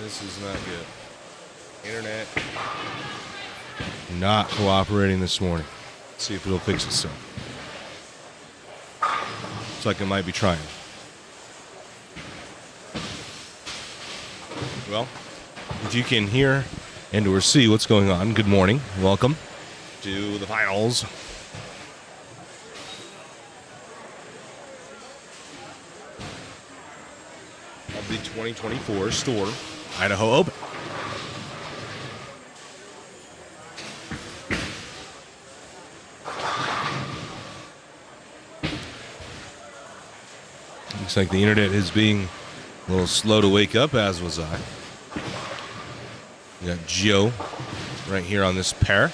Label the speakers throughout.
Speaker 1: This is not good. Internet not cooperating this morning. Let's see if it'll fix itself. Looks like it might be trying. Well, if you can hear and or see what's going on, good morning. Welcome to the finals. Of the 2024 Storm Idaho Open. Looks like the internet is being a little slow to wake up, as was I. We got Joe right here on this pair.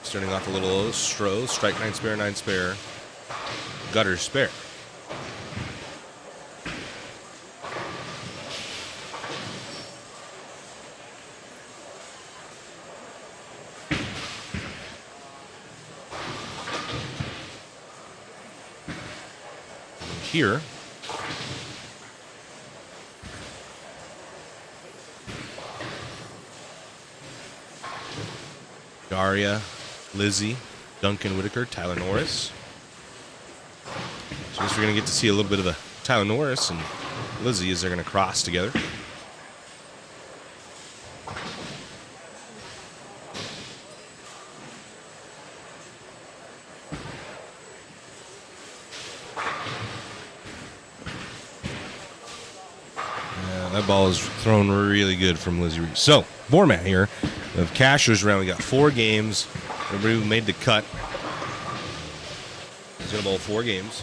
Speaker 1: Starting off a little Stroh, strike 9 spare, gutter spare. Here, Daria, Lizzie, Duncan Whitaker, Tyler Norris. So I guess we're going to get to see a little bit of the Tyler Norris and Lizzie as they're going to cross together. That ball is thrown really good from Lizzie Reese. So, format here of Cashers round. We got 4 games. Everybody who made the cut is going to bowl 4 games.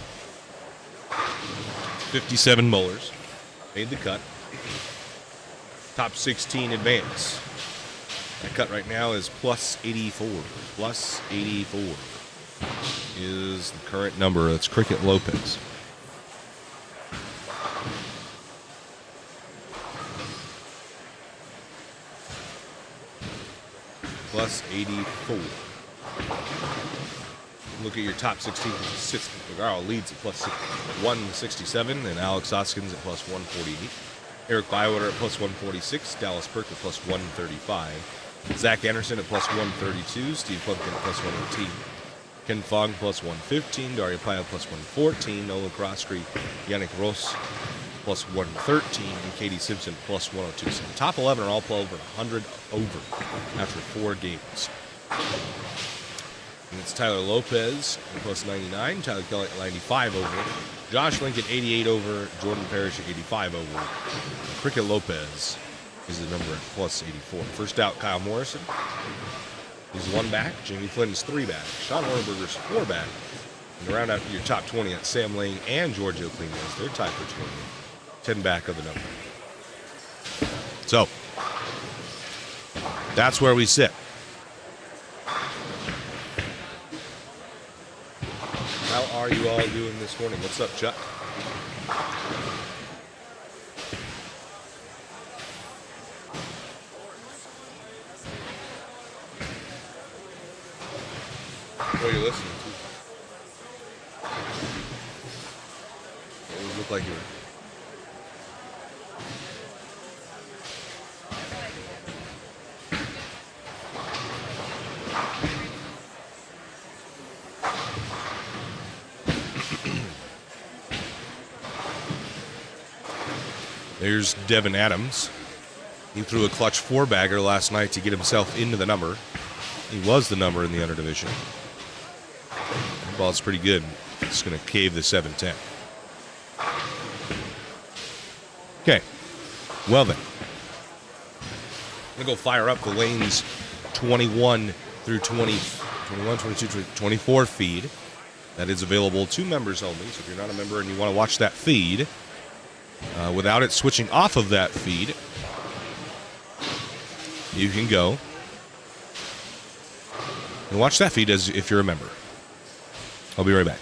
Speaker 1: 57 bowlers made the cut. Top 16 advance. That cut right now is plus 84. Plus 84 is the current number. That's Cricket Lopez. Plus 84. Look at your top 16. Garl leads at plus 167, and Alex Hoskins at plus 148. Eric Bywater at plus 146. Dallas Perk at plus 135. Zach Anderson at plus 132. Steve Plumpkin at plus 118. Ken Fogg plus 115. Daria Pyle plus 114. Nolan Croskrey, Yannick Ross plus 113, and Katie Simpson plus 102. So the top 11 are all over 100 over after 4 games. And it's Tyler Lopez at plus 99, Tyler Kelly at 95 over, Josh Lincoln 88 over, Jordan Parrish at 85 over. Cricket Lopez is the number at plus 84. First out, Kyle Morrison. He's 1 back. Jamie Flynn is 3 back. Sean Hornberger's 4 back. And to round out your top 20, that's Sam Lang and Giorgio Cleaners. They're tied for 20. 10 back of the number. So, that's where we sit. How are you all doing this morning? What's up, Chuck? What are you listening to? It looked like you were. There's Devin Adams. He threw a clutch 4-bagger last night to get himself into the number. He was the number in the underdivision. The ball's pretty good. It's going to cave the 7-10. Okay. Well then. I'm going to go fire up the lanes 21 through 21, 22, 24 feed. That is available to members only. So if you're not a member and you want to watch that feed, without it switching off of that feed, you can go and watch that feed as if you're a member. I'll be right back.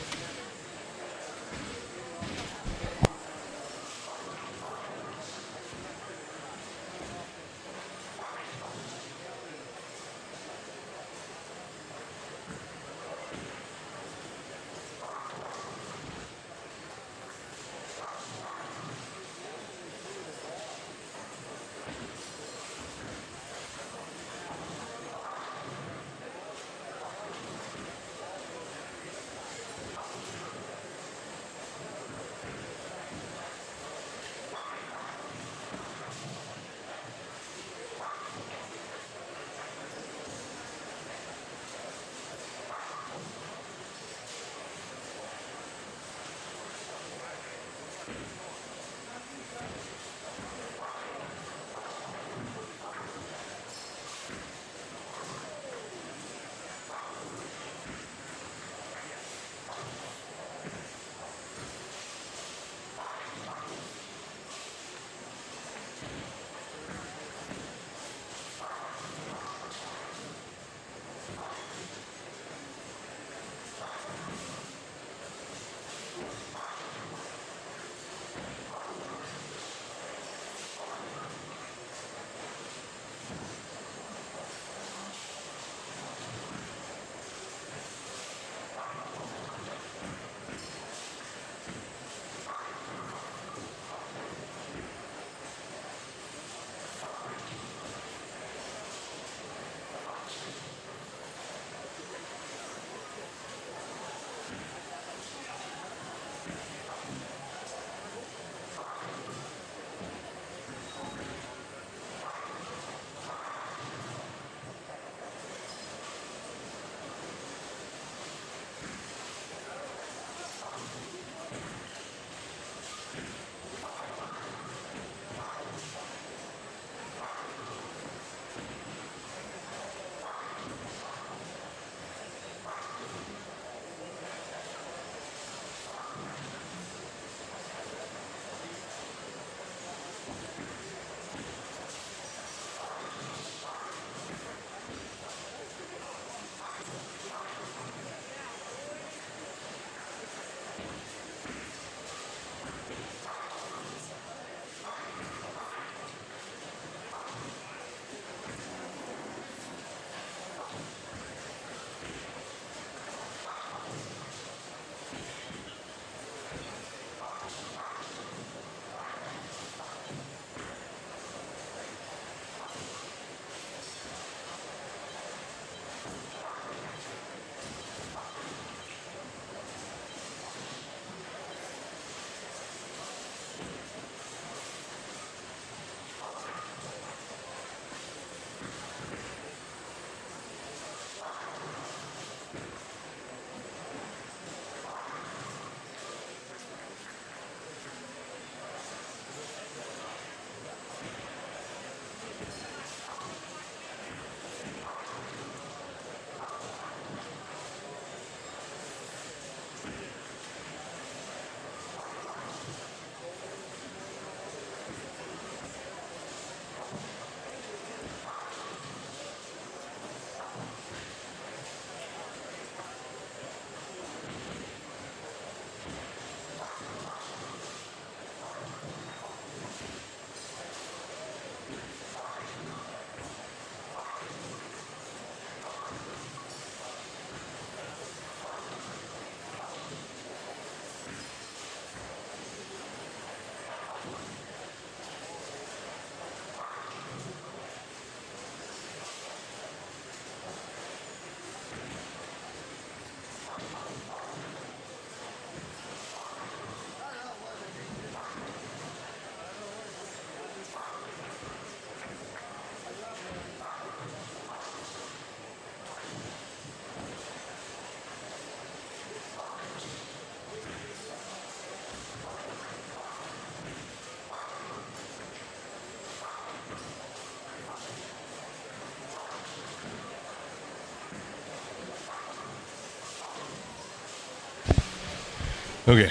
Speaker 1: Okay.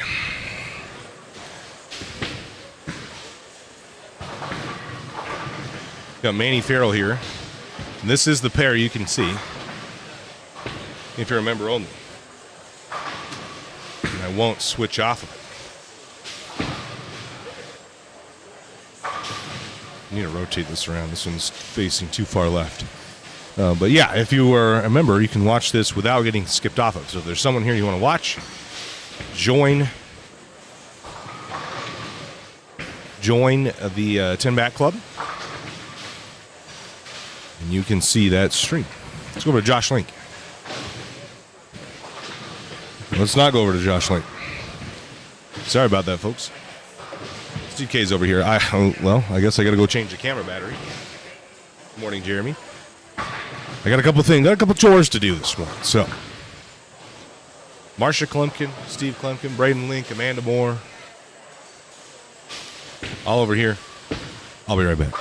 Speaker 1: Got Manny Farrell here. And this is the pair you can see if you're a member only. And I won't switch off of it. I need to rotate this around. This one's facing too far left. But yeah, if you are a member, you can watch this without getting skipped off of. So if there's someone here you want to watch, join the 10 Back Club, and you can see that stream. Let's go over to Josh Link. Let's not go over to Josh Link. Sorry about that, folks. Steve K's over here. I guess I got to go change the camera battery. Good morning, Jeremy. I got a couple chores to do this morning. So, Marsha Klumpkin, Steve Klumpkin, Braden Link, Amanda Moore, all over here. I'll be right back.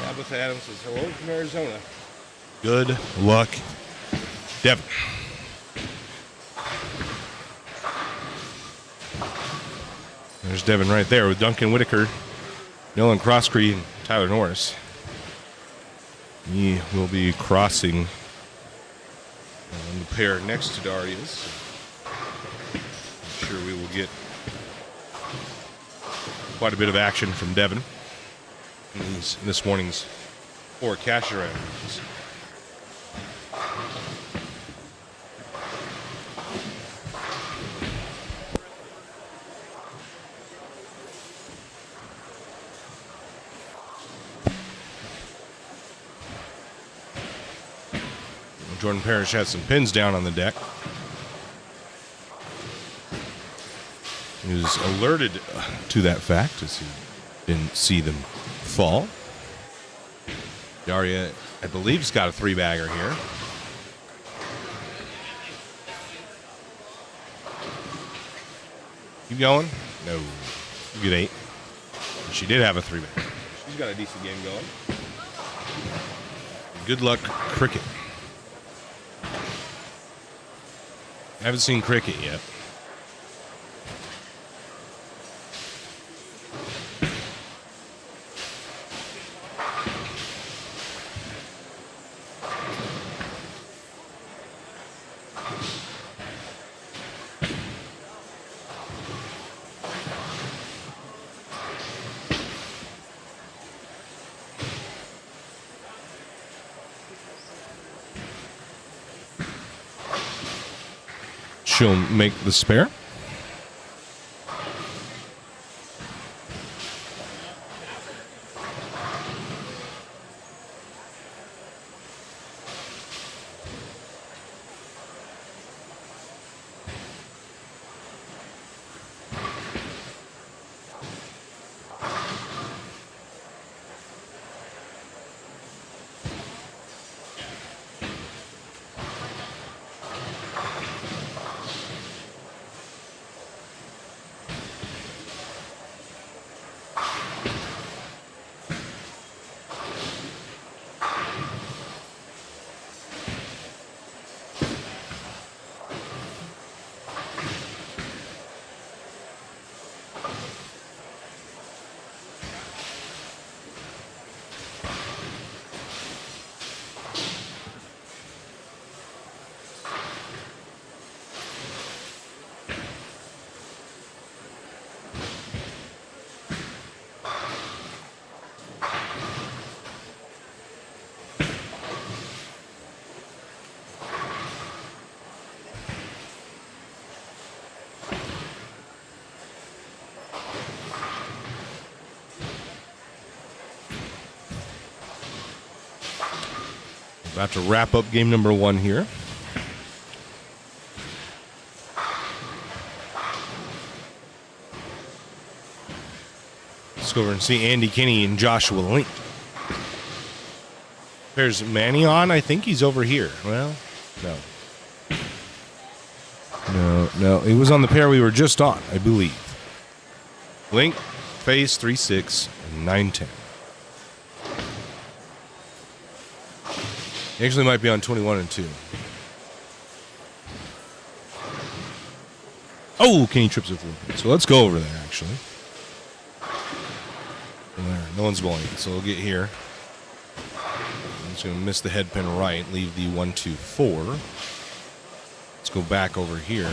Speaker 1: Tabitha Adams says, hello from Arizona. Good luck, Devin. There's Devin right there with Duncan Whitaker, Nolan Crosscree, and Tyler Norris. He will be crossing the pair next to Darius. I'm sure we will get quite a bit of action from Devin in this morning's 4 cash rounds. Jordan Parrish has some pins down on the deck. He was alerted to that fact as he didn't see them fall. Daria, I believe, has got a 3-bagger here. Keep going. No. You get 8. She did have a 3-bagger. She's got a decent game going. Good luck, Cricket. I haven't seen Cricket yet. She'll make the spare. About to wrap up game number 1 here. Let's go over and see Andy Kinney and Joshua Link. There's Manny on. I think he's over here. Well, no. No. He was on the pair we were just on, I believe. Link, face 3-6, 9-10. He actually might be on 21 and 2. Oh, Kenny trips it forward. So let's go over there, actually. There. No one's bowling. So we'll get here. I'm just going to miss the head pin right. Leave the 1-2-4. Let's go back over here.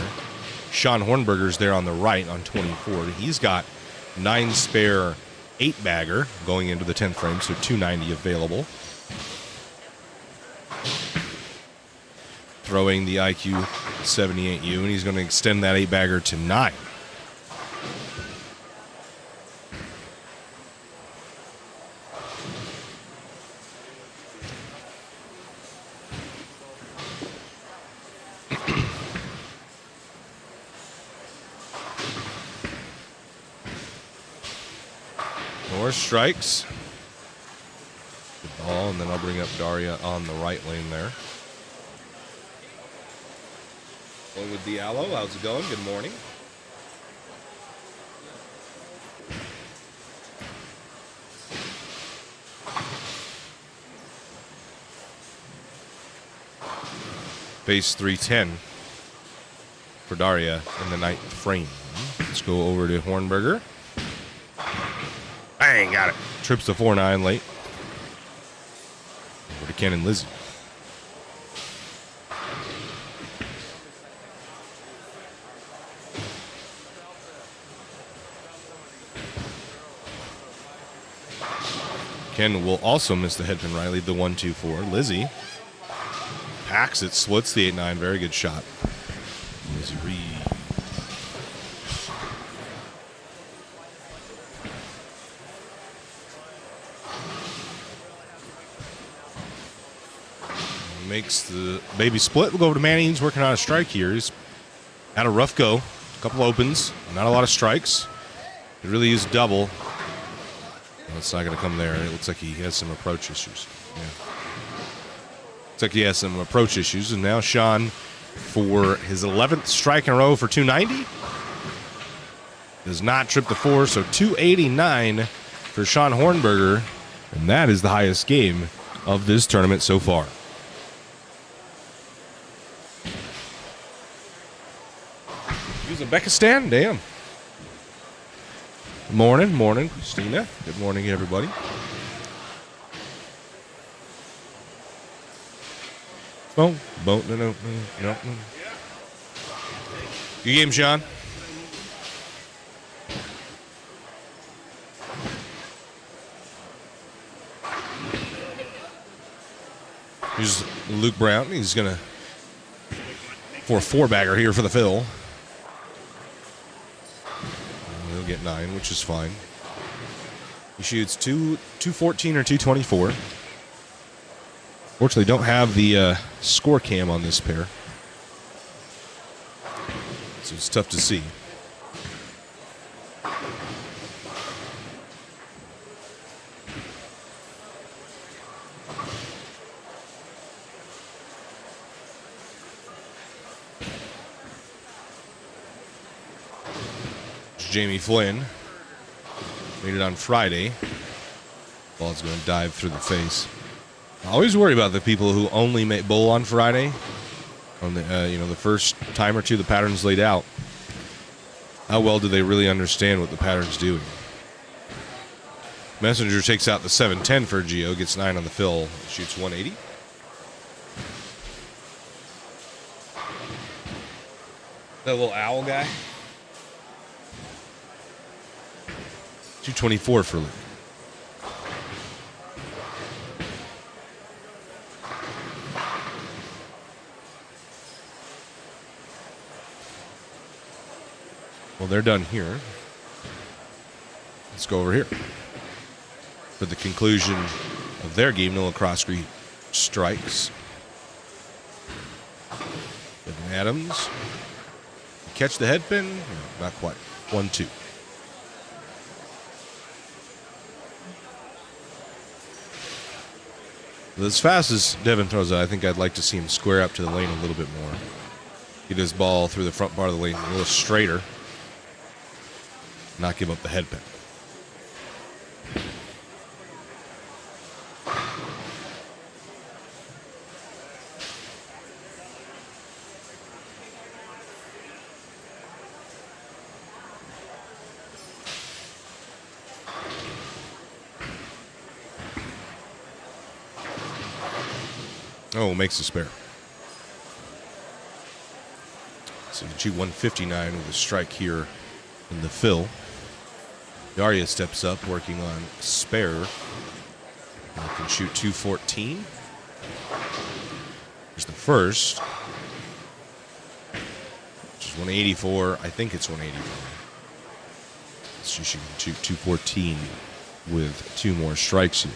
Speaker 1: Sean Hornberger's there on the right on 24. He's got 9 spare 8-bagger going into the 10th frame, so 290 available. Throwing the IQ 78U, and he's going to extend that 8-bagger to 9. Norris strikes. Good ball, and then I'll bring up Daria on the right lane there. Going with Diallo. How's it going? Good morning. Base 310 for Daria in the 9th frame. Let's go over to Hornberger. Bang, got it. Trips the 4-9 late. Over to Ken and Lizzie. Ken will also miss the headpin right, lead the 1-2-4. Lizzie packs it, splits the 8-9. Very good shot. Lizzie Reed. Makes the baby split. We'll go over to Manny. He's working on a strike here. He's had a rough go. A couple opens. Not a lot of strikes. Could really use double. Well, it's not going to come there. It looks like he has some approach issues. Yeah. Looks like he has some approach issues. And now Sean for his 11th strike in a row for 290. Does not trip the 4, so 289 for Sean Hornberger. And that is the highest game of this tournament so far. Uzbekistan, damn. Morning, Christina. Good morning, everybody. No. Good game, Sean. Here's Luke Brown. He's gonna for a 4-bagger here for the fill. He'll get 9, which is fine. He shoots 214 or 224. Fortunately, don't have the score cam on this pair, so it's tough to see. Jamie Flynn made it on Friday. Ball's going to dive through the face. I always worry about the people who only make bowl on Friday. On the the first time or two the pattern's laid out. How well do they really understand what the pattern's doing? Messenger takes out the 710 for Geo, gets 9 on the fill, shoots 180. That little owl guy. 224 for Luke. Well, they're done here. Let's go over here. For the conclusion of their game, Noah Crosby strikes. Evan Adams. Catch the headpin? No, not quite. 1-2. As fast as Devin throws it, I think I'd like to see him square up to the lane a little bit more. Get his ball through the front part of the lane a little straighter. Not give up the headpin. Oh, makes a spare. So you can shoot 159 with a strike here in the fill. Daria steps up, working on spare. And can shoot 214. Here's the first. Which is 184. I think it's 184. So she can shoot 214 with 2 more strikes here.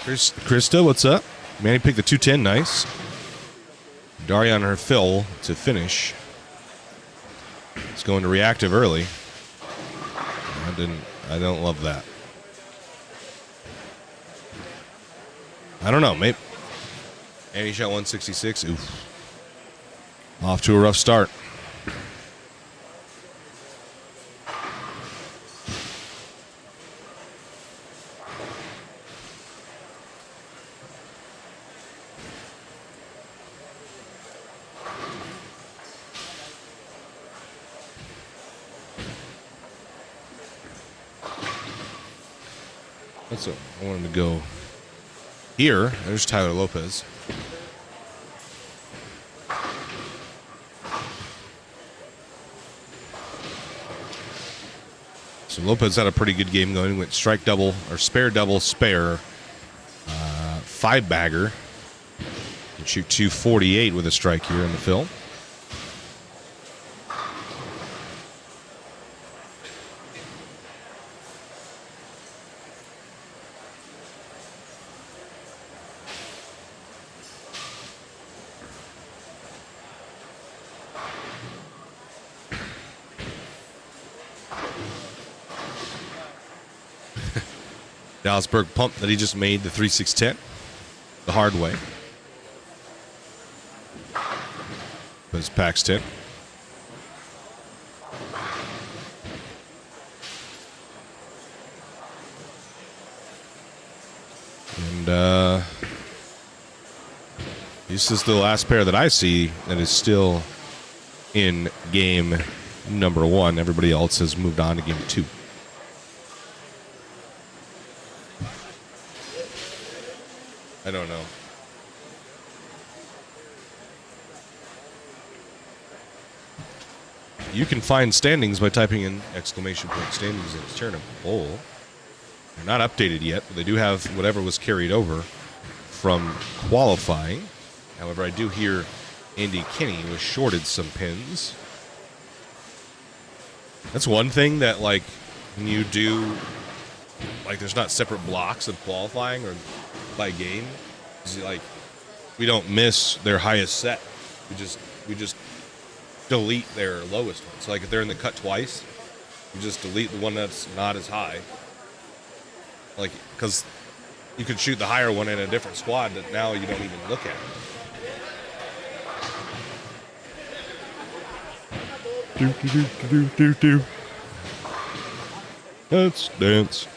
Speaker 1: Krista, what's up? Manny picked the 210, nice. Daria on her fill to finish. It's going to reactive early. I don't love that. I don't know, maybe. And he shot 166. Oof. Off to a rough start. That's what I wanted to go here. There's Tyler Lopez. So Lopez had a pretty good game going. He went strike double, or spare double, spare. 5-bagger. Can shoot 248 with a strike here in the fill. Dallasberg pump that he just made the 3-6-10 the hard way. But Paxton. And this is the last pair that I see that is still in game number 1. Everybody else has moved on to game 2. I don't know. You can find standings by typing in exclamation point standings in the tournament bowl. They're not updated yet, but they do have whatever was carried over from qualifying. However, I do hear Andy Kinney was shorted some pins. That's one thing that, like, when you do, like, there's not separate blocks of qualifying or by game. Like, we don't miss their highest set. We just delete their lowest one. So, like, if they're in the cut twice, you just delete the one that's not as high. Like, because you could shoot the higher one in a different squad that now you don't even look at. Do. Let's dance.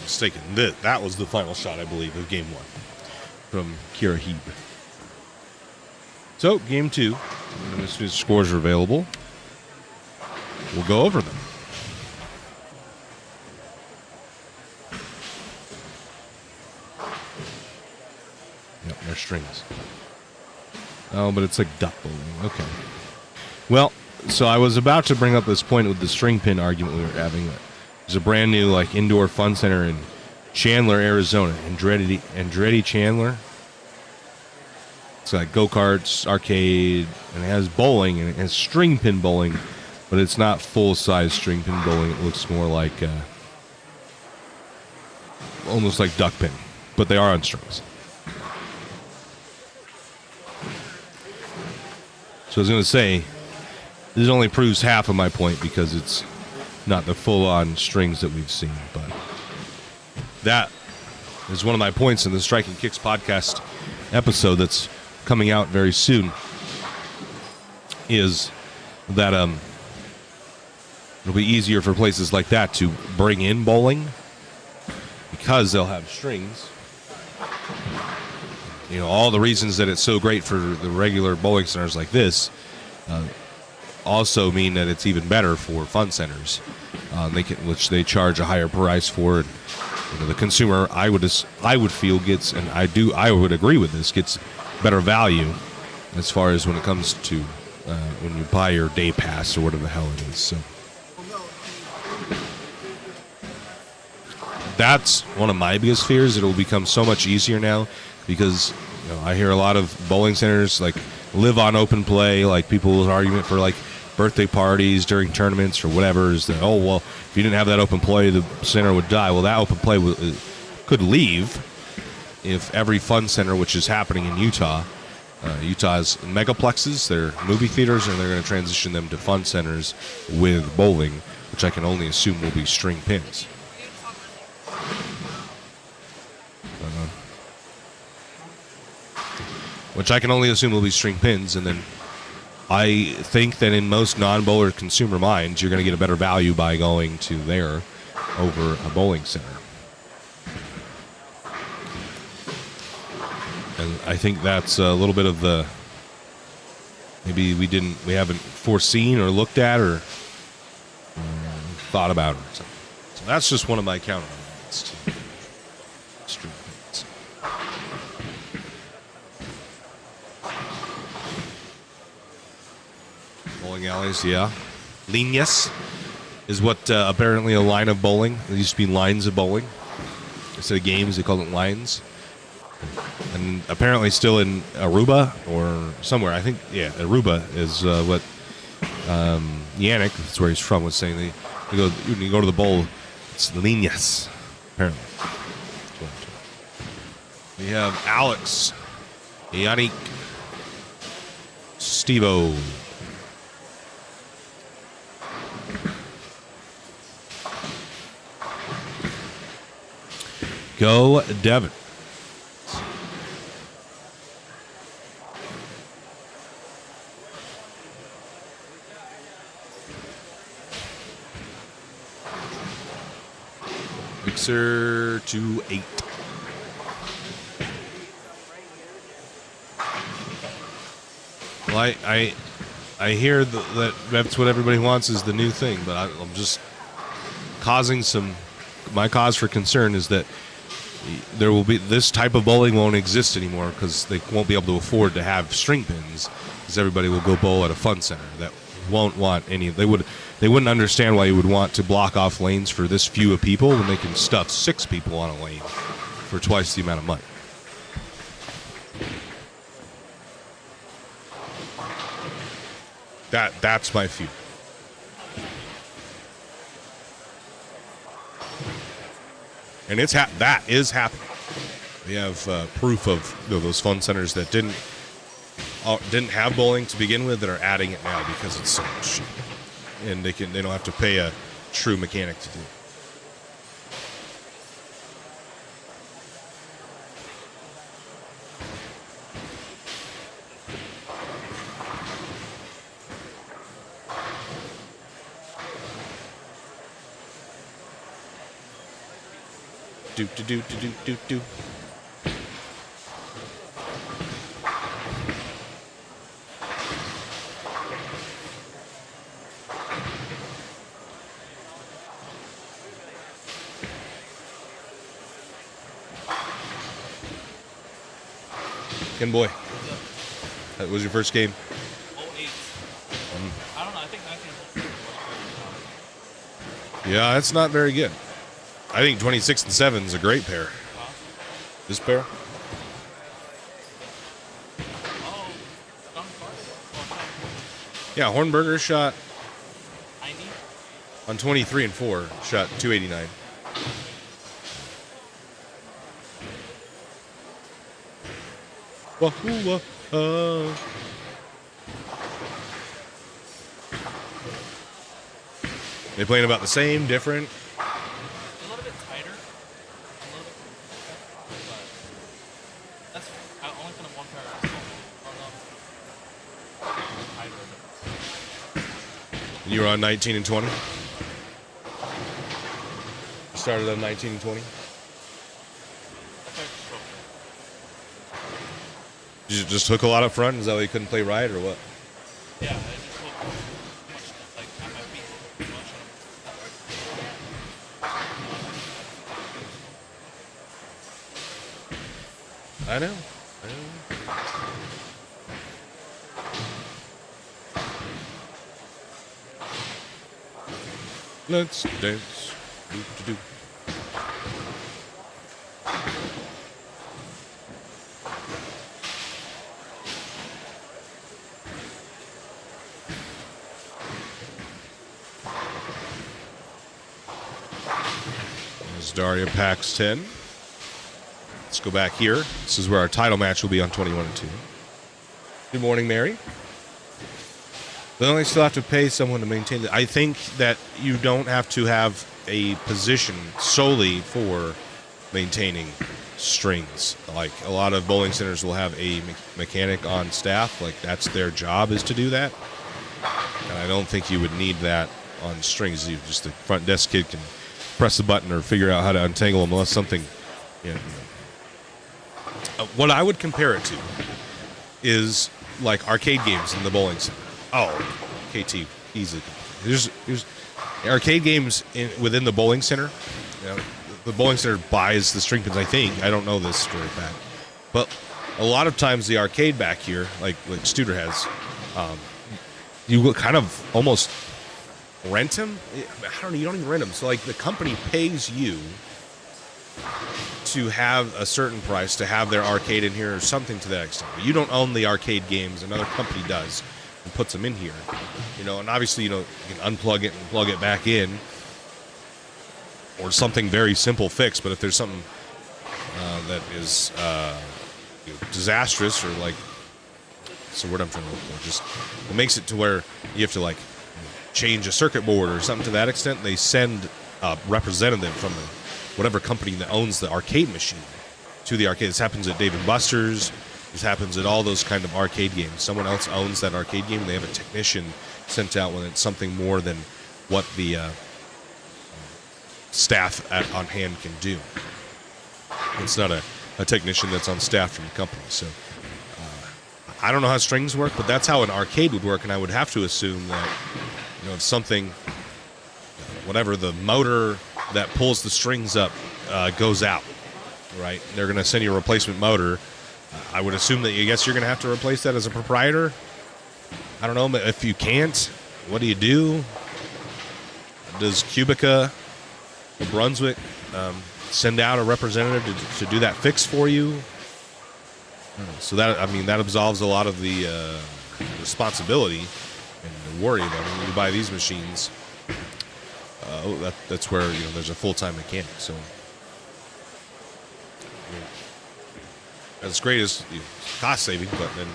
Speaker 1: Mistaken. That was the final shot, I believe, of game 1 from Kira Heeb. So, game 2, and as soon as scores are available, we'll go over them. Yep, they're strings. Oh, but it's like duck bowling. Okay. Well, so I was about to bring up this point with the string pin argument we were having. There's a brand new like indoor fun center in Chandler, Arizona. Andretti Chandler. It's like go-karts, arcade, and it has bowling, and it has string pin bowling, but it's not full-size string pin bowling. It looks more like almost like duck pin, but they are on strings. So I was going to say, this only proves half of my point because it's not the full-on strings that we've seen, but that is one of my points in the Striking Kicks podcast episode that's coming out very soon, is that it'll be easier for places like that to bring in bowling because they'll have strings. You know, all the reasons that it's so great for the regular bowling centers like this also mean that it's even better for fun centers, which they charge a higher price for. And, you know, the consumer, I would feel gets, and I would agree with this, gets better value as far as when it comes to when you buy your day pass or whatever the hell it is. So that's one of my biggest fears. It will become so much easier now because, you know, I hear a lot of bowling centers like live on open play. Like people's argument for like birthday parties during tournaments or whatever is that, oh, well, if you didn't have that open play, the center would die. Well, that open play could leave if every fun center, which is happening in Utah, Utah's megaplexes, they're movie theaters, and they're going to transition them to fun centers with bowling, which I can only assume will be string pins. Which I can only assume will be string pins, and then I think that in most non-bowler consumer minds, you're going to get a better value by going to there over a bowling center. And I think that's a little bit of the maybe we haven't foreseen or looked at or thought about or something. So that's just one of my counterarguments to string pins. Bowling alleys, yeah. Líneas is what apparently a line of bowling. There used to be lines of bowling. Instead of games, they called it lines. And apparently still in Aruba or somewhere. I think, yeah, Aruba is what Yannick, that's where he's from, was saying. When you go to the bowl, it's líneas, apparently. We have Alex, Yannick, Steve-O. Go, Devin. Mixer to 8. Well, I hear that that's what everybody wants is the new thing, but I'm just causing my cause for concern is that there will be this type of bowling won't exist anymore because they won't be able to afford to have string pins because everybody will go bowl at a fun center that won't want any. They wouldn't understand why you would want to block off lanes for this few of people when they can stuff 6 people on a lane for twice the amount of money. That's my fear. And that is happening. We have proof of those fun centers that didn't have bowling to begin with that are adding it now because it's so cheap, and they don't have to pay a true mechanic to do it. Do. Ken Boy, that was your first game?
Speaker 2: 08. I don't know. I think 19.
Speaker 1: Yeah, that's not very good. I think 26 and 7 is a great pair. This pair? Yeah, Hornberger shot
Speaker 2: 90.
Speaker 1: on 23 and 4, shot 289. Wahoo, wah, They playing about the same, different.
Speaker 2: A little bit tighter. A little bit. But that's only for the one pair. Tighter.
Speaker 1: You were on 19 and 20? You started on 19 and 20? Did you just hook a lot up front? Is that why you couldn't play right or what?
Speaker 2: Yeah, I just look too much like at my feet. Too much
Speaker 1: I know. Let's dance. Do. As Daria packs 10. Let's go back here. This is where our title match will be on 21 and 2. Good morning, Mary. They only still have to pay someone to maintain it. I think that you don't have to have a position solely for maintaining strings. Like a lot of bowling centers will have a mechanic on staff. Like that's their job is to do that. And I don't think you would need that on strings. You just the front desk kid can press the button or figure out how to untangle them unless something. You know, what I would compare it to is like arcade games in the bowling center. Oh, KT, easily. There's arcade games within the bowling center. You know, the bowling center buys the string pins, I think. I don't know this very bad. But a lot of times the arcade back here, like Studer has, you will kind of almost rent them. I don't know, you don't even rent them. So like the company pays you to have a certain price to have their arcade in here or something to that extent. But you don't own the arcade games. Another company does and puts them in here. You know, and obviously, you know, you can unplug it and plug it back in or something very simple fix. But if there's something that is you know, disastrous or like, so what I'm trying to look for, just it makes it to where you have to like change a circuit board or something to that extent. They send a representative from whatever company that owns the arcade machine to the arcade. This happens at Dave & Buster's. This happens at all those kind of arcade games. Someone else owns that arcade game. They have a technician sent out when it's something more than what the staff on hand can do. It's not a technician that's on staff from the company. So I don't know how strings work, but that's how an arcade would work. And I would have to assume that, you know, if something, whatever the motor that pulls the strings up goes out, right? They're going to send you a replacement motor. I would assume that, I guess you're going to have to replace that as a proprietor. I don't know, but if you can't, what do you do? Does Cubica, New Brunswick, send out a representative to do that fix for you? So that, I mean, that absolves a lot of the responsibility and the worry about when you buy these machines. That's where, you know, there's a full-time mechanic. So, I mean, as great as cost saving, but then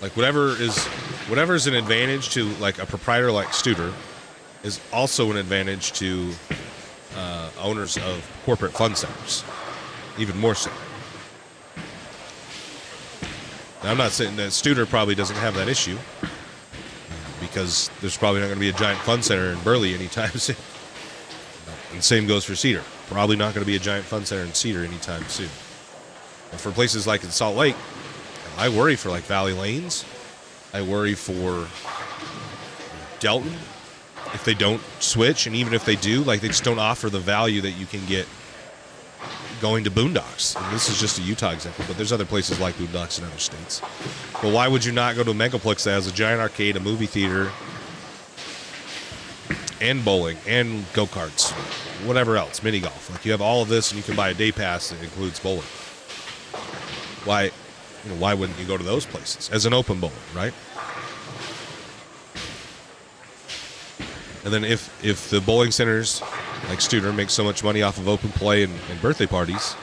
Speaker 1: like whatever is an advantage to like a proprietor like Studer is also an advantage to owners of corporate fund centers, even more so. Now, I'm not saying that Studer probably doesn't have that issue because there's probably not going to be a giant fun center in Burley anytime soon. And the same goes for Cedar. Probably not going to be a giant fun center in Cedar anytime soon. And for places like in Salt Lake, I worry for like Valley Lanes. I worry for Delton if they don't switch, and even if they do, like they just don't offer the value that you can get going to Boondocks. And this is just a Utah example, but there's other places like Boondocks in other states. Well, why would you not go to a megaplex that has a giant arcade, a movie theater, and bowling, and go-karts, whatever else, mini golf? Like you have all of this, and you can buy a day pass that includes bowling. Why wouldn't you go to those places as an open bowler, right? And then if the bowling centers like Studer make so much money off of open play and birthday parties,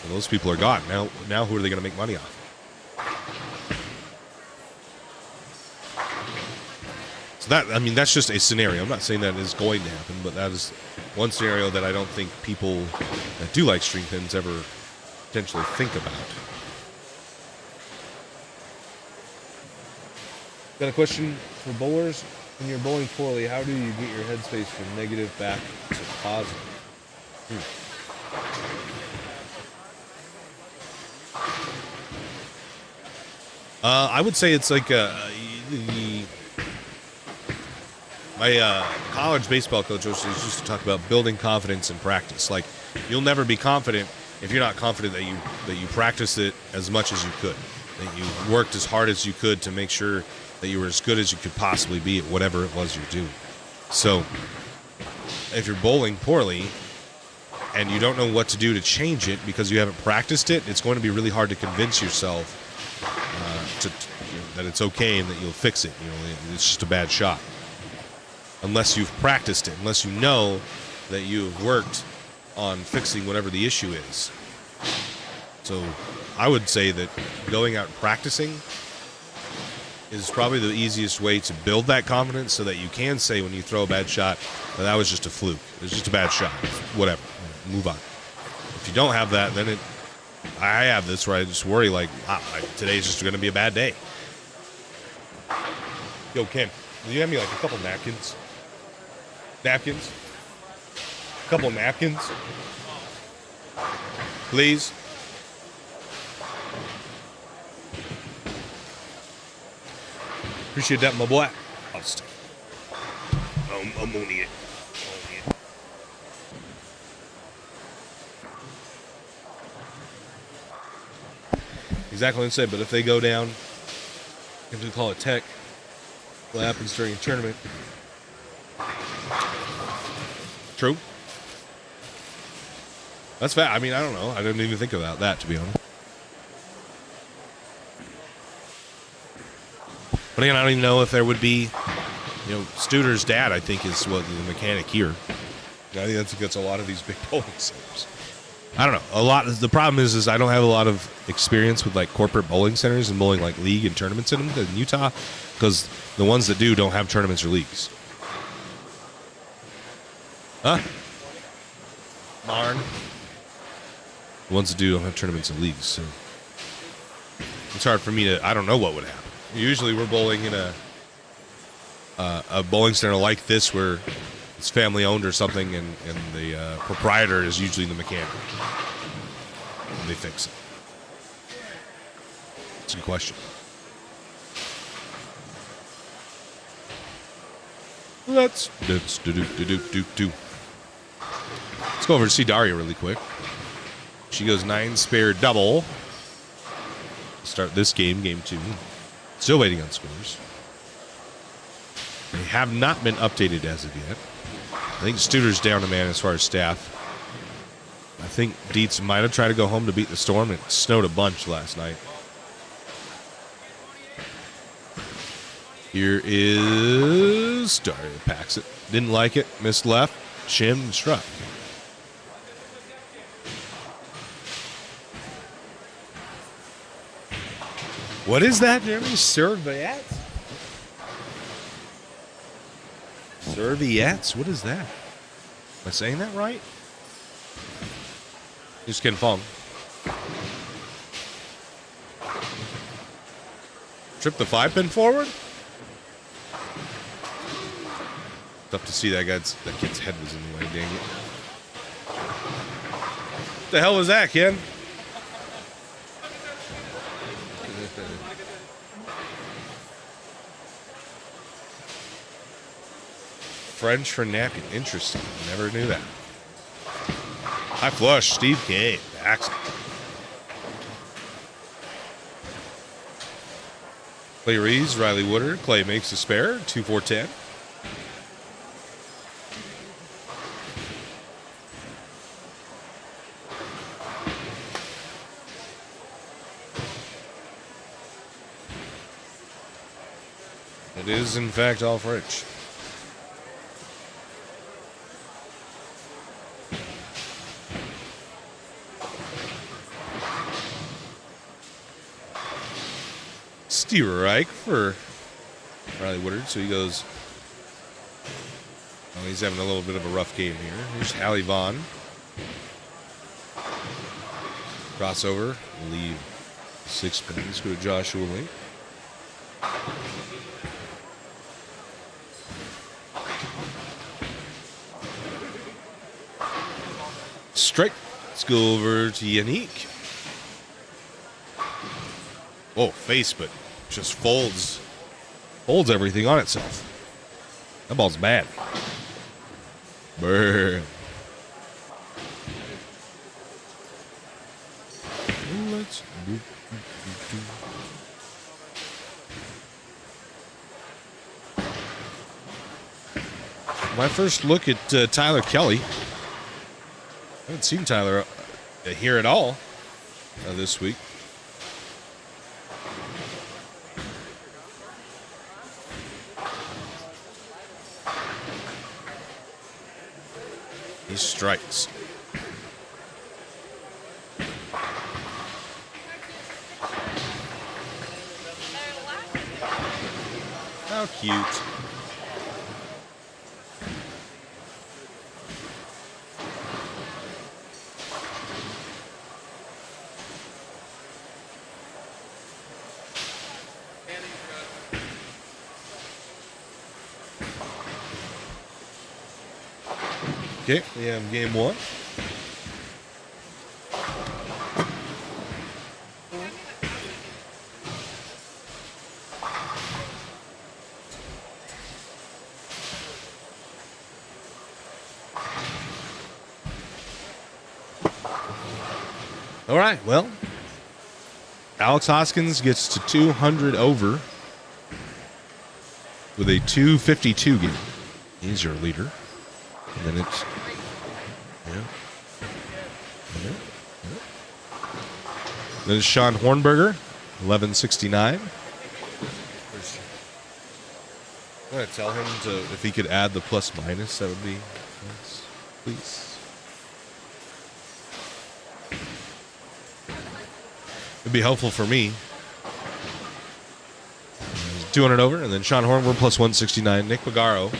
Speaker 1: well, those people are gone. Now who are they going to make money off? So that's just a scenario. I'm not saying that is going to happen, but that is one scenario that I don't think people that do like string pins ever potentially think about. Got a question for bowlers? When you're bowling poorly, how do you get your headspace from negative back to positive? I would say it's like my college baseball coach used to talk about building confidence in practice. Like, you'll never be confident if you're not confident that you practiced it as much as you could, that you worked as hard as you could to make sure that you were as good as you could possibly be at whatever it was you're doing. So if you're bowling poorly and you don't know what to do to change it because you haven't practiced it, it's going to be really hard to convince yourself that it's okay and that you'll fix it. It's just a bad shot. Unless you've practiced it, unless you know that you've worked on fixing whatever the issue is. So I would say that going out and practicing is probably the easiest way to build that confidence so that you can say when you throw a bad shot, that was just a fluke. It was just a bad shot. Whatever. Move on. If you don't have that, then I have this where I just worry like, wow, today's just going to be a bad day. Yo, Ken, will you have me like a couple napkins? Napkins? A couple napkins? Please? Appreciate that, my boy. I'll stay. I'm on it. Exactly what I said, but if they go down, if we call it tech, what happens during a tournament? True. That's fact. I mean, I don't know. I didn't even think about that, to be honest. But again, I don't even know if there would be, Studer's dad, I think, is what the mechanic here. I think that's a lot of these big bowling centers. I don't know. The problem is I don't have a lot of experience with like corporate bowling centers and bowling like league and tournaments in them in Utah, because the ones that do don't have tournaments or leagues. Huh? Marn. The ones that do don't have tournaments and leagues, so it's hard for me to. I don't know what would happen. Usually we're bowling in a bowling center like this where it's family owned or something, and the proprietor is usually the mechanic. And they fix it. It's a good question. Let's go over to see Daria really quick. She goes 9 spare double. Start this game 2. Still waiting on scores. They have not been updated as of yet. I think Studer's down a man as far as staff. I think Dietz might have tried to go home to beat the Storm. It snowed a bunch last night. Here is Daria. Packs it. Didn't like it. Missed left. Shim and struck. What is that, Jeremy? Serviettes? Serviettes? What is that? Am I saying that right? Just getting fun. Trip the 5-pin forward? Tough to see that kid's head was in the way, dang it. What the hell was that, Ken? French for napkin. Interesting. Never knew that. High flush. Steve Kane. Excellent. Clay Reeves, Riley Woodard. Clay makes a spare. 2-4-10. It is, in fact, all French. strike for Riley Woodard. So he goes. Oh, he's having a little bit of a rough game here. Here's Hallie Vaughn. Crossover. Leave 6 pins. Go to Joshua Link. Strike. Let's go over to Yannick. Oh, face, but just folds everything on itself. That ball's bad. Brr. Let's do. My first look at Tyler Kelly. I haven't seen Tyler here at all this week. He strikes. How cute. Okay, we have game one. All right, well, Alex Hoskins gets to 200 over with a 252 game. He's your leader. And then it's, Then it's Sean Hornberger, 1169. I'm going to tell him if he could add the plus minus, that would be nice, please. It'd be helpful for me. 200 over, and then Sean Hornberger plus 169. Nick Pagaro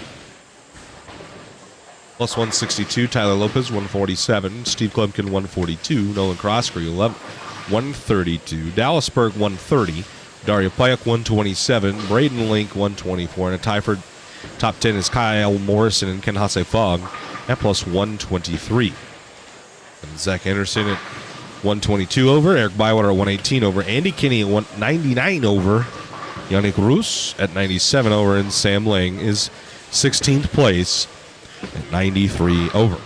Speaker 1: plus 162. Tyler Lopez 147. Steve Klebkin 142. Nolan Croskery 132. Dallas Berg 130. Daria Payak 127. Braden Link 124. And a tie for top 10 is Kyle Morrison and Ken Hase Fogg at plus 123. And Zach Anderson at 122 over. Eric Bywater at 118 over. Andy Kinney at 199 over. Yannick Roos at 97 over. And Sam Lang is 16th place at 93 over.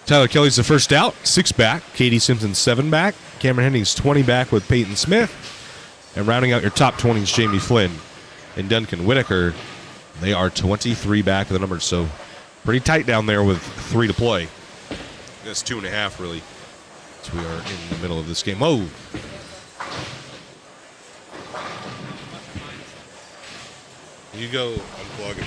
Speaker 1: Tyler Kelly's the first out, 6 back. Katie Simpson 7 back. Cameron Hennings 20 back with Peyton Smith. And rounding out your top 20 is Jamie Flynn and Duncan Whitaker. They are 23 back of the numbers, so pretty tight down there with 3 to play. That's 2.5 really. So we are in the middle of this game. Whoa. You go unplug it.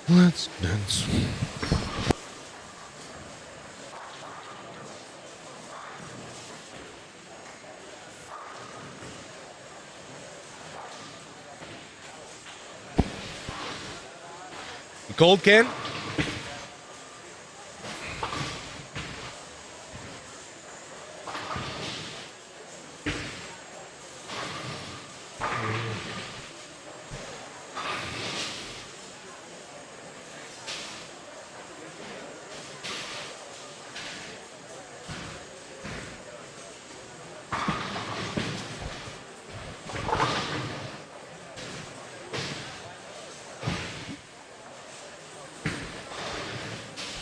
Speaker 1: Let's dance. Cold can?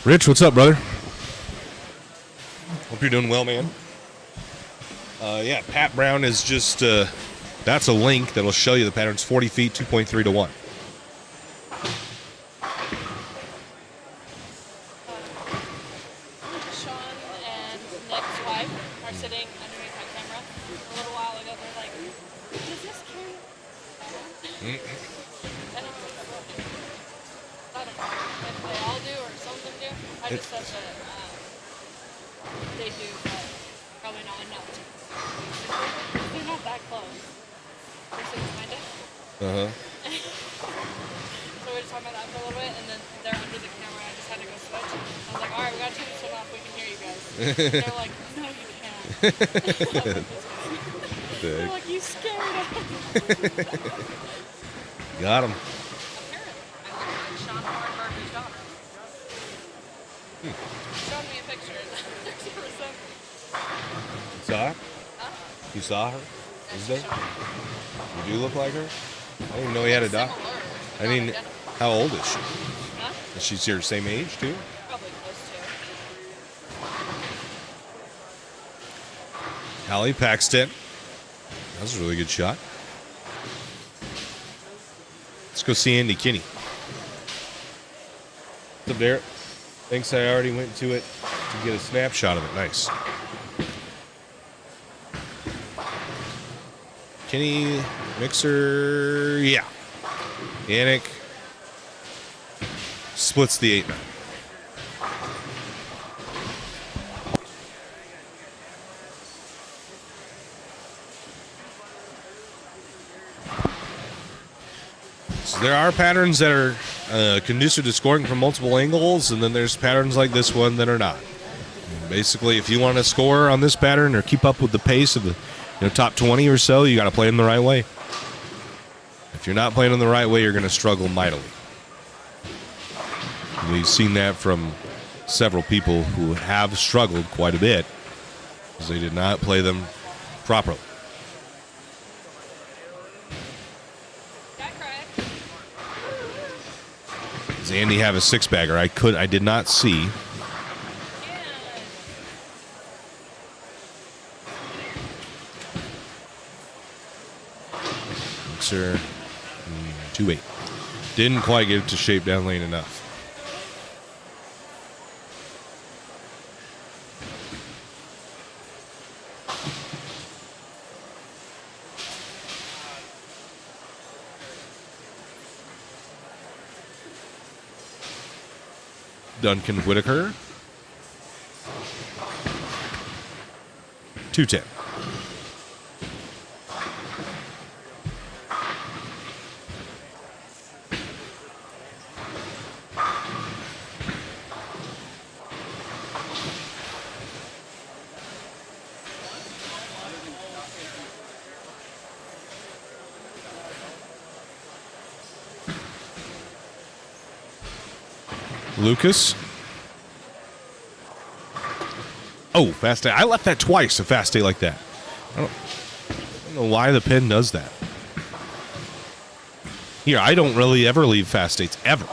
Speaker 1: Rich, what's up, brother? Hope you're doing well, man. Yeah, Pat Brown is just, that's a link that'll show you the patterns. 40 feet, 2.3 to 1.
Speaker 3: Sean and Nick's wife are sitting underneath my camera. A little while ago, they're like, does this
Speaker 2: I don't know if they all do or some of them do. I just said that they do, but probably not enough to. They're not that close. They're sitting behind it.
Speaker 1: Uh-huh.
Speaker 2: So we were just talking about that for a little bit, and then they're under the camera. I just had to go switch. I was like, all right, we got to turn this one off. We can hear you guys. They're like, no, you can't. They're like, you scared us.
Speaker 1: Got him.
Speaker 2: Apparently, I look like Sean Barber's daughter. Showed me a picture. There's a resemblance.
Speaker 1: Saw her?
Speaker 2: Huh?
Speaker 1: You saw her? Is there? You do look like her? I didn't even know he had a daughter.
Speaker 2: Similar,
Speaker 1: I mean,
Speaker 2: identical.
Speaker 1: how old is she?
Speaker 2: Huh?
Speaker 1: Is she your same age too?
Speaker 2: Probably close to.
Speaker 1: Hallie Paxton. That was a really good shot. Let's go see Andy Kinney. What's up, Derek? Thanks, I already went to it to get a snapshot of it. Nice. Kinney, Mixer, yeah. Yannick splits the 8-9. So there are patterns that are conducive to scoring from multiple angles, and then there's patterns like this one that are not. Basically, if you want to score on this pattern or keep up with the pace of the top 20 or so, you got to play them the right way. If you're not playing them the right way, you're going to struggle mightily. We've seen that from several people who have struggled quite a bit because they did not play them properly. Does Andy have a six-bagger? I did not see. Mixer 2-8. Didn't quite get it to shape down lane enough. Duncan Whitaker. 210. Lucas. Oh, fast eight. I left that twice, a fast eight like that. I don't know why the pin does that. Here, I don't really ever leave fast eights, ever.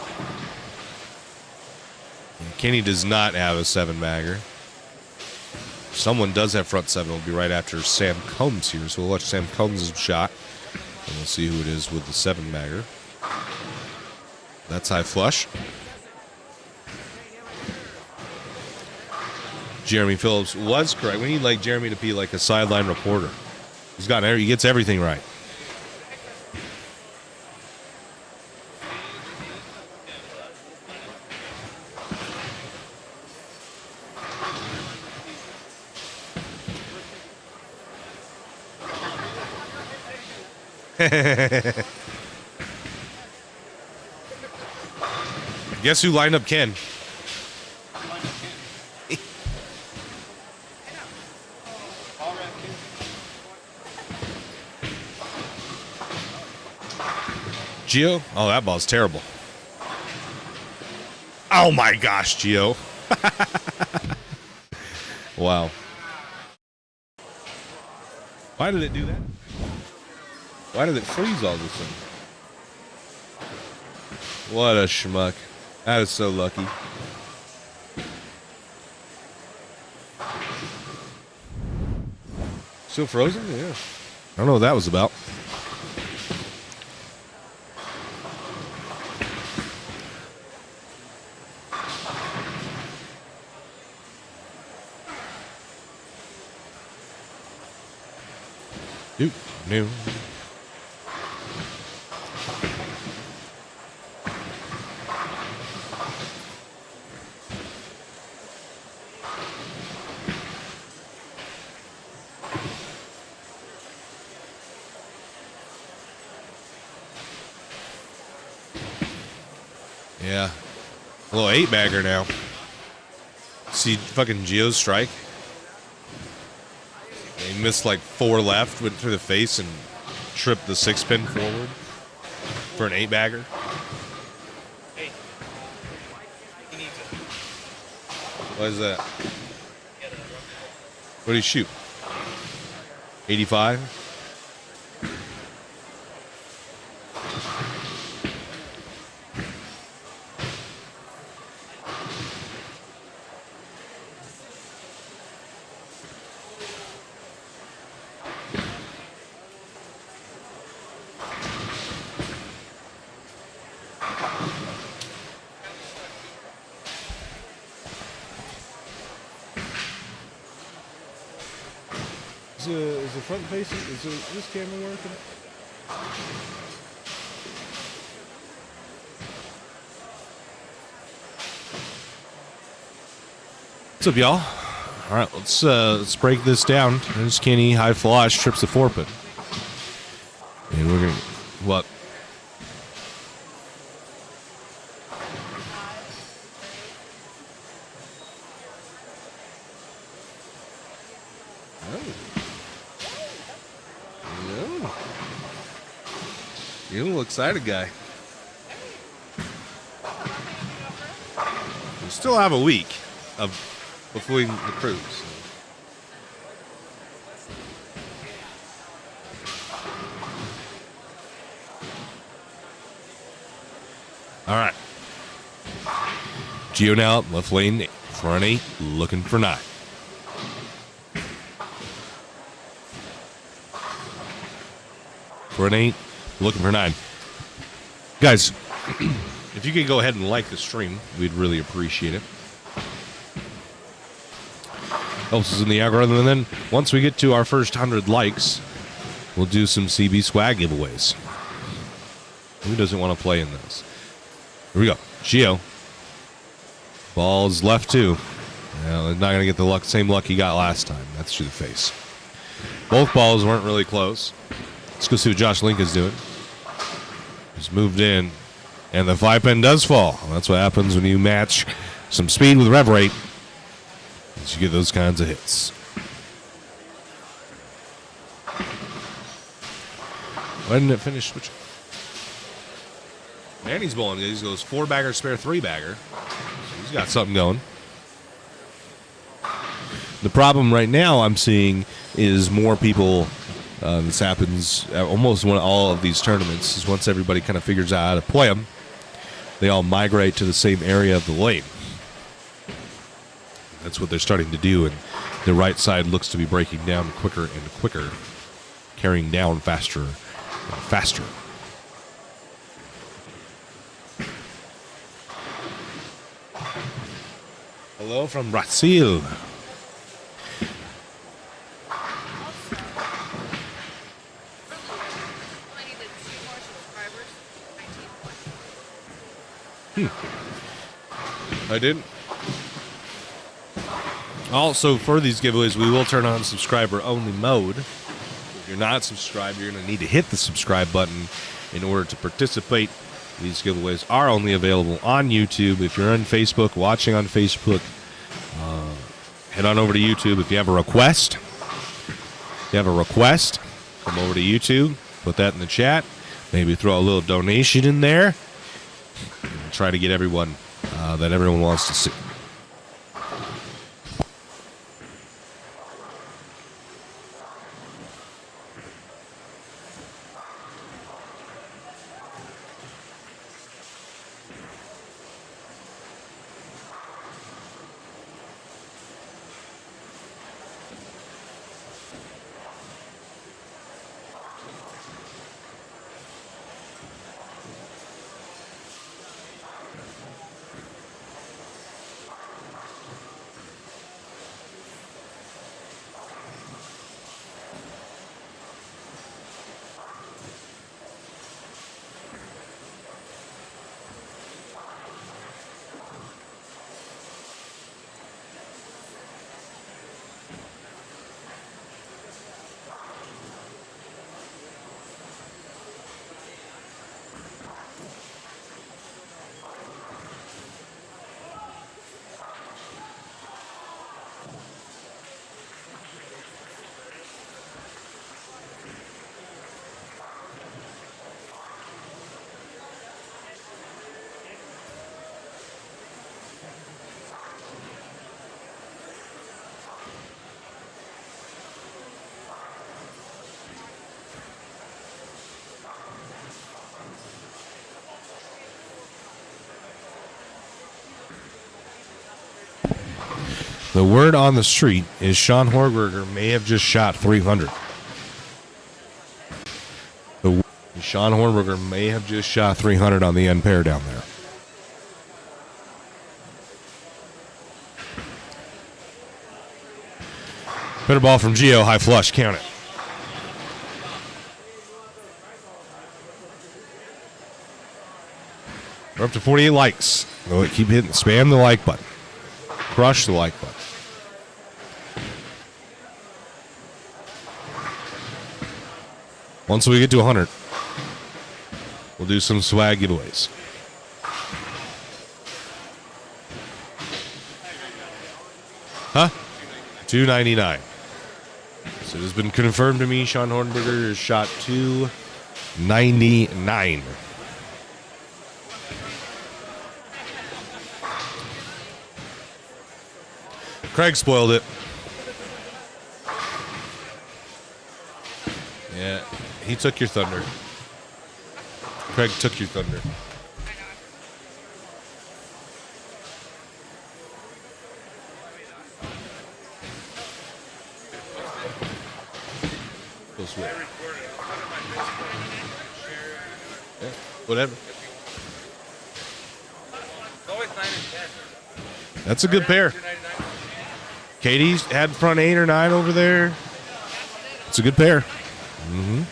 Speaker 1: And Kenny does not have a 7-bagger. Someone does have front 7. It'll be right after Sam Combs here, so we'll watch Sam Combs' shot. And we'll see who it is with the 7-bagger. That's high flush. Jeremy Phillips was correct. We need like Jeremy to be like a sideline reporter. He gets everything right. Guess who lined up Ken? Gio? Oh, that ball's terrible. Oh my gosh, Gio. Wow. Why did it do that? Why did it freeze all of a sudden? What a schmuck. That is so lucky. Still frozen? Yeah. I don't know what that was about. Yeah. A little 8-bagger now. See fucking Gio's strike? He missed like 4 left, went through the face, and tripped the 6-pin forward for an 8-bagger.
Speaker 3: Hey, he needs it.
Speaker 1: What is that? What did he shoot? 85? Is the front facing? Is this camera working? What's up, y'all? All right, let's break this down. There's Kenny, high flush, trips the 4-pin, and we're gonna what? You're a little excited guy. We still have a week of before the cruise. All right. Gio now left lane, front 8, looking for 9. Front 8. Looking for 9. Guys, if you could go ahead and like the stream, we'd really appreciate it. Helps us in the algorithm. And then once we get to our first 100 likes, we'll do some CB swag giveaways. Who doesn't want to play in this? Here we go. Gio. Ball's left 2. Well, not going to get the same luck he got last time. That's through the face. Both balls weren't really close. Let's go see what Josh Link is doing. He's moved in, and the 5-pin does fall. That's what happens when you match some speed with rev rate. You get those kinds of hits. Why didn't it finish switching? Manny's bowling. He goes 4-bagger, spare 3-bagger. So he's got something going. The problem right now I'm seeing is more people. This happens almost all of these tournaments. Is once everybody kind of figures out how to play them, they all migrate to the same area of the lane. That's what they're starting to do, and the right side looks to be breaking down quicker and quicker, carrying down faster and faster. Hello from Brazil. I didn't. Also, for these giveaways, we will turn on subscriber-only mode. If you're not subscribed, you're going to need to hit the subscribe button in order to participate. These giveaways are only available on YouTube. If you're on Facebook, watching on Facebook, head on over to YouTube. If you have a request, come over to YouTube, put that in the chat. Maybe throw a little donation in there. And try to get everyone that everyone wants to see. The word on the street is Sean Horberger may have just shot 300. Sean Hornberger may have just shot 300 on the end pair down there. Better ball from Gio, high flush, count it. We're up to 48 likes. Keep hitting, spam the like button. Crush the like button. Once we get to 100, we'll do some swag giveaways. Huh? $2.99. So it has been confirmed to me Sean Hornberger has shot $2.99. Craig spoiled it. Yeah, he took your thunder. Craig took your thunder. Go sweet. Yeah, whatever. That's a good pair. Katie's had front 8 or 9 over there. It's a good pair. Mm-hmm.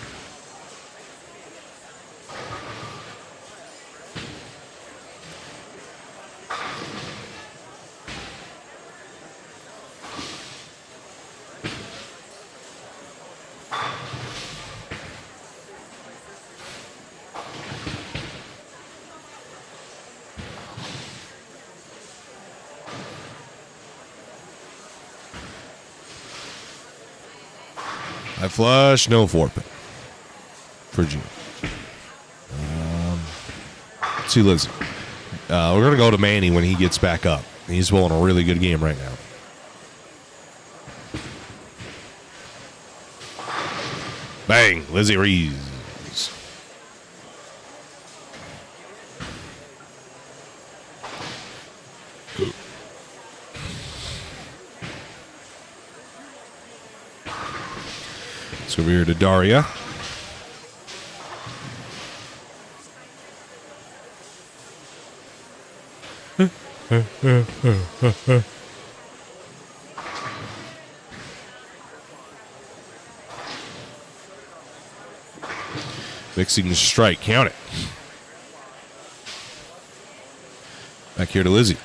Speaker 1: I flush, no forfeit for Gene. Let's see Lizzie. We're going to go to Manny when he gets back up. He's bowling a really good game right now. Bang, Lizzie Reeves. So we're here to Daria. Mixing the strike, count it. Back here to Lizzie.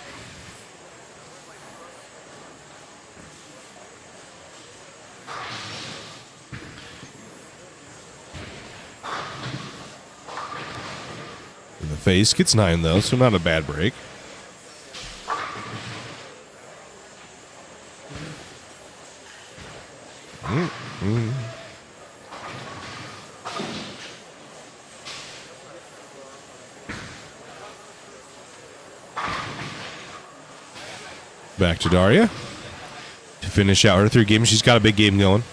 Speaker 1: Face gets 9 though, so not a bad break. Back to Daria to finish out her 3 games. She's got a big game going.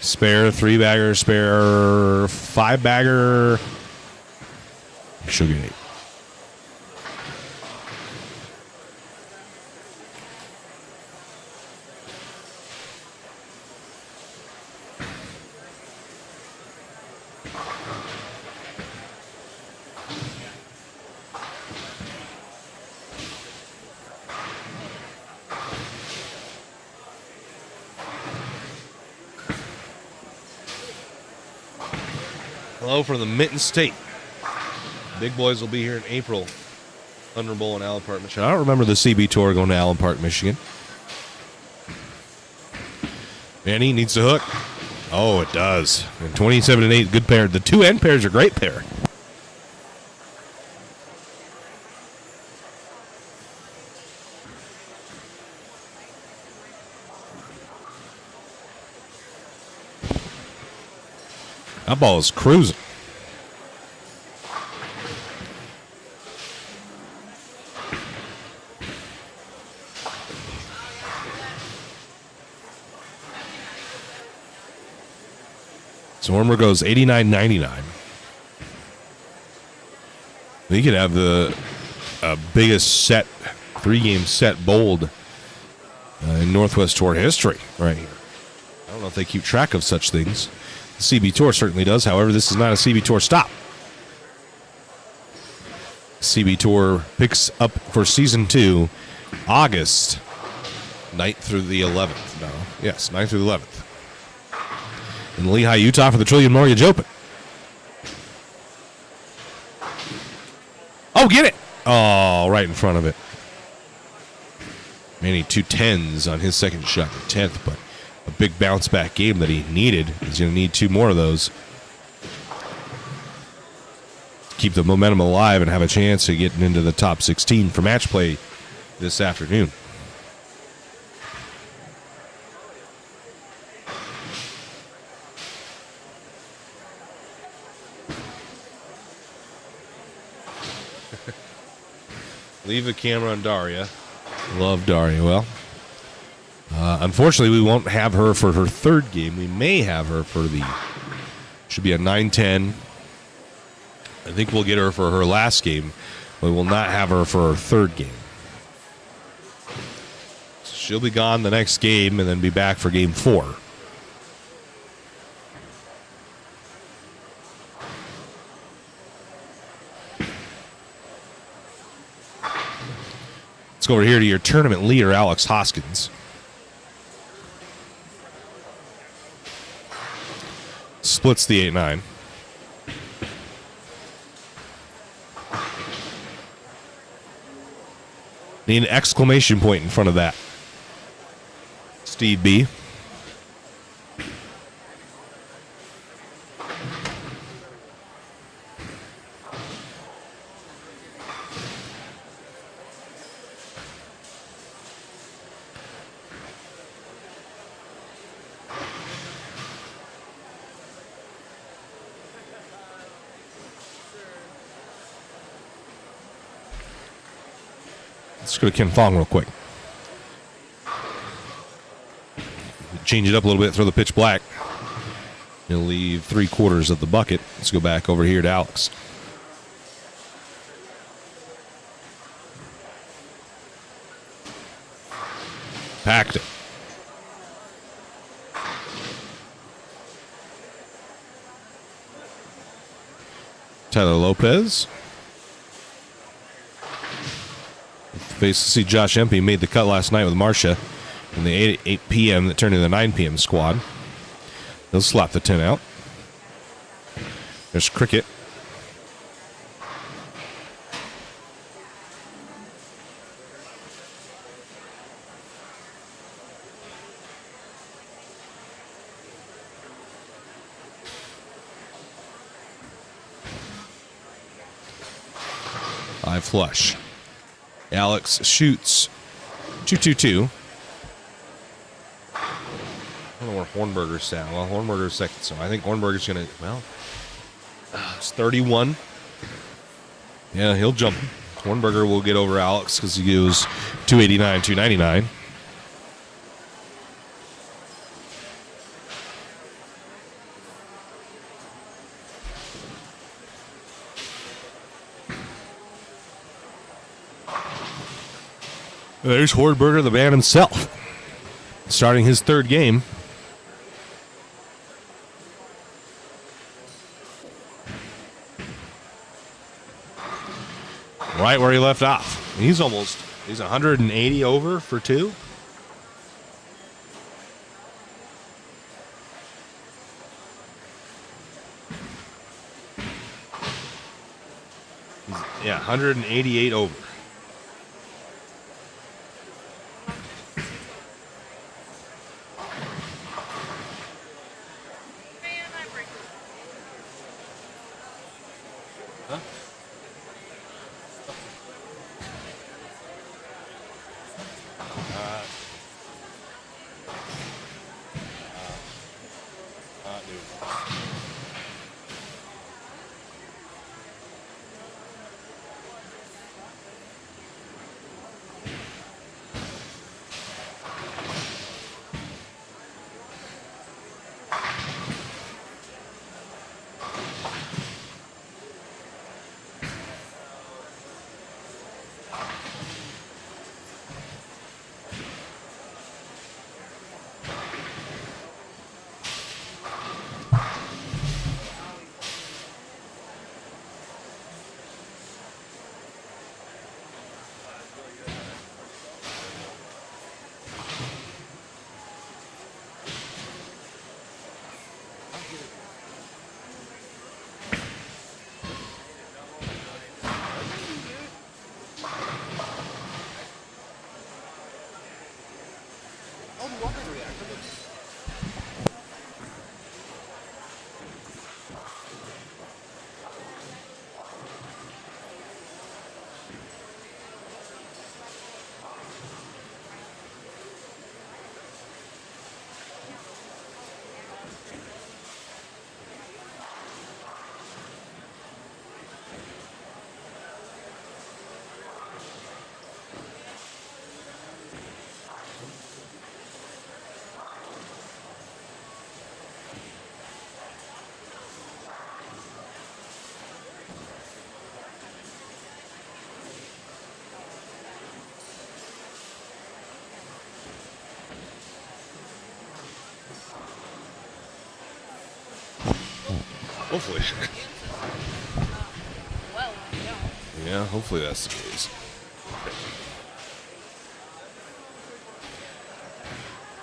Speaker 1: Spare 3-bagger, spare 5-bagger. She'll get 8. Hello from the Mitten State. Big boys will be here in April. Thunder Bowl in Allen Park, Michigan. I don't remember the CB Tour going to Allen Park, Michigan. Manny needs to hook. Oh, it does. And 27 and 8, good pair. The 2 end pairs are great pair. That ball is cruising. So Hormer goes 89.99. He could have the biggest set, 3-game set bowled in Northwest Tour history right here. I don't know if they keep track of such things. The CB Tour certainly does. However, this is not a CB Tour stop. CB Tour picks up for Season 2, August 9th through the 11th. No, yes, 9th through the 11th. In Lehigh, Utah for the Trillium Mortgage Open. Oh, get it! Oh, right in front of it. Manny 210s on his second shot, the 10th, but a big bounce back game that he needed. He's going to need 2 more of those. Keep the momentum alive and have a chance of getting into the top 16 for match play this afternoon. Leave the camera on Daria. Love Daria. Well, unfortunately, we won't have her for her third game. We may have her for should be a 9-10. I think we'll get her for her last game, but we will not have her for her third game. So she'll be gone the next game and then be back for game 4. Let's go over here to your tournament leader, Alex Hoskins. Splits the 8-9. Need an exclamation point in front of that. Steve B. Let's go to Ken Fong real quick. Change it up a little bit, throw the pitch black. He'll leave 3/4 of the bucket. Let's go back over here to Alex. Packed it. Tyler Lopez. Face to see Josh Empey made the cut last night with Marcia in the 8 p.m. that turned into the 9 p.m. squad. He'll slap the 10 out. There's Cricket. High flush. Alex shoots 2-2-2. I don't know where Hornberger's at. Well, Hornberger's second, so I think Hornberger's going to, it's 31. Yeah, he'll jump. Hornberger will get over Alex because he goes 289, 299. There's Hornberger, the man himself, starting his third game. Right where he left off. He's 180 over for 2. Yeah, 188 over. Hopefully.
Speaker 2: Well, no.
Speaker 1: Yeah, hopefully that's the case.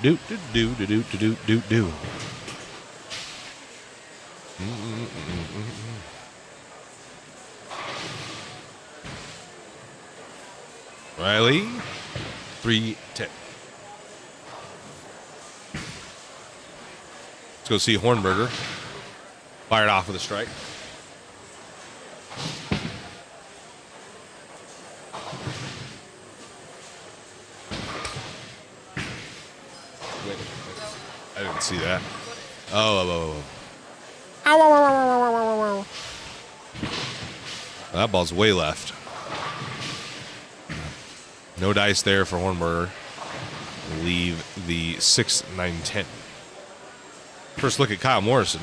Speaker 1: Do do do do do do do do. Riley, 3-10. Let's go see Hornberger. Fired off with a strike. Wait, I didn't see that. Oh. Ow, ow, ow, ow, ow, ow, ow, ow. That ball's way left. No dice there for Hornberger. Leave the 6, 9, 10. First look at Kyle Morrison.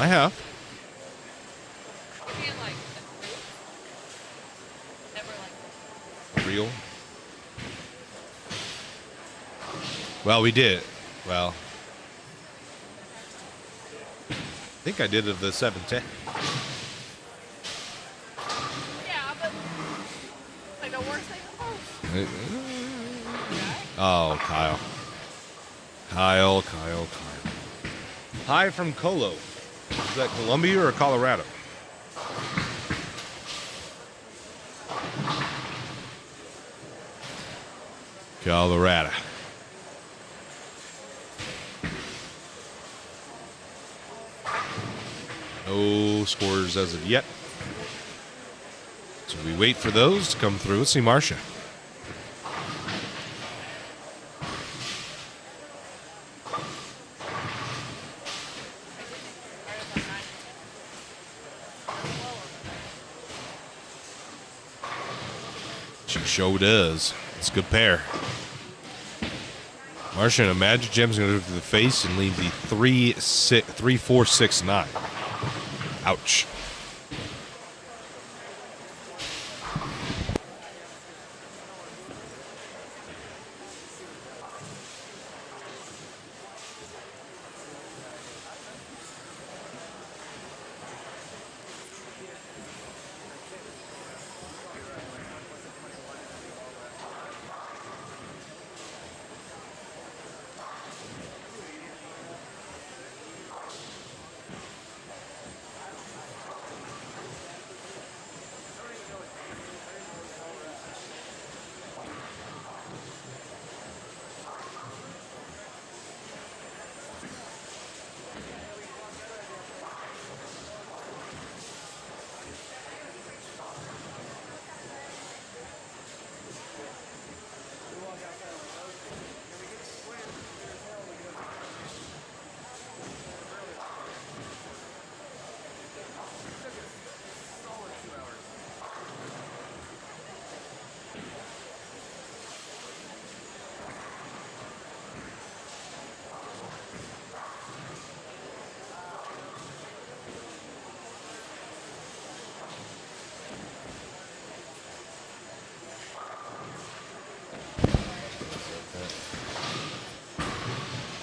Speaker 1: I have. Real? Well, we did. Well, I think I did of the 7-10.
Speaker 2: Yeah, but like the worst thing to post.
Speaker 1: Oh, Kyle. Kyle. Hi from Colo. Is that Columbia or Colorado? Colorado. No scores as of yet. So we wait for those to come through. Let's see Marcia. She sure does. It's a good pair. Marcia and a Magic Gem's going to go to the face and leave the 3, 4, 6, 9. Ouch.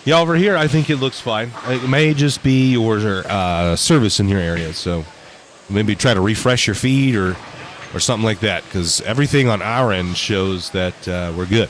Speaker 1: Yeah, over here, I think it looks fine. It may just be your service in your area, so maybe try to refresh your feed or something like that, because everything on our end shows that we're good.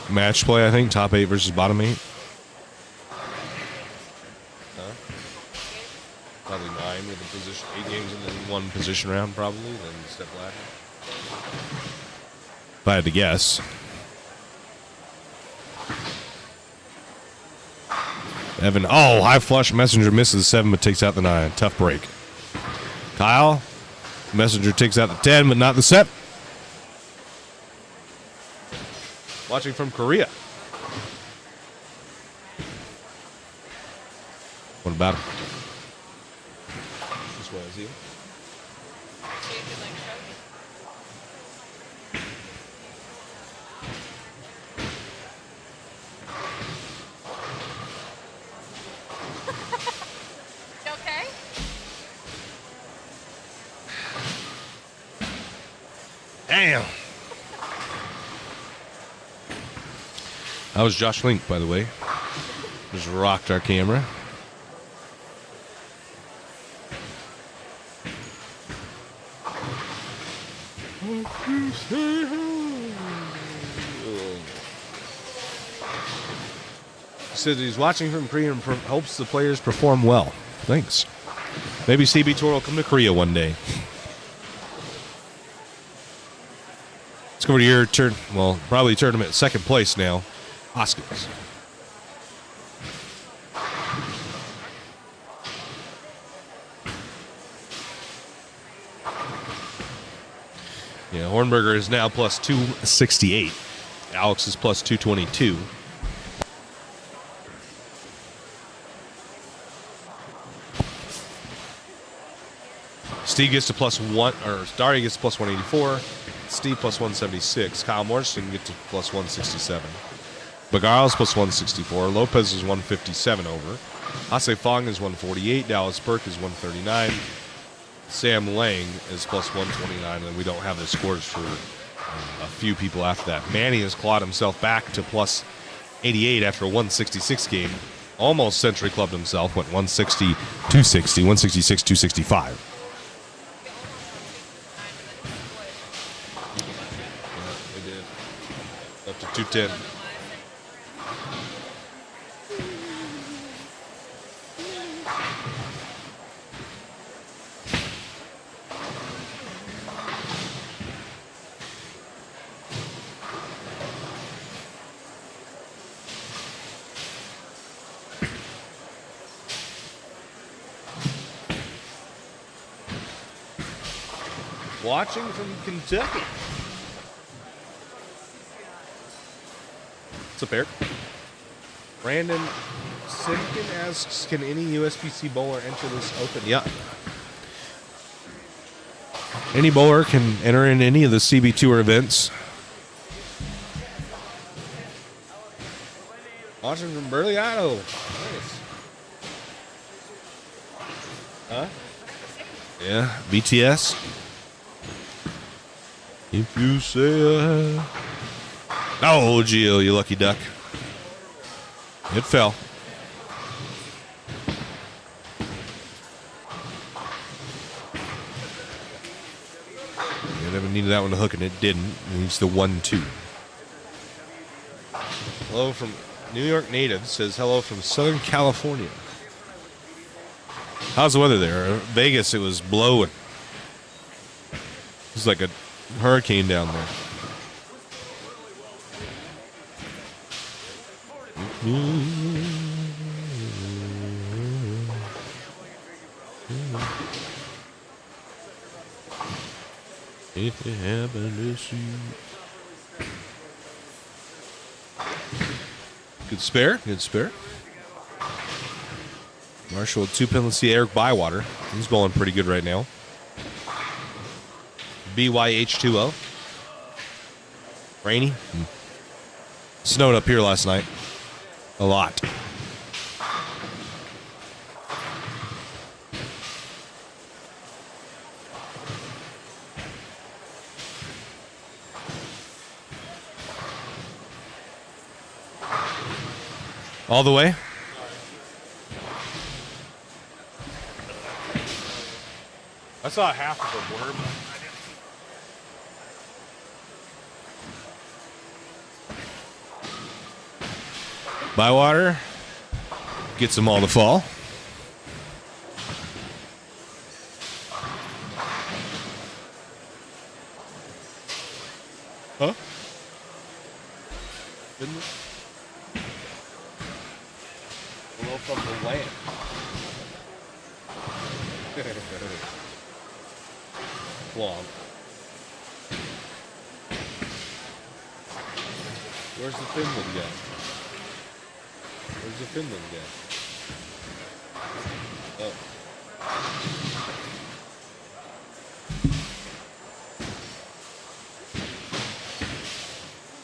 Speaker 1: Match play, I think. Top 8 versus bottom 8. Huh? Probably 9 with a position, 8 games and then 1 position round, probably. Then Stepladder. If I had to guess. Evan, oh, high flush. Messenger misses the 7 but takes out the 9. Tough break. Kyle, Messenger takes out the 10 but not the 7. Watching from Korea. What about him? was you.
Speaker 2: So you could like show me. You okay?
Speaker 1: Damn. That was Josh Link, by the way. Just rocked our camera. He said he's watching from Korea and hopes the players perform well. Thanks. Maybe CB Tour will come to Korea one day. Let's go over to your turn. Well, probably tournament second place now. Hoskins. Yeah, Hornberger is now plus 268. Alex is plus 222. Steve gets to plus one, or Daria gets to plus 184. Steve plus 176. Kyle Morrison gets to plus 167. Bagars plus 164. Lopez is 157 over. Hase Fong is 148. Dallas Burke is 139. Sam Lang is plus 129, and we don't have the scores for a few people after that. Manny has clawed himself back to plus 88 after a 166 game. Almost Century Clubbed himself, went 160, 260, 166, 265. Yeah, they did. Up to 210. Watching from Kentucky. What's up, Eric? Brandon Simpkin asks, can any USPC bowler enter this open? Yeah. Any bowler can enter in any of the CB Tour events. Watching from Burley, Idaho. Nice. Huh? Yeah, BTS. If you say oh, Gio, you lucky duck. It fell. You never needed that one to hook, and it didn't. It needs the 1-2. Hello from New York native says hello from Southern California. How's the weather there? Vegas, it was blowing. It was like a hurricane down there. If it happened to see. Good spare, good spare. Marshall with 2 penalty. Eric Bywater. He's bowling pretty good right now. BYH2O. Rainy. Snowed up here last night. A lot. All the way? I saw half of a blurb. Bywater gets them all to fall. Huh? Didn't it? Below from the land. Long. Where's the Finland guy? Where's the Finland guy? Oh.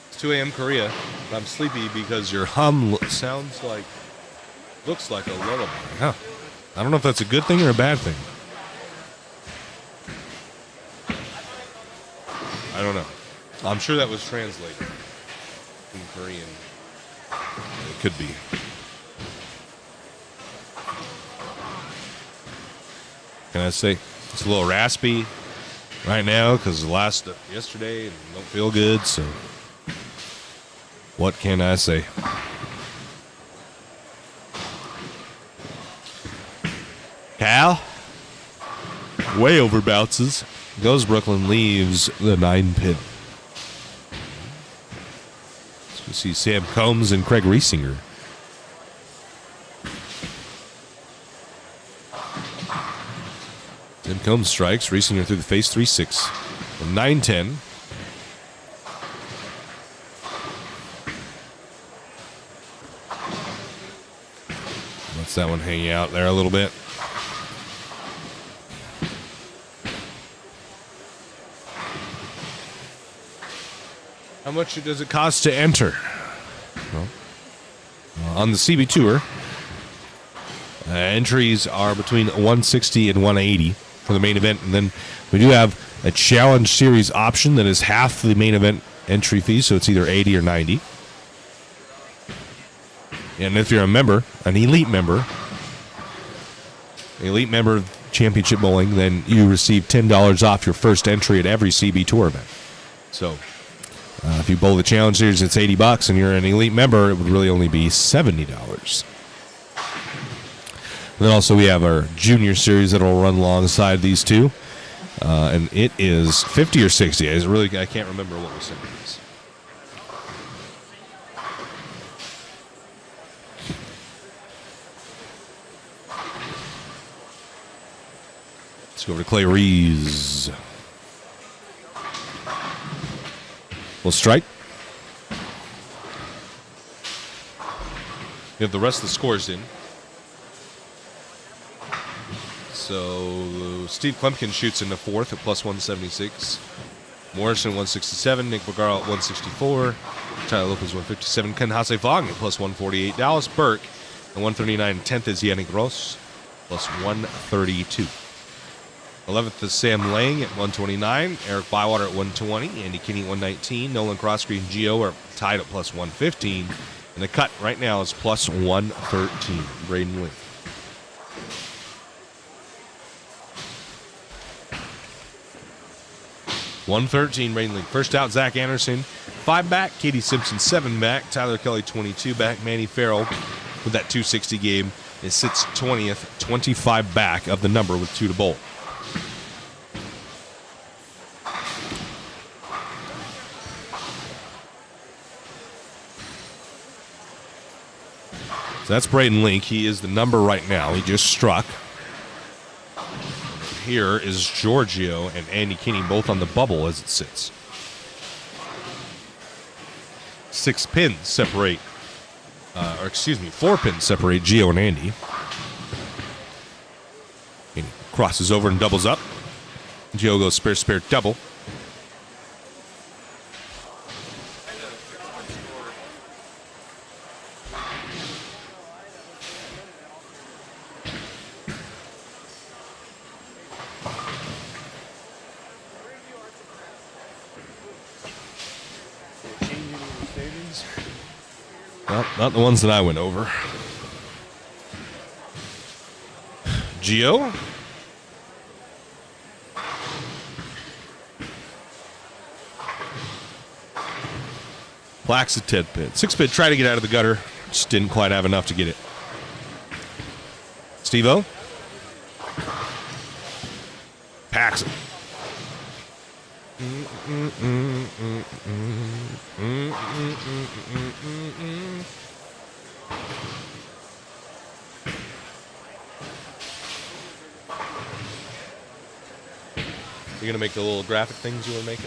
Speaker 1: It's 2 a.m. Korea. I'm sleepy because your sounds like, looks like a lullaby. Huh. I don't know if that's a good thing or a bad thing. I don't know. I'm sure that was translated in Korean. It could be. Can I say it's a little raspy right now because yesterday and don't feel good. So what can I say? Cal way over bounces. Goes Brooklyn, leaves the 9 pin. So we see Sam Combs and Craig Riesinger. Sam Combs strikes, Riesinger through the face, 3-6. 9-10. Lets that one hang out there a little bit. How much does it cost to enter? Well, on the CB Tour, entries are between $160 and $180 for the main event, and then we do have a Challenge Series option that is half the main event entry fee, so it's either $80 or $90. And if you're a member, an elite member of Championship Bowling, then you receive $10 off your first entry at every CB Tour event. So if you bowl the Challenge Series, it's $80, and you're an elite member, it would really only be $70. And then also we have our Junior Series that will run alongside these two, and it is $50 or $60. I can't remember what we said it is. Let's go over to Clay Reeves. We'll strike. We have the rest of the scores in. So Steve Klumpkin shoots in the 4th at plus 176. Morrison 167. Nick Bergaro at 164. Tyler Lopez 157. Ken Hasefong at plus 148. Dallas Burke at 139. 10th is Yannick Gross plus 132. 11th is Sam Lang at 129. Eric Bywater at 120. Andy Kinney at 119. Nolan Crossgreen and Gio are tied at plus 115. And the cut right now is plus 113. Braden Link. $113, Braden Link. First out, Zach Anderson, 5 back. Katie Simpson, 7 back. Tyler Kelly, 22 back. Manny Farrell with that 260 game is sits 20th, 25 back of the number with 2 to bowl. So that's Braden Link. He is the number right now. He just struck. Here is Giorgio and Andy Kinney both on the bubble as it sits. 6 pins separate, 4 pins separate Gio and Andy. Andy crosses over and doubles up. Gio goes spare, double. Well, not the ones that I went over. Gio. Plax a 10 pin. 6 pin, try to get out of the gutter. Just didn't quite have enough to get it. Steve-O. Packs it. You're gonna make the little graphic things you were making?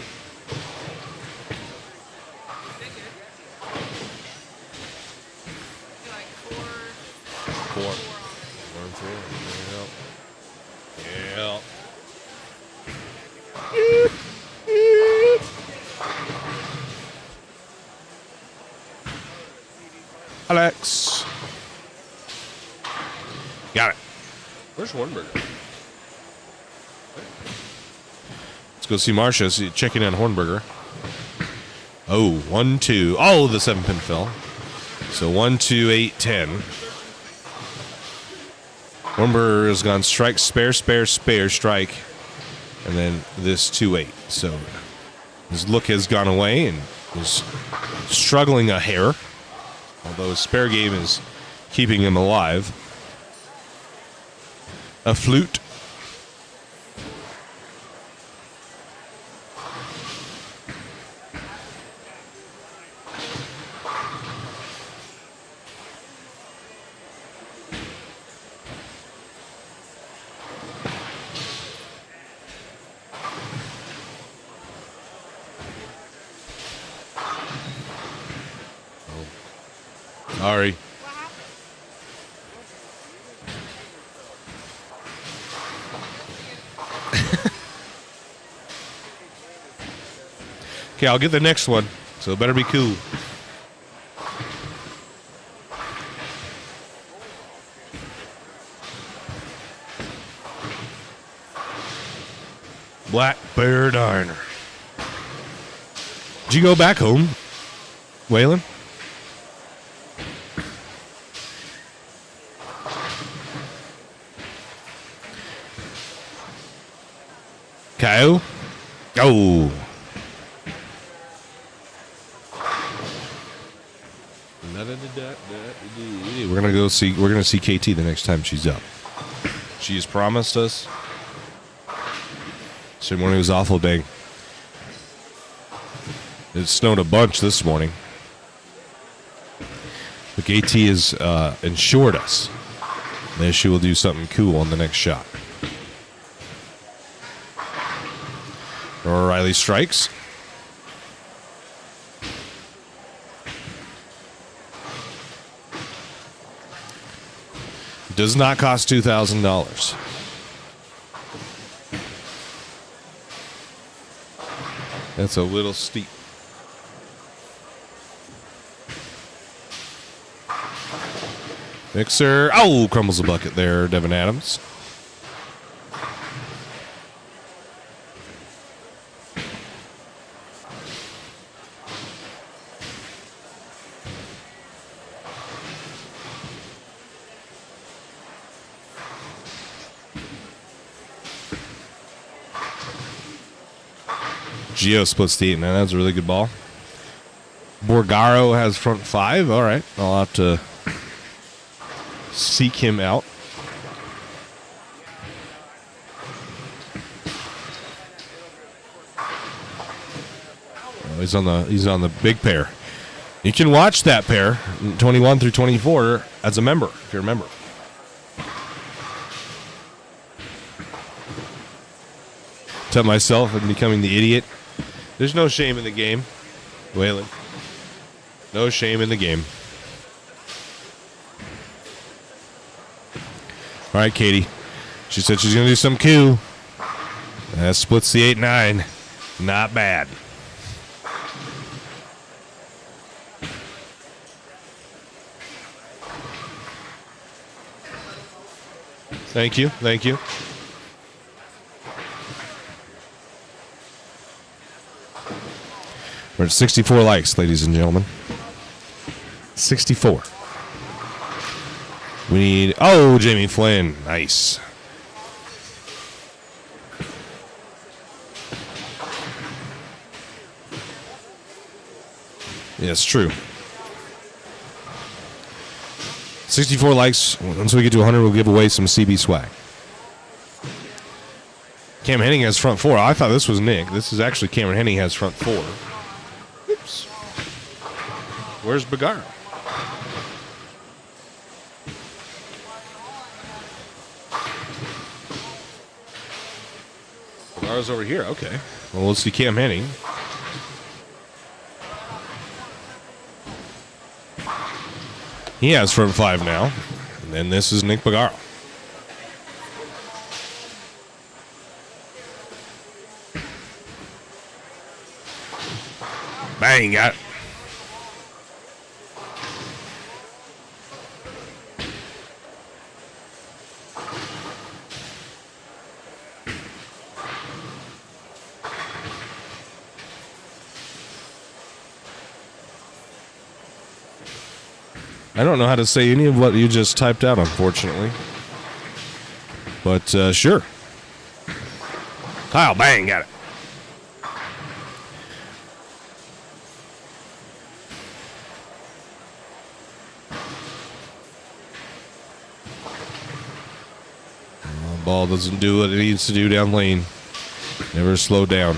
Speaker 1: Four and 3. Yeah. X. Got it. Where's Hornberger? Let's go see Marcia. Checking in Hornberger. Oh, 1, 2. Oh, the 7-pin fell. So 1, 2, 8, 10. Hornberger has gone strike, spare, strike, and then this 2, 8. So his look has gone away and is struggling a hair, although his spare game is keeping him alive. A flute. Sorry. Okay, I'll get the next one, so it better be cool. Black Bear Diner. Did you go back home, Waylon? Kyle? Oh. We're gonna see KT the next time she's up. She has promised us. This morning was awful big. It snowed a bunch this morning. The KT has assured us that she will do something cool on the next shot. O'Reilly strikes. Does not cost $2,000. That's a little steep. Mixer. Oh, crumbles a bucket there, Devin Adams. Gio splits the 8 and 9. That's a really good ball. Borgaro has front 5. All right. I'll have to seek him out. Oh, he's on the big pair. You can watch that pair, 21 through 24, as a member, if you're a member. Tell myself I'm becoming the idiot. There's no shame in the game, Waylon. No shame in the game. All right, Katie. She said she's going to do some coup. That splits the 8-9. Not bad. Thank you. Thank you. We're at 64 likes, ladies and gentlemen. 64. We need... Oh, Jamie Flynn. Nice. Yeah, it's true. 64 likes. Once we get to 100, we'll give away some CB swag. Cam Henning has front 4. I thought this was Nick. This is actually Cameron Henning has front 4. Oops. Where's Bagara? Bagara's over here. Okay. Well, let's see Cam Henning. He has front 5 now. And then this is Nick Bagara. Bang, got it. I don't know how to say any of what you just typed out, unfortunately. But, sure. Kyle, bang, got it. Ball doesn't do what it needs to do down lane. Never slow down.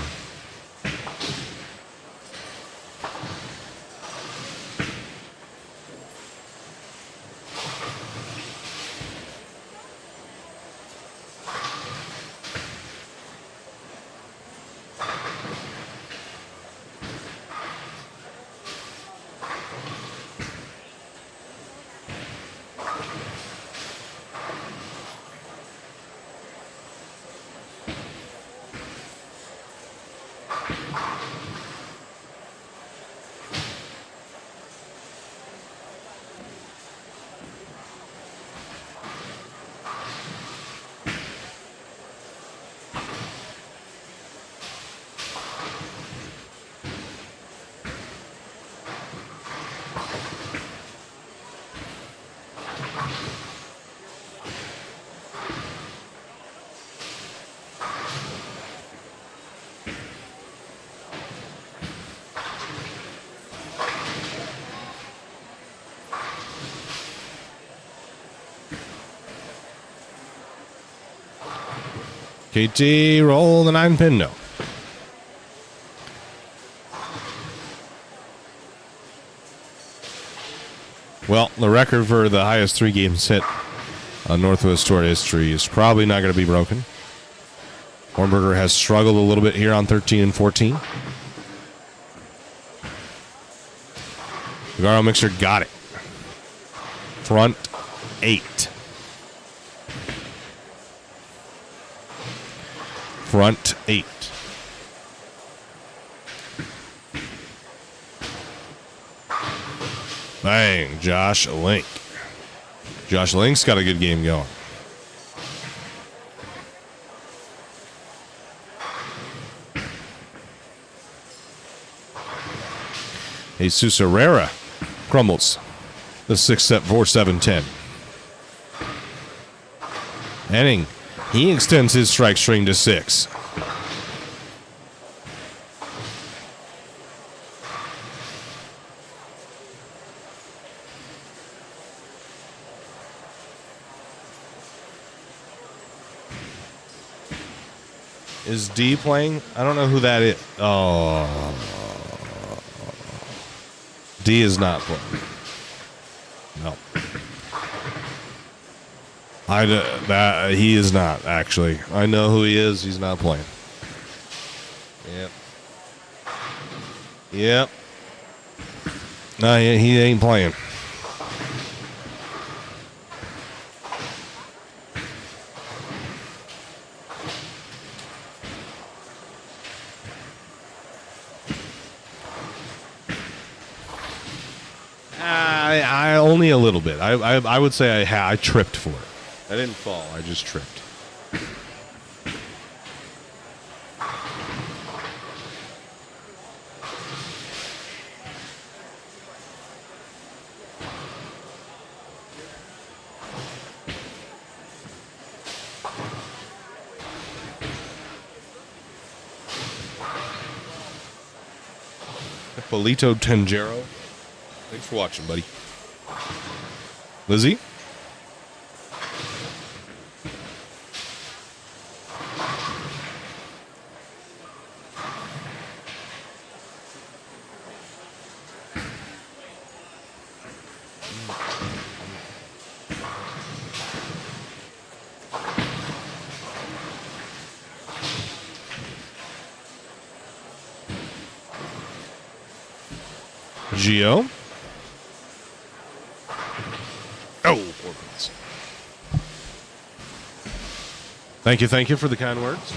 Speaker 1: KT, roll the 9-pin, no. Well, the record for the highest 3 games hit on Northwest Tour history is probably not going to be broken. Hornberger has struggled a little bit here on 13 and 14. The Garo Mixer got it. Front 8. Front 8. Bang, Josh Link. Josh Link's got a good game going. Jesus Herrera crumbles the 6-set 4-7-10. Henning, he extends his strike string to 6. Is D playing? I don't know who that is. Oh. D is not playing. No. He is not, actually. I know who he is. He's not playing. Yep. Yep. No, he ain't playing. I only a little bit. I would say I tripped for it. I didn't fall. I just tripped. Polito Tangero. Thanks for watching, buddy. Lizzie? Gio? Oh, 4 points. Thank you for the kind words.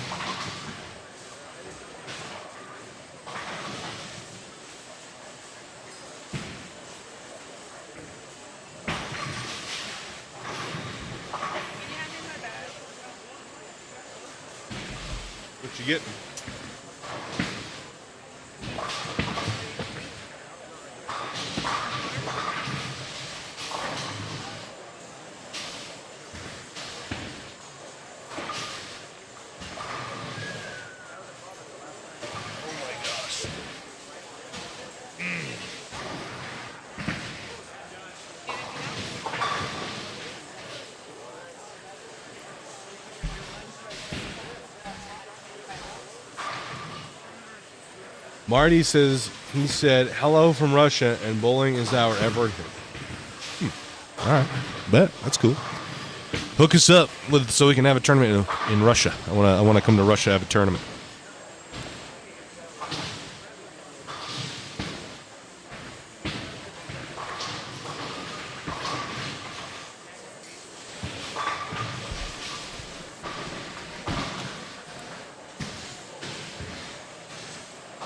Speaker 1: What you getting? Marty says, he said, hello from Russia, and bowling is our everything. All right. Bet. That's cool. Hook us up with so we can have a tournament in Russia. I want to come to Russia, have a tournament.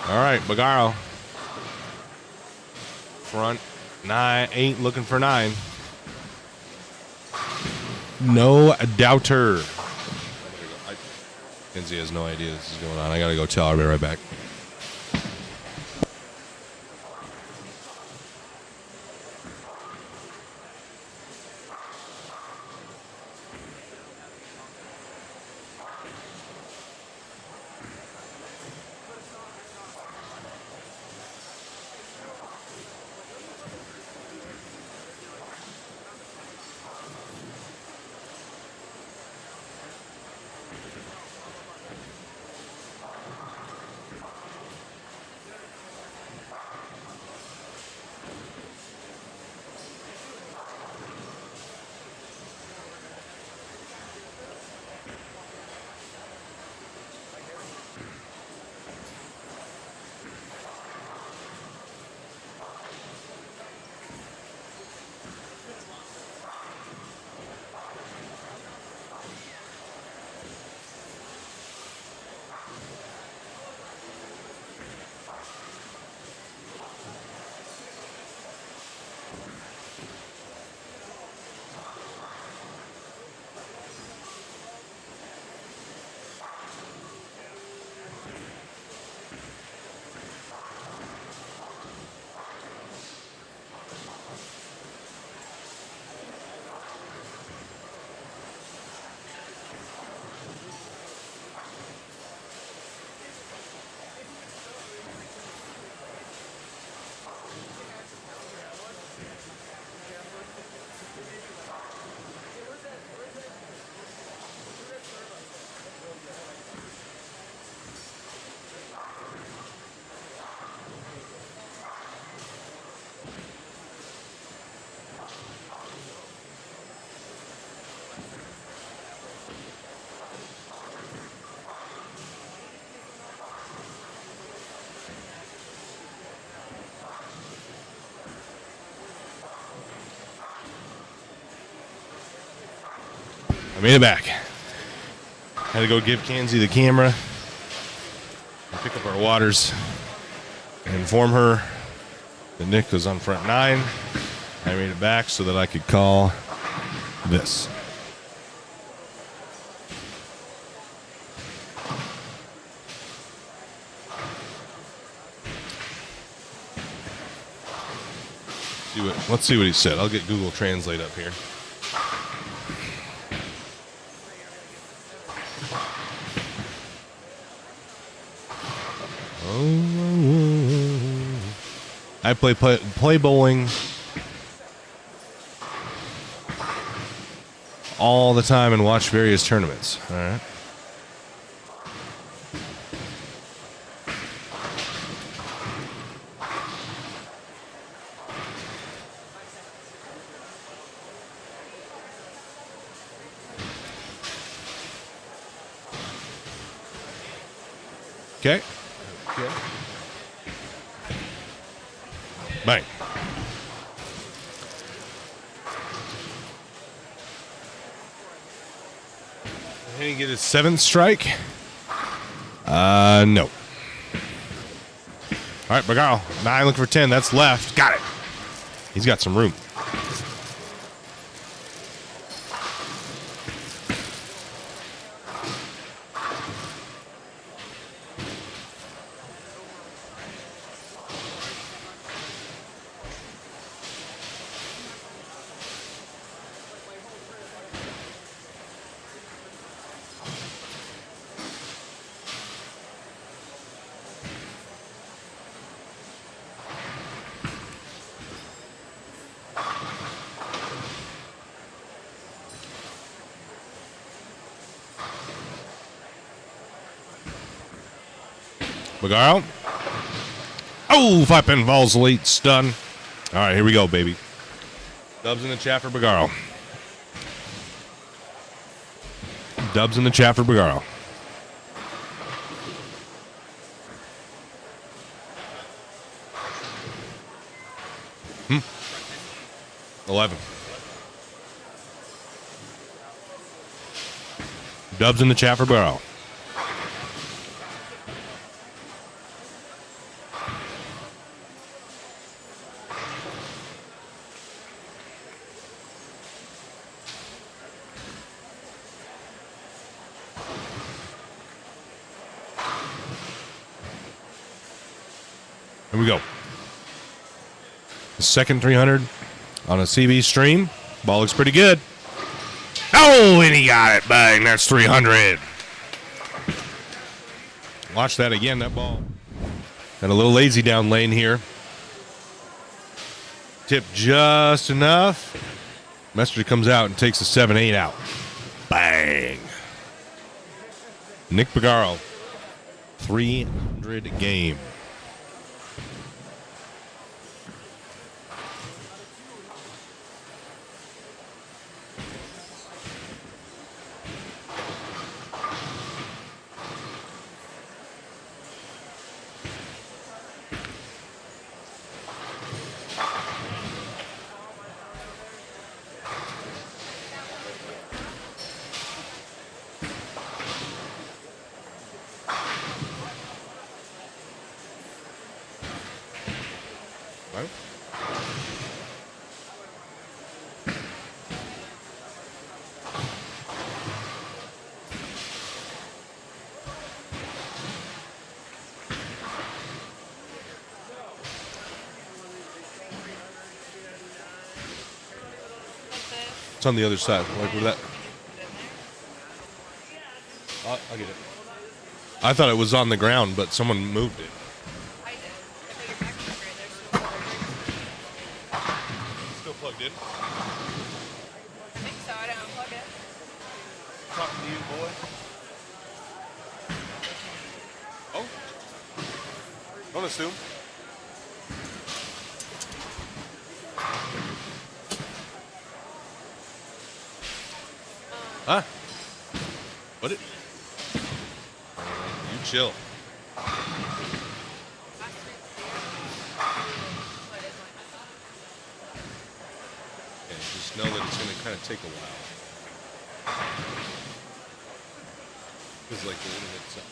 Speaker 1: All right, Bagaro. Front 8, looking for 9. No doubter. Kenzie has no idea this is going on. I gotta go tell her. I'll be right back. I made it back. Had to go give Kenzie the camera and pick up our waters and inform her that Nick was on front 9. I made it back so that I could call this. Let's see what he said. I'll get Google Translate up here. I play bowling all the time and watch various tournaments. All right. Okay. Bang. Did he get his 7th strike? No. All right, Bagaro. 9 looking for 10. That's left. Got it. He's got some room. Bagaro. Oh, 5-pin falls late, stun. All right, here we go, baby. Dubs in the chat for Bagaro. Dubs in the chat for Bagaro. Hmm. 11. Dubs in the chat for Bagaro. Here we go. The second 300 on a CB stream. Ball looks pretty good. Oh, and he got it. Bang. That's 300. Watch that again. That ball. Got a little lazy down lane here. Tip just enough. Messenger comes out and takes a 7-8 out. Bang. Nick Bagaro. 300 game. It's on the other side. Like with that. I'll get it. I thought it was on the ground, but someone moved it.
Speaker 2: I did. I put your back there.
Speaker 1: Still plugged in.
Speaker 2: I think so. I didn't unplug it.
Speaker 1: Talking to you, boy. Oh. Don't assume. Huh? What? You chill. Okay, just know that it's going to kind of take a while. It's like the internet's up.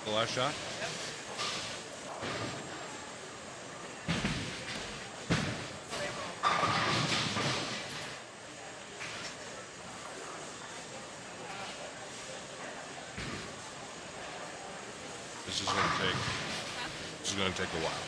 Speaker 1: The last shot?
Speaker 2: Yep.
Speaker 1: This is going to take a while.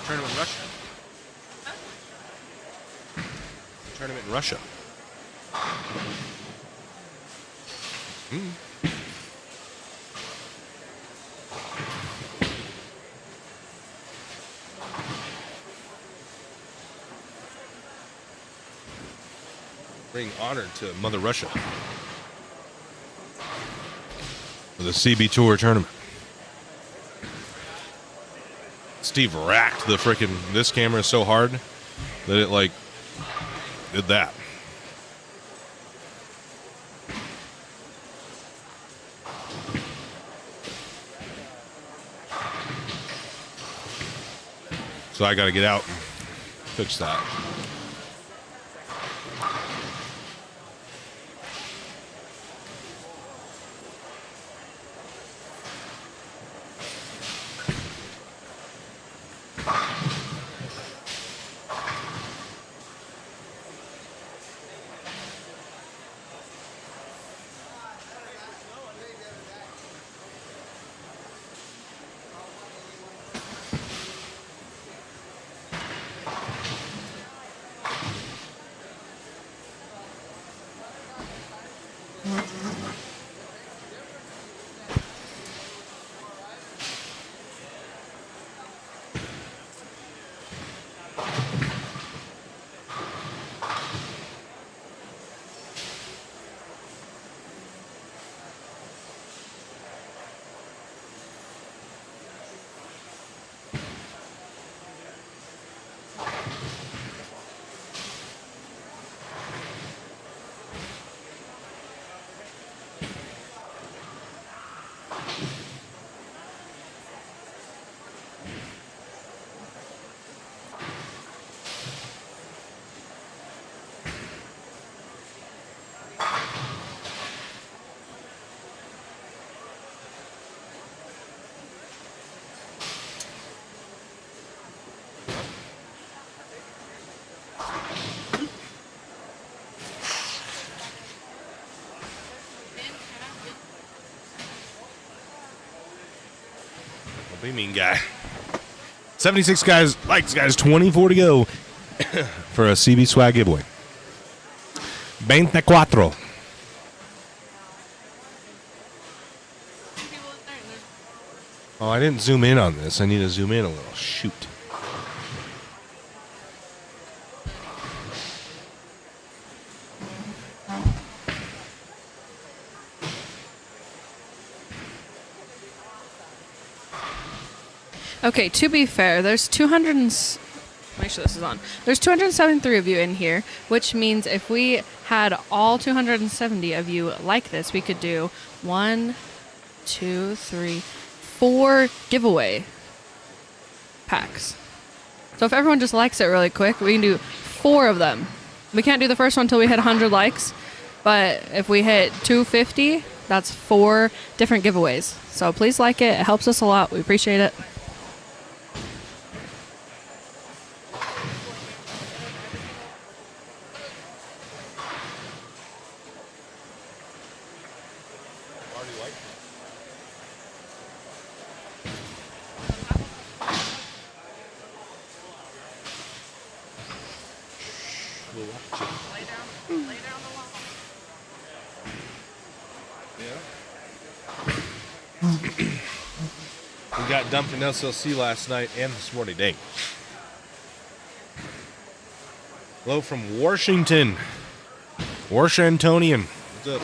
Speaker 1: Tournament rush?
Speaker 2: Huh?
Speaker 1: tournament in Russia. Bring honor to Mother Russia for the CB Tour tournament. Steve racked the frickin' this camera so hard that it like did that. So I got to get out and fix that. Be mean guy. 76 guys, likes guys, 24 to go for a CB swag giveaway. 24. Oh, I didn't zoom in on this. I need to zoom in a little. Shoot.
Speaker 2: Okay, to be fair, there's 200 and make sure this is on. There's 273 of you in here, which means if we had all 270 of you like this, we could do 1, 2, 3, 4 giveaway packs. So if everyone just likes it really quick, we can do 4 of them. We can't do the first one until we hit 100 likes, but if we hit 250, that's 4 different giveaways. So please like it. It helps us a lot. We appreciate it.
Speaker 1: We got dumped in SLC last night and this morning. Dang. Hello from Washington. Washingtonian. What's up?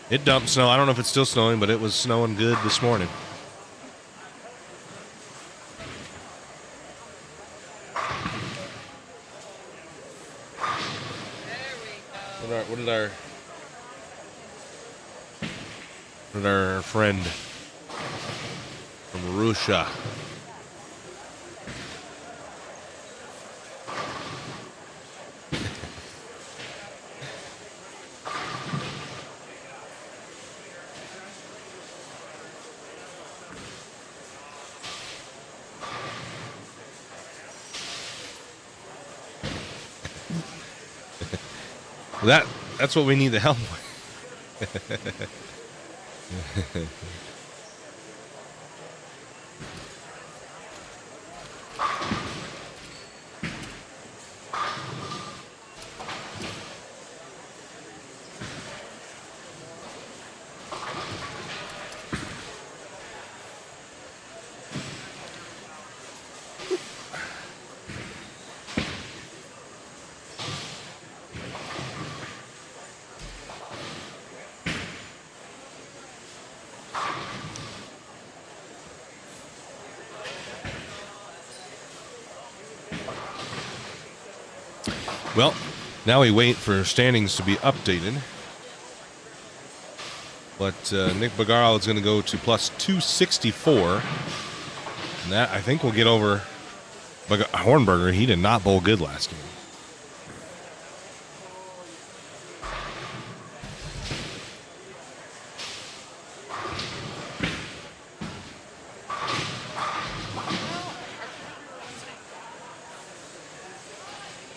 Speaker 1: It dumped snow. I don't know if it's still snowing, but it was snowing good this morning. What did our friend from Russia? That's what we need the help with. Well, now we wait for standings to be updated. But Nick Bagaro is going to go to plus 264. And that, I think, will get over Hornberger. He did not bowl good last game.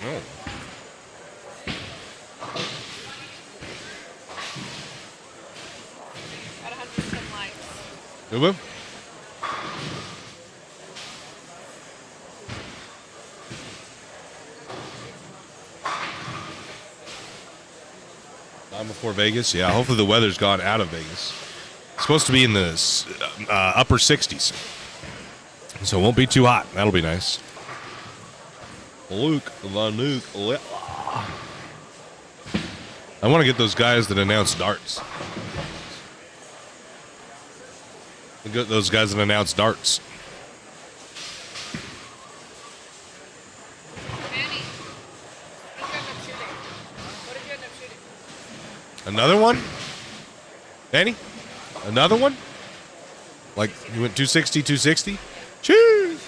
Speaker 1: Oh.
Speaker 2: Got 110 likes.
Speaker 1: Boo-boo. Before Vegas, yeah. Hopefully the weather's gone out of Vegas. It's supposed to be in the upper 60s, so it won't be too hot. That'll be nice. Luke the Nuke. I want to get those guys that announce darts. Get those guys that announce darts.
Speaker 2: Manny, what did you end up shooting? What did you end up shooting?
Speaker 1: Another one? Danny? Another one? Like, you went 260, 260? Cheers!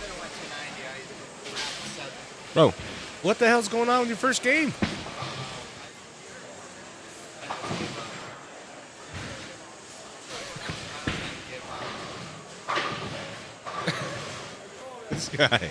Speaker 1: Bro, what the hell's going on with your first game? This guy.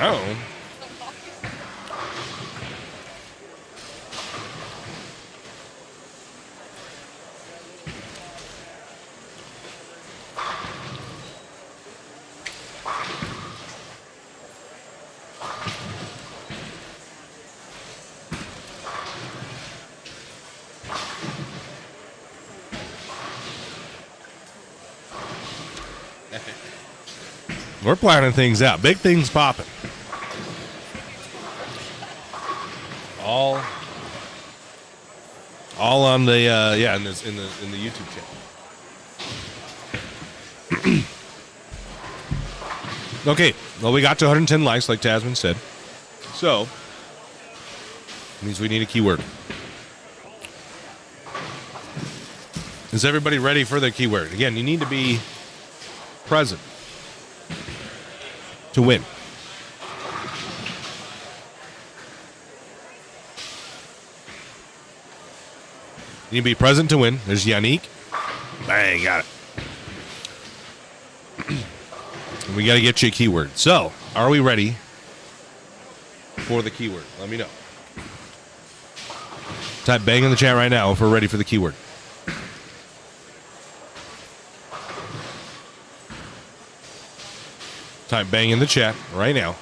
Speaker 1: Oh. We're planning things out. Big things popping. All on the yeah, in the YouTube channel. Okay, well, we got to 110 likes, like Tasman said. So means we need a keyword. Is everybody ready for the keyword? Again, you need to be present to win. You need to be present to win. There's Yannick. Bang, got it. We got to get you a keyword. So, are we ready for the keyword? Let me know. Type bang in the chat right now if we're ready for the keyword. Type bang in the chat right now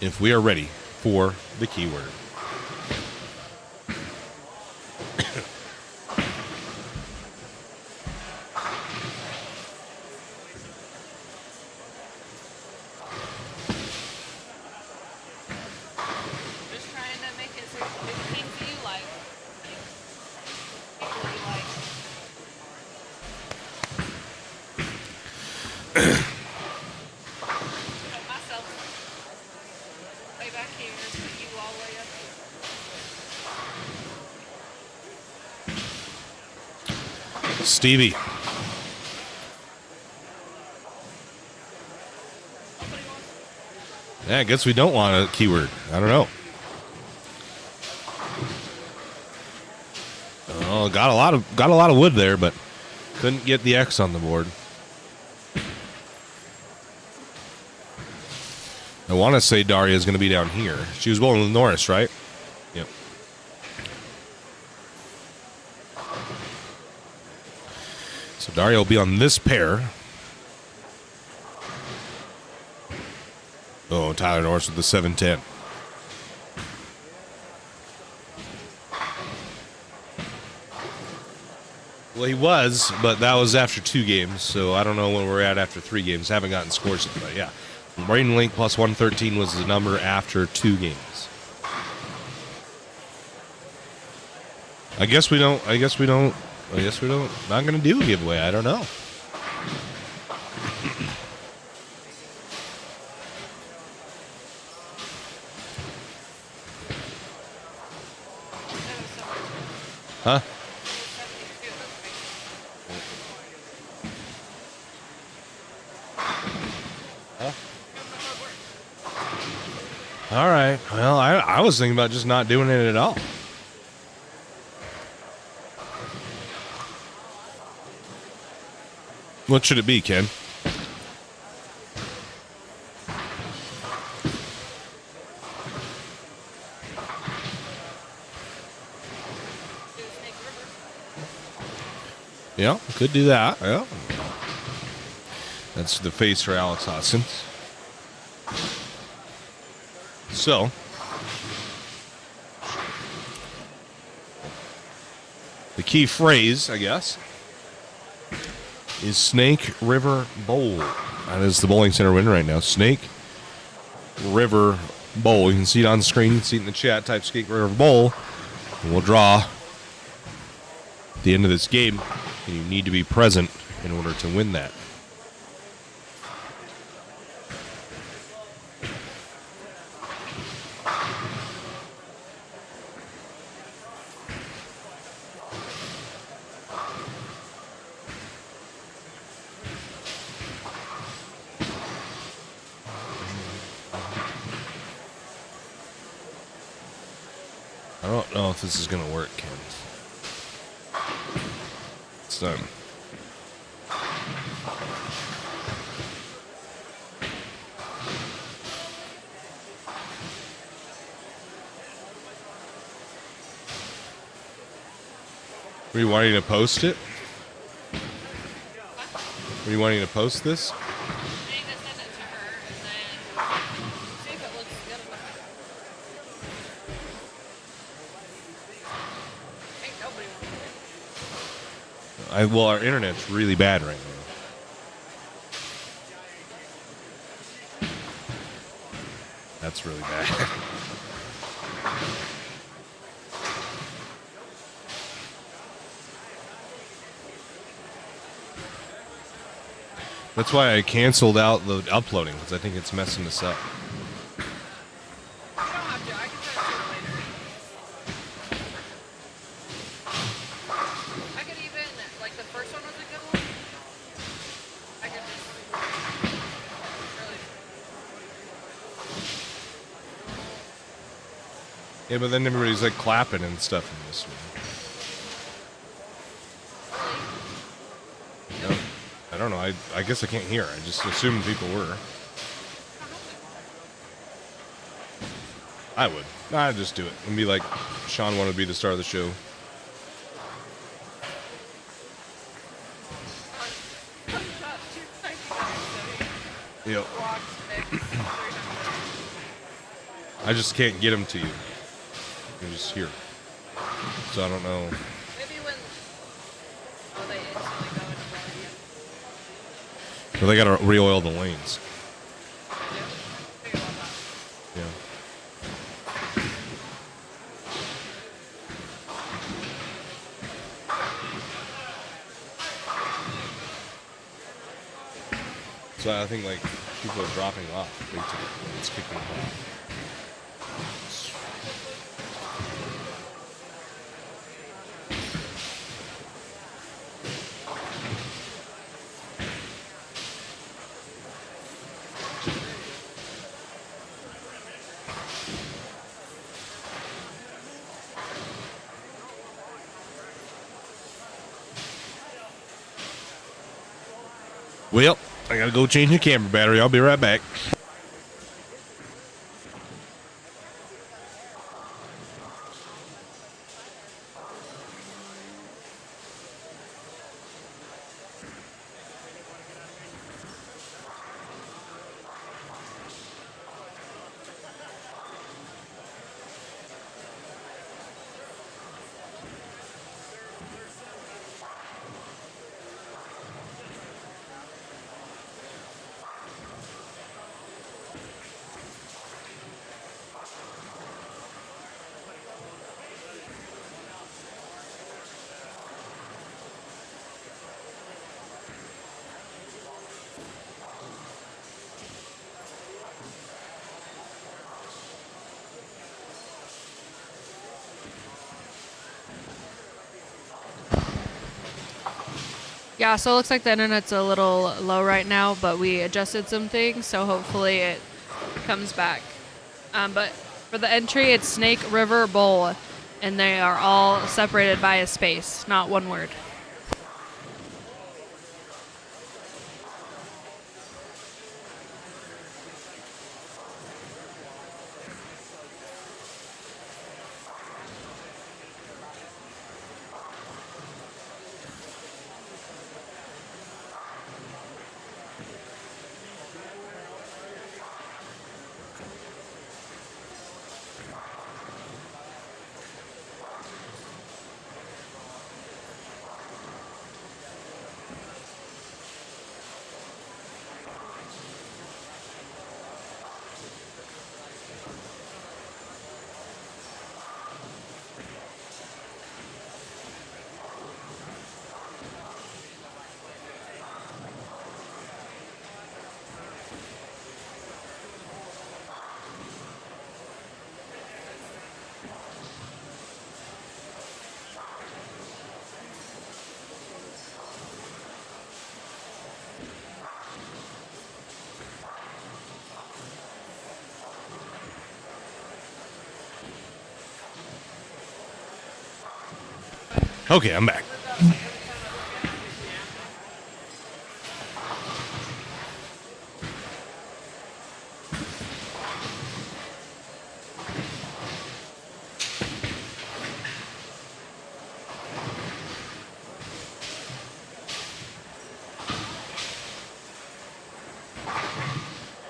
Speaker 1: if we are ready for the keyword.
Speaker 2: Just trying to make it so it's easy for you, like, people you like. Put myself way back here, put you all the way up here.
Speaker 1: Stevie. Yeah, I guess we don't want a keyword. I don't know. Oh, got a lot of wood there, but couldn't get the X on the board. I want to say Daria is going to be down here. She was bowling with Norris, right? Yep. So Daria will be on this pair. Oh, Tyler Norris with the 710. Well, he was, but that was after 2 games, so I don't know when we're at after 3 games. Haven't gotten scores yet, but yeah. Braden Link plus 113 was the number after 2 games. I guess we don't. Not going to do a giveaway. I don't know. Huh? All right. Well, I was thinking about just not doing it at all. What should it be, Ken? Yeah, could do that. Yeah. That's the face for Alex Hoskins. So, the key phrase, I guess, is Snake River Bowl. That is the bowling center winner right now. Snake River Bowl. You can see it on the screen. You can see it in the chat. Type Snake River Bowl. And we'll draw at the end of this game. And you need to be present in order to win that. I don't know if this is going to work, Ken. It's done. Were you wanting to post it? Were you wanting to post this?
Speaker 2: I need to send it to her and then see if it looks good enough. Ain't nobody wants it.
Speaker 1: Well, our internet's really bad right now. That's really bad. That's why I canceled out the uploading, because I think it's messing us up.
Speaker 2: You don't have to. I can send it to her later. I could even, like, the first one was a good one. I could just really.
Speaker 1: Yeah, but then everybody's like clapping and stuff in this one. No, I don't know. I guess I can't hear. I just assumed people were. I would. I'd just do it. And be like, Sean wanted to be the star of the show. Yep. I just can't get them to you. You're just here. So I don't know.
Speaker 2: Maybe when. Oh, they instantly go into volume.
Speaker 1: But they gotta re-oil the lanes.
Speaker 2: Think about that.
Speaker 1: Yeah. So I think like people are dropping off big time. It's kicking off. Well, I gotta go change the camera battery. I'll be right back.
Speaker 2: Yeah, so it looks like the internet's a little low right now, but we adjusted some things, so hopefully it comes back. But for the entry, it's Snake River Bowl, and they are all separated by a space, not one word.
Speaker 1: Okay, I'm back.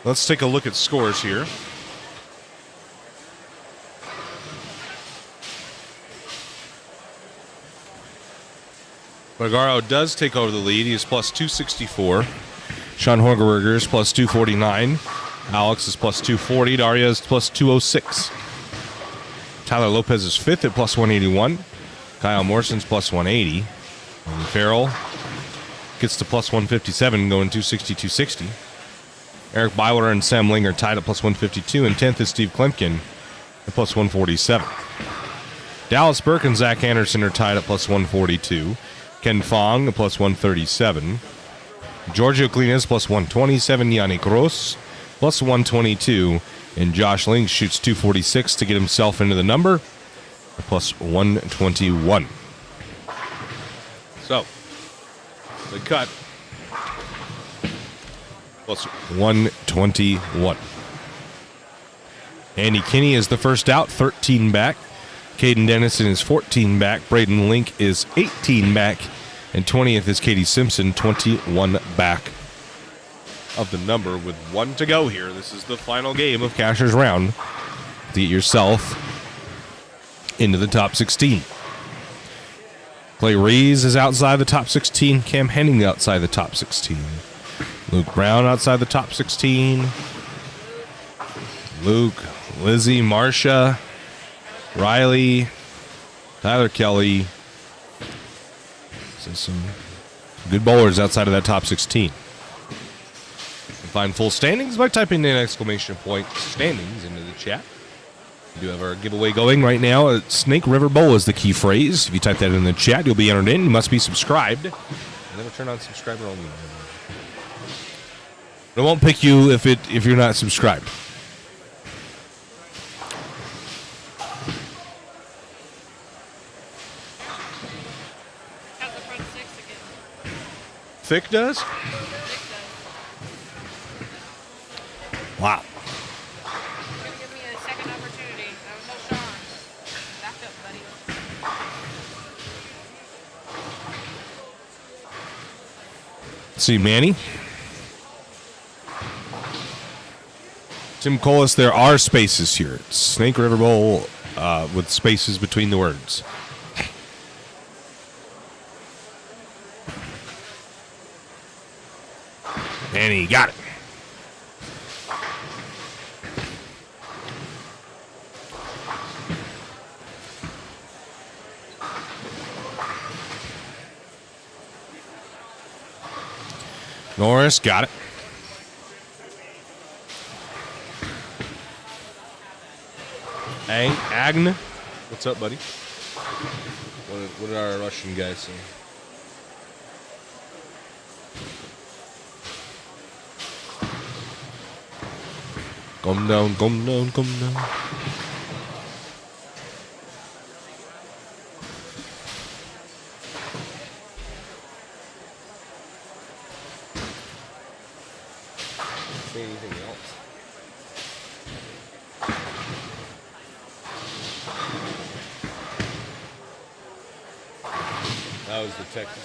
Speaker 1: Let's take a look at scores here. Vergaro does take over the lead. He is plus 264. Sean Horgerberger is plus 249. Alex is plus 240. Daria is plus 206. Tyler Lopez is fifth at plus 181. Kyle Morrison's plus 180. And Farrell gets to plus 157, going 260, 260. Eric Bywater and Sam Ling are tied at plus 152, and 10th is Steve Klemkin at plus 147. Dallas Burke and Zach Anderson are tied at plus 142. Ken Fong at plus 137. Giorgio Clinas plus 127. Yannick Gross plus 122. And Josh Ling shoots 246 to get himself into the number at plus 121. So, the cut plus 121. Andy Kinney is the first out, 13 back. Caden Dennison is 14 back. Braden Link is 18 back. And 20th is Katie Simpson, 21 back of the number with one to go here. This is the final game of Casher's Round to get yourself into the top 16. Clay Rees is outside the top 16. Cam Henning outside the top 16. Luke Brown outside the top 16. Luke, Lizzie, Marcia, Riley, Tyler Kelly. So some good bowlers outside of that top 16. You can find full standings by typing in exclamation point standings into the chat. We do have our giveaway going right now. Snake River Bowl is the key phrase. If you type that in the chat, you'll be entered in. You must be subscribed. I never turn on subscriber only. It won't pick you if you're not subscribed.
Speaker 2: How's the front six again?
Speaker 1: Thick does? Wow.
Speaker 2: Give me a second opportunity. That was no Sean. Back up, buddy.
Speaker 1: Let's see, Manny. Tim Colas, there are spaces here. It's Snake River Bowl with spaces between the words. And he got it. Norris got it. Hey, Agn. What's up, buddy? What did our Russian guys say? Come down, come down, come down. See anything else? That was the Texas.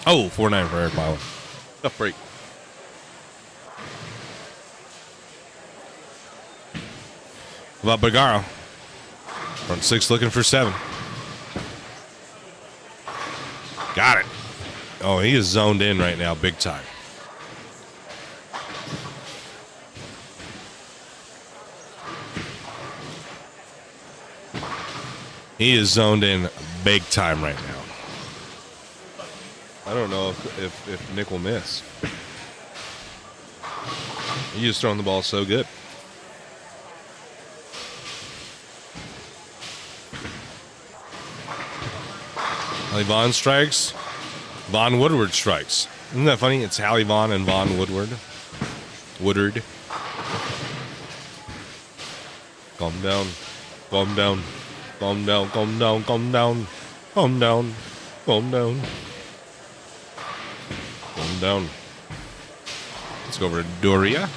Speaker 1: Oh, 4-9 for Eric Bauer. Tough break. How about Bagaro? Front 6 looking for 7. Got it. Oh, he is zoned in right now, big time. He is zoned in big time right now. I don't know if Nick will miss. He is throwing the ball so good. Hallie Vaughn strikes. Vaughn Woodward strikes. Isn't that funny? It's Hallie Vaughn and Vaughn Woodward. Woodard. Calm down. Calm down. Calm down. Calm down. Calm down. Calm down. Calm down. Calm down. Let's go over to Doria.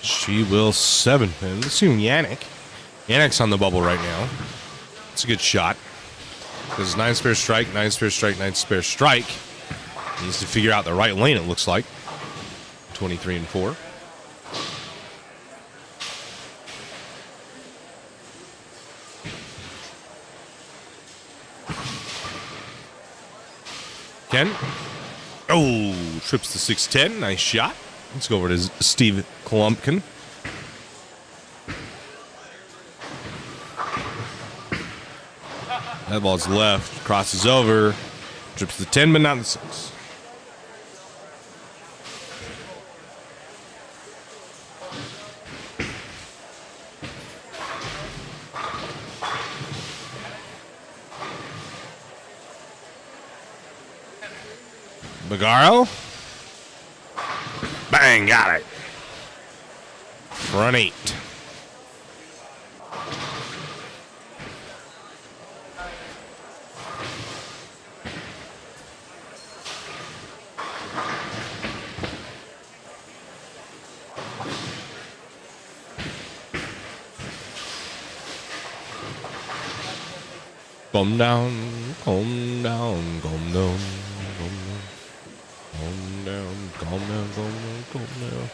Speaker 1: She will 7 pin. Let's see Yannick. Yannick's on the bubble right now. It's a good shot. Because 9 spare strike, 9 spare strike, 9 spare strike. Needs to figure out the right lane, it looks like. 23 and 4. Ken. Oh, trips to 610. Nice shot. Let's go over to Steve Klumpkin. That ball's left, crosses over, trips the 10, but not the 6. Bagaro. Bang, got it. Front 8. Calm down, calm down, calm down, calm down. Calm down, calm down, calm down, calm down.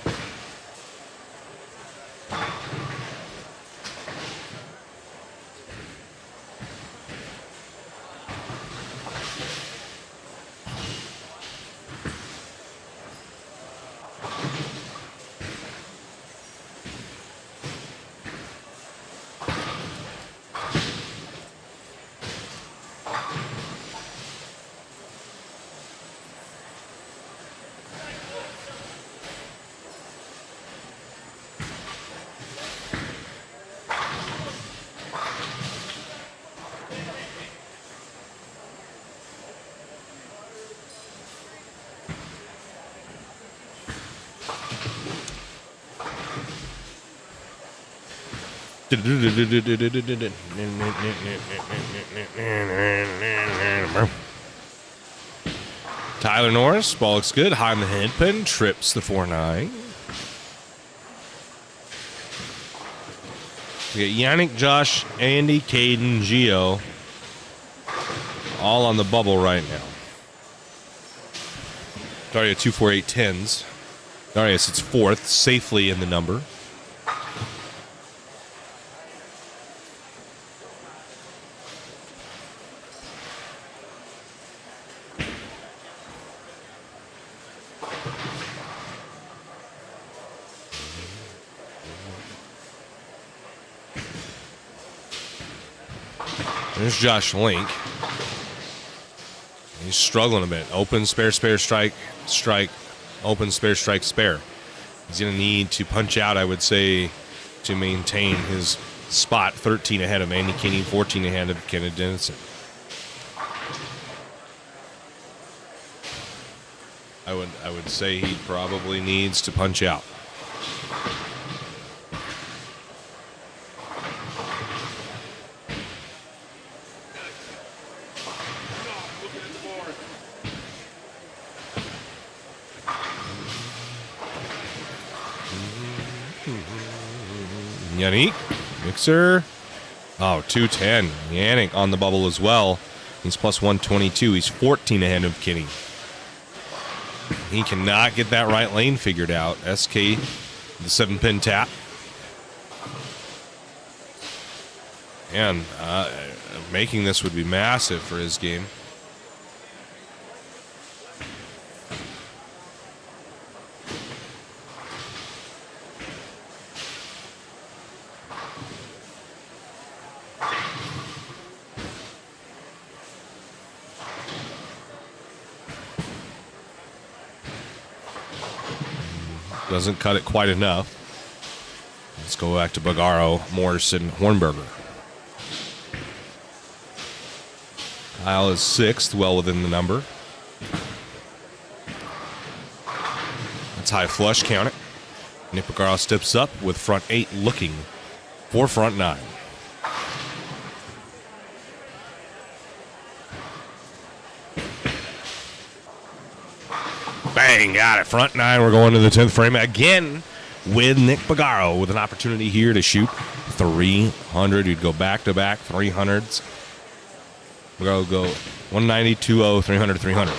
Speaker 1: Tyler Norris, ball looks good. High on the head pin, trips the 4-9. We got Yannick, Josh, Andy, Caden, Gio, all on the bubble right now. Daria 24810s. Daria sits fourth, safely in the number. There's Josh Link. He's struggling a bit. Open, spare, strike, strike, open, spare, strike, spare. He's going to need to punch out, I would say, to maintain his spot. 13 ahead of Andy Kinney, 14 ahead of Kenneth Denison. I would say he probably needs to punch out. Yannick, Mixer. Oh, 210. Yannick on the bubble as well. He's plus 122. He's 14 ahead of Kinney. He cannot get that right lane figured out. SK, the 7-pin tap. And making this would be massive for his game. Doesn't cut it quite enough. Let's go back to Bagaro, Morrison, Hornberger. Kyle is sixth, well within the number. That's high flush, count it. Nick Bagaro steps up with front 8 looking for front 9. Bang, got it. Front 9, we're going to the 10th frame again with Nick Bagaro with an opportunity here to shoot 300. You'd go back-to-back 300s. We're going to go 190, 2-0, 300, 300.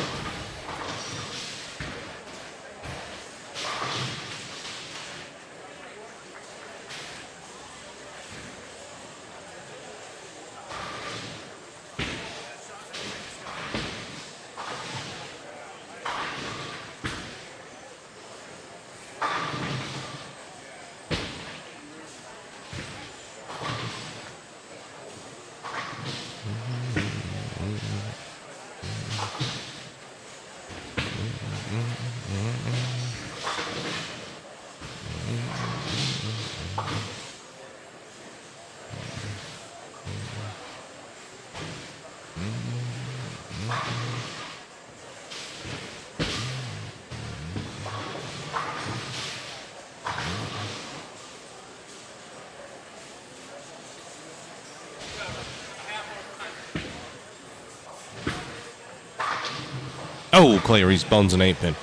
Speaker 1: Oh, Clay Reese bones an 8-pin.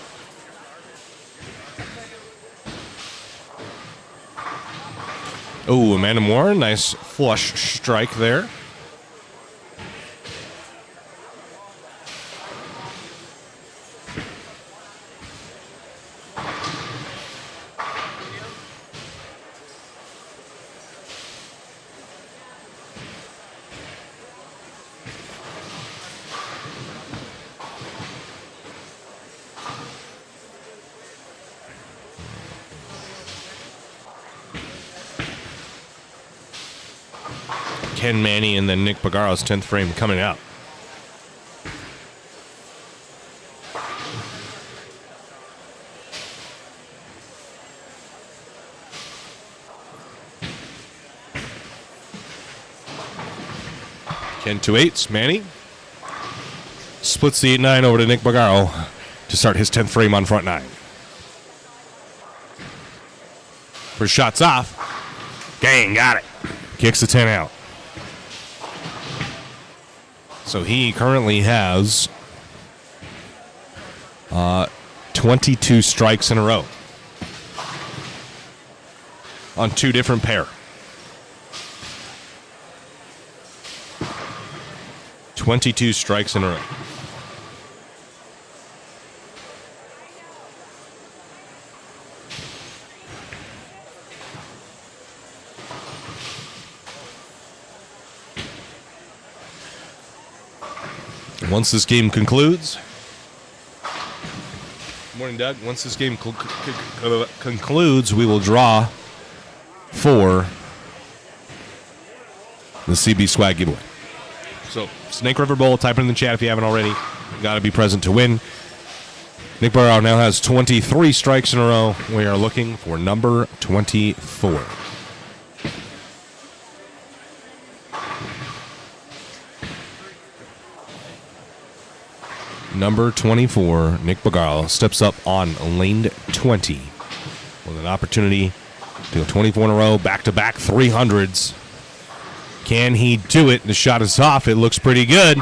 Speaker 1: Oh, Amanda Moore, nice flush strike there. Ken Manny and then Nick Bagaro's 10th frame coming out. Ken 2-8s, Manny splits the 8-9 over to Nick Bagaro to start his 10th frame on front 9. First shot's off. Gang, got it. Kicks the 10 out. So he currently has 22 strikes in a row on 2 different pair. 22 strikes in a row. Once this game concludes, morning, Doug. Once this game concludes, we will draw for the CB Swag giveaway. So, Snake River Bowl, type it in the chat if you haven't already. Got to be present to win. Nick Burrow now has 23 strikes in a row. We are looking for number 24. Number 24, Nick Bagaro, steps up on lane 20 with an opportunity to go 24 in a row, back-to-back 300s. Can he do it? The shot is off. It looks pretty good.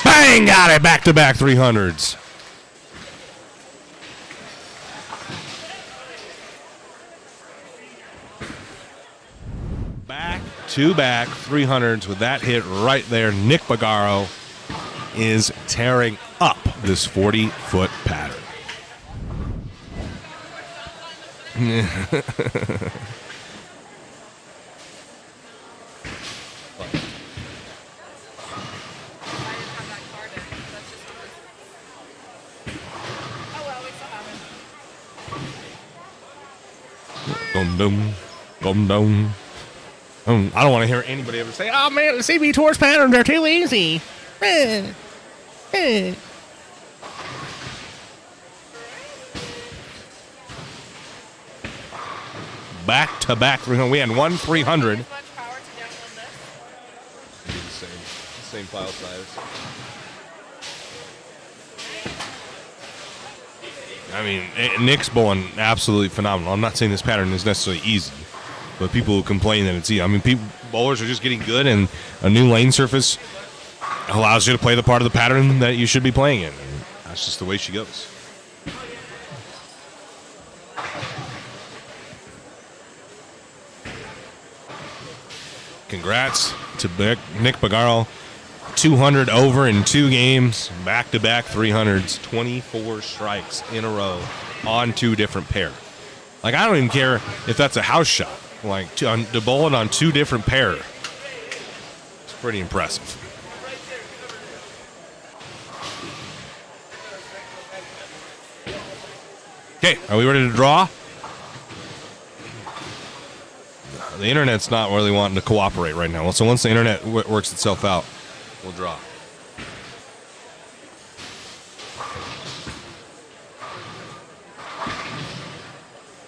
Speaker 1: Bang! Got it. Back-to-back 300s. Back-to-back 300s with that hit right there. Nick Bagaro is tearing up this 40-foot pattern. Dum dum dum. I don't want to hear anybody ever say, "Oh man, the CB Tours patterns are too easy." Back to back 300. We had one 300.
Speaker 2: As much power to download this.
Speaker 1: The same file size. I mean, Nick's bowling absolutely phenomenal. I'm not saying this pattern is necessarily easy, but people who complain that it's easy. I mean, bowlers are just getting good, and a new lane surface allows you to play the part of the pattern that you should be playing in. And that's just the way she goes. Congrats to Nick Bagaro. 200 over in 2 games, back-to-back 300s, 24 strikes in a row on 2 different pair. Like, I don't even care if that's a house shot. Like, to bowl it on 2 different pair. It's pretty impressive. Okay, are we ready to draw? The internet's not really wanting to cooperate right now. So once the internet works itself out, we'll draw.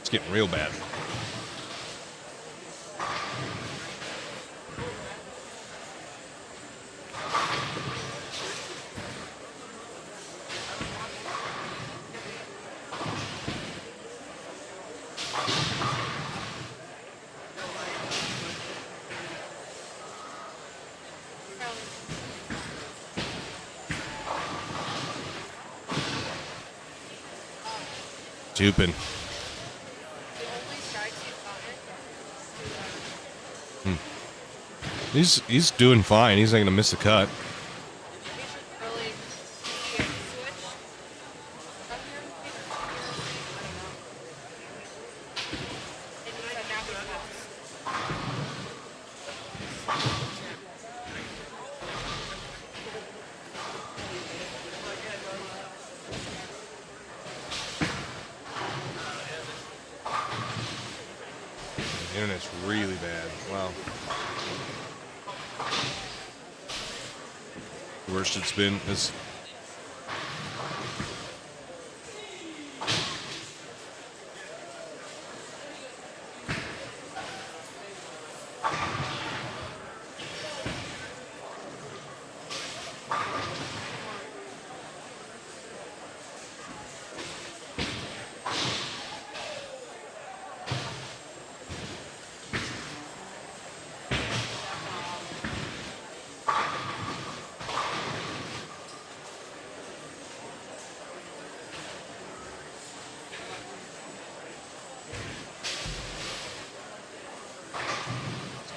Speaker 1: It's getting real bad. Stupid. He's doing fine. He's not gonna miss a cut. The internet's really bad. Wow. Worst it's been is.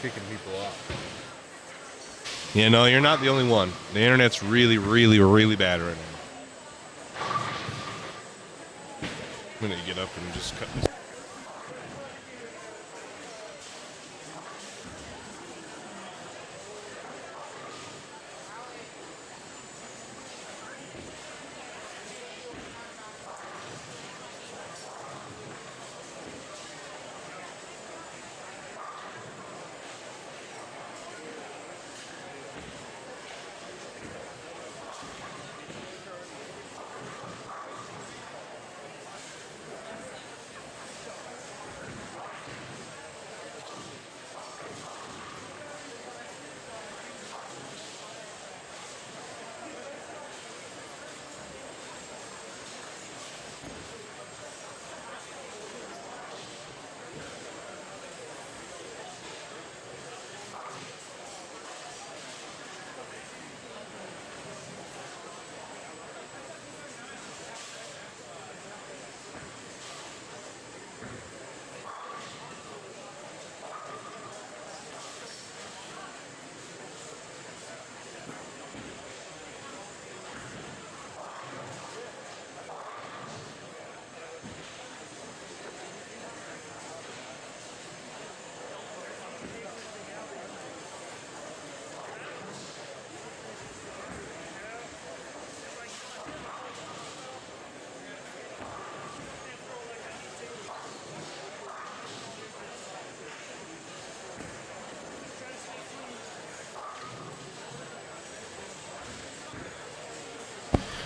Speaker 1: Kicking people off. Yeah, no, you're not the only one. The internet's really, really, really bad right now. I'm gonna get up and just cut this.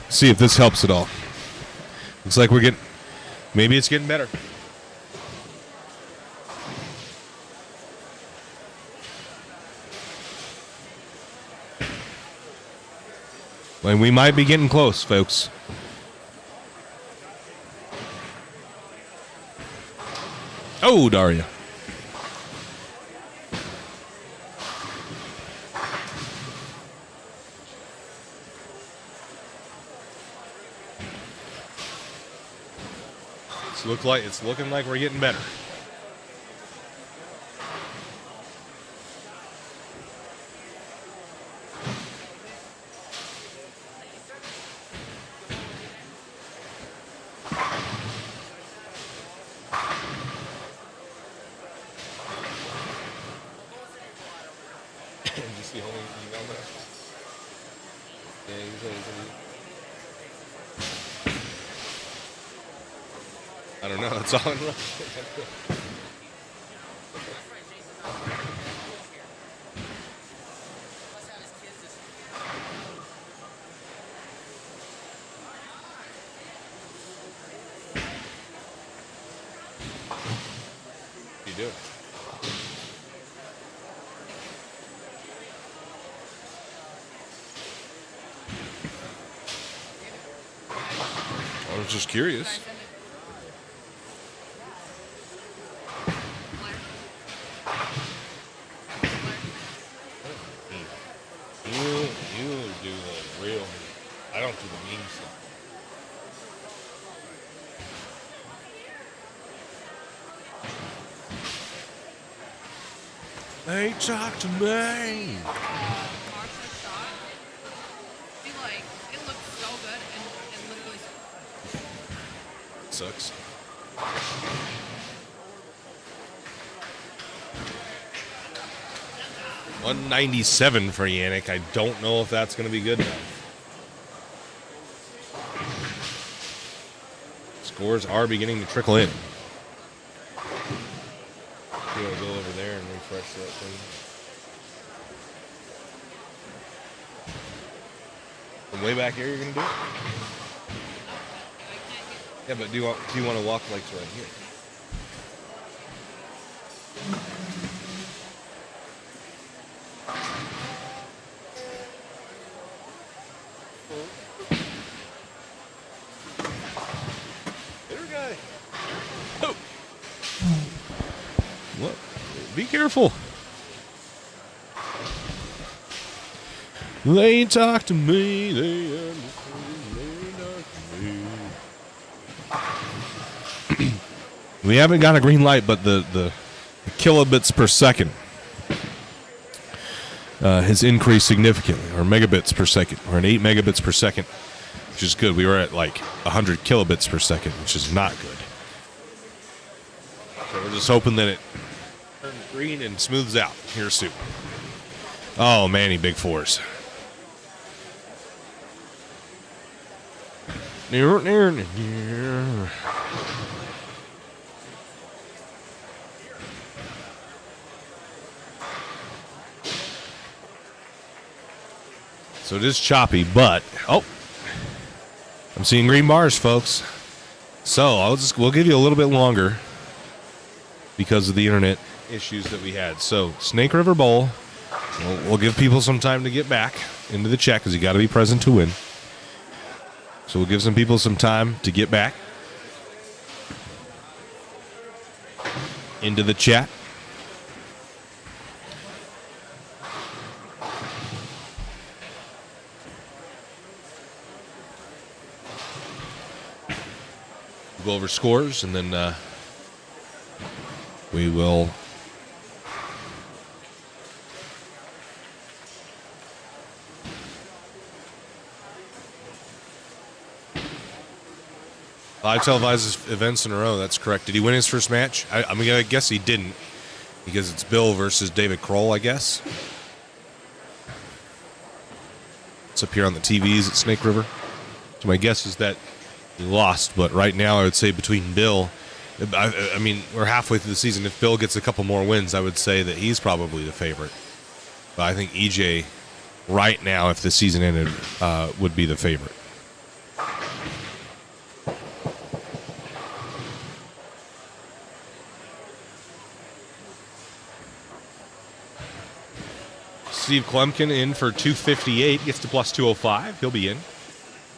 Speaker 1: See if this helps at all. Looks like we're getting. Maybe it's getting better. And we might be getting close, folks. Oh, Daria. It's looking like we're getting better. Just the only email there. Yeah, I don't know. It's all in Russian. What are you doing? I was just curious. You do the real. I don't do the mean stuff. Hey, talk to me.
Speaker 4: It looks so good and literally
Speaker 1: Sucks. $197 for Yannick. I don't know if that's going to be good enough. Scores are beginning to trickle in. You want to go over there and refresh that thing? From way back here, you're gonna do it? Yeah, but do you want to walk like to right here? There, guy. Oh. What? Be careful. They talk to me. They understand. They talk to me. We haven't got a green light, but the kilobits per second has increased significantly, or megabits per second, or an 8 megabits per second, which is good. We were at like 100 kilobits per second, which is not good. So we're just hoping that it turns green and smooths out here soon. Oh, Manny, big fours. So it is choppy, but I'm seeing green bars, folks. So we'll give you a little bit longer because of the internet issues that we had. So Snake River Bowl, we'll give people some time to get back into the chat because you got to be present to win. So we'll give some people some time to get back into the chat. Go over scores, and then we will live televised events in a row. That's correct. Did he win his first match? I'm gonna guess he didn't, because it's Bill versus David Kroll, I guess. It's up here on the TVs at Snake River. So my guess is that he lost, but right now I would say between Bill, I mean, we're halfway through the season. If Bill gets a couple more wins, I would say that he's probably the favorite. But I think EJ, right now, if the season ended, would be the favorite. Steve Klemkin in for 258, gets to plus 205. He'll be in.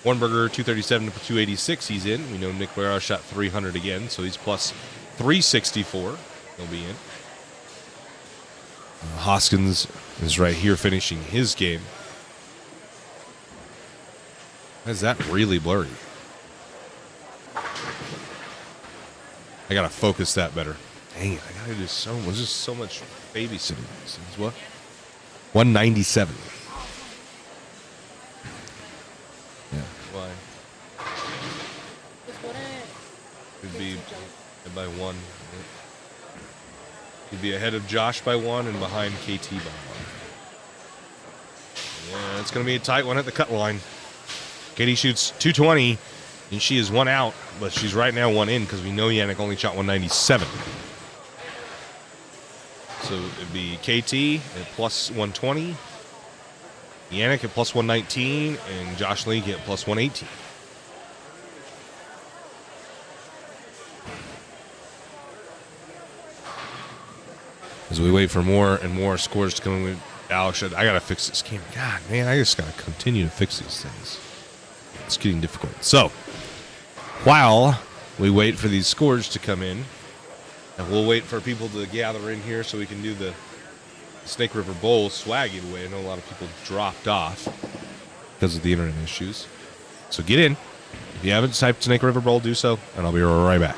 Speaker 1: Warnberger 237 to 286. He's in. We know Nick Guerrero shot 300 again, so he's plus 364. He'll be in. Hoskins is right here finishing his game. Why is that really blurry? I gotta focus that better. Dang it! I gotta do so much. There's just so much babysitting. This is what? 197. Yeah. Why? Could be by one. Could be ahead of Josh by one and behind KT by one. Yeah, it's going to be a tight one at the cut line. Katie shoots 220, and she is one out, but she's right now one in because we know Yannick only shot 197. So it'd be KT at plus 120, Yannick at plus 119, and Josh Leake at plus 118. As we wait for more and more scores to come in, Alex said, I got to fix this camera. God, man, I just got to continue to fix these things. It's getting difficult. So, while we wait for these scores to come in, and we'll wait for people to gather in here so we can do the Snake River Bowl swag giveaway. I know a lot of people dropped off because of the internet issues. So get in. If you haven't typed Snake River Bowl, do so, and I'll be right back.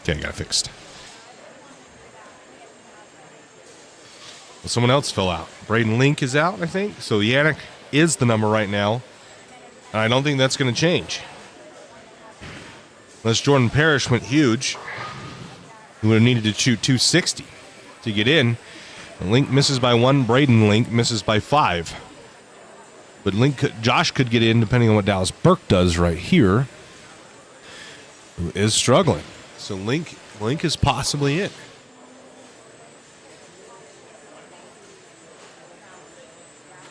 Speaker 1: Okay, got it fixed. Well, someone else fell out. Braden Link is out, I think. So Yannick is the number right now. And I don't think that's going to change. Unless Jordan Parrish went huge. He would have needed to shoot 260 to get in. And Link misses by 1. Braden Link misses by 5. But Josh could get in depending on what Dallas Burke does right here. Who is struggling. So Link is possibly in.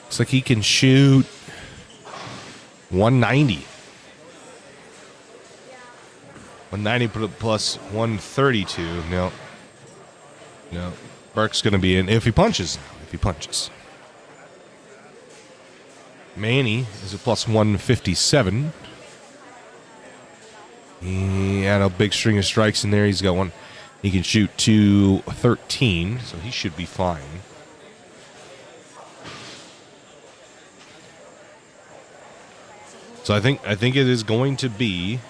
Speaker 1: Looks like he can shoot 190. 190 plus 132. No. Burke's going to be in if he punches. Manny is a plus 157. He had a big string of strikes in there. He's got one. He can shoot 213, so he should be fine. So I think it is going to be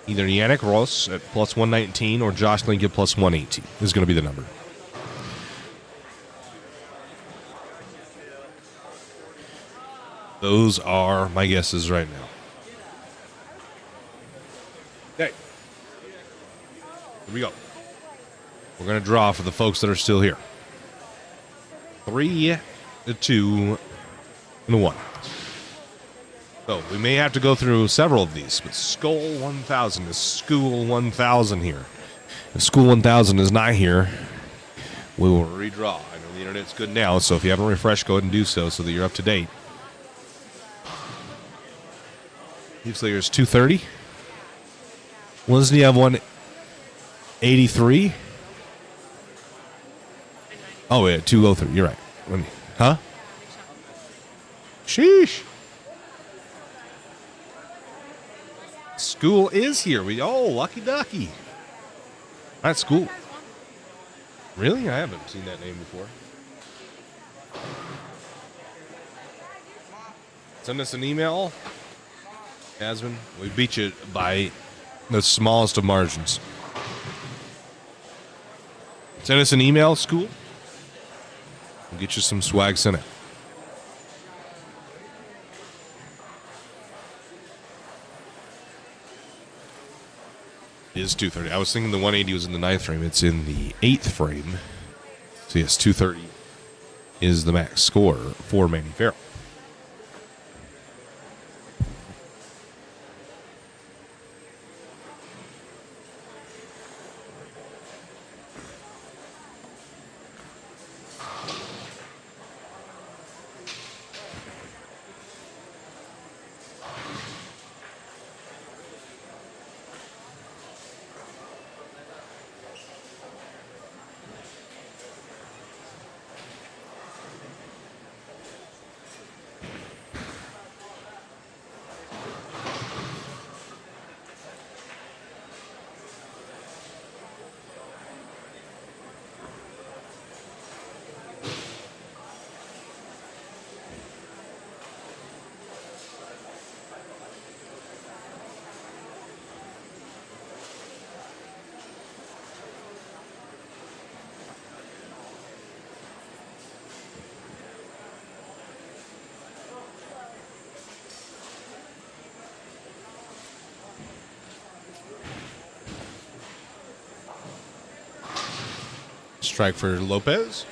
Speaker 1: either Yannick Ross at plus 119 or Josh Link at plus 118 is going to be the number. Those are my guesses right now. Okay. Here we go. We're going to draw for the folks that are still here. 3, 2, and 1. So we may have to go through several of these, but Skull 1000 is School 1000 here. If School 1000 is not here, we will redraw. I know the internet's good now, so if you haven't refreshed, go ahead and do so that you're up to date. Heath Slayer's 230. Doesn't he have 183? Oh, yeah, 203. You're right. Huh? Sheesh. School is here. Lucky ducky. That's School. Really? I haven't seen that name before. Send us an email. Yasmin, we beat you by the smallest of margins. Send us an email, School. We'll get you some swag sent out. It is 230. I was thinking the 180 was in the 9th frame. It's in the 8th frame. So yes, 230 is the max score for Manny Farrell. Strike for Lopez.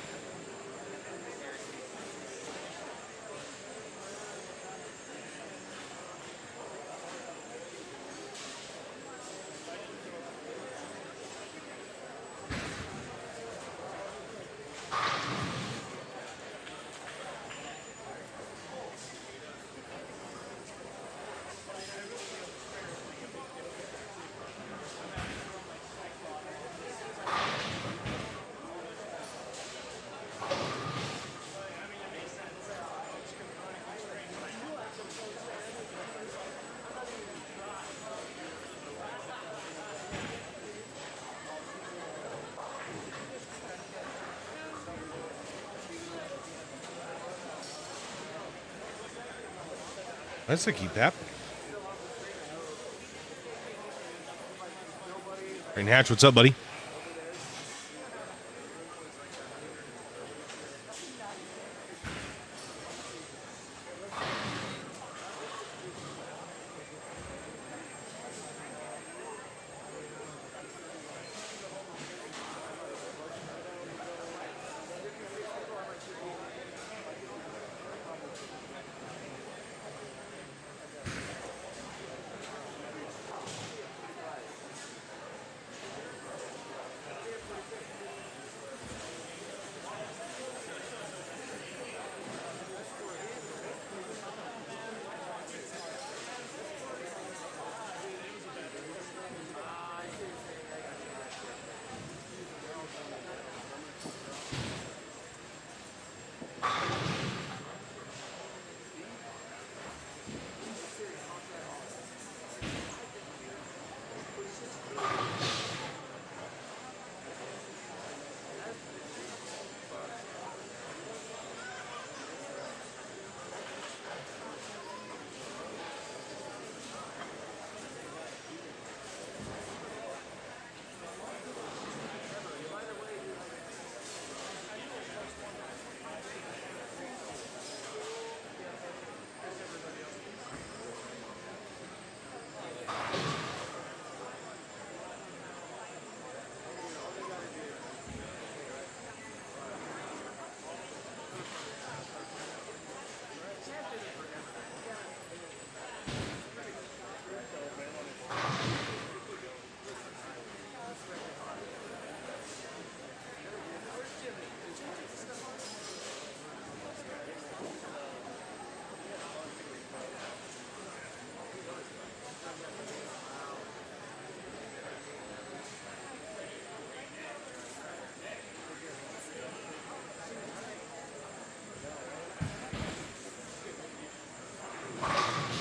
Speaker 1: That's to keep happening. Rain Hatch, what's up, buddy?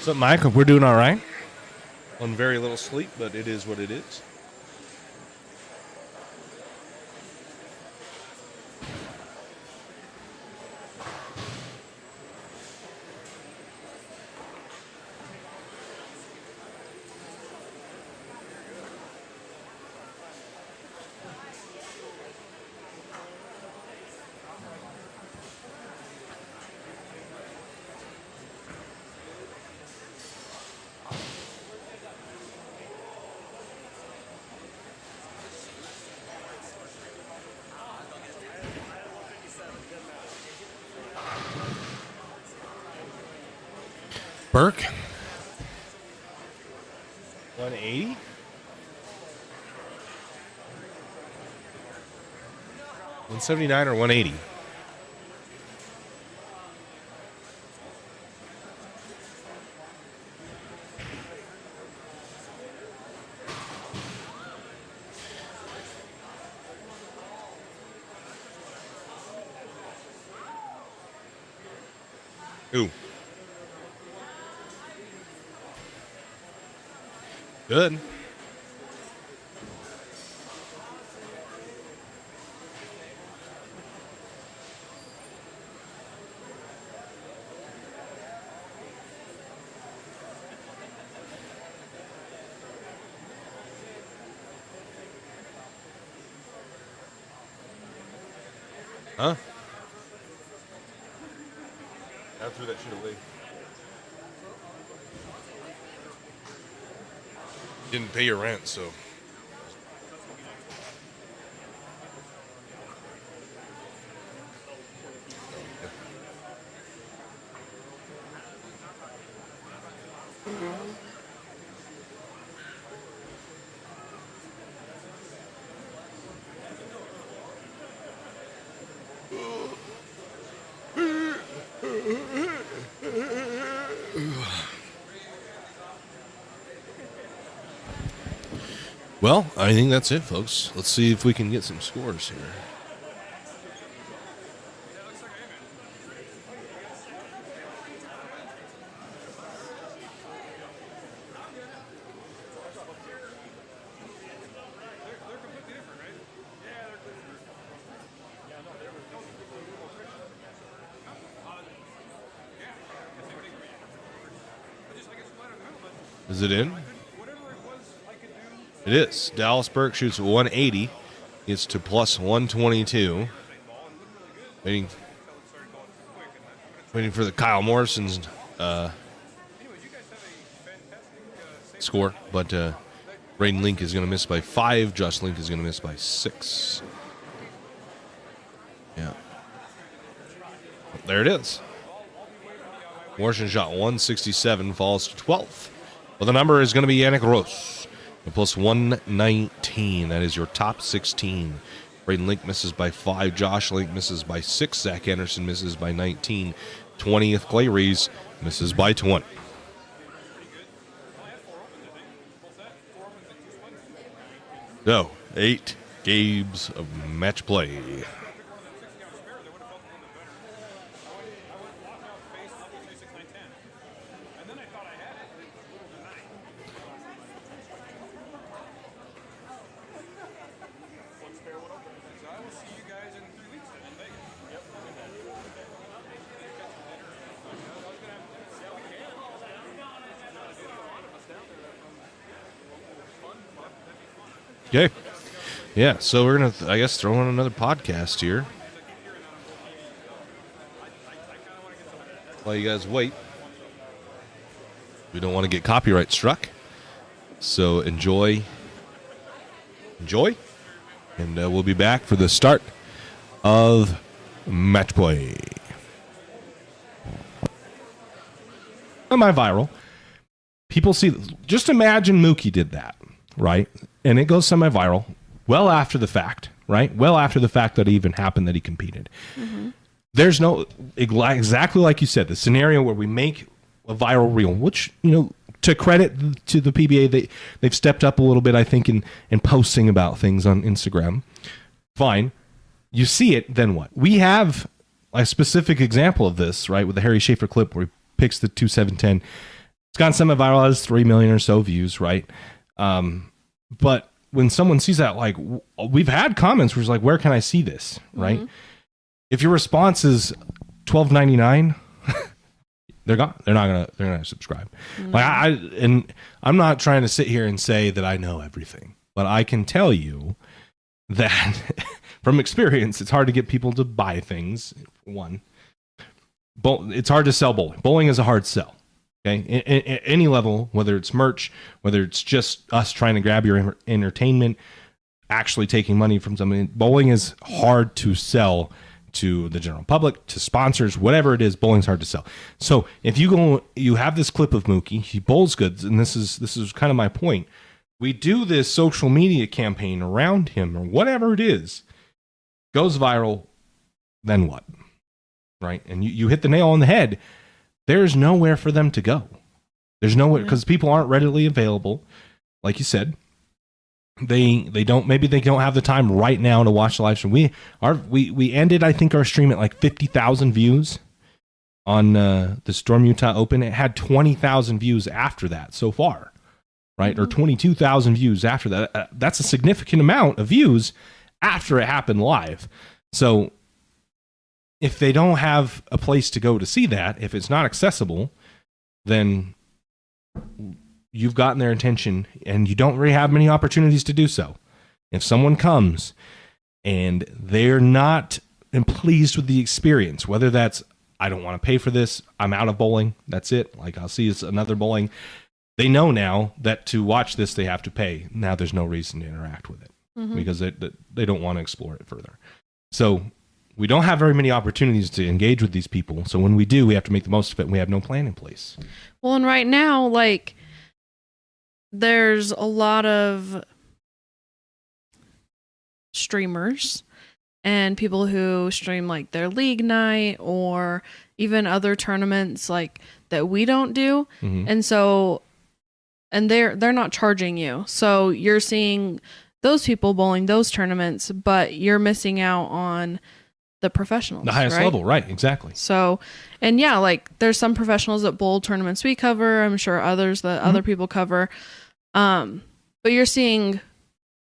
Speaker 1: What's up, Mike? Hope we're doing all right. On very little sleep, but it is what it is. Burke. 180. $179 or 180. Ooh. Good. Huh? I threw that shit away. Didn't pay your rent, so. Well, I think that's it, folks. Let's see if we can get some scores here. Is it in?
Speaker 3: Whatever it was I could do
Speaker 1: It is. Dallas Burke shoots 180. It's to plus 122. Waiting for the Kyle Morrison's score, but Braden Link is going to miss by 5. Josh Link is going to miss by 6. Yeah. There it is. Morrison shot 167, falls to 12th. Well, the number is going to be Yannick Roos, plus 119. That is your top 16. Braden Link misses by 5. Josh Link misses by 6. Zach Anderson misses by 19. 20th, Clay Rees misses by 20. So, 8 games of match play. Okay. Yeah, so we're going to, I guess, throw in another podcast here. While you guys wait. We don't want to get copyright struck. So enjoy. And we'll be back for the start of match play. Semi-viral. People see, just imagine Mookie did that, right? And it goes semi-viral well after the fact, right? Well after the fact that it even happened that he competed. Mm-hmm. There's no, exactly like you said, the scenario where we make a viral reel, which, to credit to the PBA, they've stepped up a little bit, I think, in posting about things on Instagram. Fine. You see it, then what? We have a specific example of this, right, with the Harry Schaefer clip where he picks the 2-7-10. It's gone semi-viral, has 3 million or so views, right? But when someone sees that, like, we've had comments where it's like, where can I see this, right? Mm-hmm. If your response is $12.99, they're gone. They're not gonna subscribe. Mm-hmm. Like I'm not trying to sit here and say that I know everything, but I can tell you that from experience, it's hard to get people to buy things. One, it's hard to sell bowling. Bowling is a hard sell. Okay, at any level, whether it's merch, whether it's just us trying to grab your entertainment, actually taking money from somebody, bowling is hard to sell to the general public, to sponsors, whatever it is. Bowling's hard to sell. So if you have this clip of Mookie, he bowls good, and this is kind of my point. We do this social media campaign around him, or whatever it is, goes viral. Then what? Right, and you hit the nail on the head. There's nowhere for them to go. There's nowhere, because people aren't readily available. Like you said, they don't have the time right now to watch the live stream. We ended, I think, our stream at like 50,000 views on the Storm Utah Open. It had 20,000 views after that so far, right? Mm-hmm. Or 22,000 views after that. That's a significant amount of views after it happened live. So if they don't have a place to go to see that, if it's not accessible, then you've gotten their attention, and you don't really have many opportunities to do so. If someone comes and they're not pleased with the experience, whether that's, I don't want to pay for this, I'm out of bowling, that's it, like I'll see it's another bowling, they know now that to watch this they have to pay. Now there's no reason to interact with it, mm-hmm. because they don't want to explore it further. So we don't have very many opportunities to engage with these people. So when we do, we have to make the most of it, and we have no plan in place.
Speaker 4: Well, and right now, like, there's a lot of streamers and people who stream like their league night or even other tournaments like that we don't do. Mm-hmm. And so, and they're not charging you. So you're seeing those people bowling those tournaments, but you're missing out on the professionals,
Speaker 1: the highest level, right? Exactly.
Speaker 4: So, and yeah, like there's some professionals that bowl tournaments we cover. I'm sure others that mm-hmm. other people cover. But you're seeing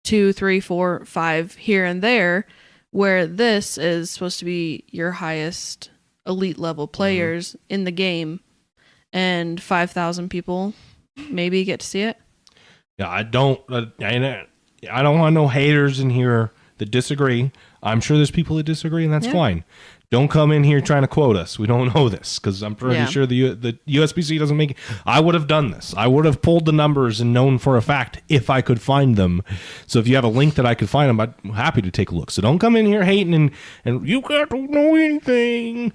Speaker 4: 2, 3, 4, 5 here and there, where this is supposed to be your highest elite level players mm-hmm. in the game, and 5,000 people maybe get to see it.
Speaker 5: Now, I don't want no haters in here that disagree. I'm sure there's people that disagree, and that's fine. Don't come in here trying to quote us. We don't know this, because I'm pretty sure the USBC doesn't make it. I would have done this. I would have pulled the numbers and known for a fact if I could find them. So if you have a link that I could find them, I'm happy to take a look. So don't come in here hating and you guys don't know anything.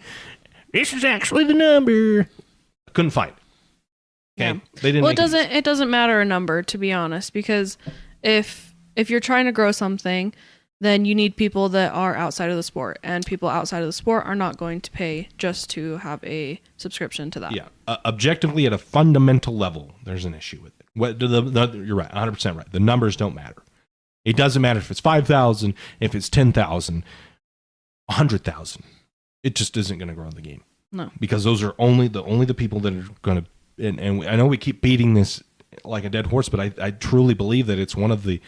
Speaker 5: This is actually the number. I couldn't find it. Okay.
Speaker 4: Yeah.
Speaker 5: They didn't.
Speaker 4: Well, it doesn't matter a number, to be honest, because if you're trying to grow something, then you need people that are outside of the sport, and people outside of the sport are not going to pay just to have a subscription to that.
Speaker 5: Yeah. Objectively, at a fundamental level, there's an issue with it. You're right, 100% right. The numbers don't matter. It doesn't matter if it's 5,000, if it's 10,000, 100,000. It just isn't going to grow the game.
Speaker 4: No.
Speaker 5: Because those are only the people that are going to. And I know we keep beating this like a dead horse, but I truly believe that it's one of the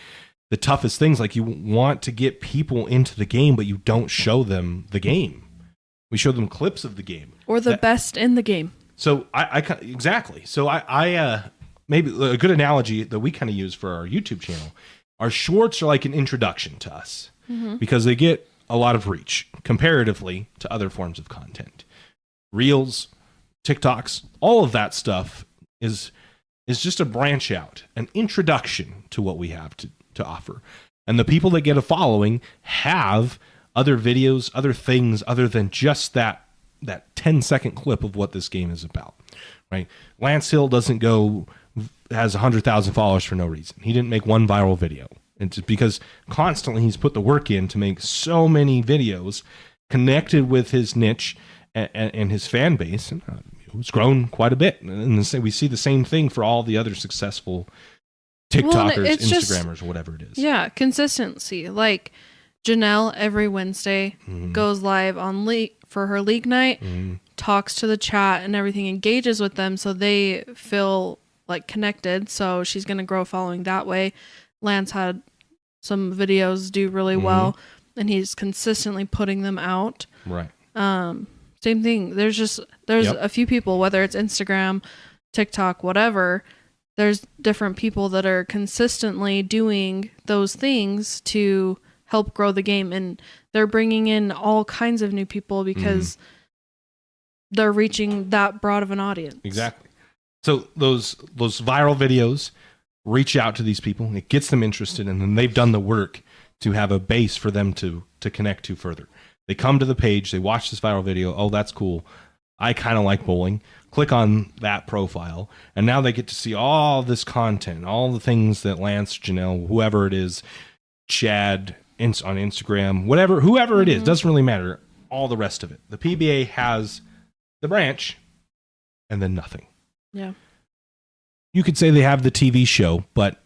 Speaker 5: toughest things. Like, you want to get people into the game, but you don't show them the game. We show them clips of the game
Speaker 4: Or the best in the game.
Speaker 5: So exactly. So I maybe a good analogy that we kind of use for our YouTube channel. Our shorts are like an introduction to us because they get a lot of reach comparatively to other forms of content. Reels, TikToks, all of that stuff is just a branch out, an introduction to what we have to offer. And the people that get a following have other videos, other things other than just that 10-second clip of what this game is about, right? Lance Hill has 100,000 followers for no reason. He didn't make one viral video. It's because constantly he's put the work in to make so many videos connected with his niche and his fan base, and it's grown quite a bit. And we see the same thing for all the other successful TikTokers, Instagrammers, whatever it is.
Speaker 4: Yeah, consistency. Like Janelle every Wednesday goes live on for her league night, talks to the chat and everything, engages with them so they feel like connected. So she's going to grow following that way. Lance had some videos do really well, and he's consistently putting them out.
Speaker 5: Right.
Speaker 4: Same thing. There's a few people, whether it's Instagram, TikTok, whatever, there's different people that are consistently doing those things to help grow the game, and they're bringing in all kinds of new people because they're reaching that broad of an audience.
Speaker 5: Exactly. So those viral videos reach out to these people, it gets them interested, and then they've done the work to have a base for them to connect to further. They come to the page, they watch this viral video, oh, that's cool, I kind of like bowling, click on that profile, and now they get to see all this content, all the things that Lance, Janelle, whoever it is, Chad, on Instagram, whoever it is, doesn't really matter, all the rest of it. The PBA has the branch, and then nothing.
Speaker 4: Yeah.
Speaker 5: You could say they have the TV show, but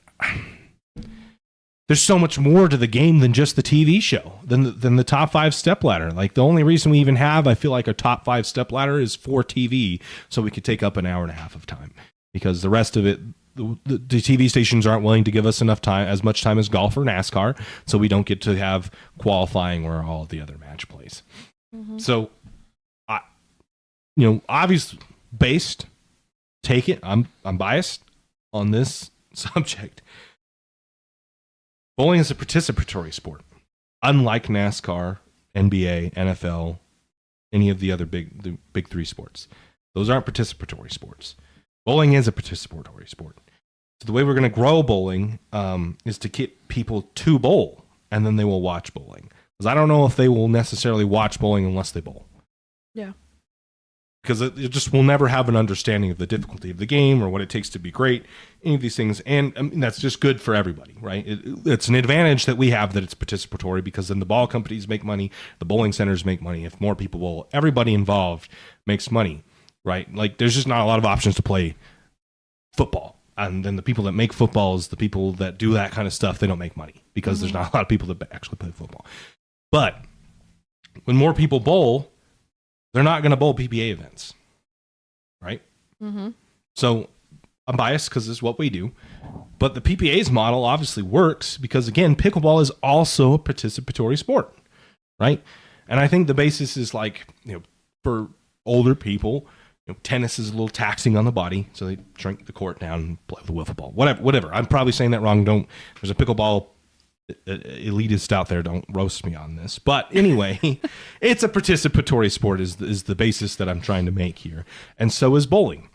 Speaker 5: there's so much more to the game than just the TV show, than the top 5 stepladder. Like, the only reason we even have, I feel like, a top 5 stepladder is for TV, so we could take up an hour and a half of time, because the rest of it, the TV stations aren't willing to give us enough time, as much time as golf or NASCAR, so we don't get to have qualifying or all the other match plays. So, obvious based, take it. I'm biased on this subject. Bowling is a participatory sport, unlike NASCAR, NBA, NFL, any of the other big 3 sports. Those aren't participatory sports. Bowling is a participatory sport. So the way we're going to grow bowling is to get people to bowl, and then they will watch bowling. Because I don't know if they will necessarily watch bowling unless they bowl. Yeah. Because it just will never have an understanding of the difficulty of the game or what it takes to be great, any of these things. And I mean, that's just good for everybody, right? It's an advantage that we have that it's participatory, because then the ball companies make money, the bowling centers make money. If more people bowl, everybody involved makes money, right? Like, there's just not a lot of options to play football. And then the people that make footballs, the people that do that kind of stuff, they don't make money because there's not a lot of people that actually play football. But when more people bowl, they're not going to bowl PBA events, right? So I'm biased because this is what we do. But the PPA's model obviously works because, again, pickleball is also a participatory sport, right? And I think the basis is, like, for older people, tennis is a little taxing on the body, so they shrink the court down and play the wiffle ball. Whatever. I'm probably saying that wrong. There's a pickleball elitist out there. Don't roast me on this. But anyway, it's a participatory sport is the basis that I'm trying to make here. And so is bowling.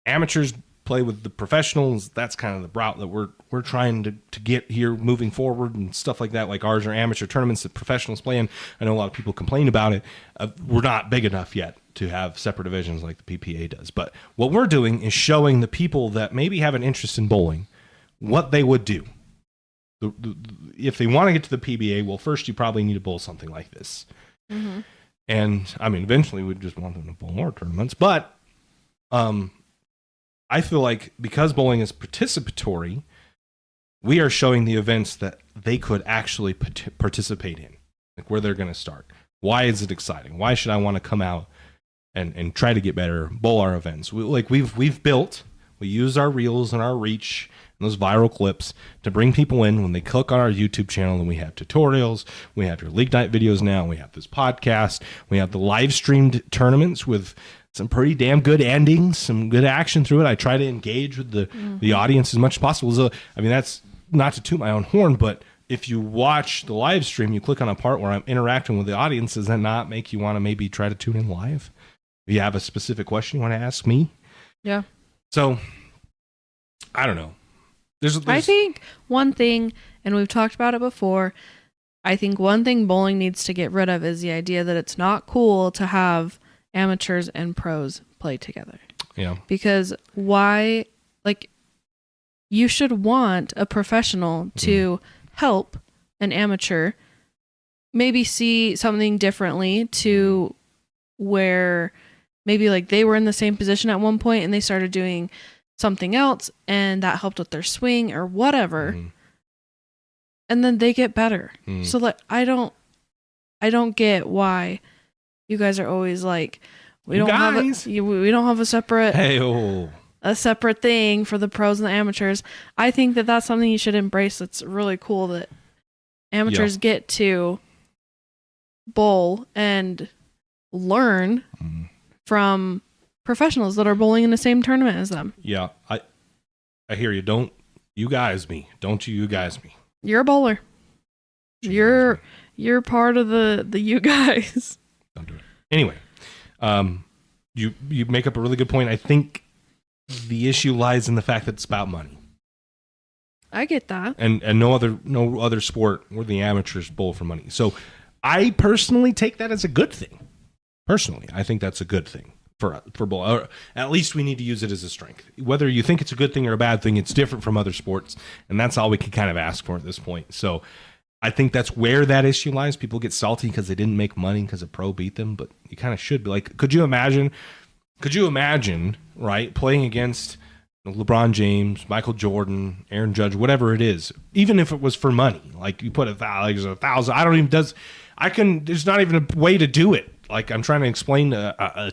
Speaker 5: Amateurs play with the professionals. That's kind of the route that we're trying to get here moving forward and stuff like that. Like ours are amateur tournaments that professionals play in. I know a lot of people complain about it. We're not big enough yet to have separate divisions like the PPA does. But what we're doing is showing the people that maybe have an interest in bowling what they would do. If they want to get to the PBA, well, first you probably need to bowl something like this. Mm-hmm. And I mean, eventually we'd just want them to bowl more tournaments. But I feel like because bowling is participatory, we are showing the events that they could actually participate in, like where they're going to start. Why is it exciting? Why should I want to come out and try to get better, bowl our events? We've built, we use our reels and our reach and those viral clips to bring people in when they click on our YouTube channel, and we have tutorials, we have your league night videos now, we have this podcast, we have the live streamed tournaments with some pretty damn good endings, some good action through it. I try to engage with the audience as much as possible. So, I mean, that's not to toot my own horn, but if you watch the live stream, you click on a part where I'm interacting with the audience, does that not make you want to maybe try to tune in live? If you have a specific question you want to ask me?
Speaker 4: Yeah.
Speaker 5: So, I don't know.
Speaker 4: I think one thing, and we've talked about it before, I think one thing bowling needs to get rid of is the idea that it's not cool to have amateurs and pros play together.
Speaker 5: Yeah.
Speaker 4: Because why, like, you should want a professional to help an amateur maybe see something differently to where maybe like they were in the same position at one point and they started doing something else and that helped with their swing or whatever. And then they get better. So like I don't get why you guys are always like we don't have a separate a separate thing for the pros and the amateurs. I think that that's something you should embrace. It's really cool that amateurs get to bowl and learn from professionals that are bowling in the same tournament as them.
Speaker 5: Yeah, I hear you. Don't you guys me. Don't you guys me.
Speaker 4: You're a bowler. You're part of the you guys.
Speaker 5: Don't do it. Anyway, you make up a really good point. I think the issue lies in the fact that it's about money.
Speaker 4: I get that. And
Speaker 5: no other sport where the amateurs bowl for money. So I personally take that as a good thing. Personally, I think that's a good thing for bowl. Or at least we need to use it as a strength. Whether you think it's a good thing or a bad thing, it's different from other sports, and that's all we can kind of ask for at this point. So I think that's where that issue lies. People get salty because they didn't make money because a pro beat them, but you kind of should be like, could you imagine, right, playing against LeBron James, Michael Jordan, Aaron Judge, whatever it is, even if it was for money, like you put $1,000, there's not even a way to do it. Like I'm trying to explain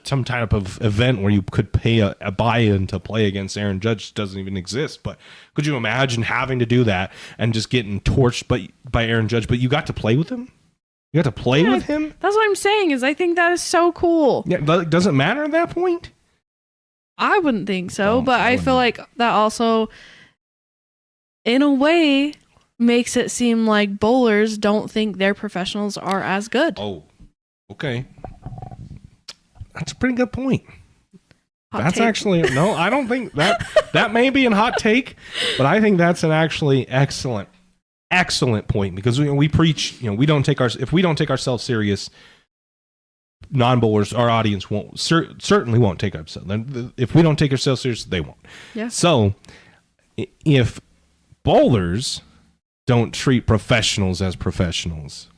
Speaker 5: some type of event where you could pay a buy-in to play against Aaron Judge doesn't even exist. But could you imagine having to do that and just getting torched by Aaron Judge? But you got to play with him. You got to play with him.
Speaker 4: That's what I'm saying. Is I think that is so cool.
Speaker 5: Yeah, but it doesn't matter at that point.
Speaker 4: I wouldn't think so, but I feel like that also, in a way, makes it seem like bowlers don't think their professionals are as good.
Speaker 5: Oh, okay. That's a pretty good point. That's actually, no, I don't think that may be a hot take, but I think that's an actually excellent point because we preach, if we don't take ourselves serious, non-bowlers, our audience certainly won't take ourselves. If we don't take ourselves serious, they won't.
Speaker 4: Yeah.
Speaker 5: So if bowlers don't treat professionals as professionals,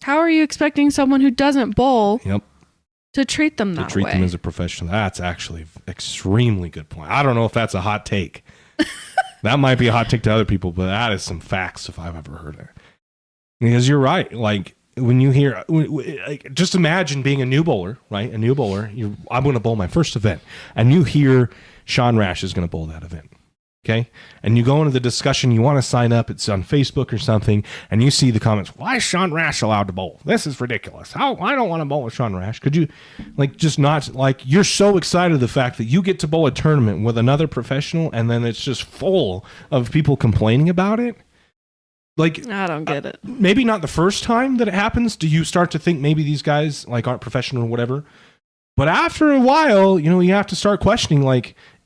Speaker 4: how are you expecting someone who doesn't bowl to treat them that way? To treat
Speaker 5: them as a professional. That's actually an extremely good point. I don't know if that's a hot take. That might be a hot take to other people, but that is some facts if I've ever heard it. Because you're right. Like when you hear, just imagine being a new bowler, right? A new bowler. I'm going to bowl my first event, and you hear Sean Rash is going to bowl that event. Okay. And you go into the discussion, you want to sign up, it's on Facebook or something, and you see the comments, why is Sean Rash allowed to bowl? This is ridiculous. How I don't want to bowl with Sean Rash. Could you just not you're so excited the fact that you get to bowl a tournament with another professional and then it's just full of people complaining about it?
Speaker 4: I don't get it.
Speaker 5: Maybe not the first time that it happens do you start to think maybe these guys aren't professional or whatever. But after a while, you have to start questioning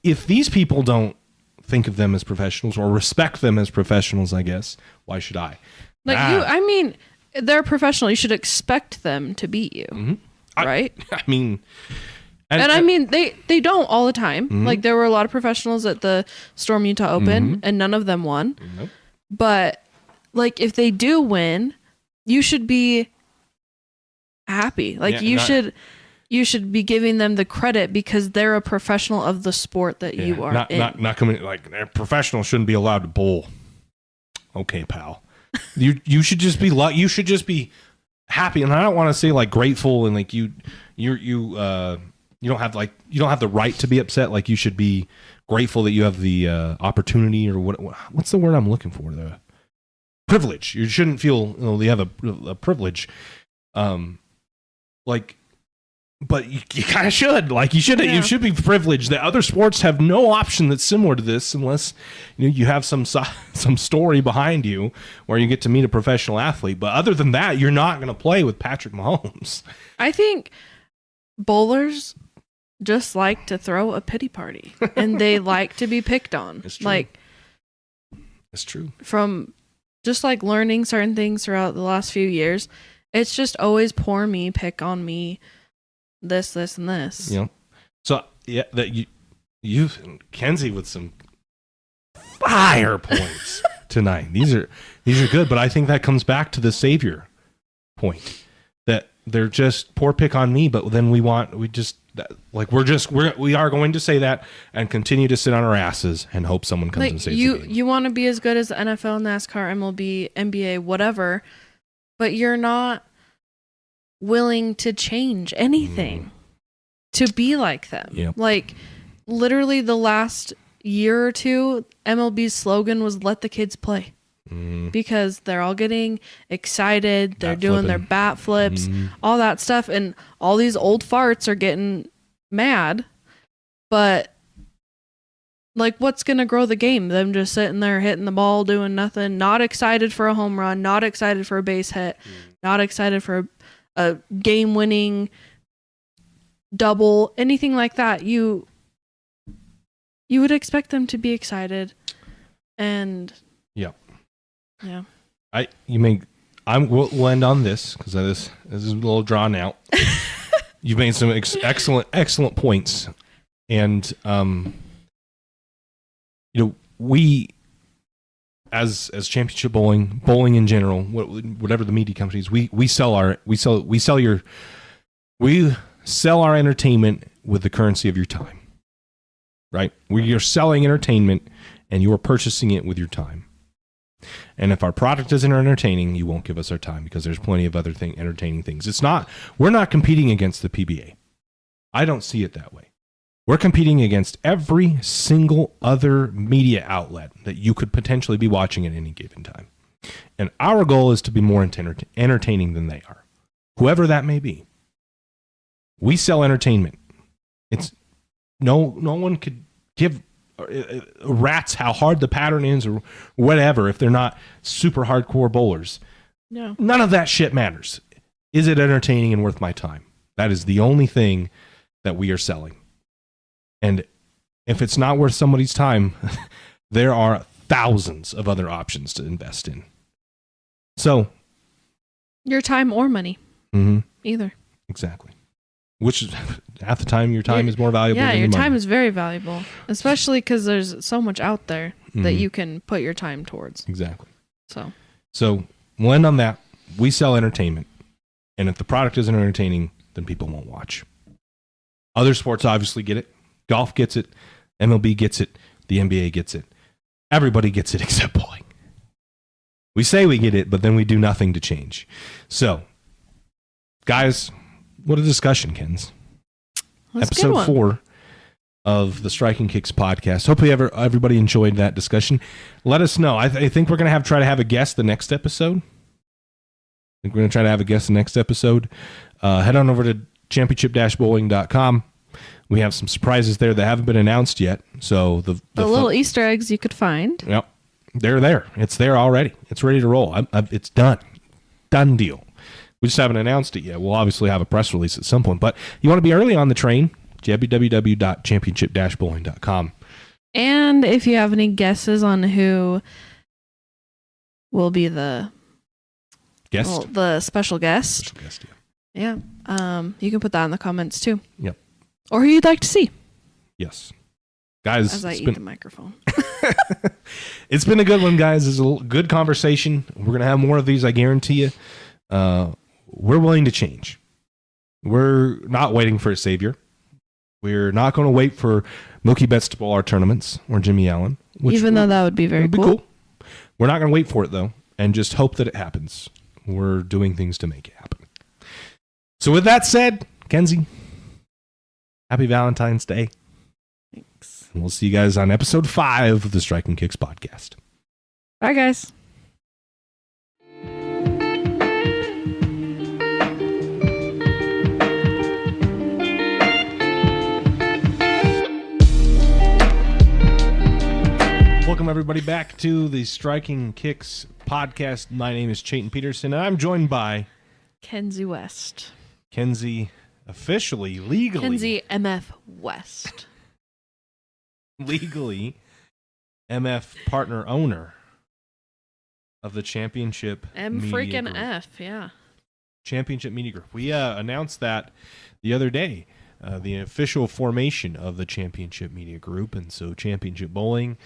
Speaker 5: if these people don't think of them as professionals or respect them as professionals, I guess, why should I?
Speaker 4: They're professional. You should expect them to beat you.
Speaker 5: Mm-hmm.
Speaker 4: Right?
Speaker 5: They
Speaker 4: don't all the time.
Speaker 5: Mm-hmm.
Speaker 4: There were a lot of professionals at the Storm Utah Open,
Speaker 5: Mm-hmm.
Speaker 4: and none of them won.
Speaker 5: Nope.
Speaker 4: But if they do win, you should be happy. You should be giving them the credit because they're a professional of the sport that you are in.
Speaker 5: Not coming a professional shouldn't be allowed to bowl. Okay, pal. You should just be happy, and I don't want to say grateful and you don't have the right to be upset. You should be grateful that you have the opportunity or what's the word I'm looking for? The privilege. You shouldn't feel you have a privilege. But you kind of should. You should.
Speaker 4: Yeah.
Speaker 5: You should be privileged that other sports have no option that's similar to this, unless you have some story behind you where you get to meet a professional athlete. But other than that, you're not going to play with Patrick Mahomes.
Speaker 4: I think bowlers just like to throw a pity party, and they like to be picked on.
Speaker 5: It's true. It's true.
Speaker 4: From just learning certain things throughout the last few years, it's just always poor me, pick on me. This, and this.
Speaker 5: So that you Kenzie with some fire points tonight. These are good, but I think that comes back to the savior point that they're just poor pick on me, but then we are going to say that and continue to sit on our asses and hope someone comes and saves the game.
Speaker 4: You want to be as good as the NFL, NASCAR, MLB, NBA, whatever, but you're not willing to change anything to be like them.
Speaker 5: Yep.
Speaker 4: Literally the last year or two, MLB's slogan was let the kids play. Because they're all getting excited, they're doing their bat flips, all that stuff, and all these old farts are getting mad. But what's gonna grow the game? Them just sitting there hitting the ball, doing nothing, not excited for a home run, not excited for a base hit, not excited for a game-winning double, anything like that. You would expect them to be excited, and yeah.
Speaker 5: We'll end on this because this is a little drawn out. You've made some excellent points, and we as championship bowling in general, whatever the media companies, we sell our entertainment with the currency of your time, right? You're selling entertainment and you are purchasing it with your time. And if our product isn't entertaining, you won't give us our time because there's plenty of other entertaining things. We're not competing against the PBA. I don't see it that way. We're competing against every single other media outlet that you could potentially be watching at any given time. And our goal is to be more entertaining than they are, whoever that may be. We sell entertainment. It's no one could give rats how hard the pattern is or whatever if they're not super hardcore bowlers.
Speaker 4: No.
Speaker 5: None of that shit matters. Is it entertaining and worth my time? That is the only thing that we are selling. And if it's not worth somebody's time, there are thousands of other options to invest in. So,
Speaker 4: your time or money. Either.
Speaker 5: Exactly. Which is half the time your time is more valuable than your money.
Speaker 4: Time is very valuable, especially because there's so much out there that you can put your time towards.
Speaker 5: Exactly.
Speaker 4: So
Speaker 5: we'll end on that. We sell entertainment, and if the product isn't entertaining, then people won't watch. Other sports obviously get it. Golf gets it. MLB gets it. The NBA gets it. Everybody gets it except bowling. We say we get it, but then we do nothing to change. So, guys, what a discussion, Kens.
Speaker 4: That's
Speaker 5: Episode 4. of the Striking Kicks podcast. Hopefully everybody enjoyed that discussion. Let us know. I think we're going to try to have a guest the next episode. Head on over to championship-bowling.com. We have some surprises there that haven't been announced yet. So the
Speaker 4: little Easter eggs you could find.
Speaker 5: Yep. They're there. It's there already. It's ready to roll. It's done. Done deal. We just haven't announced it yet. We'll obviously have a press release at some point. But you want to be early on the train, www.championship-bowling.com.
Speaker 4: And if you have any guesses on who will be the special guest.
Speaker 5: Special guest,
Speaker 4: yeah. You can put that in the comments too.
Speaker 5: Yep.
Speaker 4: Or who you'd like to see.
Speaker 5: Yes. Guys,
Speaker 4: as I eat the microphone.
Speaker 5: It's been a good one, guys. It's a good conversation. We're going to have more of these, I guarantee you. We're willing to change. We're not waiting for a savior. We're not going to wait for Mookie Betts to bowl our tournaments or Jimmy Allen.
Speaker 4: Even though that would be very cool.
Speaker 5: We're not going to wait for it, though, and just hope that it happens. We're doing things to make it happen. So with that said, Kenzie, happy Valentine's Day.
Speaker 4: Thanks.
Speaker 5: And we'll see you guys on episode 5 of the Striking Kicks podcast.
Speaker 4: Bye, guys.
Speaker 5: Welcome, everybody, back to the Striking Kicks podcast. My name is Chayton Peterson, and I'm joined by
Speaker 4: Kenzie West.
Speaker 5: Kenzie, legally.
Speaker 4: Kenzie MF West.
Speaker 5: Legally, MF partner owner of the Championship Media
Speaker 4: freaking
Speaker 5: Group.
Speaker 4: F, yeah.
Speaker 5: Championship Media Group. We announced that the other day, the official formation of the Championship Media Group. And so Championship Bowling,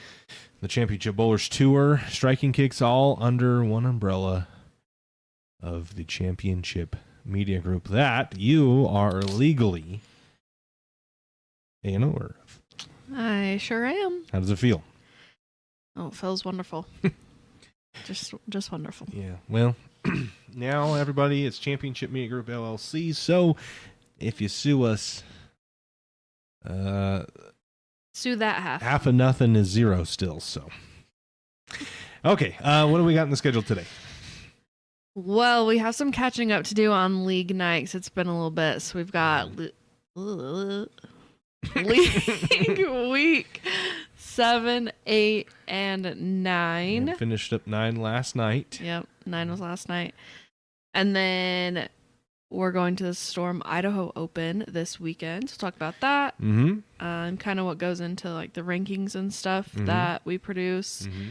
Speaker 5: the Championship Bowlers Tour, Striking Kicks, all under one umbrella of the Championship Media Group that you are legally an owner of.
Speaker 4: I sure am.
Speaker 5: How does it feel?
Speaker 4: Oh, it feels wonderful. just wonderful.
Speaker 5: Yeah. Well, now everybody, it's Championship Media Group LLC. So if you sue us,
Speaker 4: sue that half.
Speaker 5: 0.5 is 0 still. So okay, what do we got in the schedule today?
Speaker 4: Well, we have some catching up to do on league nights. It's been a little bit, so we've got league week 7, 8, and 9.
Speaker 5: We finished up 9 last night.
Speaker 4: Yep, 9 was last night. And then we're going to the Storm Idaho Open this weekend. So talk about that.
Speaker 5: Mm-hmm.
Speaker 4: And kind of what goes into like the rankings and stuff that we produce.
Speaker 5: Mm-hmm.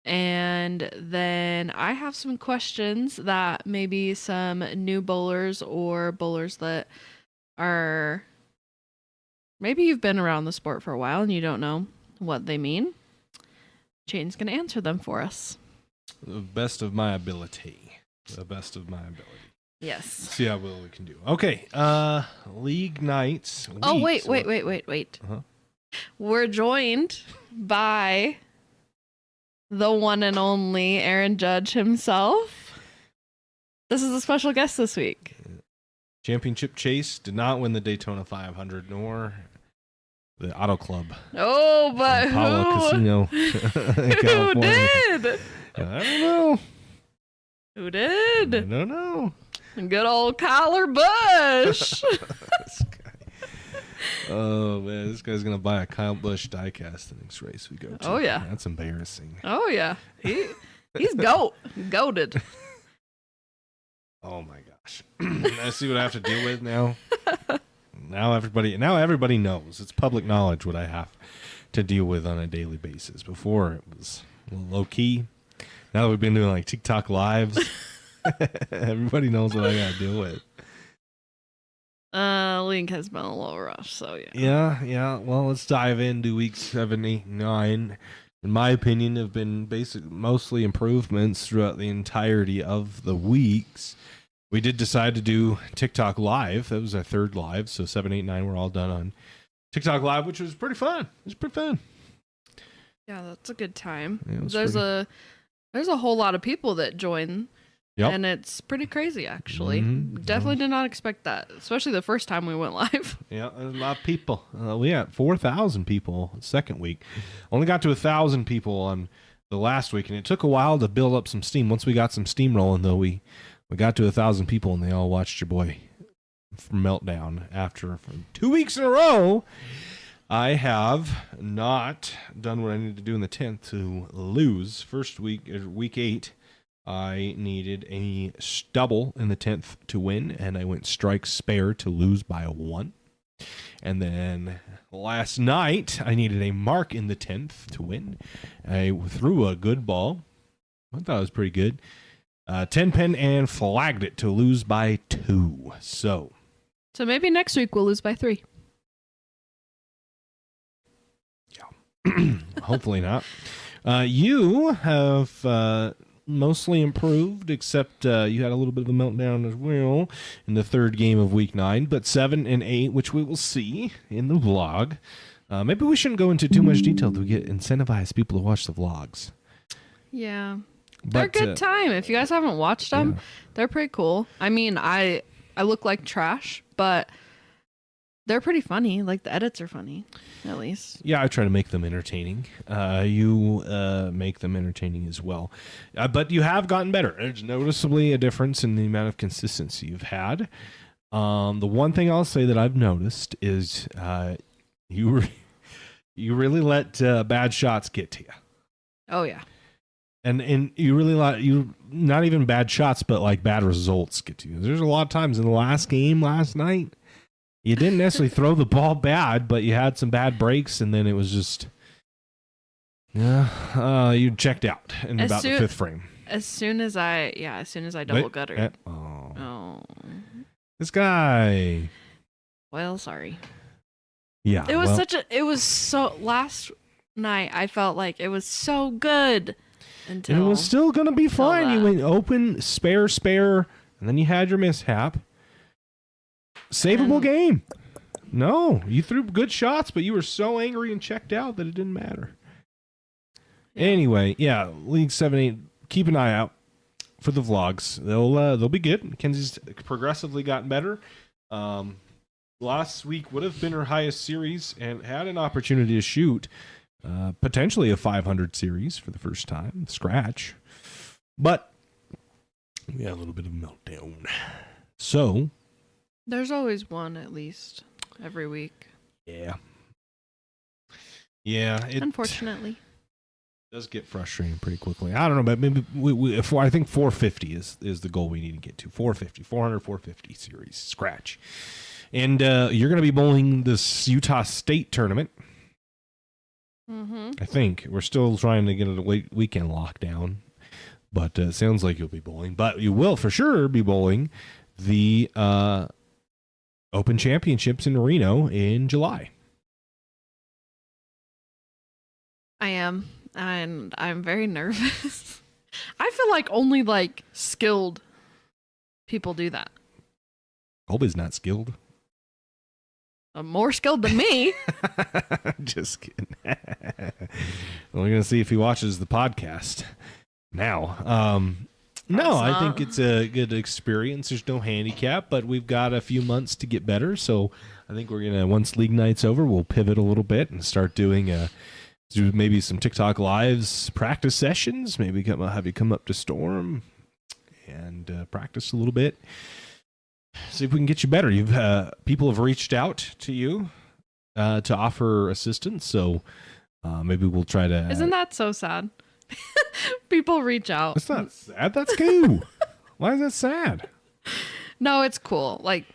Speaker 4: And then I have some questions that maybe some new bowlers or bowlers that are maybe you've been around the sport for a while and you don't know what they mean. Chain's going to answer them for us.
Speaker 5: The best of my ability.
Speaker 4: Yes.
Speaker 5: See how well we can do. Okay. League nights.
Speaker 4: Oh,
Speaker 5: weeks.
Speaker 4: wait.
Speaker 5: Uh-huh.
Speaker 4: We're joined by the one and only Aaron Judge himself. This is a special guest this week.
Speaker 5: Championship Chase did not win the Daytona 500 nor the Auto Club.
Speaker 4: Oh, but
Speaker 5: Apollo Casino.
Speaker 4: Who did?
Speaker 5: I don't know.
Speaker 4: Who did?
Speaker 5: I don't know.
Speaker 4: Good old Kyler Busch.
Speaker 5: This guy. Oh man, this guy's gonna buy a Kyle Busch diecast the next race we go to.
Speaker 4: Oh yeah,
Speaker 5: that's embarrassing.
Speaker 4: Oh yeah, he's goated.
Speaker 5: Oh my gosh, I see what I have to deal with now. Now everybody knows. It's public knowledge what I have to deal with on a daily basis. Before it was a little low key. Now that we've been doing like TikTok lives, everybody knows what I gotta deal with.
Speaker 4: Link has been a little rough, so
Speaker 5: Yeah. Well, let's dive into weeks 7, 8, 9. In my opinion, have been mostly improvements throughout the entirety of the weeks. We did decide to do TikTok live. That was our 3rd live, so 7, 8, 9 were all done on TikTok live, which was pretty fun. It was pretty fun.
Speaker 4: Yeah, that's a good time.
Speaker 5: Yeah,
Speaker 4: There's a whole lot of people that join
Speaker 5: Yep.
Speaker 4: And it's pretty crazy, actually.
Speaker 5: Mhm.
Speaker 4: Definitely did not expect that, especially the first time we went live.
Speaker 5: Yeah, there's a lot of people. We had 4,000 people second week. Only got to 1,000 people on the last week, and it took a while to build up some steam. Once we got some steam rolling, though, we got to 1,000 people, and they all watched your boy meltdown after for 2 weeks in a row. I have not done what I needed to do in the 10th to lose. First week, week 8, I needed a double in the 10th to win, and I went strike spare to lose by 1. And then last night, I needed a mark in the 10th to win. I threw a good ball. I thought it was pretty good. 10 pin and flagged it to lose by 2. So
Speaker 4: maybe next week we'll lose by 3.
Speaker 5: hopefully not. You have mostly improved, except you had a little bit of a meltdown as well in the third game of week 9, but 7 and 8, which we will see in the vlog. Maybe we shouldn't go into too much detail to incentivize people to watch the vlogs.
Speaker 4: Yeah. They're a
Speaker 5: But,
Speaker 4: good time. If you guys haven't watched them,
Speaker 5: yeah.
Speaker 4: they're pretty cool. I mean, I look like trash, but they're pretty funny. Like, the edits are funny, at least.
Speaker 5: Yeah, I try to make them entertaining. You make them entertaining as well. But you have gotten better. There's noticeably a difference in the amount of consistency you've had. The one thing I'll say that I've noticed is you really let bad shots get to you.
Speaker 4: Oh, yeah.
Speaker 5: And you really let not even bad shots, but like bad results get to you. There's a lot of times in the last game last night, you didn't necessarily throw the ball bad, but you had some bad breaks, and then it was just, you checked out in about the 5th frame.
Speaker 4: As soon as I double guttered.
Speaker 5: Oh.
Speaker 4: Oh.
Speaker 5: This guy.
Speaker 4: Well, sorry.
Speaker 5: Yeah.
Speaker 4: It was so, last night I felt like it was so good until.
Speaker 5: And it was still going to be fine. You went open, spare, and then you had your mishap. Savable game. No, you threw good shots, but you were so angry and checked out that it didn't matter. Yeah. Anyway, yeah, League 7-8, keep an eye out for the vlogs. They'll be good. Mackenzie's progressively gotten better. Last week would have been her highest series and had an opportunity to shoot potentially a 500 series for the first time, scratch. But we had a little bit of a meltdown. So
Speaker 4: there's always one at least every week.
Speaker 5: Yeah. Yeah. It
Speaker 4: unfortunately
Speaker 5: does get frustrating pretty quickly. I don't know, but maybe I think 450 is the goal we need to get to. 450 series scratch. And you're going to be bowling this Utah State tournament. I think we're still trying to get a weekend lockdown, but it sounds like you'll be bowling. But you will for sure be bowling the Open Championships in Reno in July.
Speaker 4: I am, and I'm very nervous. I feel like only like skilled people do that.
Speaker 5: Colby's not skilled.
Speaker 4: More skilled than me.
Speaker 5: Just kidding. We're going to see if he watches the podcast now. No, I think it's a good experience. There's no handicap, but we've got a few months to get better. So I think we're going to, once league night's over, we'll pivot a little bit and start doing do maybe some TikTok lives, practice sessions. Maybe have you come up to Storm and practice a little bit. See if we can get you better. People have reached out to you to offer assistance, so maybe we'll try to.
Speaker 4: Isn't that so sad? People reach out.
Speaker 5: It's not sad. That's cool. Why is that sad?
Speaker 4: No, it's cool. Like,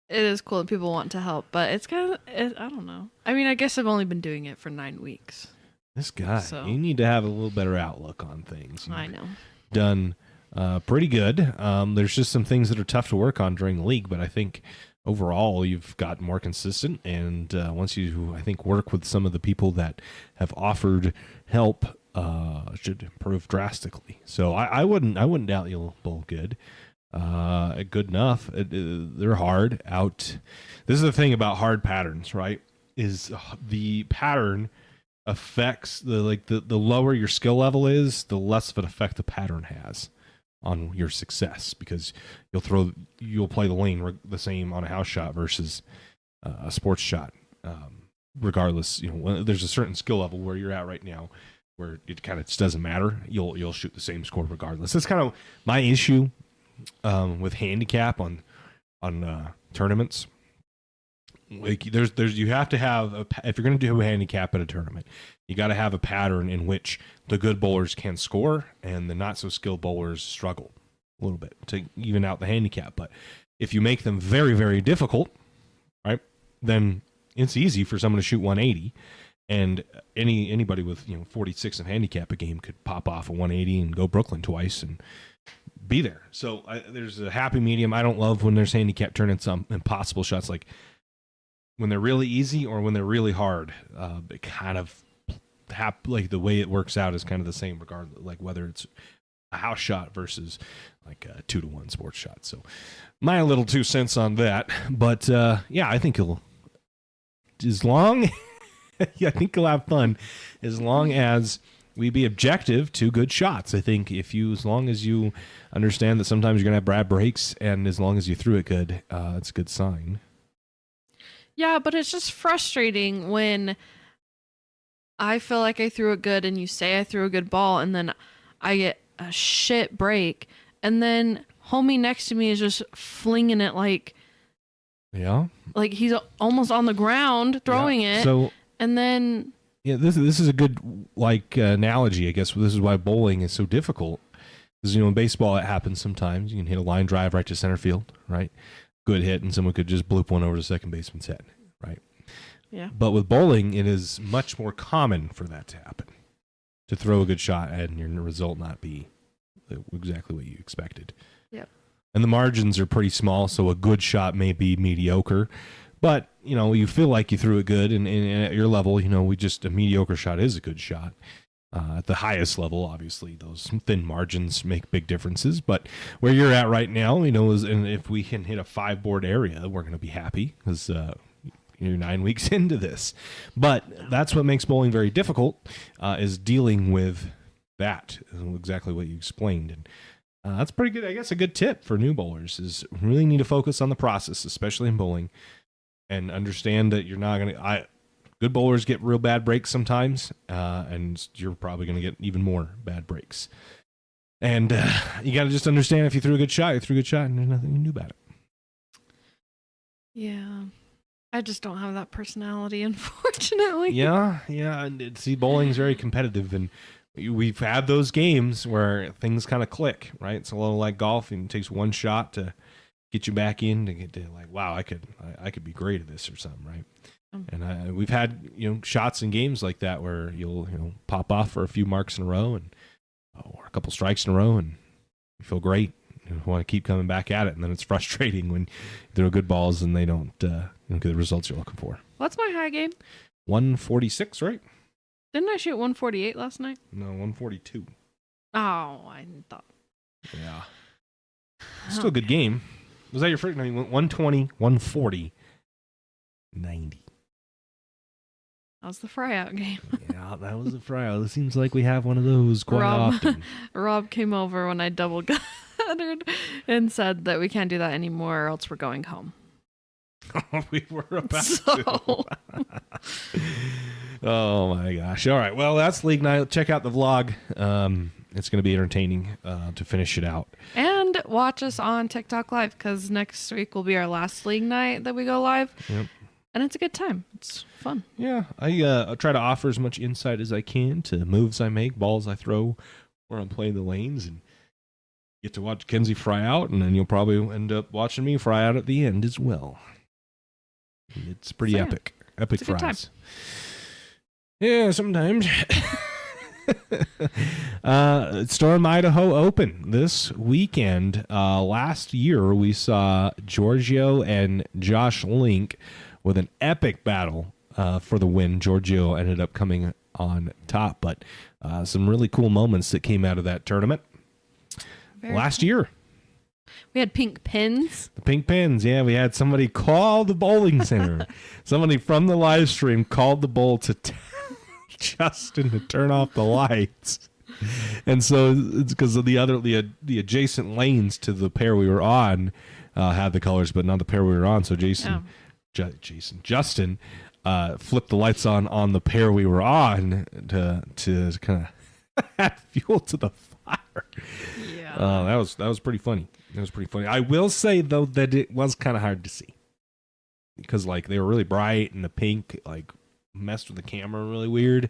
Speaker 4: it is cool that people want to help, but it's kind of, I don't know. I mean, I guess I've only been doing it for 9 weeks.
Speaker 5: This guy, you need to have a little better outlook on things.
Speaker 4: I know.
Speaker 5: Done pretty good. There's just some things that are tough to work on during the league, but I think overall you've gotten more consistent. And once you, I think, work with some of the people that have offered help, should improve drastically. So I wouldn't doubt you'll bowl good. Good enough. They're hard out. This is the thing about hard patterns, right? Is the pattern affects the lower your skill level is, the less of an effect the pattern has. on your success, because you'll play the lane the same on a house shot versus a sports shot. Regardless, there's a certain skill level where you're at right now where it kind of doesn't matter. You'll shoot the same score regardless. That's kind of my issue with handicap on tournaments. Like you have to have if you're going to do a handicap at a tournament, you got to have a pattern in which the good bowlers can score and the not so skilled bowlers struggle a little bit to even out the handicap. But if you make them very, very difficult, right, then it's easy for someone to shoot 180, and anybody with 46 of handicap a game could pop off a 180 and go Brooklyn twice and be there. So there's a happy medium. I don't love when there's handicap tournaments on impossible shots, like when they're really easy or when they're really hard. It kind of like the way it works out is kind of the same, regardless, like whether it's a house shot versus like a 2-to-1 sports shot. So my little 2 cents on that. But yeah, I think I think you'll have fun as long as we be objective to good shots. I think as long as you understand that sometimes you're going to have bad breaks, and as long as you threw it good, it's a good sign.
Speaker 4: Yeah, but it's just frustrating when I feel like I threw it good and you say I threw a good ball, and then I get a shit break, and then homie next to me is just flinging it like he's almost on the ground throwing it. So, and then this
Speaker 5: is a good analogy, I guess. This is why bowling is so difficult. Because in baseball it happens sometimes. You can hit a line drive right to center field, right? Good hit, and someone could just bloop one over to second baseman's head, right?
Speaker 4: Yeah.
Speaker 5: But with bowling, it is much more common for that to happen. To throw a good shot and your result not be exactly what you expected.
Speaker 4: Yep.
Speaker 5: And the margins are pretty small, so a good shot may be mediocre. But, you feel like you threw it good, and at your level, a mediocre shot is a good shot. At the highest level, obviously, those thin margins make big differences. But where you're at right now, and if we can hit a 5-board area, we're going to be happy, because you're 9 weeks into this. But that's what makes bowling very difficult, is dealing with that, exactly what you explained. And that's pretty good. I guess a good tip for new bowlers is really need to focus on the process, especially in bowling, and understand that you're not going to... Good bowlers get real bad breaks sometimes, and you're probably going to get even more bad breaks. And you got to just understand, if you threw a good shot, and there's nothing you can do about it.
Speaker 4: Yeah. I just don't have that personality, unfortunately.
Speaker 5: Yeah. And see, bowling's very competitive, and we've had those games where things kind of click, right? It's a little like golf, and it takes one shot to get you back in to get to wow, I could be great at this or something, right? And we've had shots in games like that where you'll pop off for a few marks in a row or a couple strikes in a row, and you feel great. You want to keep coming back at it, and then it's frustrating when you throw good balls and they don't get the results you're looking for.
Speaker 4: What's my high game?
Speaker 5: 146, right?
Speaker 4: Didn't I shoot 148 last night?
Speaker 5: No, 142.
Speaker 4: Oh, I thought.
Speaker 5: Yeah. Still a good game. Was that your first? 120, 140, 90.
Speaker 4: That was the fry-out game.
Speaker 5: Yeah, that was the fry-out. It seems like we have one of those quite often.
Speaker 4: Rob came over when I double guttered and said that we can't do that anymore, or else we're going home.
Speaker 5: We were about to. Oh, my gosh. All right. Well, that's League Night. Check out the vlog. It's going to be entertaining to finish it out. And
Speaker 4: watch us on TikTok Live, because next week will be our last League Night that we go live.
Speaker 5: Yep.
Speaker 4: And it's a good time. It's fun.
Speaker 5: Yeah. I try to offer as much insight as I can to moves I make, balls I throw, where I'm playing the lanes, and get to watch Kenzie fry out, and then you'll probably end up watching me fry out at the end as well. It's pretty epic. Epic
Speaker 4: it's a
Speaker 5: fries.
Speaker 4: Good time.
Speaker 5: Yeah, sometimes. Storm Idaho Open this weekend. Last year, we saw Giorgio and Josh Link with an epic battle for the win. Giorgio ended up coming on top, but some really cool moments that came out of that tournament last year.
Speaker 4: We had pink pins.
Speaker 5: The pink pins, yeah. We had somebody call the bowling center. Somebody from the live stream called the bowl to Justin to turn off the lights. And so it's because of the adjacent lanes to the pair we were on had the colors, but not the pair we were on. So Justin flipped the lights on the pair we were on to kind of add fuel to the fire. Yeah, that was pretty funny. It was pretty funny. I will say though that it was kind of hard to see because like they were really bright and the pink like messed with the camera really weird.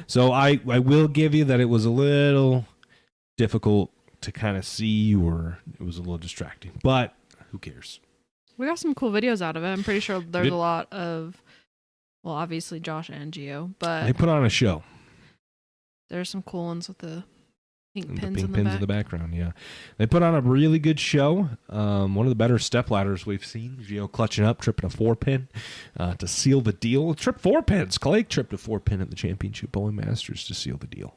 Speaker 5: So I will give you that it was a little difficult to kind of see, or it was a little distracting, but who cares?
Speaker 4: We got some cool videos out of it. I'm pretty sure there's a lot of, well, obviously Josh and Gio, but
Speaker 5: they put on a show.
Speaker 4: There's some cool ones with the pink
Speaker 5: And
Speaker 4: pins
Speaker 5: the
Speaker 4: in
Speaker 5: pink
Speaker 4: the
Speaker 5: pins
Speaker 4: back.
Speaker 5: in the background. Yeah, they put on a really good show. One of the better step ladders we've seen. Gio clutching up, tripping a 4-pin to seal the deal. Trip 4 pins. Clay tripped a 4-pin at the Championship Bowling Masters to seal the deal.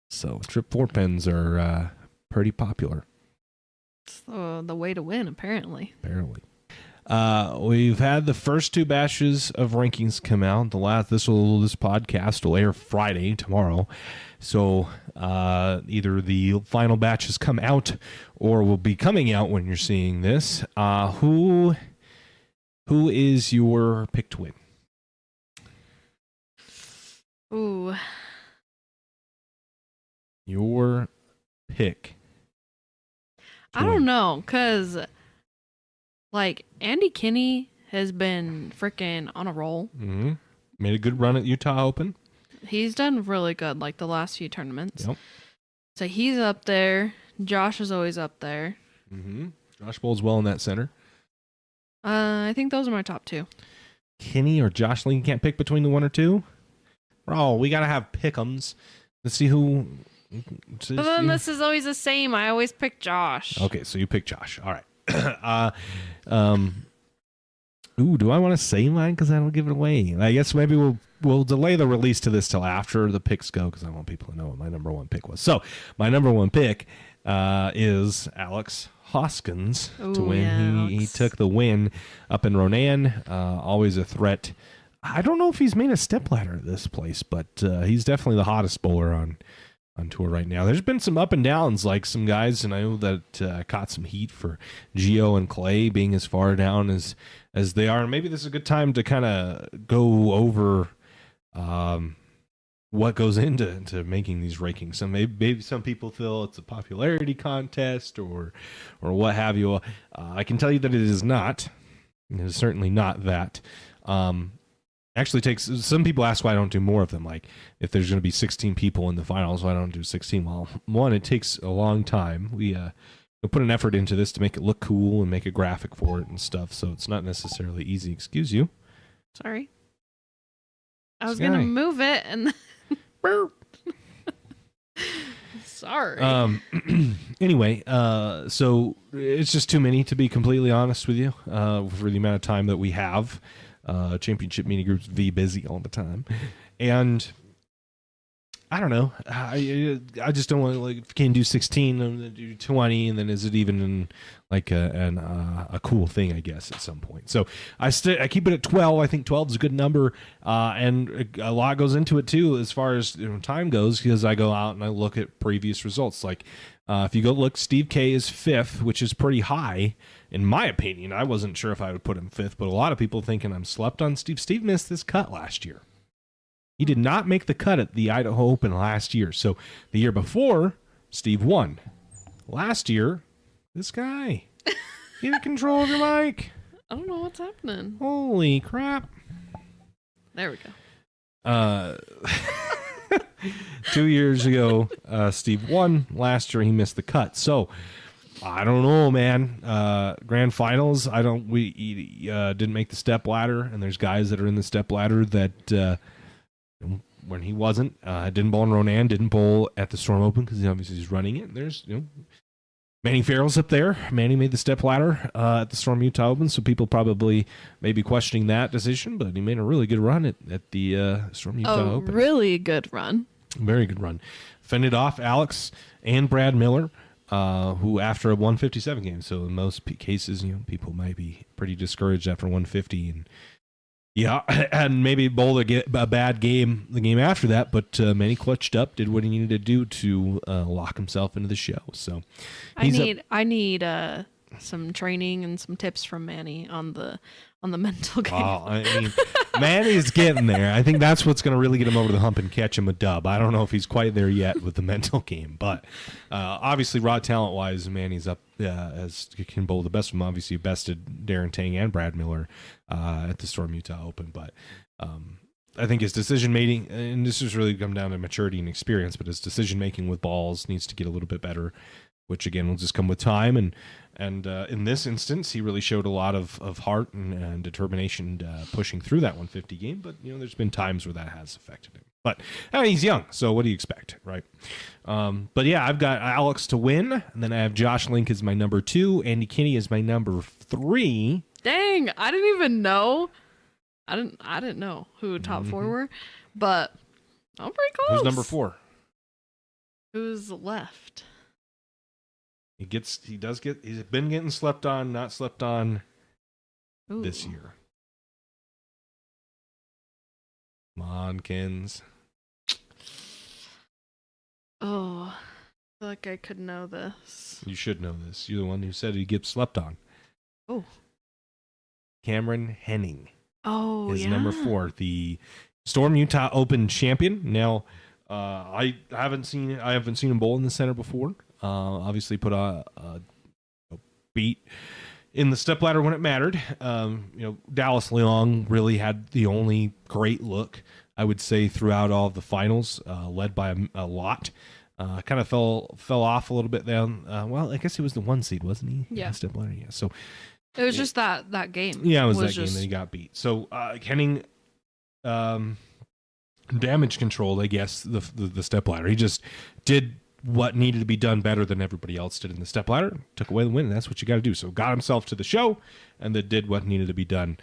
Speaker 5: So trip 4 pins are pretty popular.
Speaker 4: It's the way to win, apparently.
Speaker 5: We've had the first 2 batches of rankings come out. This podcast will air Friday, tomorrow. So either the final batch has come out or will be coming out when you're seeing this. Who is your pick to win?
Speaker 4: Ooh.
Speaker 5: Your pick.
Speaker 4: I don't know, because, like, Andy Kinney has been freaking on a roll.
Speaker 5: Mm-hmm. Made a good run at Utah Open.
Speaker 4: He's done really good, like, the last few tournaments.
Speaker 5: Yep.
Speaker 4: So he's up there. Josh is always up there.
Speaker 5: Mm-hmm. Josh bowls well in that center.
Speaker 4: I think those are my top 2.
Speaker 5: Kinney or Josh Lee, can't pick between the 1 or 2? Bro, we got to have pick'ems. Let's see who...
Speaker 4: But then this is always the same. I always pick Josh.
Speaker 5: Okay, so you pick Josh. All right. Do I want to say mine because I don't give it away? I guess maybe we'll delay the release to this till after the picks go because I want people to know what my number 1 pick was. So my number 1 pick is Alex Hoskins to win.
Speaker 4: Yeah,
Speaker 5: he took the win up in Ronan. Always a threat. I don't know if he's made a stepladder at this place, but he's definitely the hottest bowler on tour right now. There's been some up and downs, like some guys, and I know that caught some heat for Gio and Clay being as far down as they are. And maybe this is a good time to kind of go over what goes into making these rankings. So maybe some people feel it's a popularity contest or what have you. I can tell you that it is not. It is certainly not that. Actually takes, some people ask why I don't do more of them, like if there's going to be 16 people in the finals, why don't I do 16? Well, one, it takes a long time. We put an effort into this to make it look cool and make a graphic for it and stuff, so it's not necessarily easy. Excuse you.
Speaker 4: Sorry. I was going to move it and sorry.
Speaker 5: Anyway, so it's just too many, to be completely honest with you, for the amount of time that we have. Championship mini groups be busy all the time, and I don't know. I just don't want to, like, if you can do 16 and then do 20, and then is it even like a cool thing? I guess at some point. So I keep it at 12. I think 12 is a good number, and a lot goes into it too as far as time goes, because I go out and I look at previous results. Like if you go look, Steve K is 5th, which is pretty high in my opinion. I wasn't sure if I would put him 5th, but a lot of people thinking I'm slept on Steve. Steve missed this cut last year. He did not make the cut at the Idaho Open last year. So the year before, Steve won. Last year, this guy. Get control of your mic.
Speaker 4: I don't know what's happening.
Speaker 5: Holy crap.
Speaker 4: There we go.
Speaker 5: 2 years ago, Steve won. Last year, he missed the cut. So I don't know, man. Grand finals, we didn't make the step ladder, and there's guys that are in the step ladder that when he wasn't, didn't bowl in Ronan, didn't bowl at the Storm Open because obviously he's running it. There's Manny Farrell's up there. Manny made the step ladder at the Storm Utah Open, so people probably may be questioning that decision, but he made a really good run at the Storm Utah Open.
Speaker 4: Really good run.
Speaker 5: Very good run. Fended off Alex and Brad Miller, who after a 157 game. So in most cases, people might be pretty discouraged after 150, and Yeah, and maybe bowled a bad game the game after that, but Manny clutched up, did what he needed to do to lock himself into the show. So
Speaker 4: I need some training and some tips from Manny on the mental game.
Speaker 5: Well, I mean, Manny's getting there. I think that's what's going to really get him over the hump and catch him a dub. I don't know if he's quite there yet with the mental game, but obviously, raw talent-wise, Manny's up as can bowl the best of them. Obviously, bested Darren Tang and Brad Miller at the Storm Utah Open, but I think his decision-making, and this has really come down to maturity and experience, but his decision-making with balls needs to get a little bit better, which, again, will just come with time. And in this instance, he really showed a lot of heart and determination pushing through that 150 game. But, there's been times where that has affected him. But he's young, so what do you expect, right? But, yeah, I've got Alex to win, and then I have Josh Link as my number 2. Andy Kinney is my number 3.
Speaker 4: Dang, I didn't even know. I didn't know who top 4 were, but I'm pretty close.
Speaker 5: Who's number 4?
Speaker 4: Who's left?
Speaker 5: He's been getting slept on, not slept on this
Speaker 4: Ooh.
Speaker 5: year. Come on, Kins.
Speaker 4: Oh, I feel like I could know this.
Speaker 5: You should know this. You're the one who said he gets slept on.
Speaker 4: Oh.
Speaker 5: Cameron Henning is
Speaker 4: yeah.
Speaker 5: number 4, the Storm Utah Open champion. Now, I haven't seen him bowl in the center before. Obviously, put a beat in the stepladder when it mattered. Dallas Leong really had the only great look, I would say, throughout all of the finals, led by a lot. Kind of fell off a little bit down. Well, I guess he was the 1 seed, wasn't he?
Speaker 4: Yeah.
Speaker 5: In stepladder, yeah. So
Speaker 4: It was just that game.
Speaker 5: yeah, it was that game that he got beat. So Henning damage controlled, I guess, the stepladder. He just did what needed to be done better than everybody else did in the stepladder. Took away the win, and that's what you got to do. So got himself to the show, and then did what needed to be done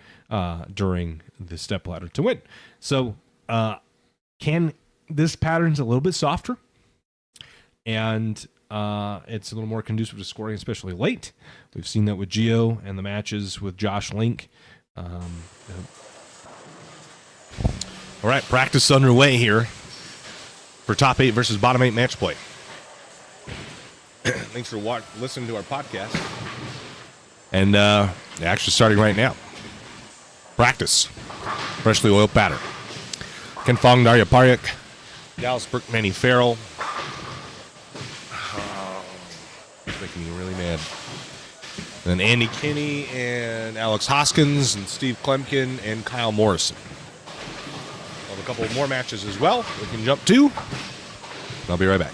Speaker 5: during the stepladder to win. So this pattern's a little bit softer, and it's a little more conducive to scoring, especially late. We've seen that with Gio and the matches with Josh Link. All right, practice underway here for top 8 versus bottom 8 match play.
Speaker 1: Thanks for listening to our podcast.
Speaker 5: And they're actually starting right now. Practice. Freshly oiled batter. Ken Fong, Daria Paryk,
Speaker 1: Dallas Burke,
Speaker 5: Manny Farrell.
Speaker 1: It's making me really mad. And then Andy Kinney and Alex Hoskins and Steve Klemkin and Kyle Morrison. We'll have a couple more matches as well we can jump to. I'll be right back.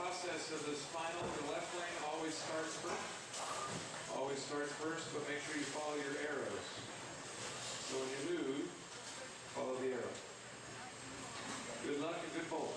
Speaker 6: process of this final, the left lane always starts first. Always starts first, but make sure you follow your arrows. So when you move, follow the arrow. Good luck and good bowl.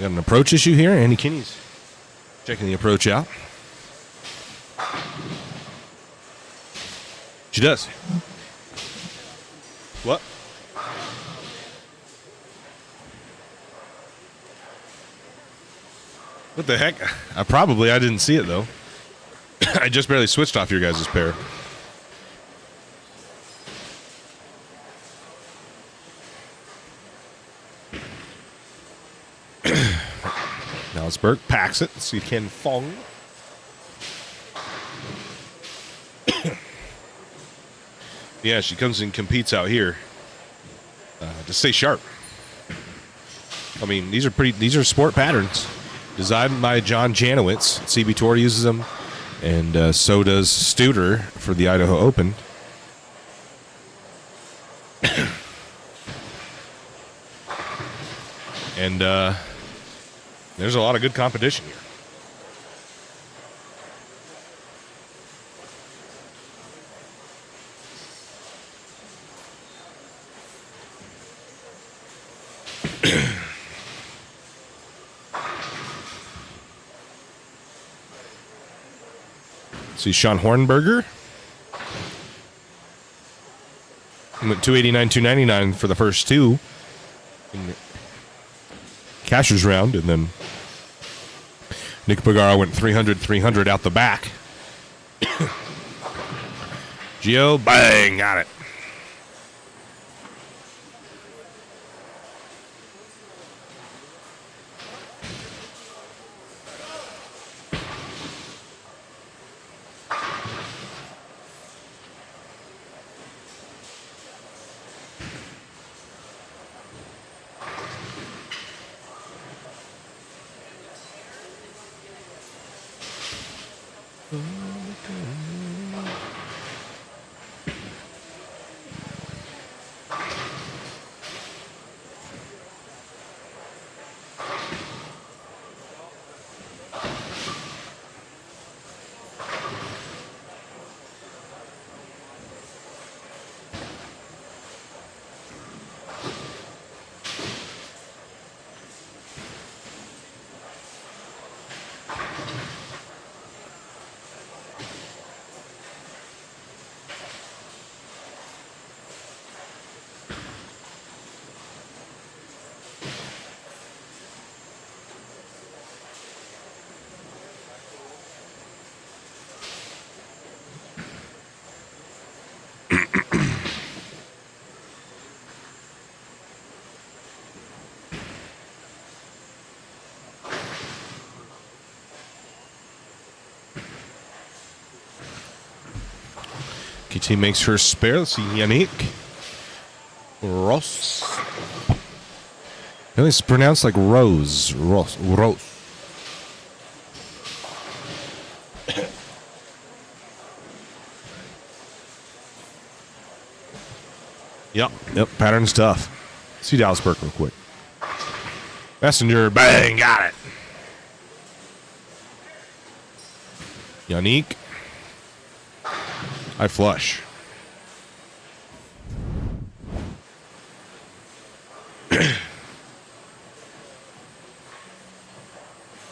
Speaker 1: got an approach issue here. Andy Kinney's checking the approach out. She does. What? What the heck? I didn't see it, though. I just barely switched off your guys' pair. Now it's Burke. Packs it. Let's see Ken Fong. Yeah, she comes and competes out here to stay sharp. I mean, these are sport patterns designed by John Janowitz. CB Tour uses them, and so does Studer for the Idaho Open. And there's a lot of good competition here. See Sean Hornberger. He went 289, 299 for the first two in the Cashers round, and then Nick Pagara went 300, 300 out the back. Gio, bang, got it. KT makes her spare. Let's see, Yannick Ross. It's pronounced like Rose. Ross. Yep, pattern stuff. See Dallas Burke real quick. Messenger, bang, got it. Yannick. I flush.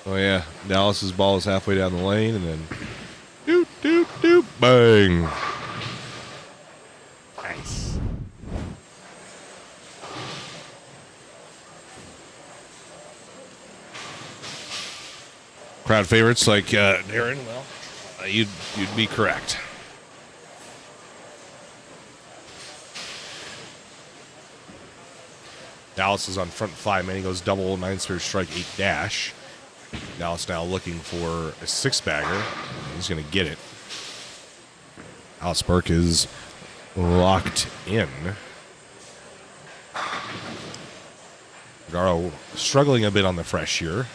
Speaker 1: Oh yeah, Dallas's ball is halfway down the lane, and then doot doot doot, bang. Nice. Crowd favorites like Darren. Well, you'd be correct. Dallas is on front five, man. He goes double, 9-spare strike, 8 dash. Dallas now looking for a 6-bagger. He's going to get it. Dallas Burke is locked in. Garo struggling a bit on the fresh here.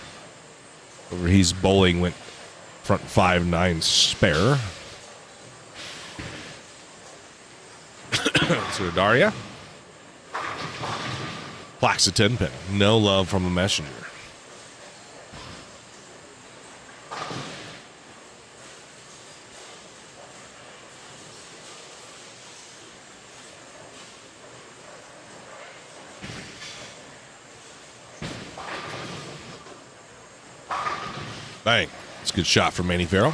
Speaker 1: Over he's bowling, went front 5, 9 spare. So Daria. Plaques a 10-pin. No love from the messenger. Bang. It's a good shot from Manny Farrell.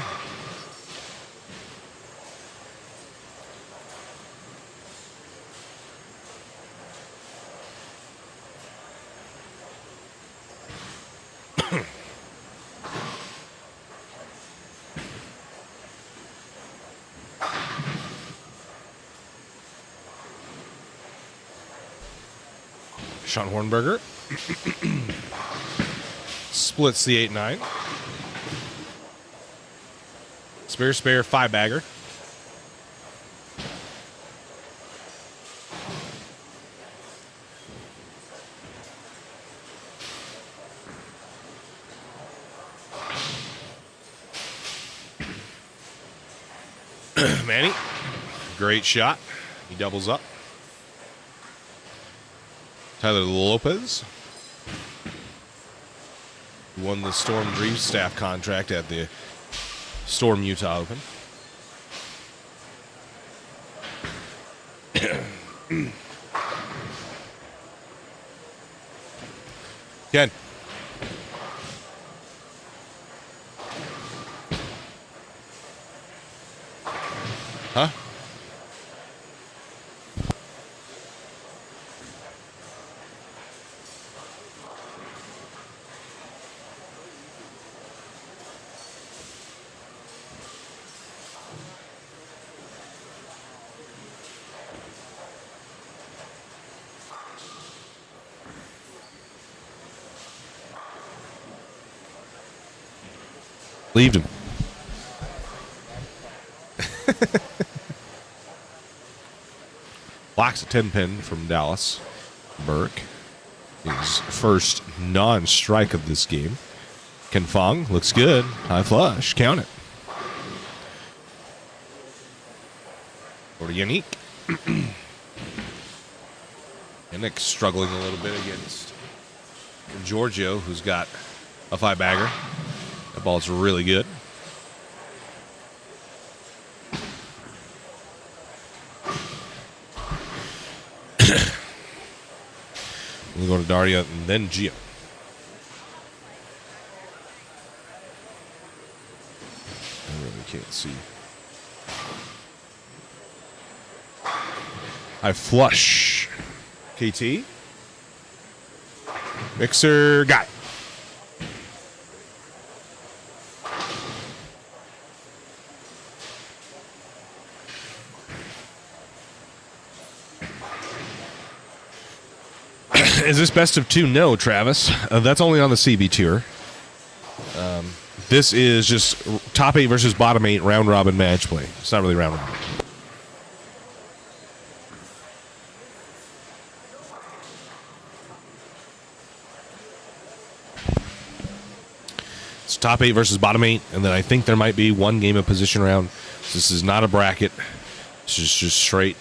Speaker 1: Sean Hornberger splits the 8-9. Spare, 5-bagger. Manny, great shot. He doubles up. Tyler Lopez won the Storm Dream staff contract at the Storm Utah Open. Ken. Huh? Leaved him. Blocks a 10-pin from Dallas. Burke. His first non-strike of this game. Ken Fong looks good. High flush. Count it. Or to Yannick. Yannick struggling a little bit against Giorgio, who's got a 5-bagger. That ball's really good. We go to Daria and then Gio. I really can't see. I flush. KT. Mixer. Got it. Is this best of 2? No, Travis. That's only on the CB Tour. This is just top 8 versus bottom 8 round robin match play. It's not really round robin. It's top 8 versus bottom 8, and then I think there might be one game of position round. This is not a bracket. This is just straight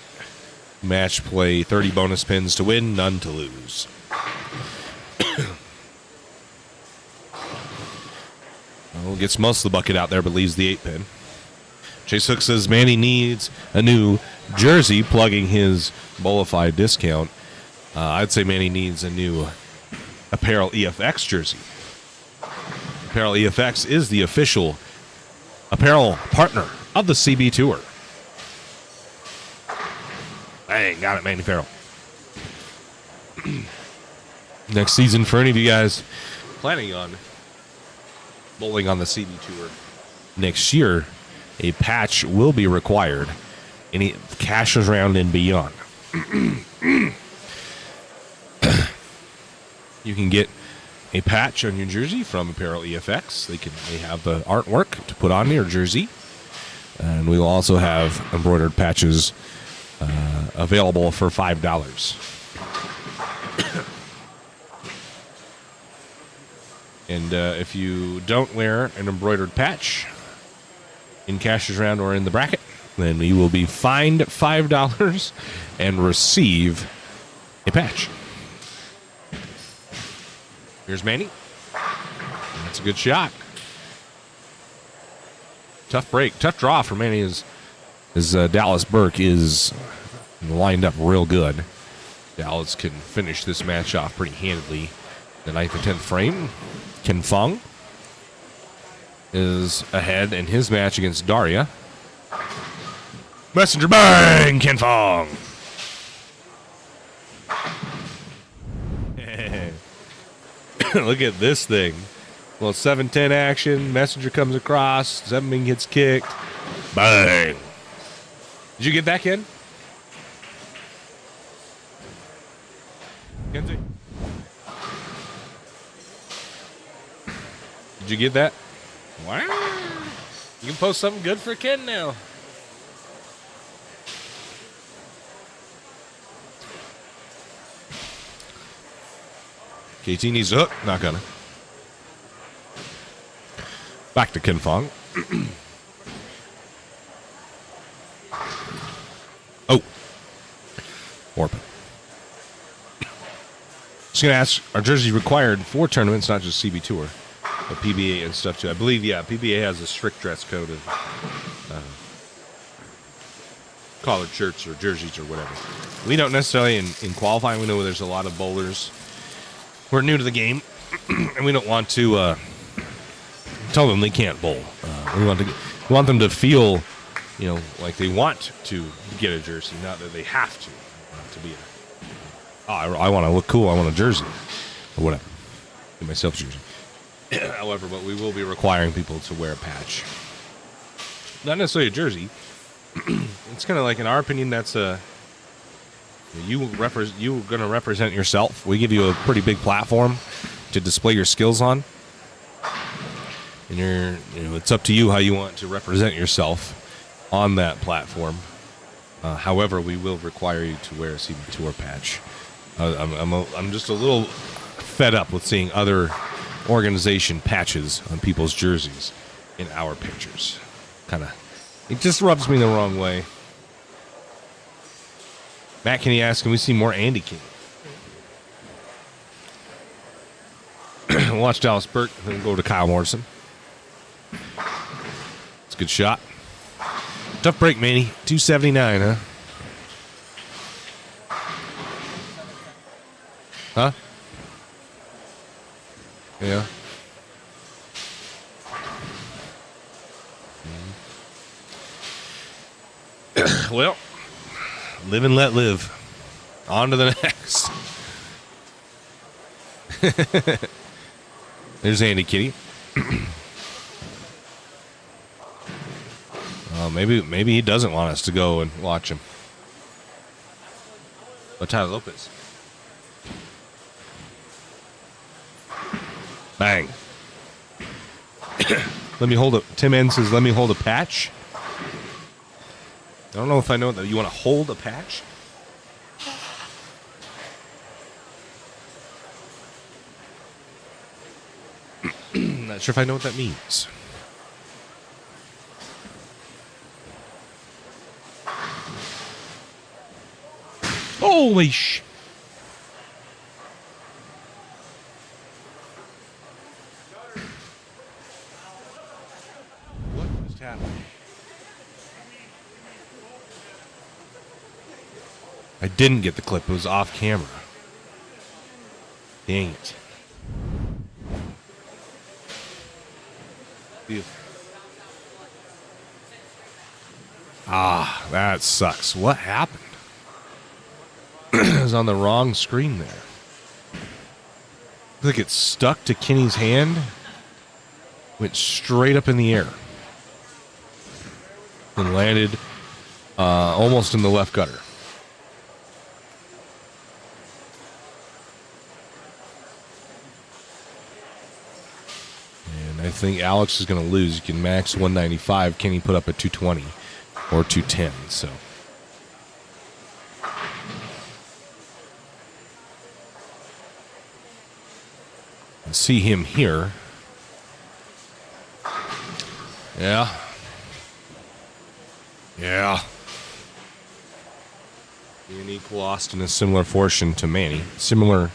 Speaker 1: match play. 30 bonus pins to win, none to lose. Well, gets most of the bucket out there, but leaves the 8-pin. Chase Hook says Manny needs a new jersey, plugging his Bolify discount. I'd say Manny needs a new Apparel EFX jersey. Apparel EFX is the official apparel partner of the CB Tour. Bang, got it, Manny Farrell. Next season, for any of you guys planning on bowling on the CB Tour next year, a patch will be required. Any Cashers round and beyond. You can get a patch on your jersey from Apparel EFX. They have the artwork to put on your jersey, and we will also have embroidered patches available for $5. And if you don't wear an embroidered patch in Cashers round or in the bracket, then you will be fined $5 and receive a patch. Here's Manny. That's a good shot. Tough break. Tough draw for Manny as Dallas Burke is lined up real good. Dallas can finish this match off pretty handedly. The 9th and 10th frame. Ken Fong.
Speaker 5: is ahead in his match against Daria. Messenger bang, Ken Fong. Look at this thing. Well, 7-10 action. Messenger comes across. 7 gets kicked. Bang. Did you get that, Ken? Kenzie? Did you get that? Wow. You can post something good for Ken now. KT needs a hook. Not gonna. Back to Ken Fong. Oh. Orpin. Just gonna ask, are jerseys required for tournaments, not just CB Tour, but PBA and stuff too? I believe, yeah, PBA has a strict dress code of collared shirts or jerseys or whatever. We don't necessarily, in qualifying, we know there's a lot of bowlers who are new to the game, and we don't want to tell them they can't bowl. We want them to feel, like they want to get a jersey, not that they have to be I want to look cool. I want a jersey or whatever. Get myself a jersey. However, but we will be requiring people to wear a patch. Not necessarily a jersey. It's kind of like, in our opinion, that's you're going to represent yourself. We give you a pretty big platform to display your skills on. And it's up to you how you want to represent yourself on that platform. However, we will require you to wear a CB Tour patch. I'm just a little fed up with seeing other organization patches on people's jerseys in our pictures. It just rubs me the wrong way. Matt, can you ask, can we see more Andy King? Watch Dallas Burke, then go to Kyle Morrison. It's a good shot. Tough break, Manny. 279, huh? Huh? Yeah. Well, live and let live. On to the next. There's Andy Kitty. Maybe he doesn't want us to go and watch him. But Tyler Lopez. Bang. Tim N says, let me hold a patch. I don't know if I know that. You want to hold a patch? Not sure if I know what that means. Holy sh... What just happened? I didn't get the clip. It was off camera. Dang it. Ah, that sucks. What happened? It was on the wrong screen there. Looks like it stuck to Kenny's hand. Went straight up in the air. And landed almost in the left gutter. I think Alex is going to lose. You can max 195. Kenny put up a 220 or 210. So, and see him here. Yeah. Unique lost in a similar fortune to Manny. Similar.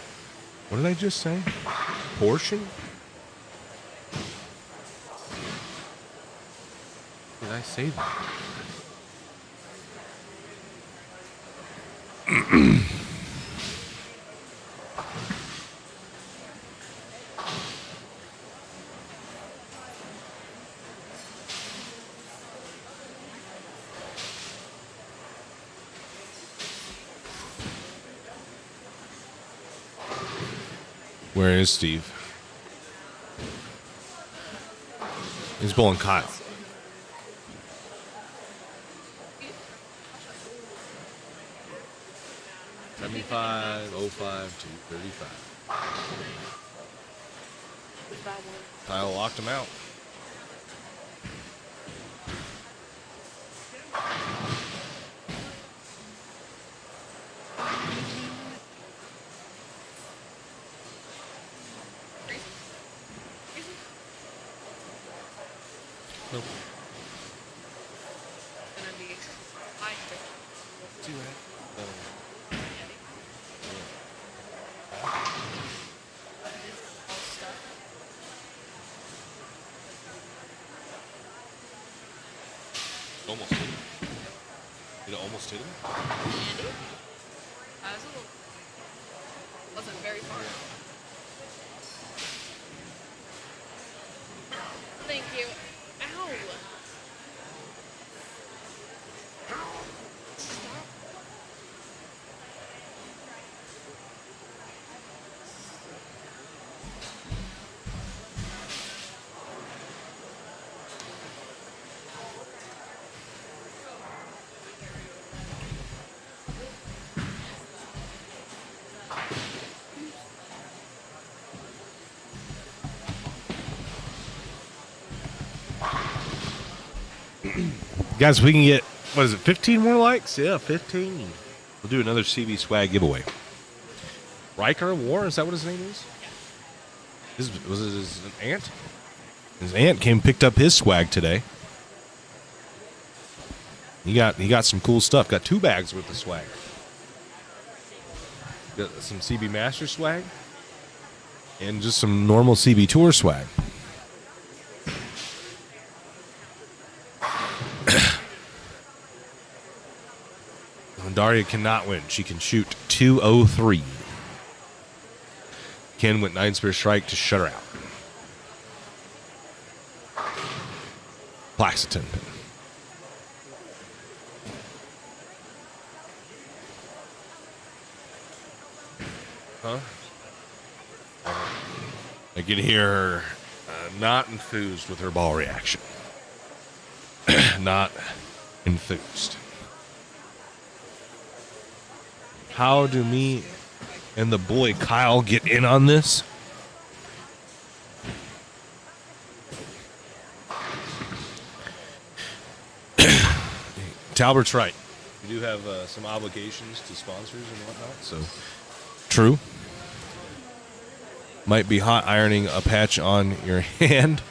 Speaker 5: What did I just say? Portion? Did I say that?
Speaker 1: Where is Steve? He's bowling Kyle. $75, 05, 235.
Speaker 2: Is that one?
Speaker 1: Kyle locked him out. Nope.
Speaker 2: Gonna be high.
Speaker 1: See what Almost hit him. Did it almost hit him?
Speaker 2: Andy? I was a little. Wasn't very far. Thank you. Ow! Stop.
Speaker 1: Guys, we can get, what is it, 15 more likes? Yeah, 15. We'll do another CB swag giveaway. Riker War, is that what his name is? Was it his aunt? His aunt came and picked up his swag today. He got some cool stuff. Got 2 bags worth of swag. Got some CB Master swag. And just some normal CB Tour swag. Daria cannot win. She can shoot 203. Ken went 9 spear strike to shut her out. Plaxton. Huh? I can hear her not enthused with her ball reaction. Not enthused. How do me and the boy Kyle get in on this? Talbert's right. We do have some obligations to sponsors and whatnot, so true. Might be hot ironing a patch on your hand.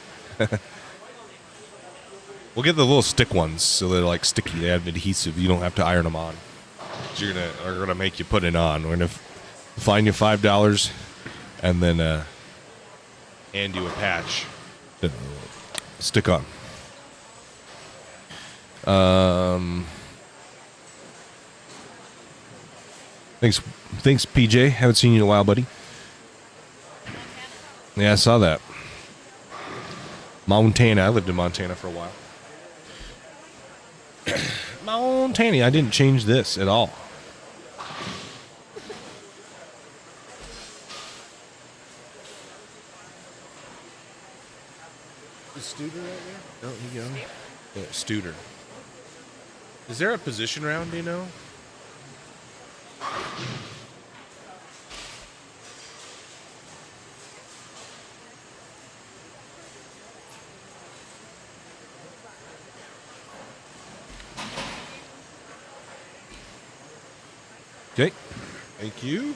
Speaker 1: We'll get the little stick ones so they're like sticky. They have adhesive. You don't have to iron them on. You're gonna make you put it on. We're gonna find you $5 and then hand you a patch to stick on. Thanks, PJ. Haven't seen you in a while, buddy. Yeah, I saw that. Montana. I lived in Montana for a while. Montana. I didn't change this at all. Is Studer right there? Oh, he go. Yeah, Studer. Is there a position round, do you know? Okay. Thank you.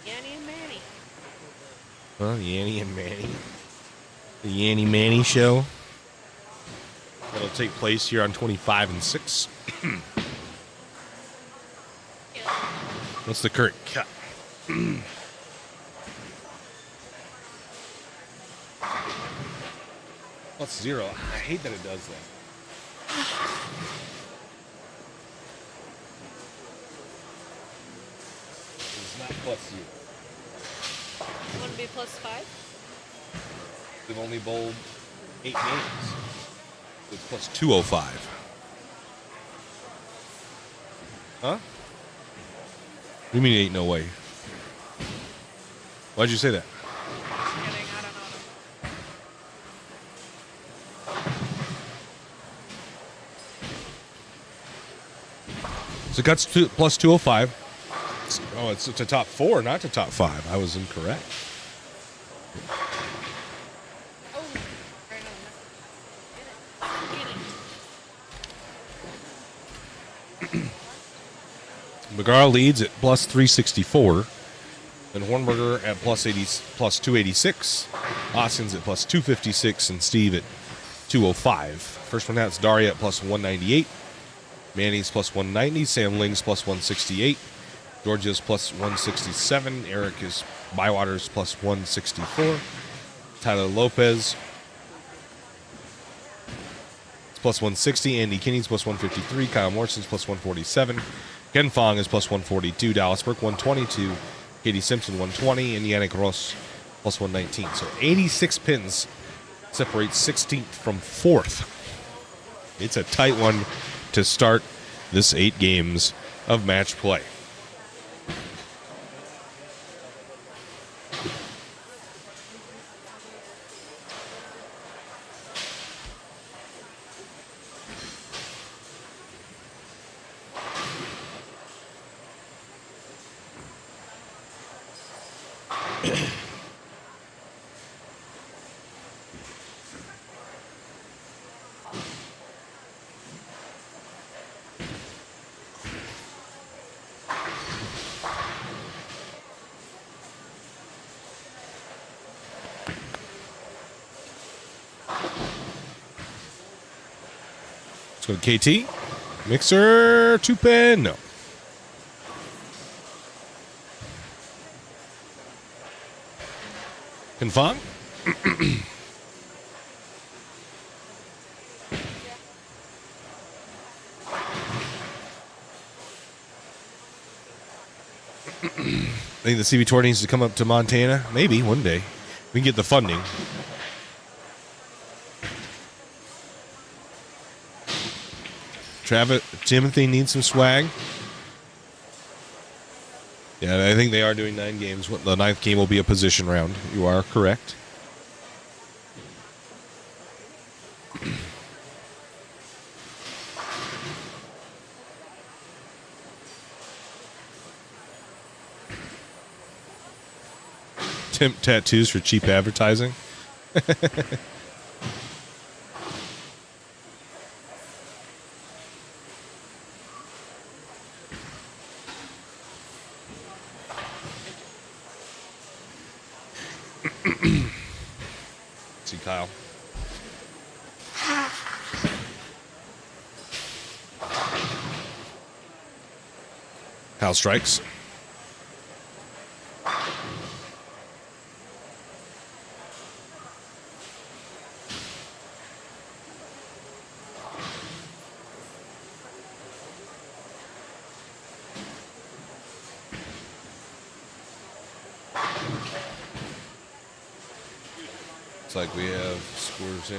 Speaker 2: Yanny and Manny.
Speaker 1: Well, Yanny and Manny. The Yanny Manny show. That'll take place here on 25 and 6. What's the current cut? What's 0? I hate that it does that. not plus 0.
Speaker 2: Want to be plus 5?
Speaker 1: They've only bowled 8 games. So it's plus 205. Huh? What do you mean ain't no way? Why'd you say that?
Speaker 2: Just kidding. I don't know.
Speaker 1: So it cuts to plus 205. Oh, it's to top 4, not to top 5. I was incorrect.
Speaker 2: Oh, right on. Get it.
Speaker 1: McGraw leads at plus 364. Then Hornberger at plus 286. Hoskins at plus 256. And Steve at 205. First one out's Daria at plus 198. Manny's plus 190. Sam Ling's plus 168. Georgia's plus 167. Eric is Bywater's plus 164. Tyler Lopez is plus 160. Andy Kinney's plus 153. Kyle Morrison's plus 147. Ken Fong is plus 142. Dallas Burke 122. Katie Simpson 120. And Yannick Ross plus 119. So 86 pins separate 16th from 4th. It's a tight one to start this 8 games of match play. Let's go to KT. Mixer, 2-pin, no. Confong. I think the CB Tour needs to come up to Montana. Maybe one day. We can get the funding. Timothy needs some swag. Yeah, I think they are doing 9 games. The 9th game will be a position round. You are correct. Tattoos for cheap advertising. See Kyle. Kyle strikes. Looks like we have scores in.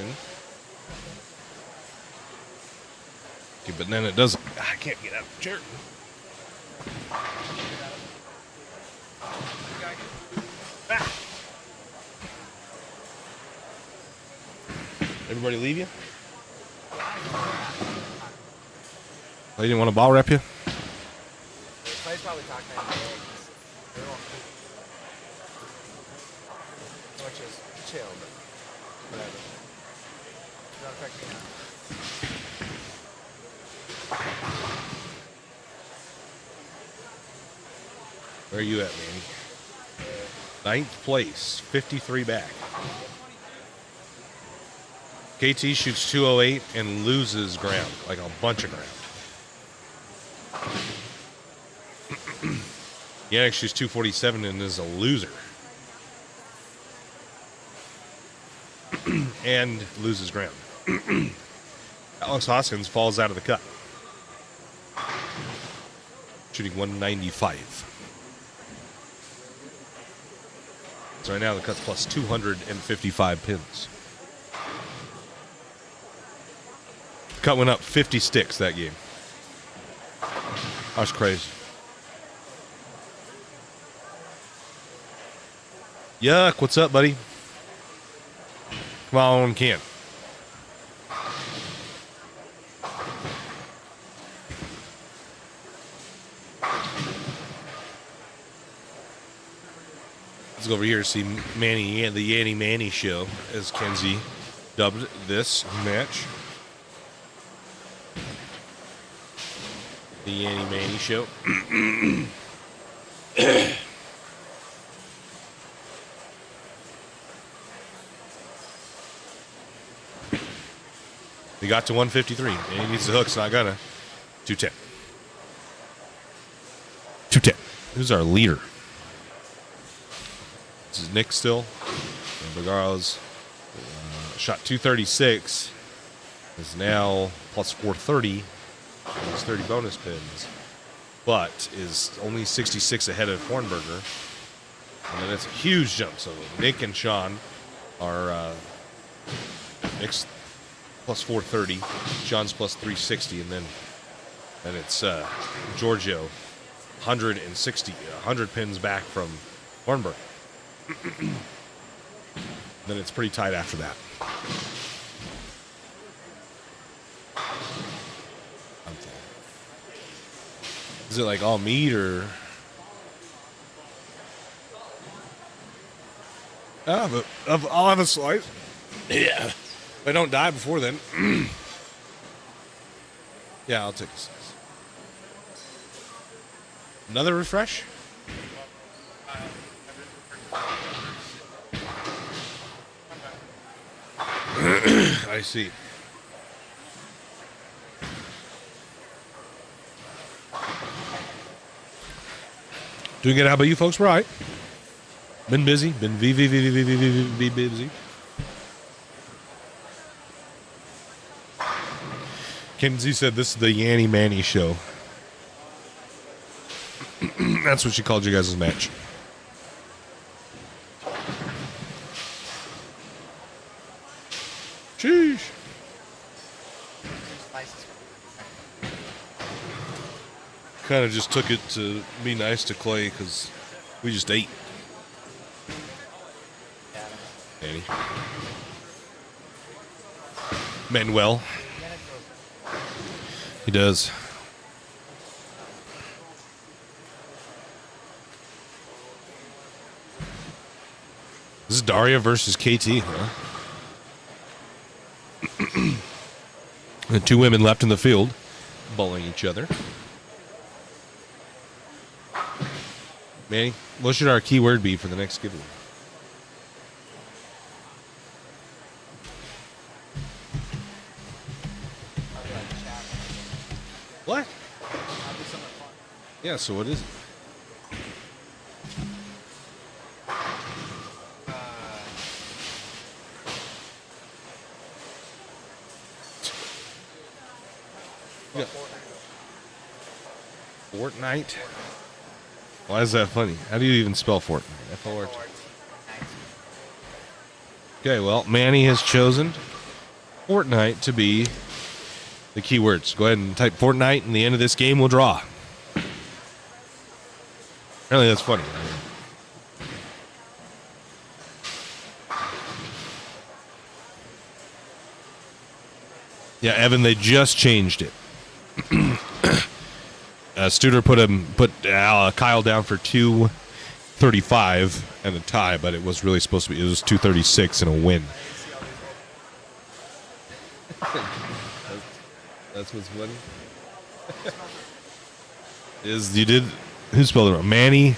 Speaker 1: Okay, but then it doesn't. I can't get out of the chair. Everybody leave you? Oh, you didn't want to ball rep you?
Speaker 3: Players probably talk 9 games. They won't so much as chill, but whatever. Doesn't affect me now.
Speaker 1: Where are you at, Manny? 9th place, 53 back. KT shoots 208 and loses ground, like a bunch of ground. Yannick shoots 247 and is a loser. And loses ground. Alex Hoskins falls out of the cut. Shooting 195. So right now the cut's plus 255 pins. Cut went up 50 sticks that game. That's crazy. Yuck, what's up, buddy? Come on, can. Let's go over here and see Manny and the Yanny Manny show, as Kenzie dubbed this match. The Yanny Manny show. He got to 153. And he needs the hooks, not gonna. 210. 210. Who's our leader? This is Nick still. And Bergaro's shot 236. Is now plus 430. Has 30 bonus pins. But is only 66 ahead of Hornberger. And then it's a huge jump. So Nick and Sean are Nick's plus 430. Sean's plus 360. And then it's Giorgio 100 pins back from Hornberger. Then it's pretty tight after that. Is it like all meat or? But I'll have a slice. Yeah. If I don't die before then. Yeah, I'll take a slice. Another refresh? I see. Doing it. How about you folks? We're all right. Been busy. Been busy. Kenzie said this is the Yanny Manny show. That's what she called you guys' match. Sheesh. Kind of just took it to be nice to Clay because we just ate. Annie. Manuel. He does. This is Daria versus KT, huh? The two women left in the field, bowling each other. Manny, what should our keyword be for the next giveaway? What? Yeah, so what is it? Yeah. Fortnite? Why is that funny? How do you even spell Fortnite? F-O-R-T. Okay, well, Manny has chosen Fortnite to be the keywords. Go ahead and type Fortnite, and the end of this game will draw. Apparently that's funny. Yeah, Evan, they just changed it. Studer put Kyle down for 235 and a tie, but it was really supposed to be, it was 236 and a win. That's what's funny. Who spelled it wrong? Manny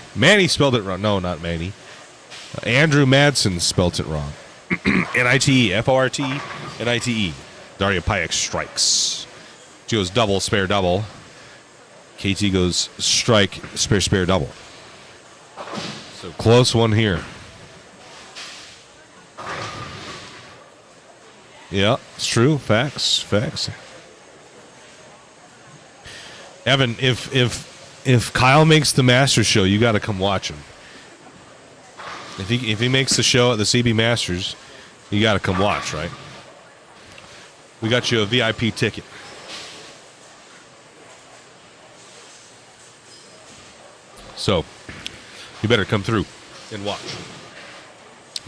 Speaker 1: spelled it wrong. No, not Manny. Andrew Madsen spelled it wrong. N-I-T-E, F-O-R-T, N-I-T-E. Daria Payek strikes. She goes double, spare, double. KT goes strike, spare, spare, double. So close one here. Yeah, it's true. Facts. Evan, if Kyle makes the Masters show, you got to come watch him. If he makes the show at the CB Masters, you got to come watch, right? We got you a VIP ticket. So, you better come through and watch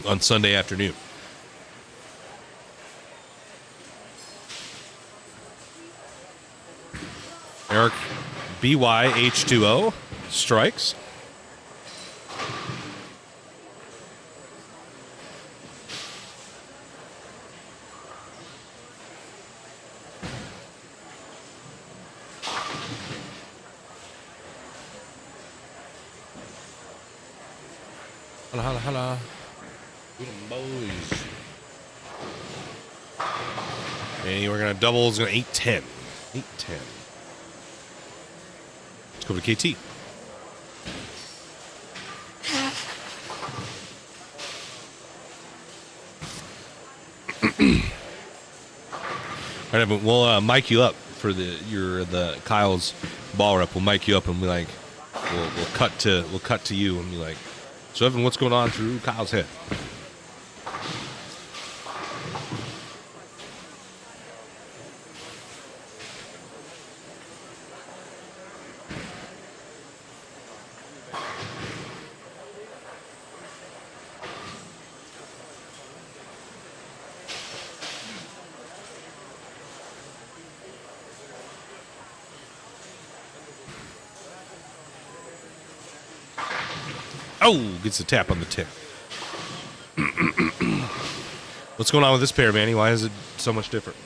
Speaker 1: on Sunday afternoon. Eric BYH2O strikes. Holla, holla, holla. Get 'em, boys. And we're going to double. It's going to 8-10. 8-10. Let's go to KT. All right, but we'll mic you up for the Kyle's ball rep. We'll mic you up and be like, we'll cut to you and be like, so Evan, what's going on through Kyle's head? Oh, gets a tap on the tip. What's going on with this pair, Manny? Why is it so much different?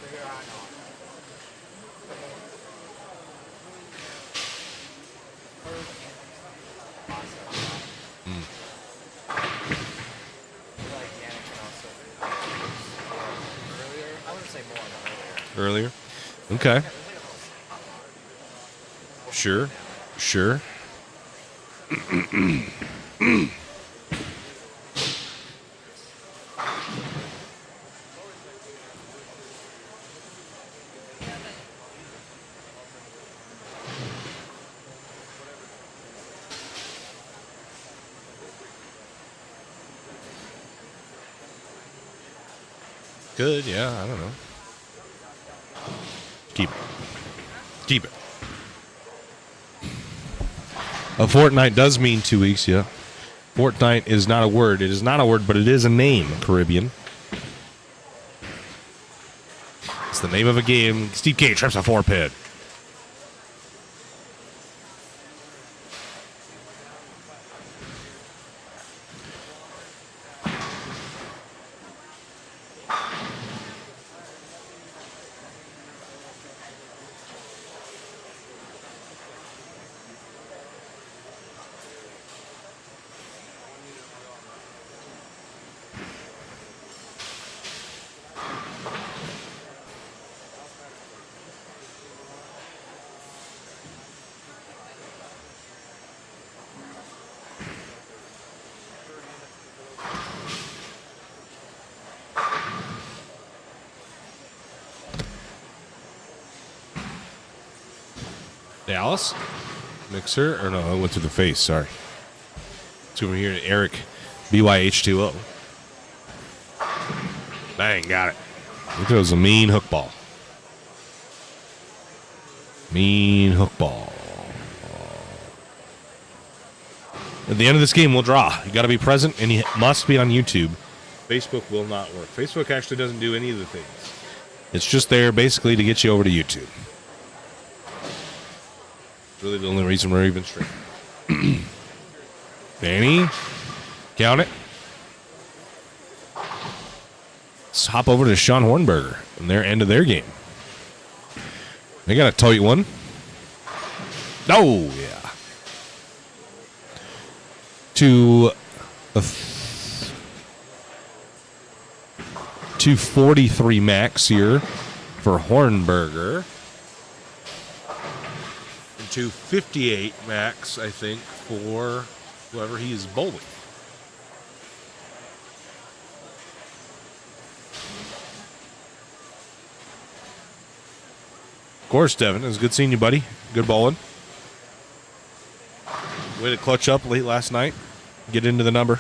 Speaker 1: Earlier? Okay. Sure. Good, yeah, I don't know. Keep it. A fortnight does mean 2 weeks, yeah. Fortnite is not a word. It is not a word, but it is a name, Caribbean. It's the name of a game. Steve K traps a 4-pin. Dallas? Mixer? Or no, I went through the face, sorry. Let's go over here to Eric BYH2O. Bang, got it. He throws a mean hook ball. Mean hook ball. At the end of this game, we'll draw. You got to be present, and you must be on YouTube. Facebook will not work. Facebook actually doesn't do any of the things. It's just there basically to get you over to YouTube. Really the only reason we're even straight. Danny, count it. Let's hop over to Sean Hornberger and their end of their game. They got a tight one. Oh, yeah. To 243 max here for Hornberger. 258 max, I think, for whoever he is bowling. Of course, Devin. It was good seeing you, buddy. Good bowling. Way to clutch up late last night. Get into the number.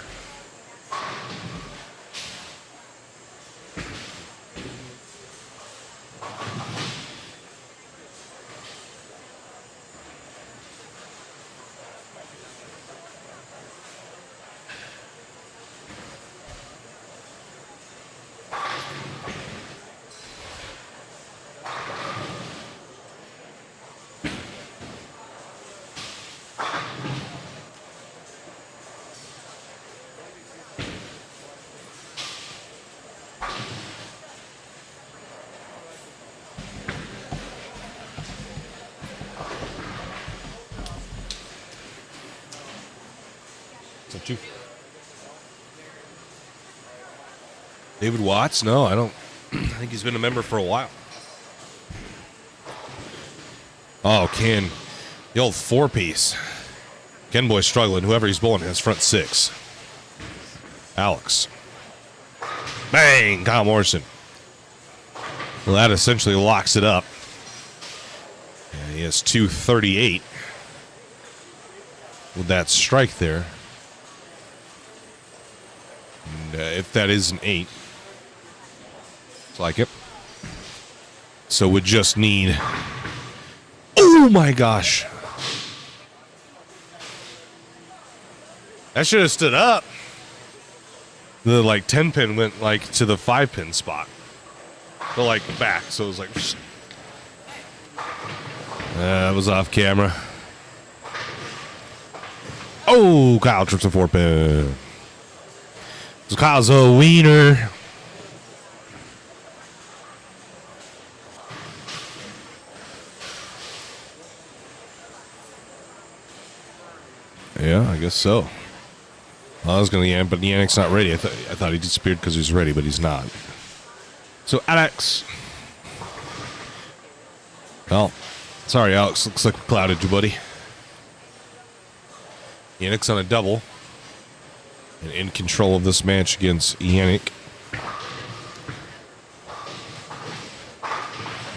Speaker 1: Two. David Watts? No, I don't. I think he's been a member for a while. Oh, Ken. The old 4-piece. Ken boy struggling. Whoever he's bowling has front 6. Alex. Bang! Kyle Morrison. Well, that essentially locks it up. And he has 238 with that strike there. And if that is an 8, it's like it. So we just need. Oh my gosh. That should have stood up. The 10 pin went to the 5 pin spot. The back. So it was like. That was off camera. Oh, Kyle trips a 4 pin. So Kyle's a wiener. Yeah, I guess so. Well, I was going to Yannick, but Yannick's not ready. I thought he disappeared because he was ready, but he's not. So, Alex. Well, sorry, Alex. Looks like we clouded you, buddy. Yannick's on a double. And in control of this match against Yannick.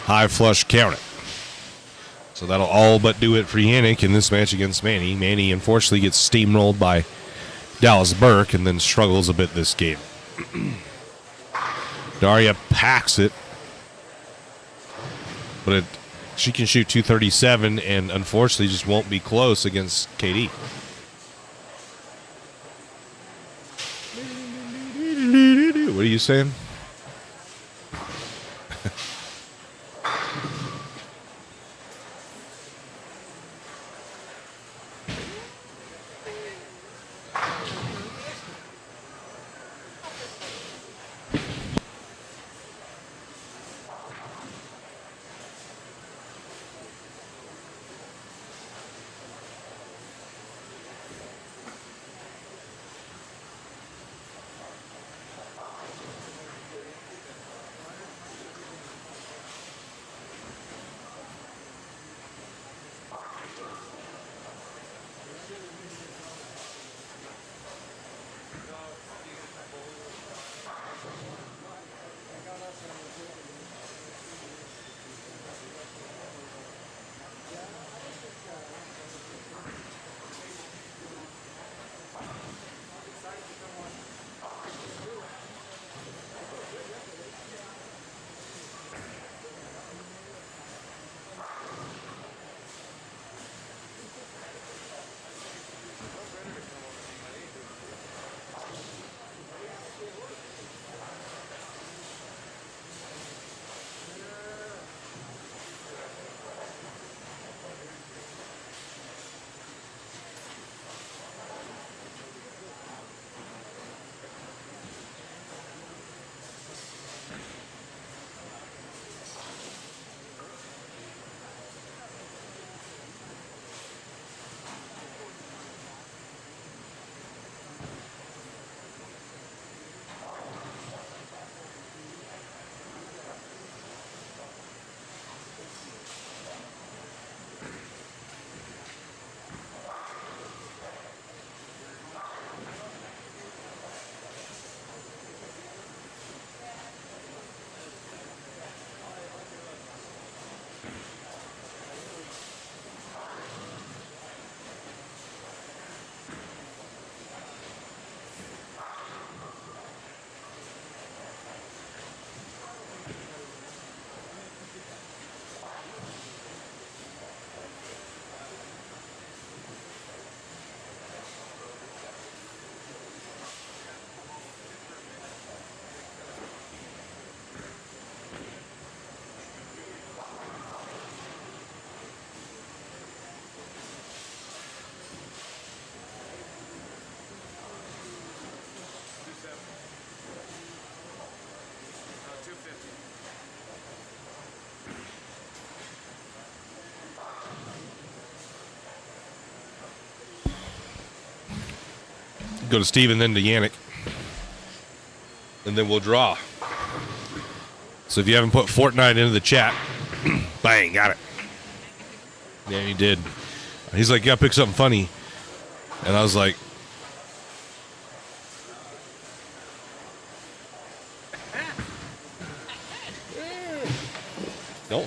Speaker 1: High flush, count it. So that'll all but do it for Yannick in this match against Manny. Manny, unfortunately, gets steamrolled by Dallas Burke and then struggles a bit this game. Daria packs it. But she can shoot 237 and unfortunately just won't be close against KD. What are you saying? Go to Steve and then to Yannick. And then we'll draw. So if you haven't put Fortnite into the chat, bang, got it. Yeah, he did. He's like, yeah, pick something funny. And I was like, no.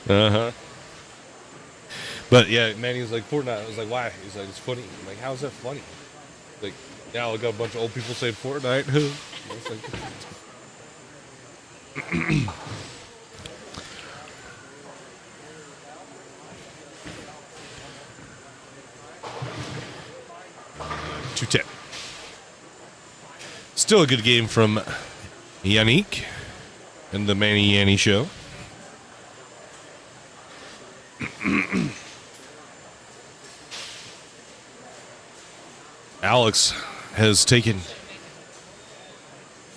Speaker 1: Uh-huh. But yeah, man, he was like, Fortnite. I was like, why? He's like, it's funny. I'm like, how's that funny? Like, now I got a bunch of old people saying Fortnite. I was like, 210. Still a good game from Yannick and the Manny Yanni show. Alex has taken.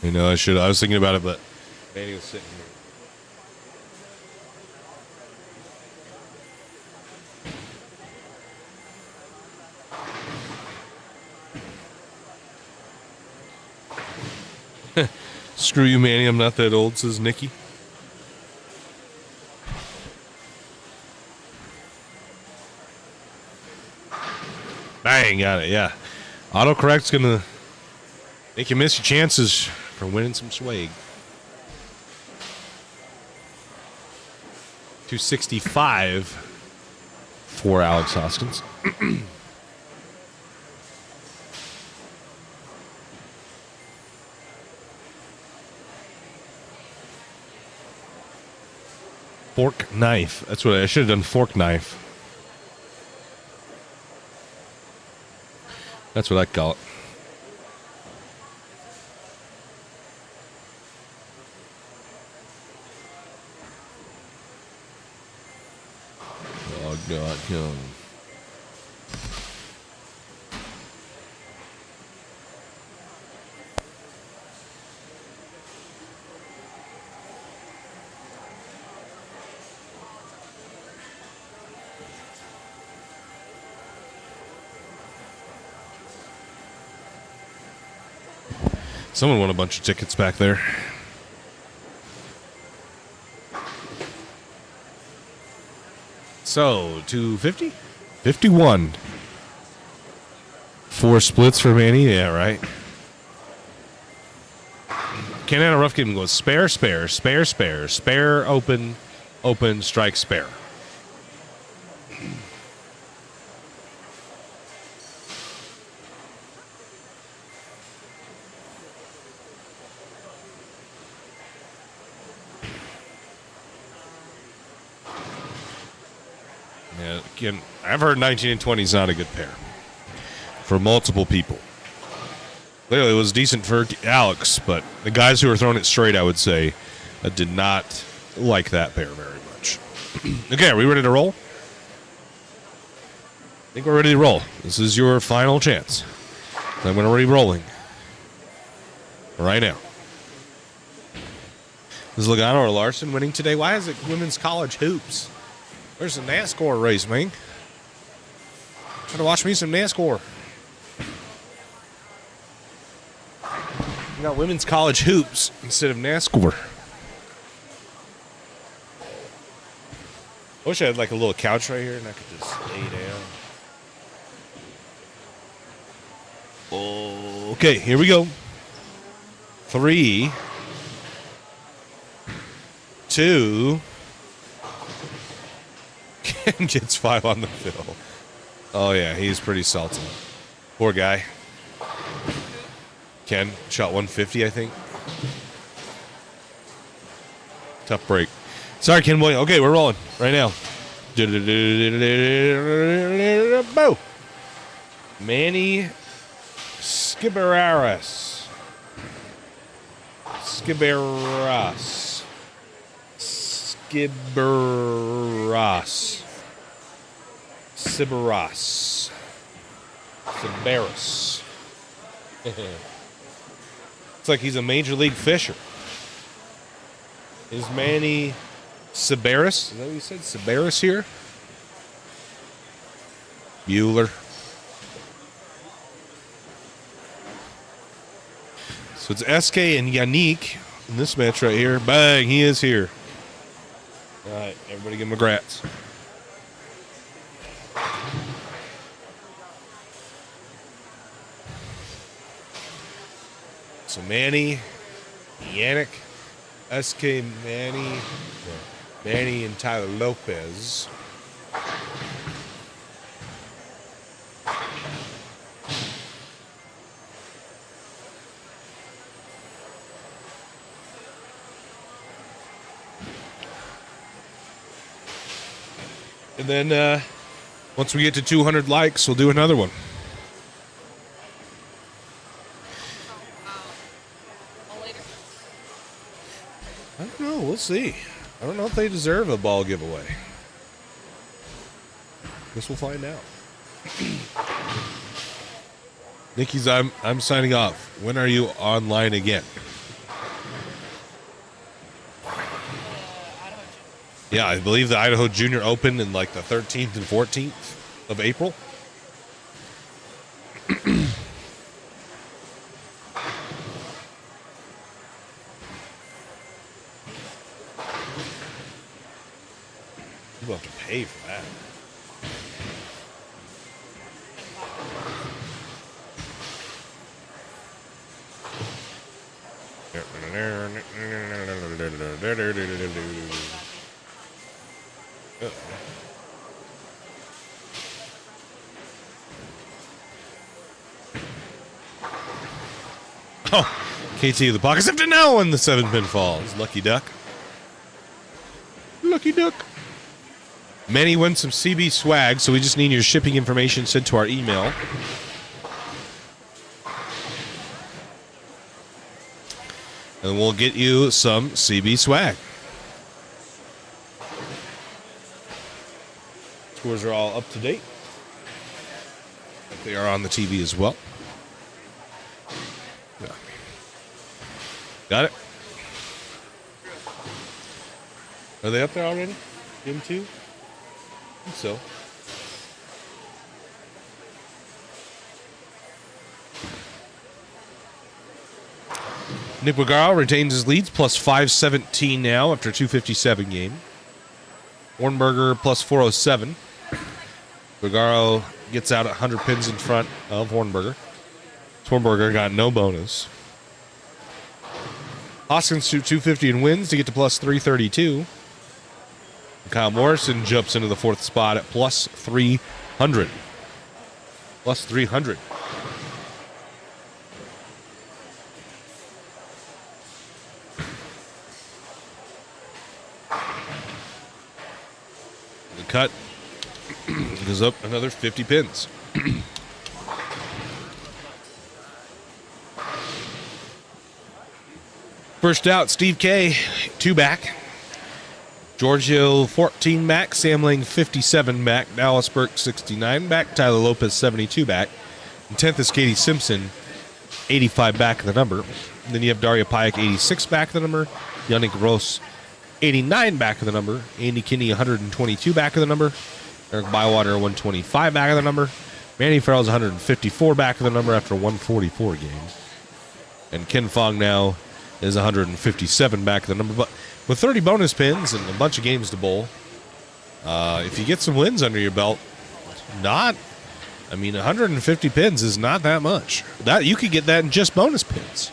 Speaker 1: You know, I was thinking about it, but Manny was sitting here. Screw you, Manny. I'm not that old, says Nikki. Bang, got it, yeah. Autocorrect's going to make you miss your chances for winning some swag. 265 for Alex Hoskins. Fork knife. That's what I should have done. Fork knife. That's what I call it. Oh God, no. Someone won a bunch of tickets back there. So, 250? 51. 4 splits for Manny? Yeah, right. Canada Rough Game goes spare, spare, spare, spare, spare, open, open, strike, spare. Yeah, again, I've heard 19 and 20 is not a good pair for multiple people. Clearly, it was decent for Alex, but the guys who were throwing it straight, I would say, did not like that pair very much. Okay, are we ready to roll? I think we're ready to roll. This is your final chance. I'm going to be rolling right now. Is Logano or Larson winning today? Why is it women's college hoops? Where's the NASCAR race, man? Try to watch me some NASCAR. We got women's college hoops instead of NASCAR. I wish I had like a little couch right here and I could just lay down. Okay, here we go. 3, 2. Ken gets 5 on the fill. Oh, yeah, he's pretty salty. Poor guy. Ken shot 150, I think. Tough break. Sorry, Ken Williams. Okay, we're rolling right now. Boo! Manny Skiberaras. Skiberas. Skiberas. Siberas. Siberas. It's like he's a major league fisher. Is Manny Sibaris. Is that what you said? Sibaris here? Bueller. So it's SK and Yannick in this match right here. Bang, he is here. All right, everybody give him a grats. So Manny, Yannick, SK Manny, Manny and Tyler Lopez. And then once we get to 200 likes, we'll do another one.
Speaker 2: Later.
Speaker 1: I don't know. We'll see. I don't know if they deserve a ball giveaway. Guess we'll find out. Nikki's, I'm signing off. When are you online again? Yeah, I believe the Idaho Junior Open in like the 13th and 14th of April. You'll have to pay for that. Oh, KT of the pockets up to now when the 7-pin falls. Lucky duck. Lucky duck. Manny wins some CB swag, so we just need your shipping information sent to our email. And we'll get you some CB swag. Scores are all up to date. They are on the TV as well. Yeah. Got it? Are they up there already? Game 2? I think so. Nick McGarl retains his leads, plus 517 now after 257 game. Hornberger plus 407. McGarl gets out at 100 pins in front of Hornberger. Hornberger got no bonus. Hoskins shoots 250 and wins to get to plus 332. Kyle Morrison jumps into the 4th spot at plus 300. Plus 300. The cut goes up another 50 pins. First out, Steve K, 2 back. Giorgio, 14 back. Sam Lang, 57 back. Dallas Burke, 69 back. Tyler Lopez, 72 back. And 10th is Katie Simpson, 85 back of the number. And then you have Daria Payek, 86 back of the number. Yannick Ross, 89 back of the number. Andy Kinney, 122 back of the number. Eric Bywater, 125 back of the number. Manny Farrell's 154 back of the number after 144 games. And Ken Fong now is 157 back of the number. But with 30 bonus pins and a bunch of games to bowl, if you get some wins under your belt, 150 pins is not that much. That you could get that in just bonus pins.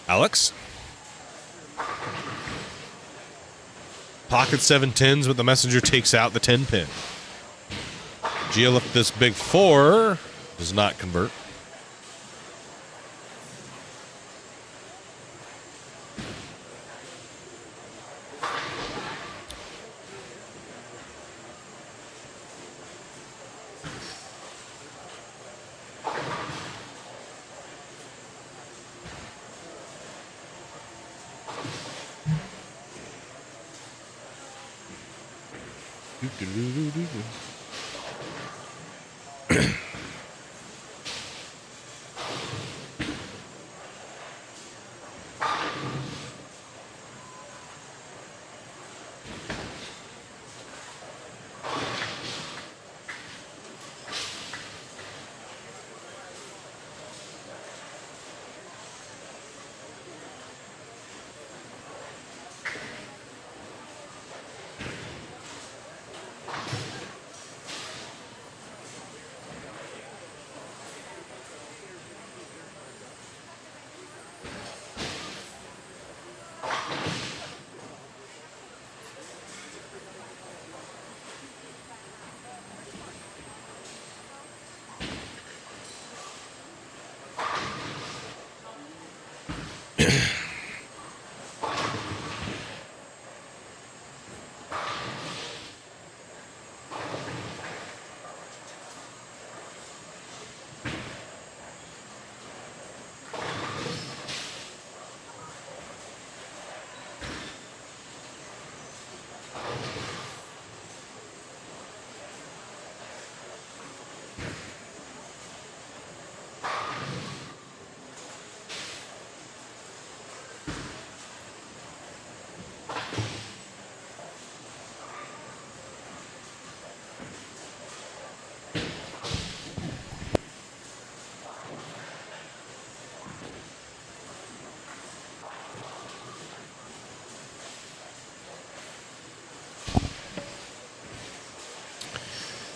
Speaker 1: Alex? Pocket 7 tens, but the messenger takes out the 10 pin. Gia left this big 4. Does not convert.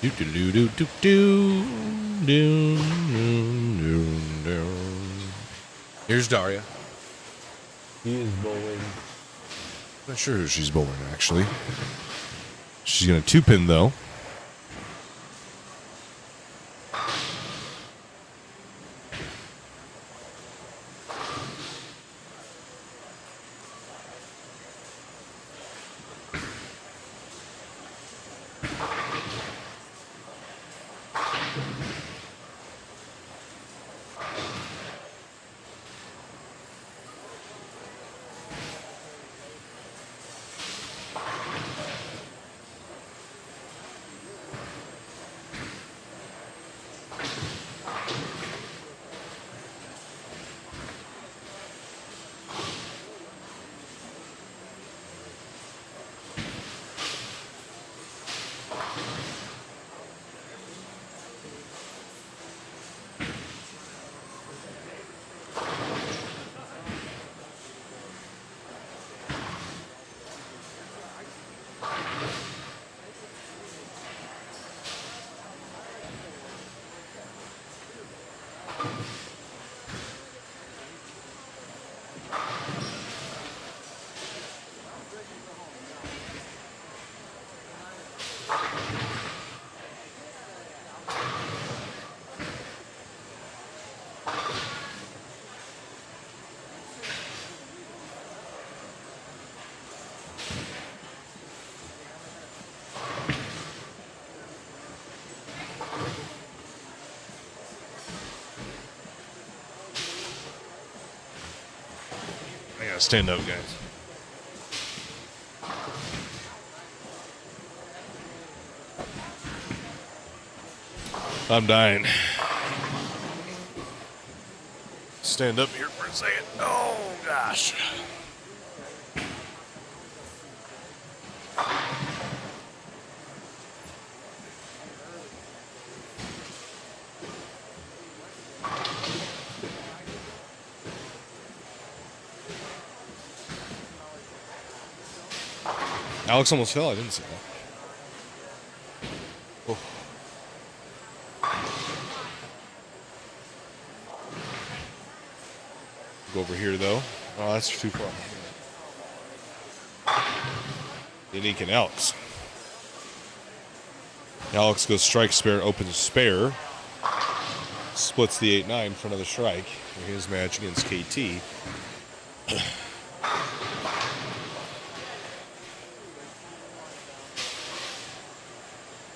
Speaker 1: Do do do do do do do do do. Here's Daria. She is bowling. Not sure who she's bowling actually. She's gonna 2-pin though. I gotta stand up, guys. I'm dying. Stand up here for a second. Oh, gosh. Alex almost fell. I didn't see that. Oh. Go over here, though. Oh, that's too far. Unique and Alex. Alex goes strike, spare, opens spare. Splits the 8-9 in front of the strike. In his match against KT.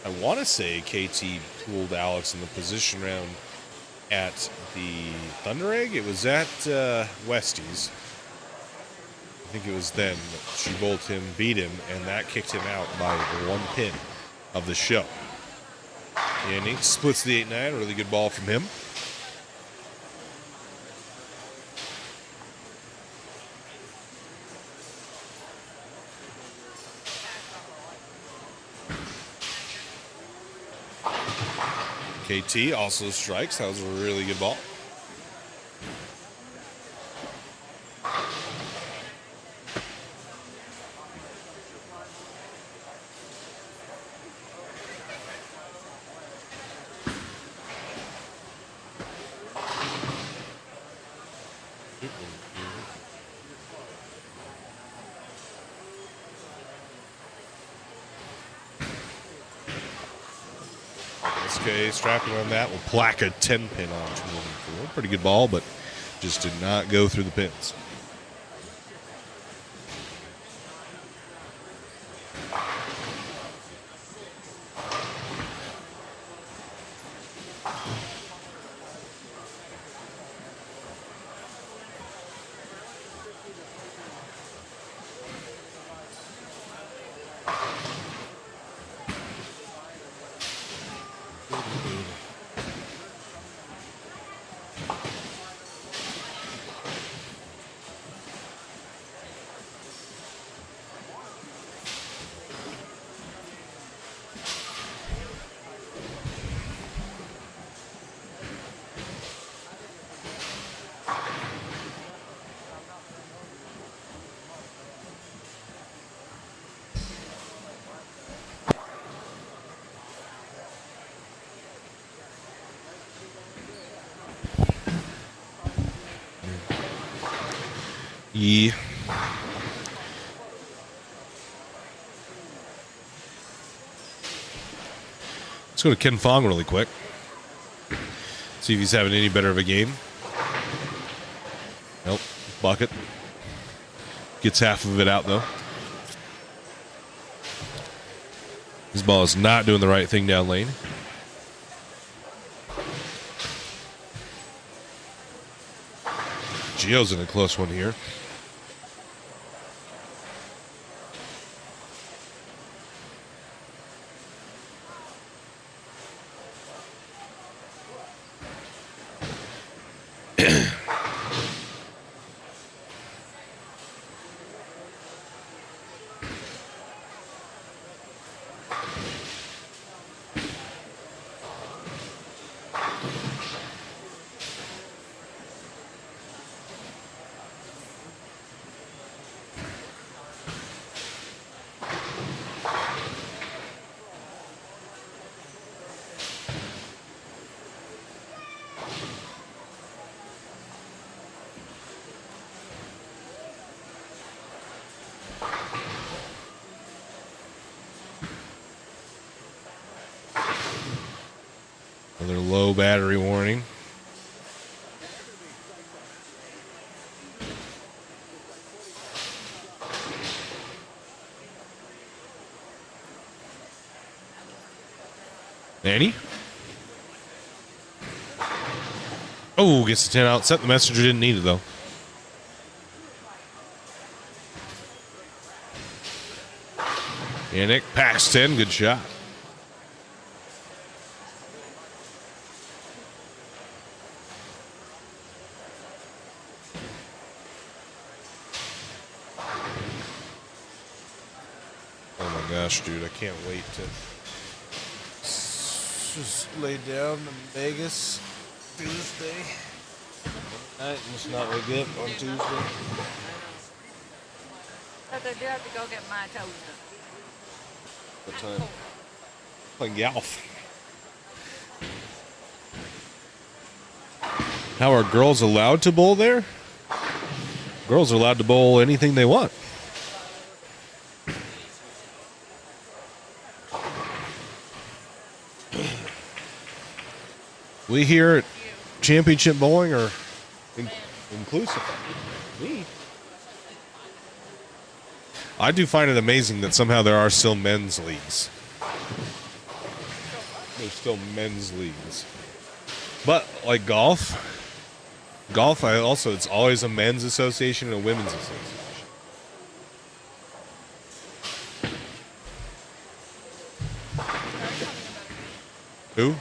Speaker 1: I want to say KT pulled Alex in the position round at the Thunder Egg. It was at Westie's. I think it was then that she bowled him, beat him, and that kicked him out by the 1 pin of the show. And he splits the 8-9. Really good ball from him. KT also strikes. That was a really good ball. Okay, strapping on that will plaque a 10 pin on 214. Pretty good ball, but just did not go through the pins. Yeah. Let's go to Ken Fong really quick. See if he's having any better of a game. Nope. Bucket. Gets half of it out, though. His ball is not doing the right thing down lane. Gio's in a close one here. Another low battery warning. Manny? Oh, gets the 10 out. Set the messenger, didn't need it though. Yannick past 10, good shot. Oh my gosh, dude, I can't wait to just lay down in Vegas Tuesday. Night, must not wake up on Tuesday.
Speaker 7: But they do have to go get my toes
Speaker 1: What time? Playing golf. How are girls allowed to bowl there? Girls are allowed to bowl anything they want. We here at Championship Bowling are inclusive. Me. I do find it amazing that somehow there are still men's leagues. There's still men's leagues. But like golf, it's always a men's association and a women's association. Who?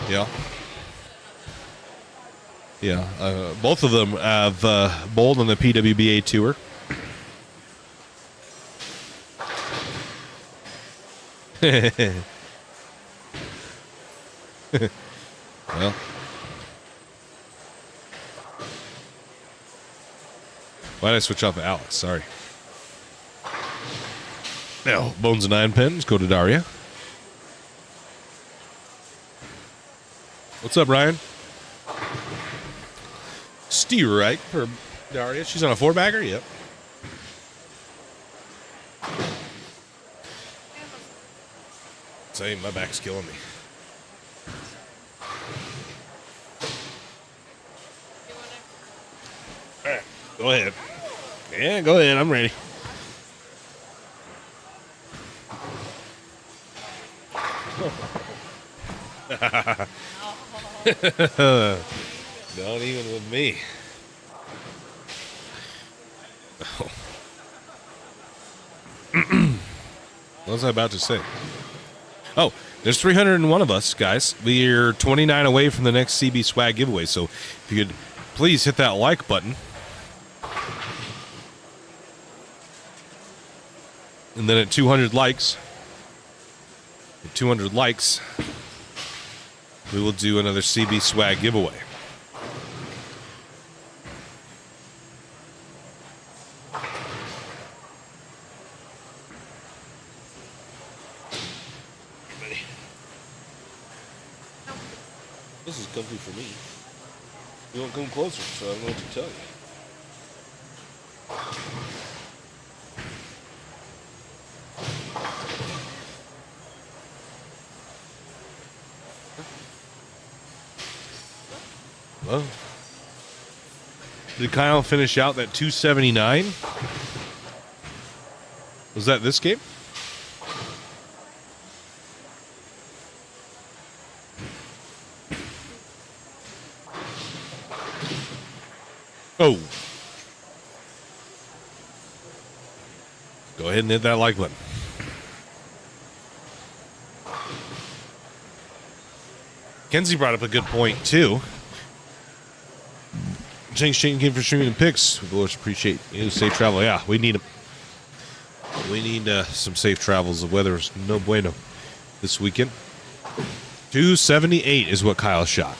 Speaker 1: Yeah. Yeah. Both of them have bowled on the PWBA tour. Well. Why did I switch off of Alex? Sorry. Now, Bones and 9 pins go to Daria. What's up, Ryan? Steer right for Daria. She's on a 4-bagger? Yep. Same, my back's killing me. All right, go ahead. Yeah, go ahead. I'm ready. Don't even with me. What was I about to say? Oh, there's 301 of us, guys. We're 29 away from the next CB swag giveaway. So if you could please hit that like button. And then at 200 likes, we will do another CB swag giveaway. This is comfy for me. You won't come closer, so I don't know what to tell you. Well, did Kyle finish out that 279? Was that this game? Oh. Go ahead and hit that like button. Kenzie brought up a good point, too. Thanks, Shane, again for streaming and picks. We always appreciate you. Safe travel. Yeah, we need them. We need some safe travels. The weather is no bueno this weekend. 278 is what Kyle shot.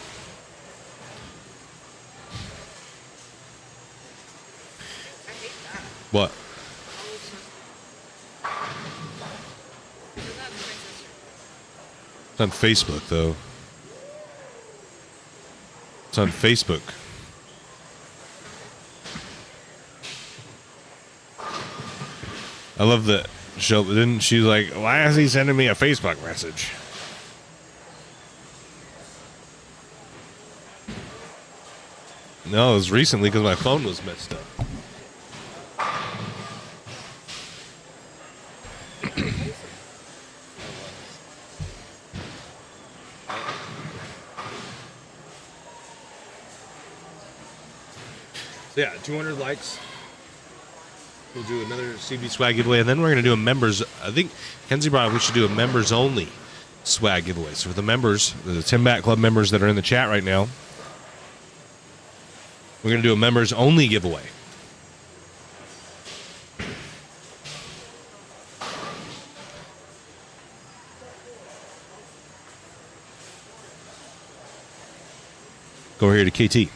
Speaker 1: What? It's on Facebook, though. It's on Facebook. I love that. Didn't she like, why is he sending me a Facebook message? No, it was recently because my phone was messed up. So yeah, 200 likes. We'll do another CB swag giveaway, and then we're going to do a members. I think Kenzie brought up we should do a members only swag giveaway. So for the members, the Tim Bat Club members that are in the chat right now, we're going to do a members only giveaway. Go over here to KT.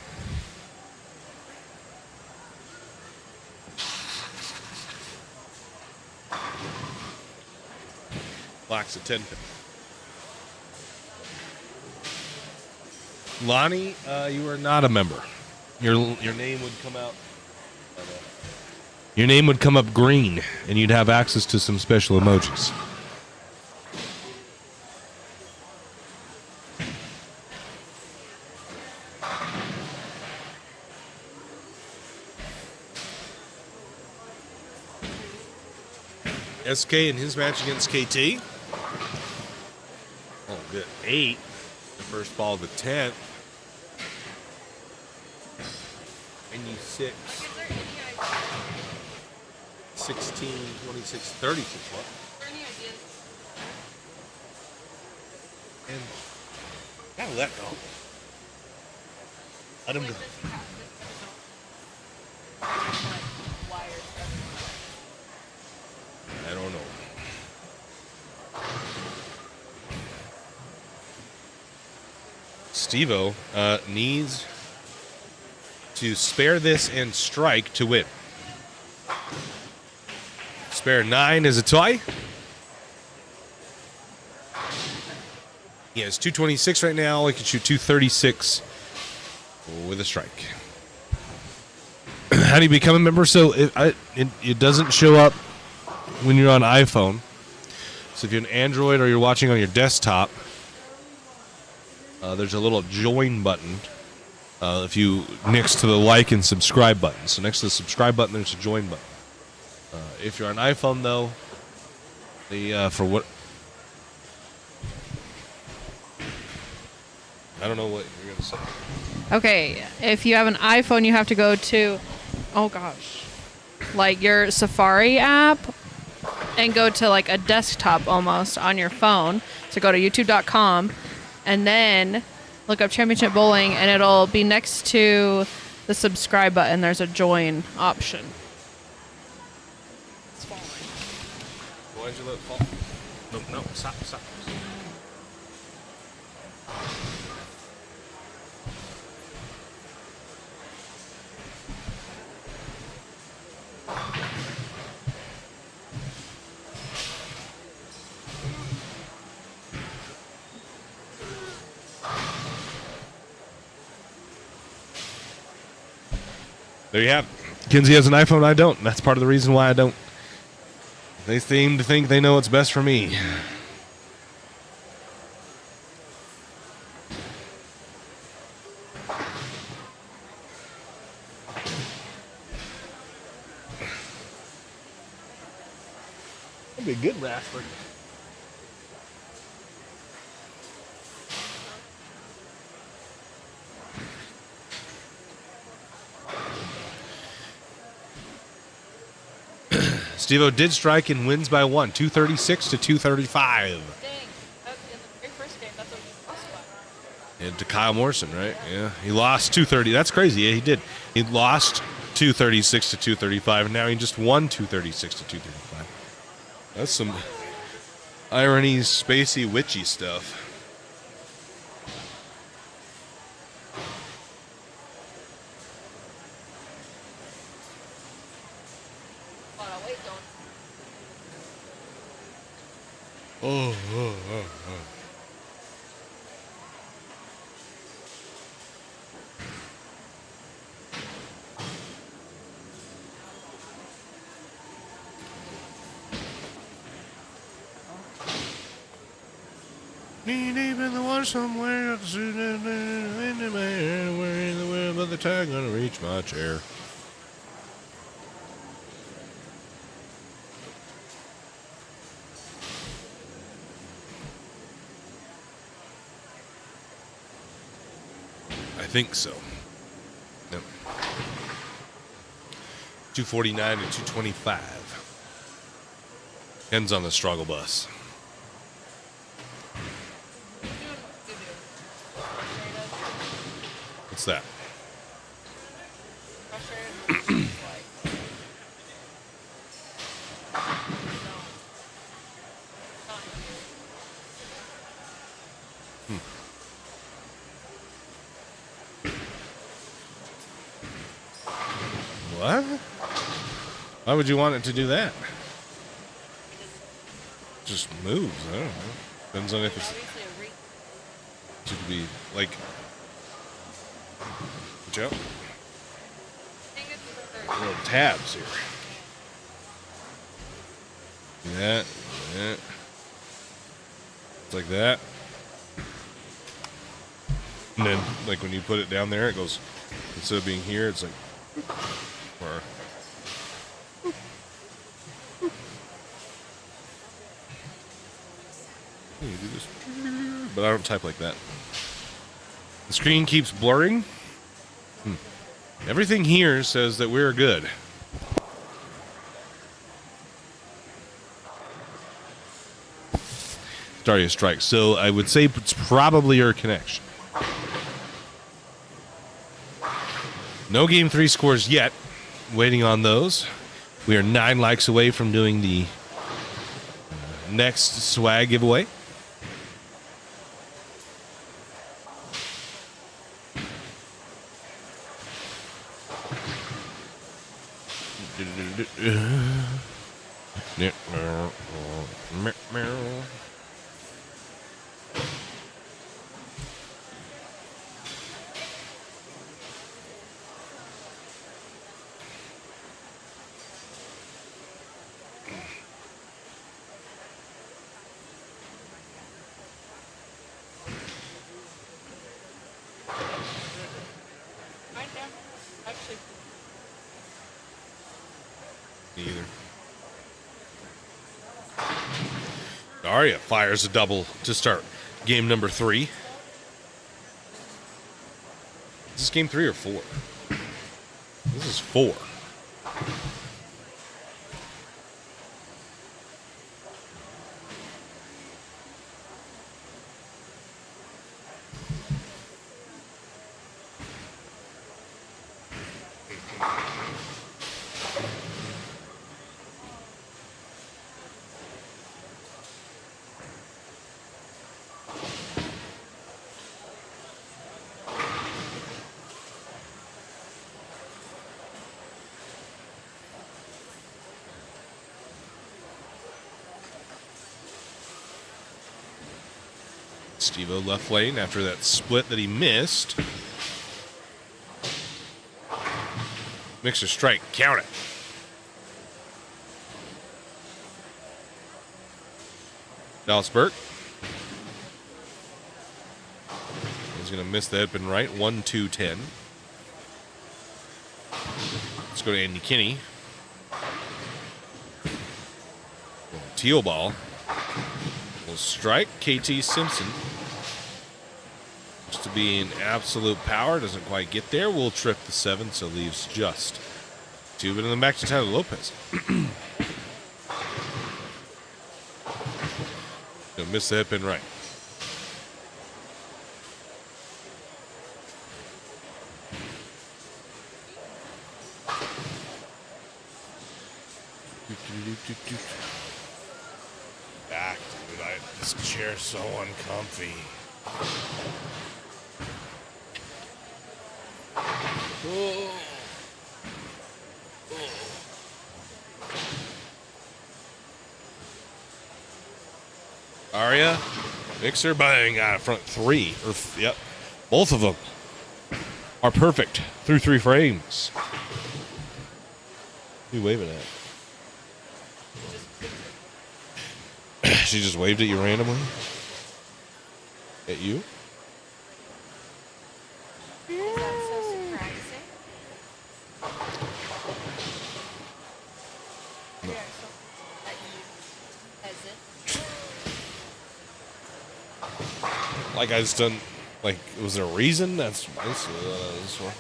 Speaker 1: Black's a 10 pin. Lonnie, you are not a member. Your name would come out. Your name would come up green, and you'd have access to some special emojis. SK in his match against KT. Oh, good. 8. The first ball of the 10th. And you 6. 16, 26, 36. What? And gotta let go. Let him go. I don't know. Steve-O needs to spare this and strike to win. Spare 9 is a tie. He has 226 right now. He can shoot 236 with a strike. How do you become a member? So it doesn't show up when you're on iPhone. So if you're an Android or you're watching on your desktop, there's a little join button if you next to the like and subscribe button. So next to the subscribe button, there's a join button. If you're on iPhone, though, for what? I don't know what you're going to say.
Speaker 4: Okay, if you have an iPhone, you have to go to, oh gosh, like your Safari app and go to like a desktop almost on your phone. So go to youtube.com and then look up Championship Bowling, and it'll be next to the subscribe button. There's a join option.
Speaker 1: Why did you let it fall? No, stop. There you have it. Kinsey has an iPhone, I don't. That's part of the reason why I don't. They seem to think they know what's best for me. That'd be a good rasper. Steve-O did strike and wins by 1, 236 to 235.
Speaker 2: Dang. In the very first game, that's what we lost by.
Speaker 1: And to Kyle Morrison, right? Yeah. He lost 230. That's crazy. Yeah, he did. He lost 236 to 235, and now he just won 236 to 235. That's some irony, spacey, witchy stuff.
Speaker 2: But I'll wait, don't.
Speaker 1: Oh. Knee deep in the water somewhere, where in the wind, but the tide gonna reach my chair. I think so. No. 249 to 225. Ends on the struggle bus. What's that? What? Why would you want it to do that? Just moves. I don't know. Depends on if it's. Should be like. Watch out. Little tabs here. That. It's like that. And then, like when you put it down there, it goes. Instead of being here, it's like. Or. You do this, but I don't type like that. The screen keeps blurring. Everything here says that we're good. Daria strike. So I would say it's probably your connection. No game 3 scores yet. Waiting on those. We are 9 likes away from doing the next swag giveaway.
Speaker 2: Actually,
Speaker 1: Either. Daria fires a double to start game number 3. Is this game 3 or 4? This is 4. Steve-O left lane after that split that he missed. Mixer strike, count it. Dallas Burke. He's going to miss the headpin right. 1-2-10. Let's go to Andy Kinney. teal ball. Will strike KT Simpson. Just to be in absolute power. Doesn't quite get there. Will trip the 7, so leaves just 2. But then back to Tyler Lopez. Gonna miss the hip and right. Back, dude. This chair's so uncomfy. Oh. Aria, Mixer buying front 3. Yep, both of them are perfect through 3 frames. Who are you waving at? She just waved at you randomly? At you?
Speaker 7: Is that so surprising?
Speaker 1: No.
Speaker 7: Yeah, so that you hesitant.
Speaker 1: Like I just done. Like, was there a reason? That's basically what this one.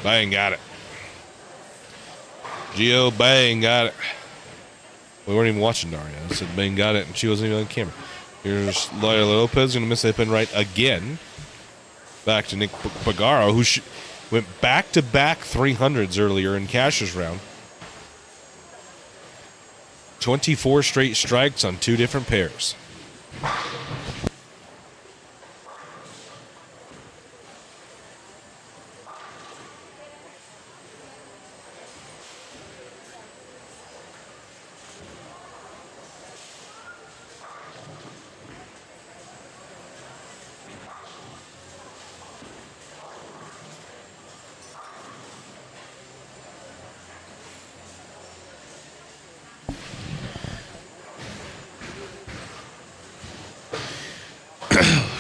Speaker 1: Bang got it. Gio Bang got it. We weren't even watching Daria. I said Bang got it, and she wasn't even on camera. Here's Lyra Lopez going to miss the hip and right again. Back to Nick Pagaro, who went back-to-back 300s earlier in Cash's round. 24 straight strikes on 2 different pairs.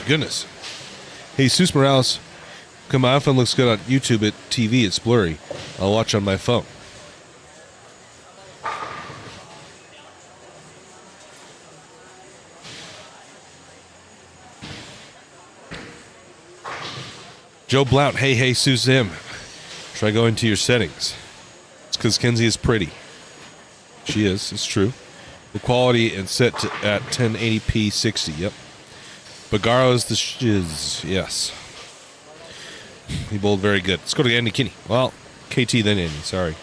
Speaker 1: Goodness. Hey, Jesus Morales. Come on, my iPhone looks good on YouTube. At TV, it's blurry. I'll watch on my phone. Joe Blount. Hey, Suzim. Try going to your settings. It's because Kenzie is pretty. She is. It's true. The quality and set to, at 1080p 60. Yep. Bagaro's the shiz. Yes. He bowled very good. Let's go to Andy Kinney. Well, KT then Andy. Sorry.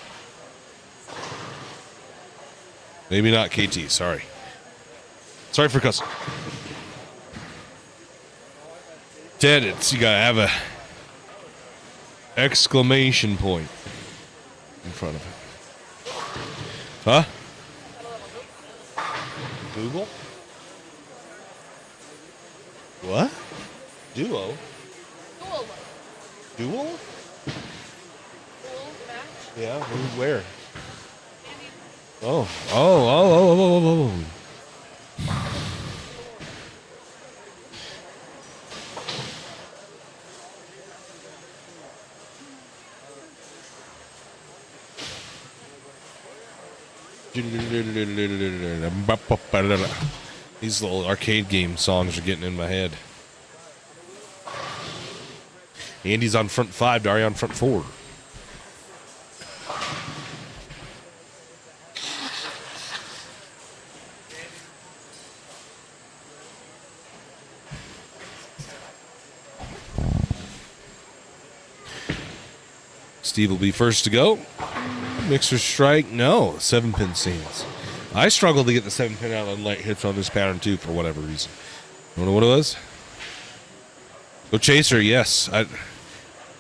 Speaker 1: Maybe not KT. Sorry. Sorry for cussing. Ted, you gotta have a exclamation point in front of it. Huh? Google? What? Duo? Duel?
Speaker 2: Duel match.
Speaker 1: Yeah, where? Oh. These little arcade game songs are getting in my head. Andy's on front 5, Daria on front 4. Steve will be first to go. Mixer strike, no. 7-pin scenes. I struggled to get the 7-pin out on light hits on this pattern too for whatever reason. You don't know what it was? Go Chaser, yes.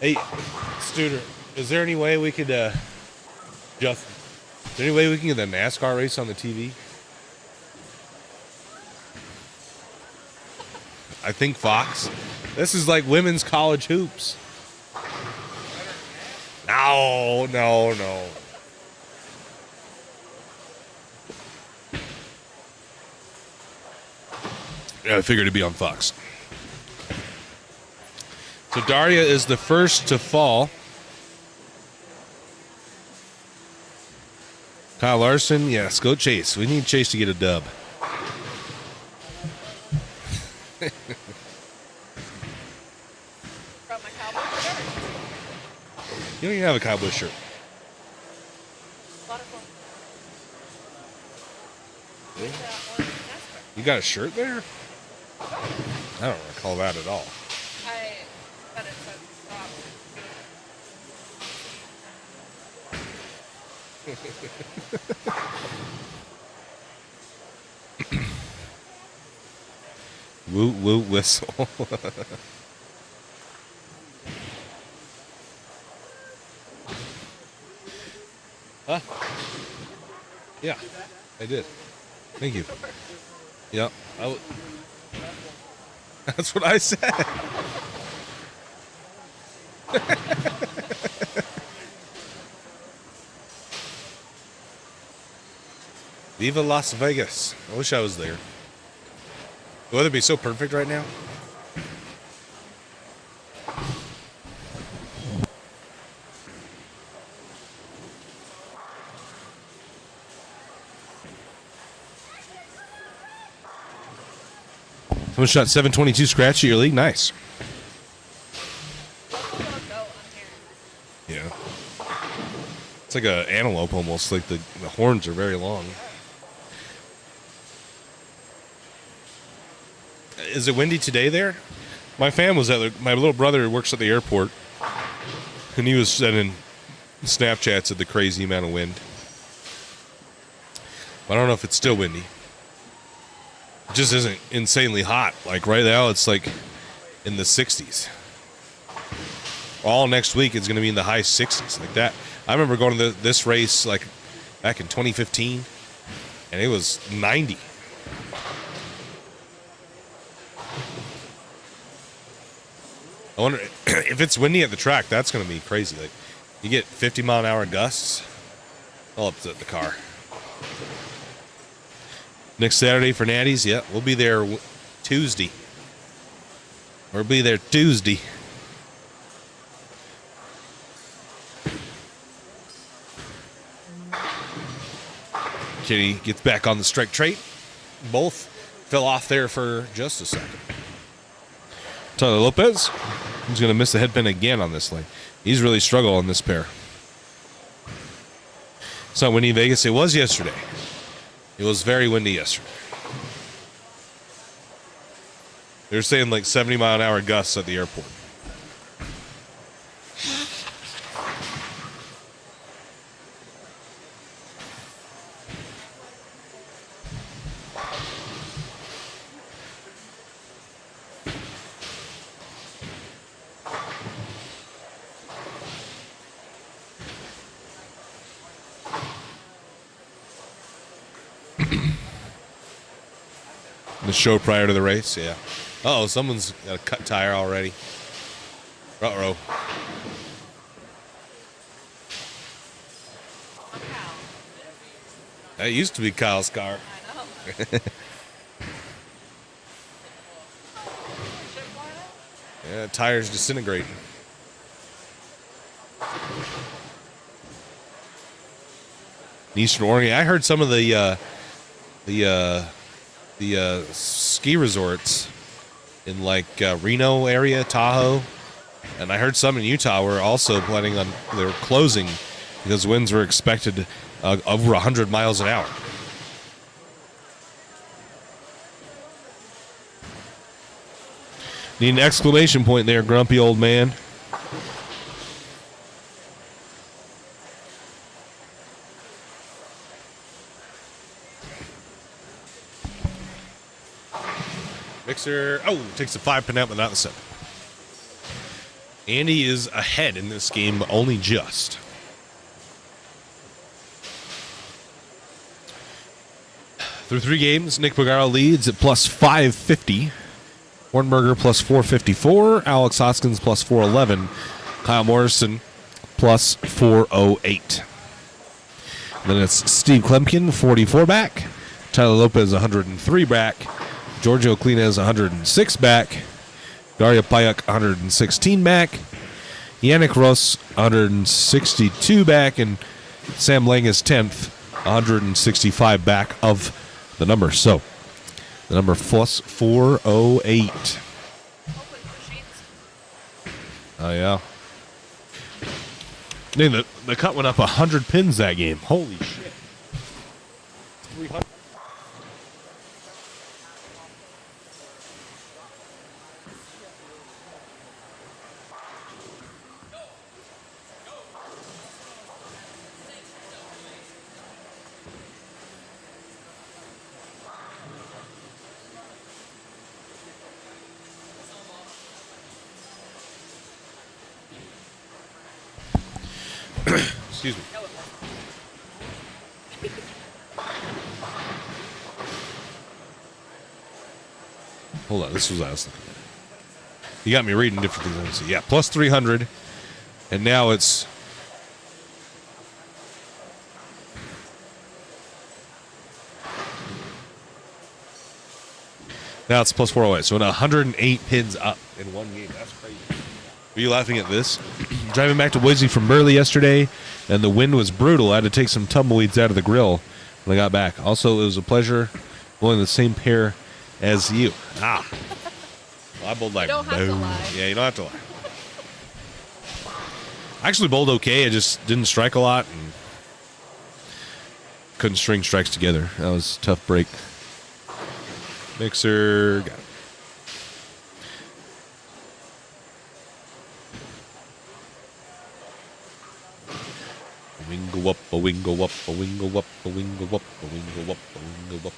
Speaker 1: Hey, Studer, is there any way we could is there any way we can get the NASCAR race on the TV? I think Fox. This is like women's college hoops. No. Yeah, I figured it'd be on Fox. So Daria is the first to fall. Kyle Larson, yes, go Chase. We need Chase to get a dub.
Speaker 2: Brought my cowboy shirt.
Speaker 1: You don't even have a cowboy shirt.
Speaker 2: A lot of fun.
Speaker 1: Yeah.
Speaker 2: On NASCAR.
Speaker 1: You got a shirt there? I don't recall that at all.
Speaker 2: I bet it says stop.
Speaker 1: Woo woo whistle. Huh? Yeah, I did. Thank you. Yep. That's what I said. Viva Las Vegas. I wish I was there. The weather be so perfect right now. Someone shot 722 scratch at your league. Nice. Yeah. It's like an antelope almost. Like the horns are very long. Is it windy today there? My fam was my little brother works at the airport, and he was sending Snapchats of the crazy amount of wind. I don't know if it's still windy. It just isn't insanely hot. Like right now, it's like in the 60s. All next week, it's going to be in the high 60s, like that. I remember going to this race like back in 2015, and it was 90. I wonder if it's windy at the track. That's going to be crazy. Like you get 50-mile-an-hour gusts all up to the car. Next Saturday for Natty's, yeah, we'll be there Tuesday. We'll be there Tuesday. Kitty gets back on the strike trait. Both fell off there for just a second. Tyler Lopez, he's going to miss the headpin again on this lane. He's really struggled on this pair. It's not windy in Vegas. It was yesterday. It was very windy yesterday. They were saying like 70-mile-an-hour gusts at the airport. The show prior to the race, yeah. Uh-oh, someone's got a cut tire already. Uh-oh. That used to be Kyle's car. Yeah, tires disintegrating. In Eastern Oregon, I heard some of the ski resorts in like Reno area, Tahoe, and I heard some in Utah were also planning on, they were closing because winds were expected over 100 miles an hour. Need an exclamation point there, grumpy old man. Mixer, takes a 5-pin out, but not the 7. Andy is ahead in this game, but only just. Through 3 games, Nick Pagaro leads at plus 550. Hornberger plus 454. Alex Hoskins plus 411. Kyle Morrison plus 408. Then it's Steve Klemkin, 44 back. Tyler Lopez, 103 back. Giorgio Cleanez 106 back. Daria Payak 116 back. Yannick Ross 162 back. And Sam Lang is 10th, 165 back of the number. So the number plus 408. Oh, yeah. Dude, the cut went up 100 pins that game. Holy shit. 300. Excuse me. Hold on, this was what I was looking at. You got me reading different things. Let me see. Yeah, plus 300. And now it's... Now it's plus 408. So 108 pins up in one game. That's crazy. Are you laughing at this? Driving back to Boise from Burley yesterday, and the wind was brutal. I had to take some tumbleweeds out of the grill when I got back. Also, it was a pleasure bowling the same pair as you. Ah. Well, I bowled like...
Speaker 7: You don't have to lie.
Speaker 1: Yeah, you don't have to lie. I actually bowled okay. I just didn't strike a lot and couldn't string strikes together. That was a tough break. Mixer, got it. A wing go up, a wing go up, a wing go up, a wing go up, a wing go up, a wing go up,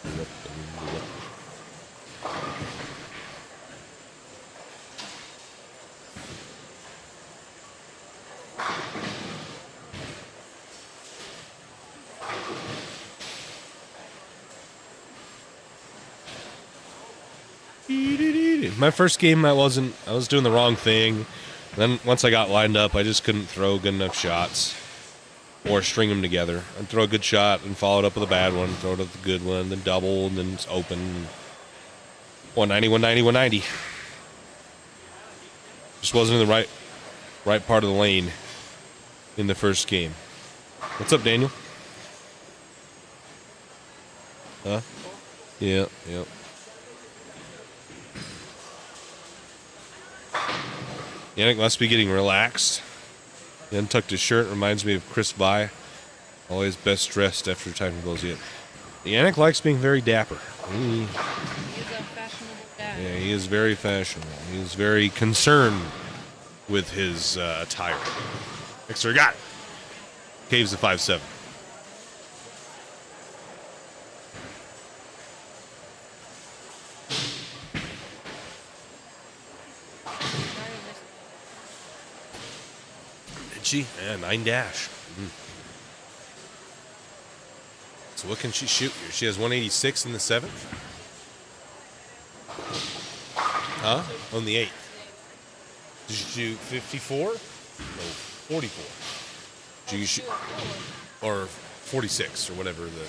Speaker 1: a wing go up, a wing go up. My first game, I was doing the wrong thing. Then once I got lined up, I just couldn't throw good enough shots or string them together. I'd throw a good shot and follow it up with a bad one, throw it up with a good one, then double, and then it's open. 190, 190, 190. Just wasn't in the right part of the lane in the first game. What's up, Daniel? Huh? Yeah, yeah. Yannick must be getting relaxed. He untucked his shirt. Reminds me of Chris Vi. Always best dressed after time he goes in. Yannick likes being very dapper.
Speaker 7: He's a fashionable guy.
Speaker 1: Yeah, he is very fashionable. He's very concerned with his attire. Mixer got it. Caves a 5-7. Yeah, 9 dash. So what can she shoot here? She has 186 in the 7th? Huh? On the 8th. Did she shoot 54? No, 44. Did you shoot... Or 46, or whatever the...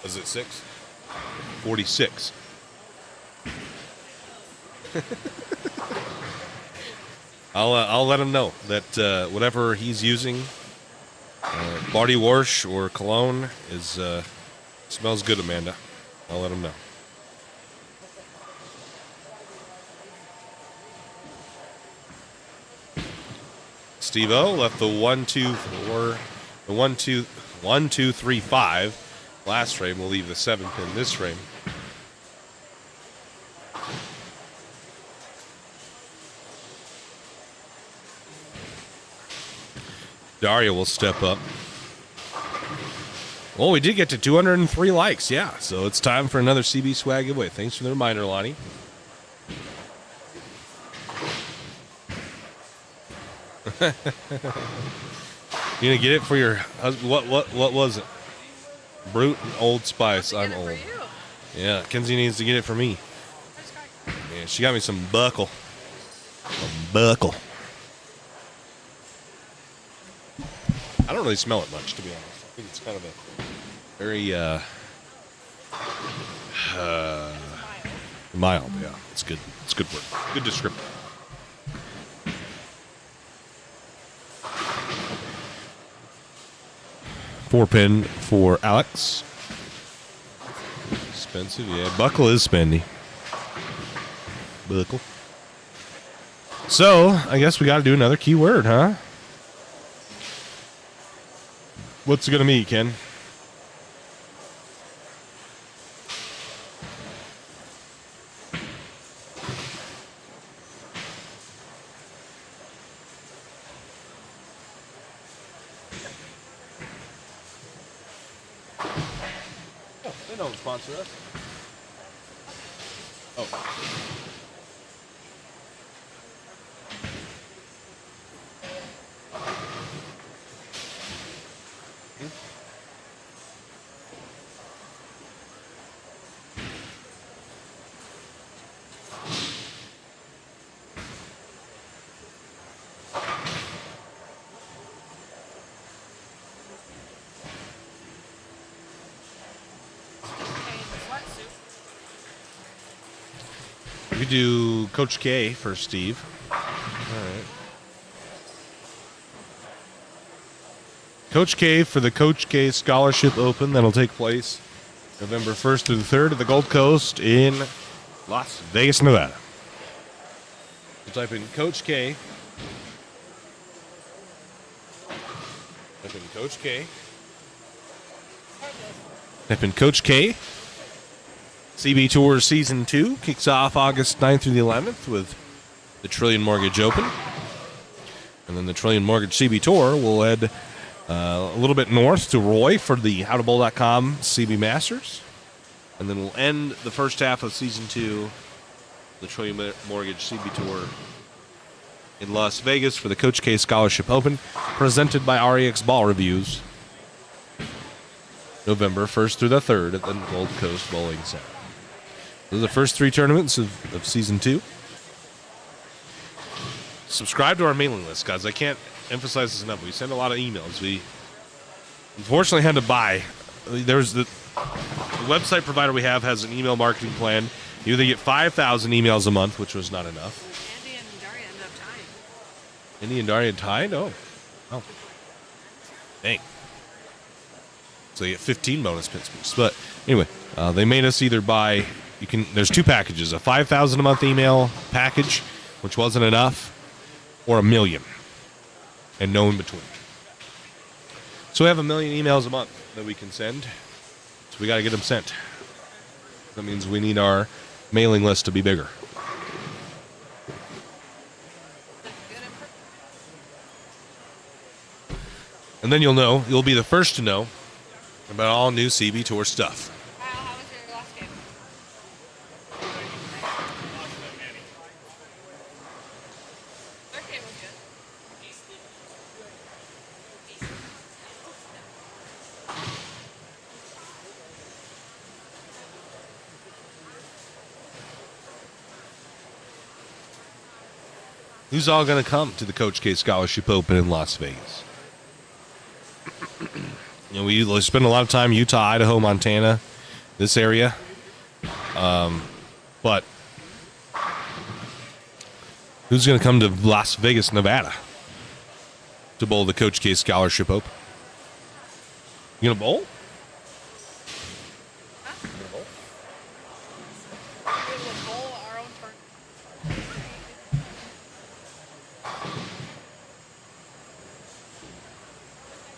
Speaker 1: Was it 6? 46. I'll let him know that whatever he's using, body wash or cologne, is smells good, Amanda. I'll let him know. Steve-O left the 1, 2, 4, the 1, 2, 1, 2, 3, 5 last frame. We'll leave the 7 pin this frame. Daria will step up. Well, we did get to 203 likes, yeah. So it's time for another CB swag giveaway. Thanks for the reminder, Lonnie. You gonna get it for your husband? What was it? Brute and Old Spice. I'm old. Yeah, Kenzie needs to get it for me. Yeah, she got me some buckle. A buckle. I don't really smell it much, to be honest. I think it's kind of a very Mild, yeah. It's good. It's good word. Good descriptor. Four pin for Alex. Expensive, yeah. Buckle is spendy. Buckle. So, I guess we got to do another keyword, huh? What's it going to be, Ken? They don't sponsor us. Oh. We could do Coach K for Steve. All right. Coach K for the Coach K Scholarship Open that'll take place November 1st through the 3rd at the Gold Coast in Las Vegas, Nevada. We'll type in Coach K. Type in Coach K. Type in Coach K. CB Tour Season 2 kicks off August 9th through the 11th with the Trillion Mortgage Open. And then the Trillion Mortgage CB Tour will head a little bit north to Roy for the howtobowl.com CB Masters. And then we'll end the first half of Season 2, the Trillion Mortgage CB Tour in Las Vegas for the Coach K Scholarship Open, presented by REX Ball Reviews, November 1st through the 3rd at the Gold Coast Bowling Center. Those are the first three tournaments of Season 2. Subscribe to our mailing list, guys. I can't emphasize this enough. We send a lot of emails. We unfortunately had to buy. There's the website provider we have has an email marketing plan. You either get 5,000 emails a month, which was not enough.
Speaker 7: Andy and Daria ended up tying.
Speaker 1: Andy and Daria tied? Oh. Dang. So you get 15 bonus pin spoofs. But anyway, they made us either buy. There's two packages: a 5,000 a month email package, which wasn't enough, or 1 million, and no in between. So we have 1 million emails a month that we can send. So we got to get them sent. That means we need our mailing list to be bigger. And then you'll be the first to know about all new CB Tour stuff.
Speaker 2: Kyle, how was your last game? Third game was good.
Speaker 1: Who's all going to come to the Coach K Scholarship Open in Las Vegas? We spend a lot of time Utah, Idaho, Montana, this area. But who's going to come to Las Vegas, Nevada to bowl the Coach K Scholarship Open? You going to bowl?
Speaker 2: We will bowl our own turn.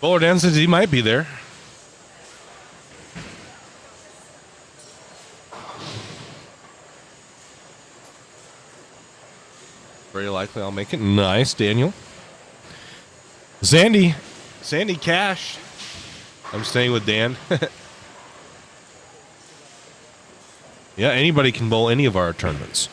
Speaker 1: Bowler Dan says he might be there. Very likely I'll make it. Nice, Daniel. Sandy Cash. I'm staying with Dan. Yeah, anybody can bowl any of our tournaments.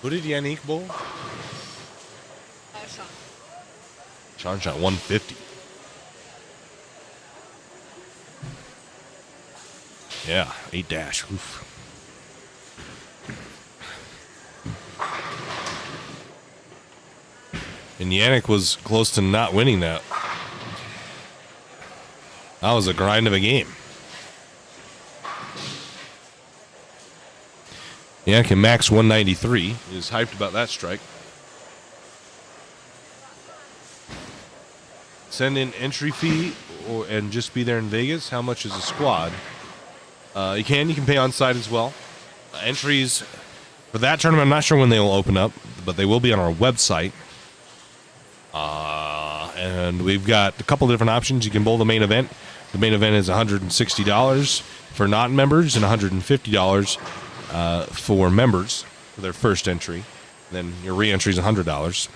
Speaker 2: She
Speaker 1: Who did Yannick bowl? Sean shot 150. Yeah, 8 dash. Oof. And Yannick was close to not winning that. That was a grind of a game. Yannick can max 193. Is hyped about that strike. Send in entry fee and just be there in Vegas. How much is a squad? You can pay on site as well. Entries for that tournament, I'm not sure when they will open up, but they will be on our website. And we've got a couple different options. You can bowl the main event. The main event is $160 for non-members and $150 for members for their first entry. Then your re-entry is $100.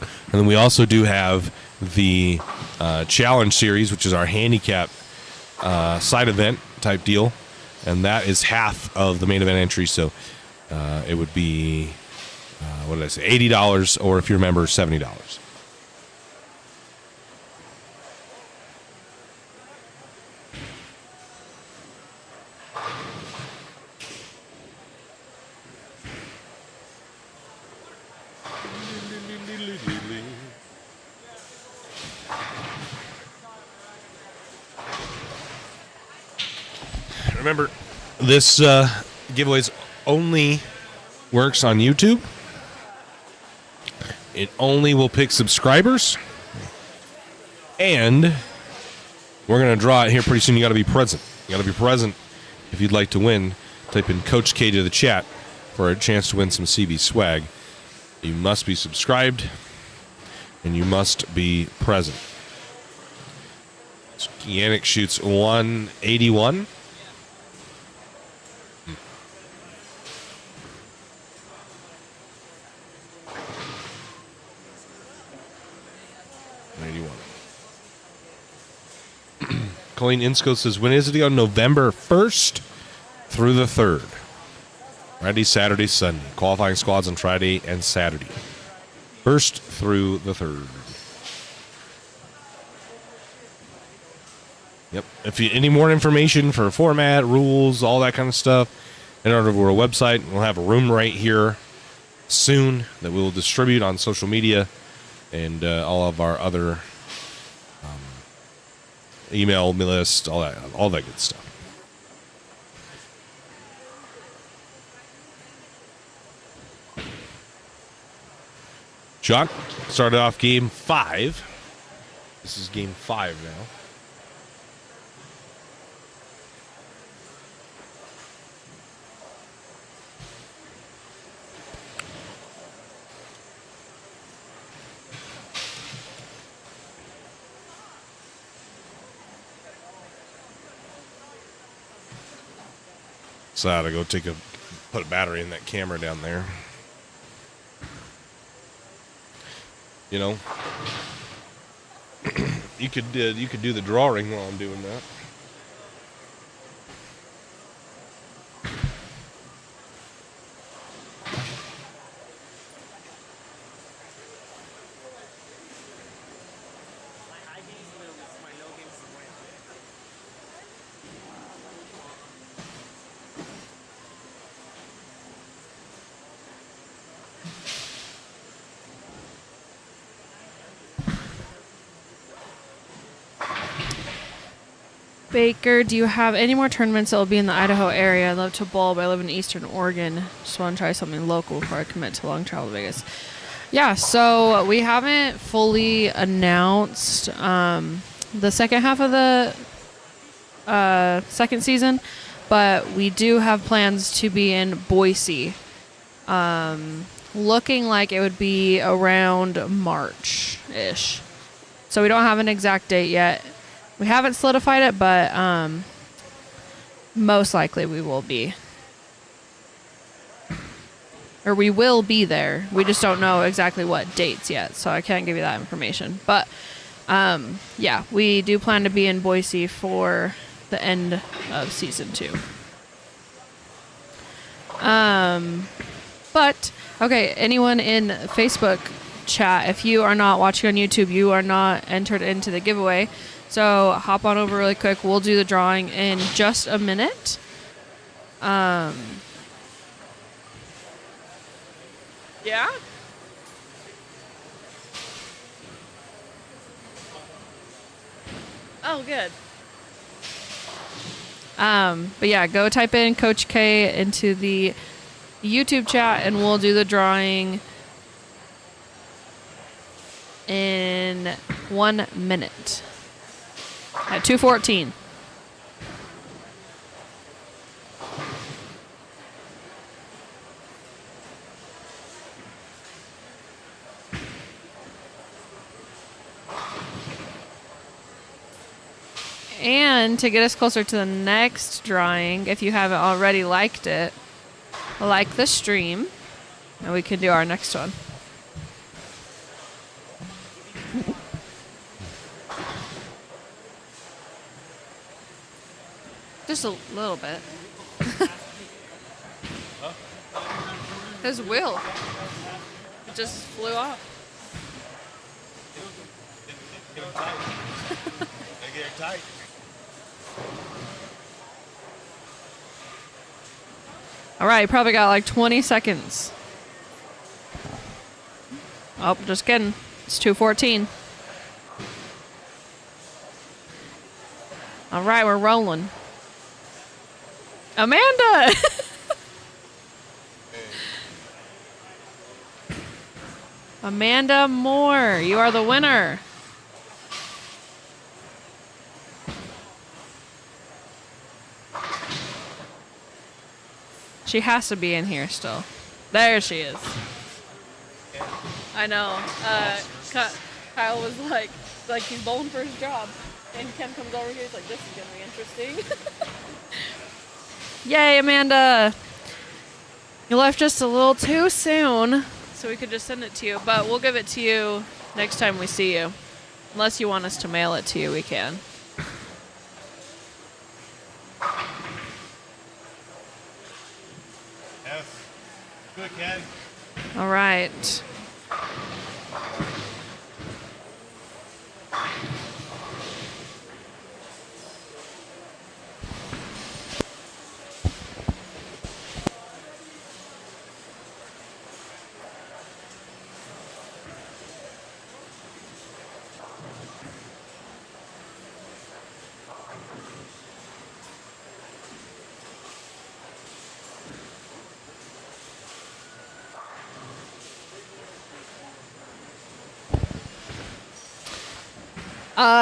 Speaker 1: And then we also do have the Challenge Series, which is our handicap side event type deal. And that is half of the main event entry. So it would be, what did I say, $80, or if you're a member, $70. Remember, this giveaways only works on YouTube. It only will pick subscribers. And we're going to draw it here pretty soon. You got to be present. You got to be present if you'd like to win. Type in Coach K to the chat for a chance to win some CB swag. You must be subscribed, and you must be present. Yannick shoots 181. Colleen Insco says, when is it on November 1st through the 3rd? Friday, Saturday, Sunday. Qualifying squads on Friday and Saturday. 1st through the 3rd. Yep. If you any more information for format, rules, all that kind of stuff, head over to our website. We'll have a room right here soon that we will distribute on social media and all of our other email list, all that good stuff. John started off game 5. This is game 5 now. So I had to go put a battery in that camera down there. You know, you could do the drawing while I'm doing that.
Speaker 4: Baker, do you have any more tournaments that will be in the Idaho area? I'd love to bowl, but I live in Eastern Oregon. Just want to try something local before I commit to long travel to Vegas. Yeah, so we haven't fully announced the second half of the second season, but we do have plans to be in Boise. Looking like it would be around March-ish. So we don't have an exact date yet. We haven't solidified it, but most likely we will be. Or we will be there. We just don't know exactly what dates yet, so I can't give you that information. But, yeah, we do plan to be in Boise for the end of Season 2. But, okay, anyone in Facebook chat. If you are not watching on YouTube, you are not entered into the giveaway. So hop on over really quick. We'll do the drawing in just a minute. Yeah? Oh, good. But yeah, go type in Coach K into the YouTube chat and we'll do the drawing in 1 minute at 2:14. And to get us closer to the next drawing, if you haven't already liked it, like the stream, and we can do our next one. Just a little bit. His wheel. It just flew off.
Speaker 3: Get tight.
Speaker 4: All right, probably got like 20 seconds. Oh, just kidding. It's 2:14. All right, we're rolling. Amanda! Amanda Moore, you are the winner. She has to be in here still. There she is. I know. Kyle was like he's bowling for his job. And Ken comes over here, he's like, this is going to be interesting. Yay, Amanda. You left just a little too soon, so we could just send it to you. But we'll give it to you next time we see you. Unless you want us to mail it to you, we can.
Speaker 3: Yes. Good, Ken.
Speaker 4: All right.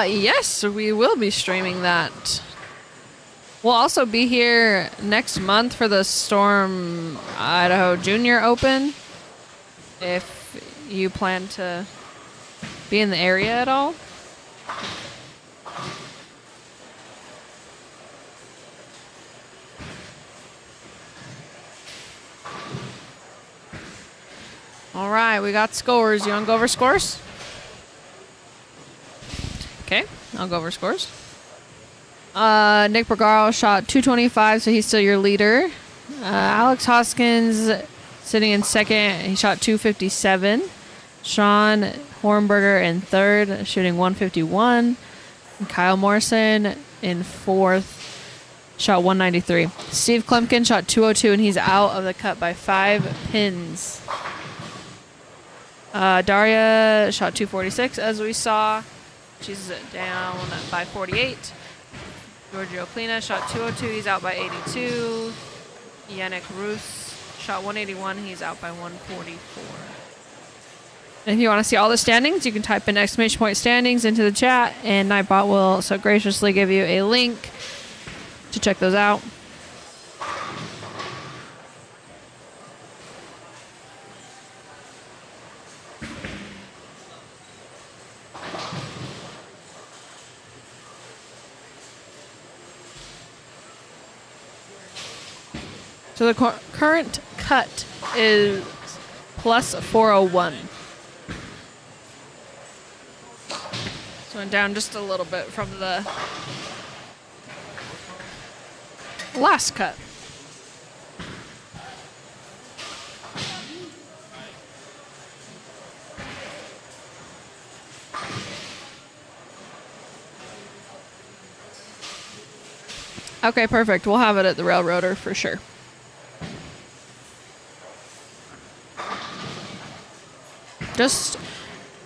Speaker 4: Yes, we will be streaming that. We'll also be here next month for the Storm Idaho Junior Open. If you plan to be in the area at all. All right, we got scores. You want to go over scores? Okay, I'll go over scores. Nick Bergaro shot 225, so he's still your leader. Alex Hoskins sitting in second. He shot 257. Sean Hornberger in third, shooting 151. And Kyle Morrison in fourth, shot 193. Steve Klemkin shot 202, and he's out of the cut by 5 pins. Daria shot 246, as we saw. She's down by 48. Giorgio Klina shot 202. He's out by 82. Yannick Roos shot 181. He's out by 144. And if you want to see all the standings, you can type in !point standings into the chat, and Nightbot will so graciously give you a link to check those out. So the current cut is plus 401. So went down just a little bit from the last cut. Okay, perfect. We'll have it at the Railroader for sure. Just,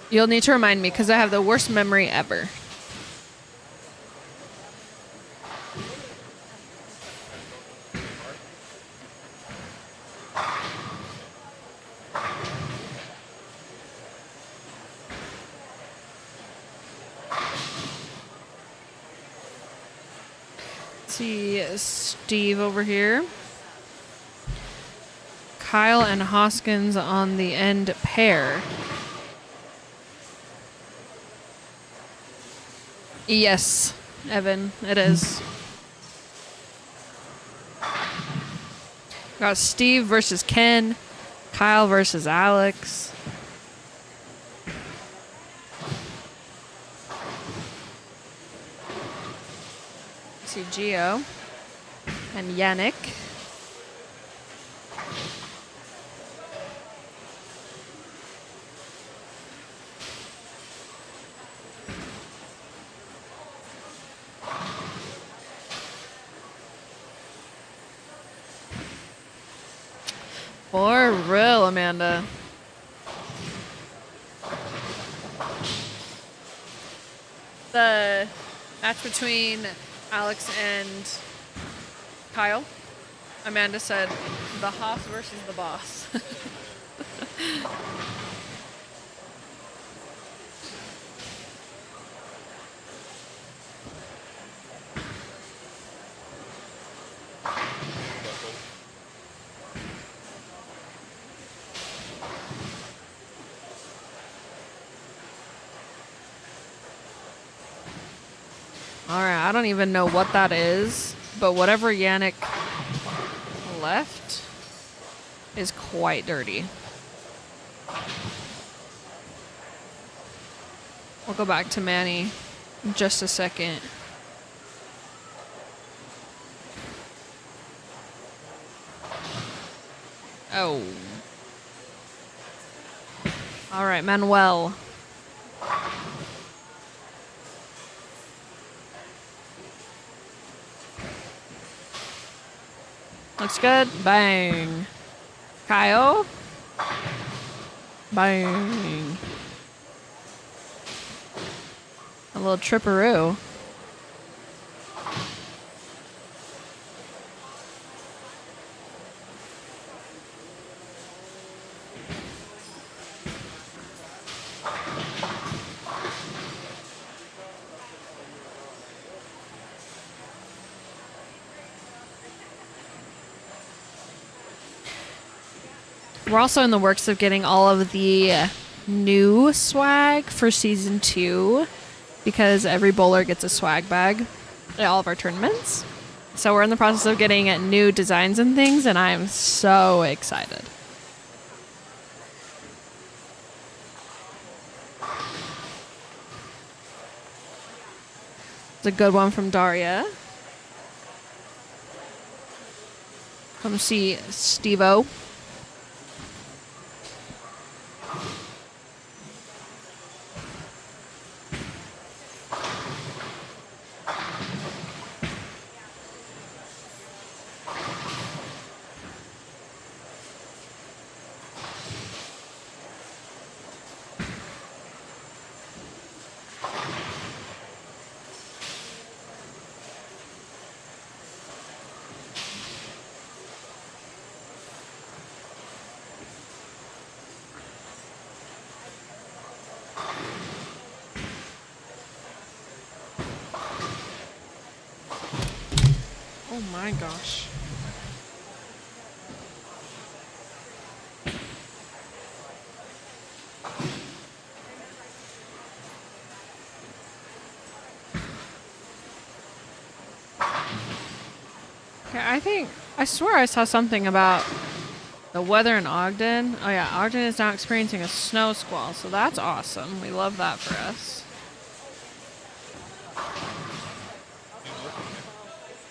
Speaker 4: you'll need to remind me because I have the worst memory ever. See Steve over here. Kyle and Hoskins on the end pair. Yes, Evan, it is. Got Steve versus Ken, Kyle versus Alex. See Gio and Yannick. For real, Amanda. The match between Alex and Kyle, Amanda said the Hoss versus the boss. Alright, I don't even know what that is, but whatever Yannick left is quite dirty. We'll go back to Manny in just a second. Oh. Alright, Manuel. Looks good. Bang. Kyle. Bang. A little tripperoo. We're also in the works of getting all of the new swag for season 2 because every bowler gets a swag bag at all of our tournaments. So we're in the process of getting new designs and things, and I'm so excited. It's a good one from Daria. Come see Steve-O. Oh my gosh. Okay, I swear I saw something about the weather in Ogden. Oh yeah, Ogden is now experiencing a snow squall, so that's awesome. We love that for us.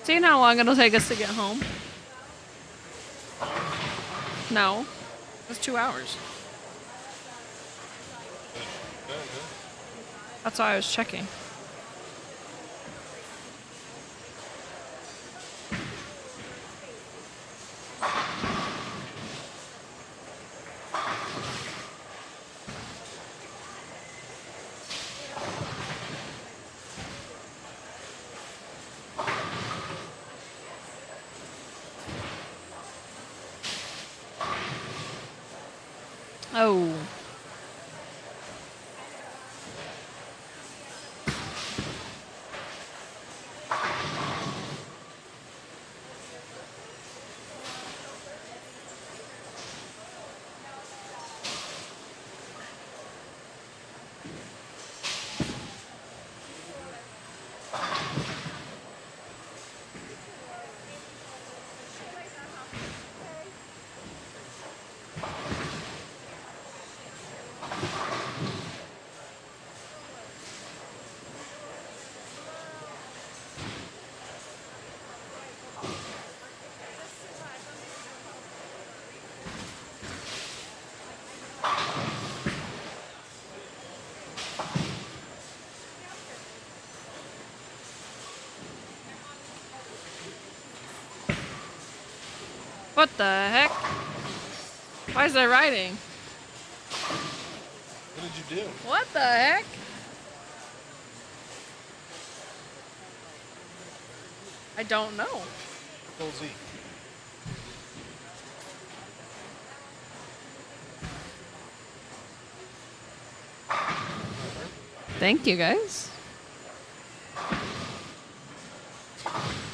Speaker 4: Seeing how long it'll take us to get home? No. It's 2 hours. That's why I was checking. What the heck? Why is there writing?
Speaker 3: What did you do?
Speaker 4: What the heck? I don't know.
Speaker 3: Control Z.
Speaker 4: Thank you, guys.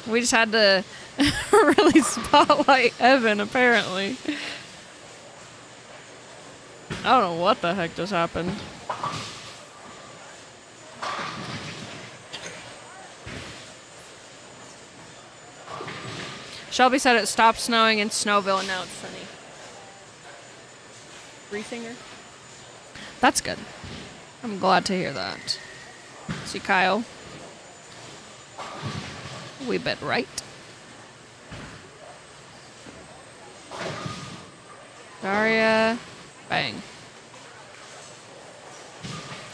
Speaker 4: We just had to really spotlight Evan, apparently. I don't know what the heck just happened. Shelby said it stopped snowing in Snowville and now it's sunny. Reesinger? That's good. I'm glad to hear that. See, Kyle? We bet right. Daria. Bang.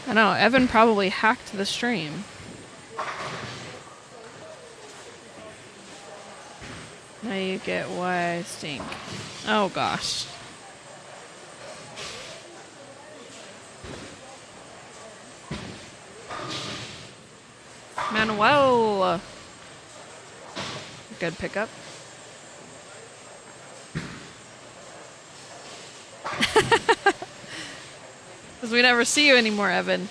Speaker 4: I know, Evan probably hacked the stream. Now you get why I stink. Oh gosh. Manuel. Good pickup. Because we never see you anymore, Evan.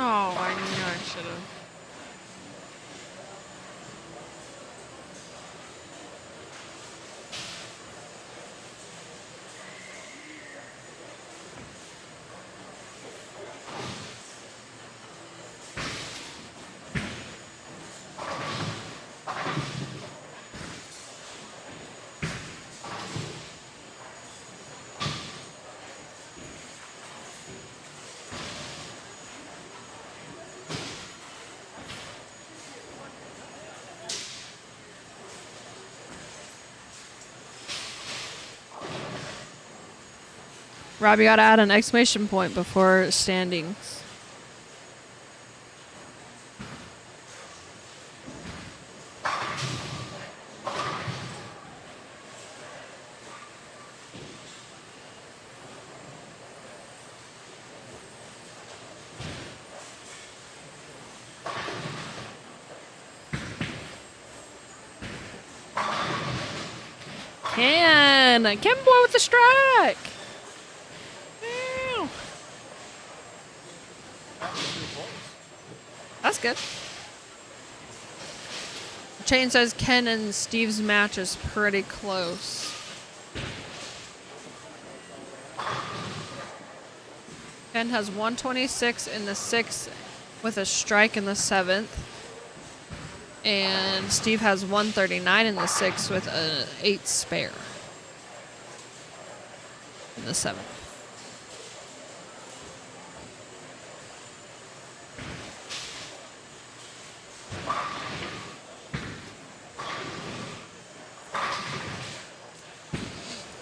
Speaker 4: Oh, I knew I should have. Rob, you gotta add an exclamation point before standings. Ken Boy with the strike. Ew. That's good. Chain says Ken and Steve's match is pretty close. Ken has 126 in the 6th with a strike in the 7th. And Steve has 139 in the 6th with an 8 spare in the 7th.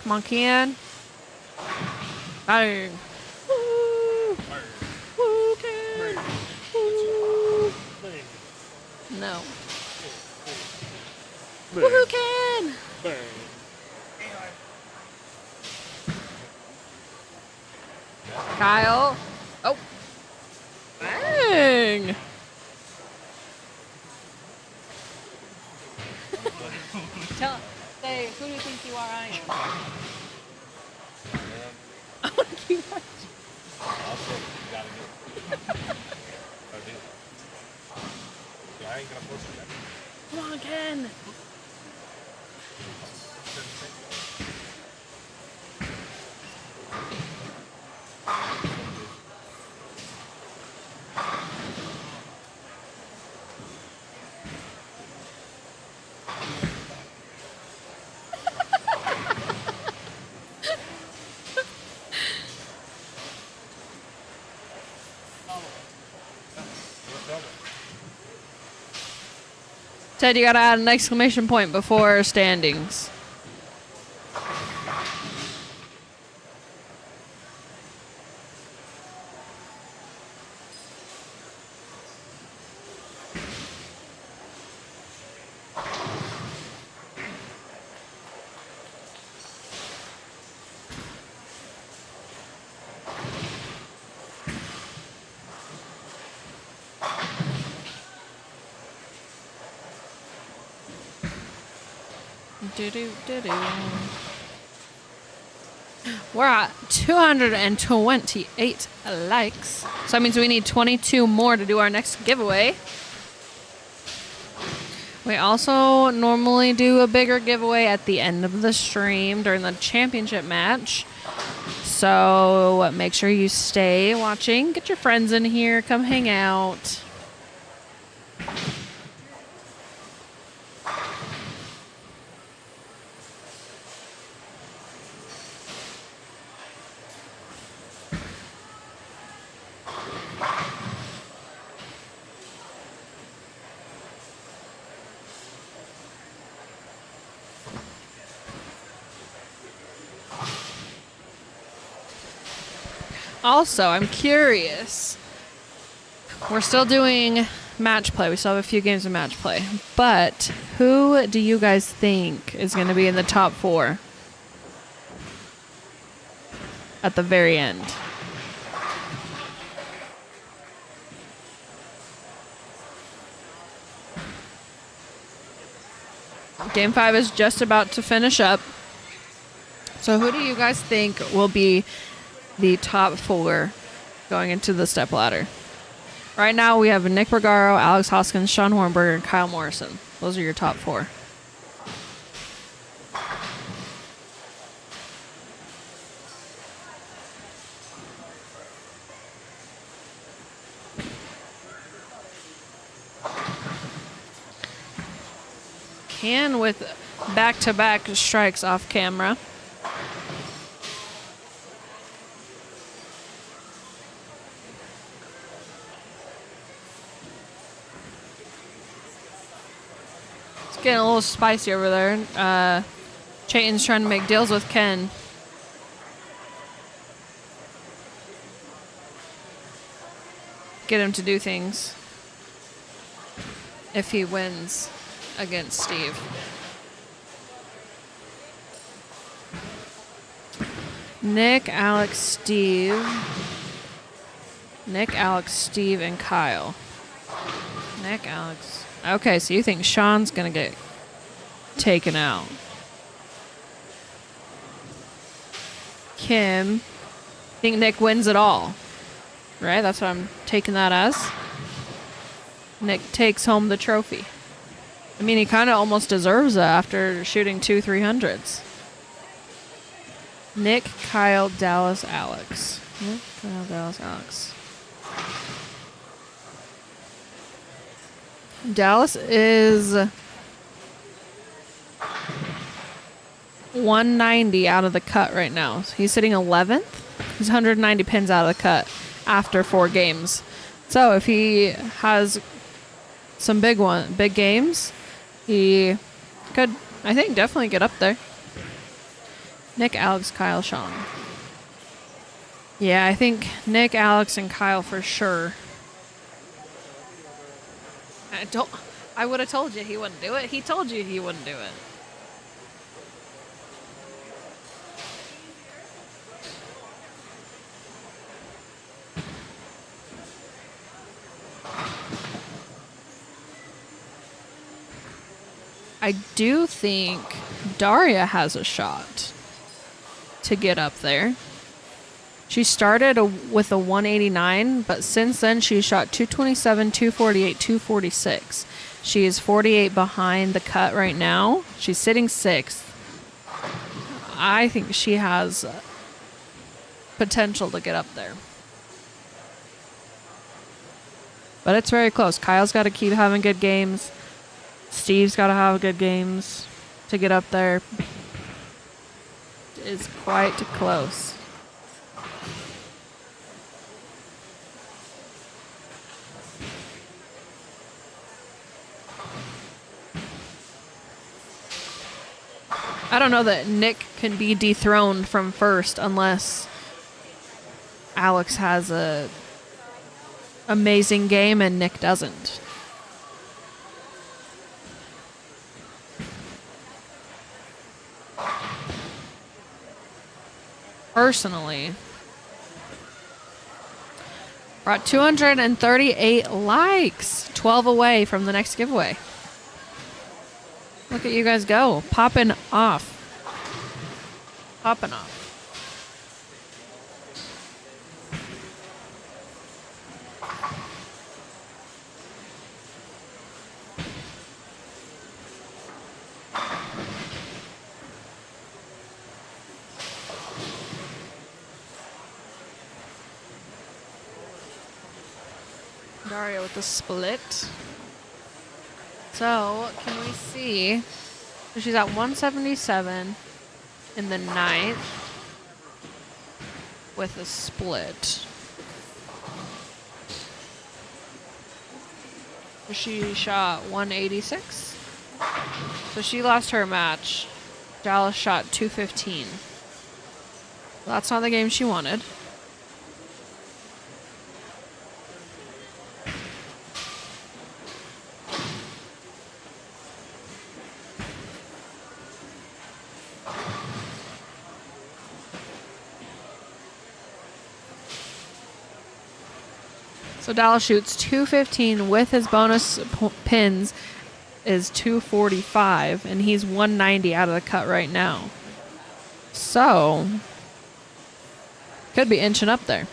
Speaker 4: Come on, Ken. Bang. Woo. Woo, Ken. Woo. No. Woohoo, Ken! Kyle. Oh. Bang.
Speaker 2: Say, who do you think you are? I am.
Speaker 4: I want to keep watching.
Speaker 1: Also, you gotta get. Yeah, I ain't gonna post it yet.
Speaker 4: Come on, Ken. Ted, you gotta add an exclamation point before standings. We're at 228 likes. So that means we need 22 more to do our next giveaway. We also normally do a bigger giveaway at the end of the stream during the championship match. So make sure you stay watching. Get your friends in here. Come hang out. Also, I'm curious. We're still doing match play. We still have a few games of match play. But who do you guys think is going to be in the top 4 at the very end? Game 5 is just about to finish up. So who do you guys think will be the top 4 going into the Stepladder? Right now we have Nick Bergaro, Alex Hoskins, Sean Hornberger, and Kyle Morrison. Those are your top 4. Can with back-to-back strikes off camera. Getting a little spicy over there. Chayton's trying to make deals with Ken. Get him to do things if he wins against Steve. Nick, Alex, Steve, and Kyle. Nick, Alex. Okay, so you think Sean's gonna get taken out. Kim, think Nick wins it all. Right? That's what I'm taking that as. Nick takes home the trophy. I mean, he kind of almost deserves it after shooting 2 300s. Nick, Kyle, Dallas, Alex. Nick, Kyle, Dallas, Alex. Dallas is 190 out of the cut right now. So he's sitting 11th. He's 190 pins out of the cut after 4 games. So if he has some big games, he could, I think, definitely get up there. Nick, Alex, Kyle, Sean. Yeah, I think Nick, Alex, and Kyle for sure. I would have told you he wouldn't do it. He told you he wouldn't do it. I do think Daria has a shot to get up there. She started with a 189, but since then she shot 227, 248, 246. She is 48 behind the cut right now. She's sitting 6th. I think she has potential to get up there. But it's very close. Kyle's got to keep having good games. Steve's got to have good games to get up there. It's quite close. I don't know that Nick can be dethroned from first unless Alex has a amazing game and Nick doesn't. Personally, we're at 238 likes, 12 away from the next giveaway. Look at you guys go, popping off. Popping off. Daria with the split. So, can we see? She's at 177 in the 9th with a split. She shot 186. So she lost her match. Dallas shot 215. Well, that's not the game she wanted. So Dallas shoots 215 with his bonus pins is 245, and he's 190 out of the cut right now. So could be inching up there.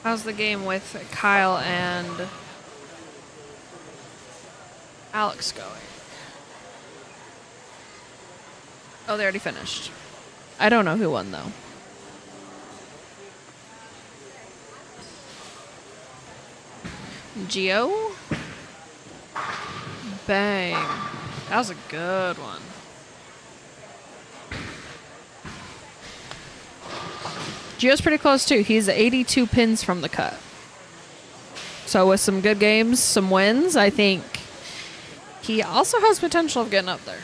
Speaker 4: How's the game with Kyle and Alex going? Oh, they already finished. I don't know who won though. Geo? Bang. That was a good one. Geo's pretty close too. He's 82 pins from the cut. So with some good games, some wins, I think he also has potential of getting up there.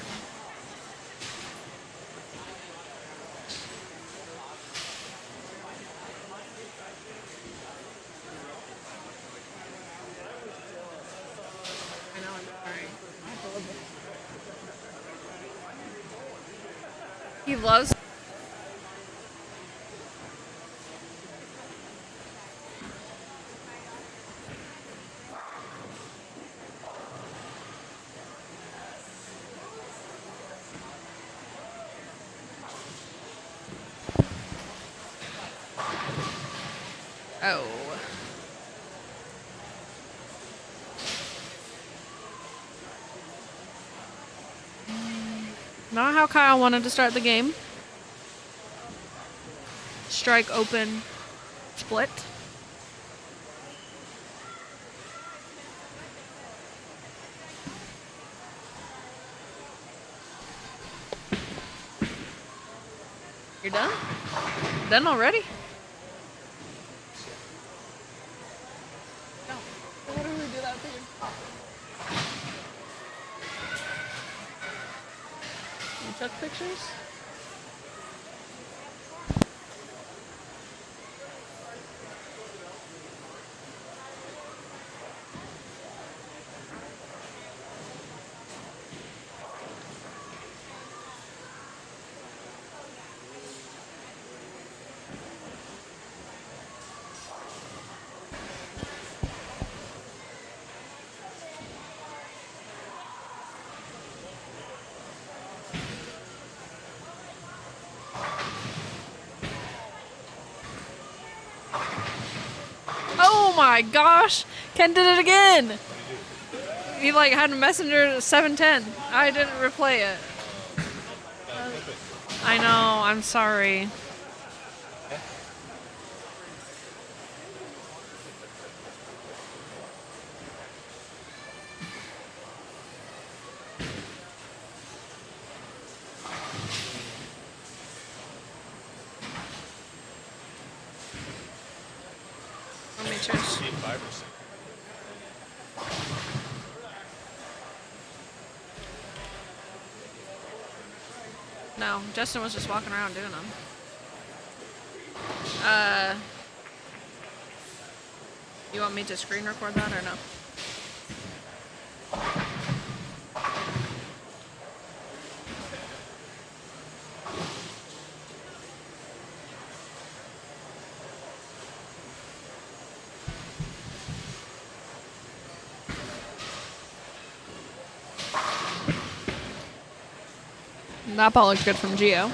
Speaker 4: He loves. Oh. Not how Kyle wanted to start the game. Strike open split. You're done? Done already? No. What do we do that for you? You took pictures? my gosh. Ken did it again. He like had a messenger at 7:10. I didn't replay it. I know. I'm sorry. Let me check. No, Justin was just walking around doing them. You want me to screen record that or no? That ball looked good from Gio.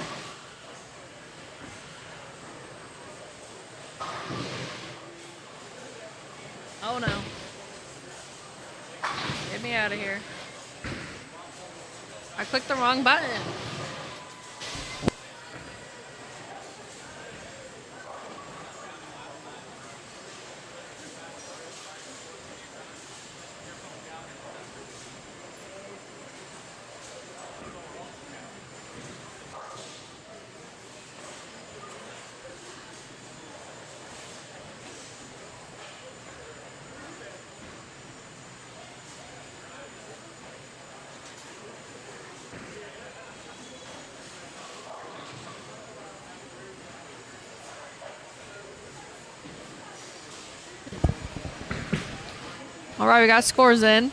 Speaker 4: Oh no. Get me out of here. I clicked the wrong button. All right, we got scores in.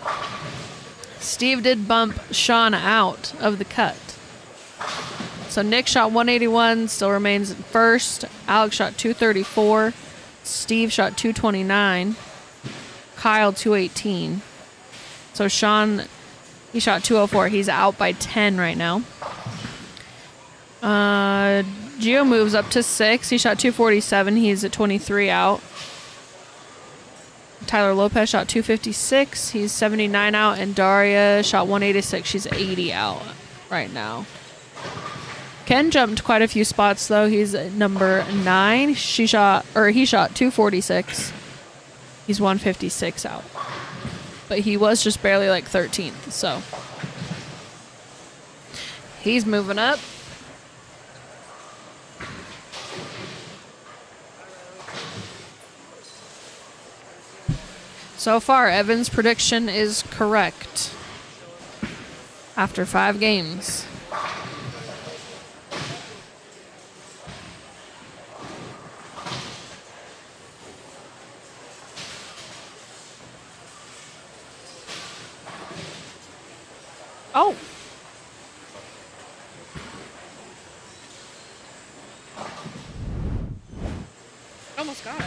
Speaker 4: Steve did bump Sean out of the cut. So Nick shot 181, still remains in first. Alex shot 234. Steve shot 229. Kyle 218. So Sean, he shot 204. He's out by 10 right now. Gio moves up to 6. He shot 247. He's at 23 out. Tyler Lopez shot 256. He's 79 out. And Daria shot 186. She's 80 out right now. Ken jumped quite a few spots though. He's at number 9. He shot 246. He's 156 out. But he was just barely like 13th, so he's moving up. So far, Evan's prediction is correct after 5 games. Oh. Almost got it.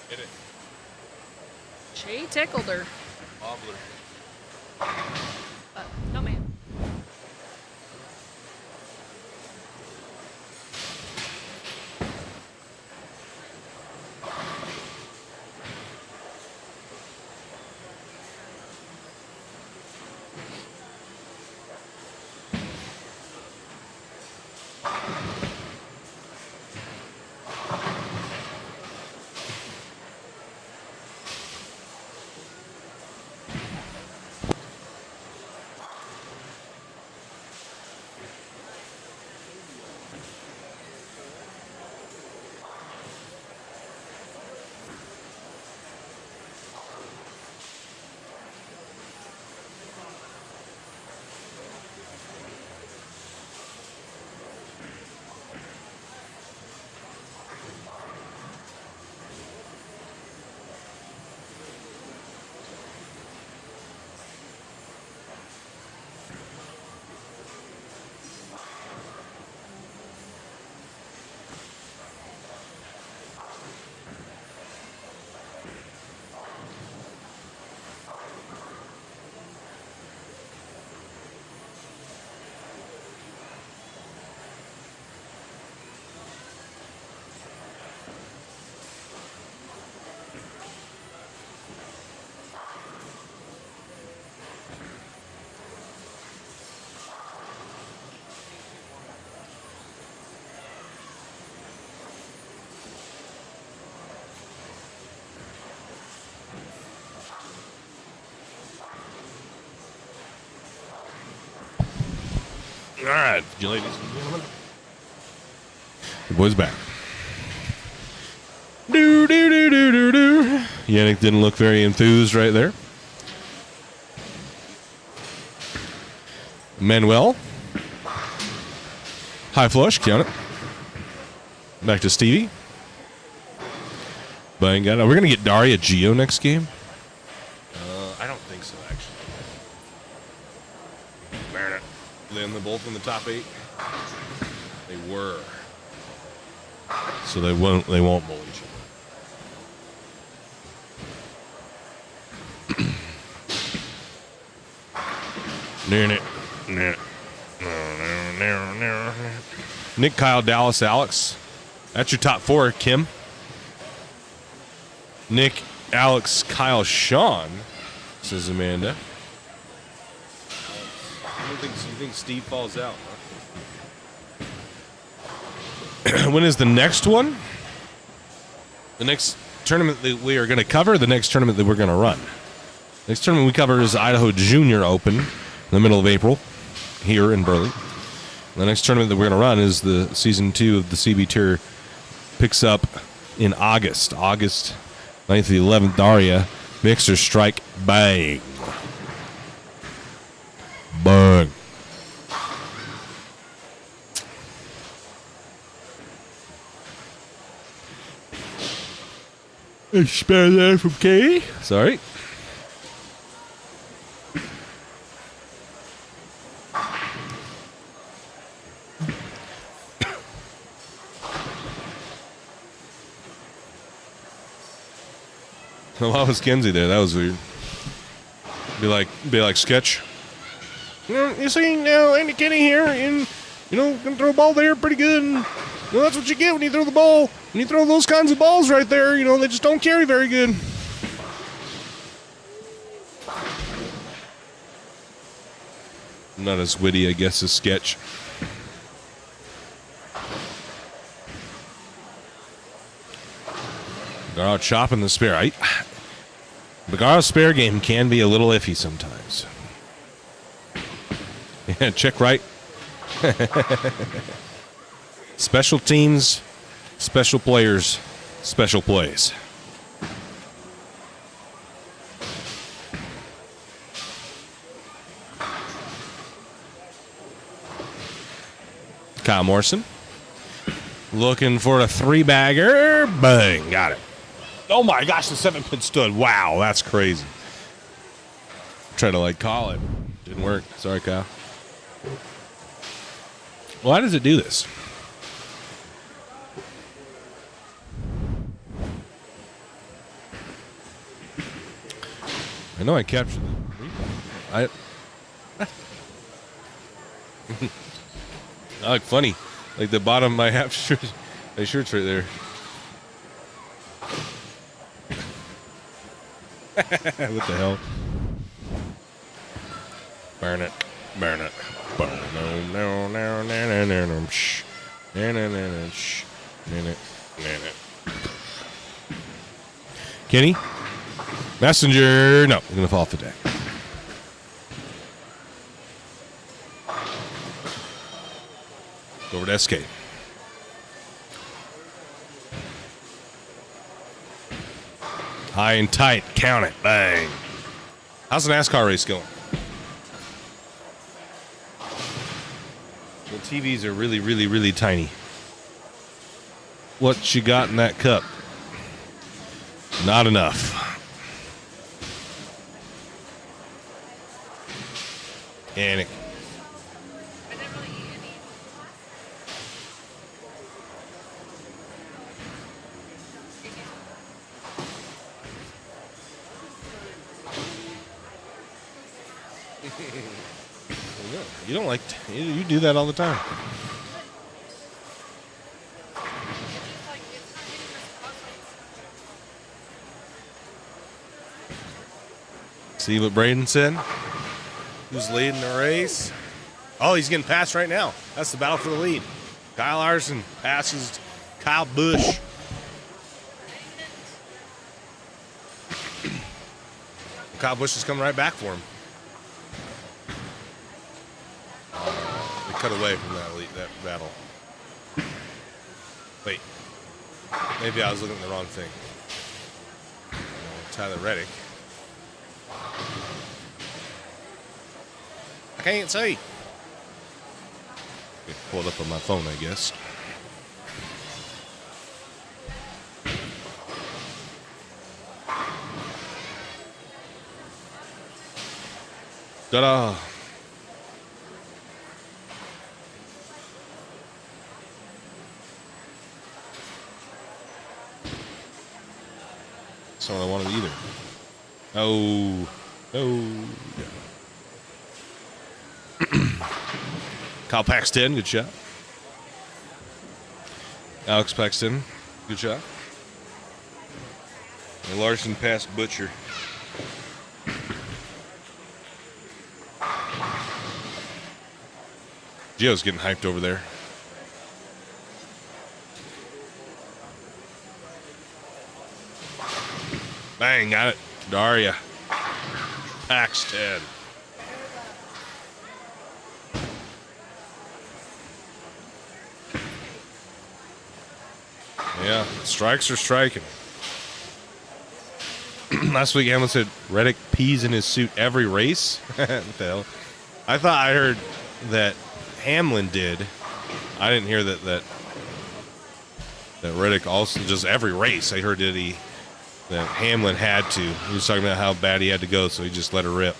Speaker 1: Hit it.
Speaker 4: She tickled her.
Speaker 1: Wobbler.
Speaker 4: No, man.
Speaker 5: All right, ladies and gentlemen. The boy's back. Do do do do do do. Yannick didn't look very enthused right there. Manuel. High flush, count it. Back to Stevie. Bang, got it. We're gonna get Daria Geo next game.
Speaker 1: I don't think so, actually. Then they're both in the top 8. They were.
Speaker 5: So they won't bowl each other. Nick, Kyle, Dallas, Alex. That's your top 4, Kim. Nick, Alex, Kyle, Sean, says Amanda.
Speaker 1: You think Steve falls out,
Speaker 5: When is the next one? The next tournament that we are going to cover, the next tournament that we're going to run. Next tournament we cover is Idaho Junior Open in the middle of April here in Burley. The next tournament that we're going to run is the Season 2 of the CB Tour. Picks up in August 9th to the 11th. Daria, Mixer, Strike, Bang. Bang. Spare that from Katie. Sorry. Why was Kenzie there? That was weird. Be like sketch. You see now, Andy Kenny here, and can throw a ball there pretty good. And, that's what you get when you throw the ball. When you throw those kinds of balls right there, they just don't carry very good. Not as witty, I guess, as sketch. Bagaro chopping the spare. Bagaro's spare game can be a little iffy sometimes. Yeah, check right. Special teams, special players, special plays. Kyle Morrison looking for a 3-bagger. Bang, got it. Oh my gosh, the 7-pin stood. Wow, that's crazy. Try to call it. Didn't work. Sorry, Kyle. Why does it do this? I know I captured it. I look funny. Like the bottom of my half shirt. My shirt's right there. What the hell? Burn it. Burn it. Burn it. No, no, no, no, no, no. Shh. No, no, no, no. Shh. No, no, no, no. Kenny? Messenger. No, we're going to fall off the deck. Over to SK. High and tight. Count it. Bang. How's the NASCAR race going? The TVs are really, really, really tiny. What you got in that cup? Not enough. Panic. You don't like you do that all the time. See what Braden said? Who's leading the race? Oh, he's getting passed right now. That's the battle for the lead. Kyle Larson passes Kyle Busch. Kyle Busch is coming right back for him.
Speaker 1: cut away from that battle. Wait. Maybe I was looking at the wrong thing. Tyler Reddick. I can't see. Pull it up on my phone, I guess. Ta-da! That's not what I wanted either. Oh. Oh. Yeah. Kyle Paxton, good shot. Alex Paxton, good shot. And Larson passed Butcher. Gio's getting hyped over there. Bang, got it. Daria. Paxton. Yeah, strikes are striking. Last week, Hamlin said Reddick pees in his suit every race. What the hell? I thought I heard that Hamlin did. I didn't hear that Reddick also just every race. I heard that Hamlin had to. He was talking about how bad he had to go, so he just let her rip.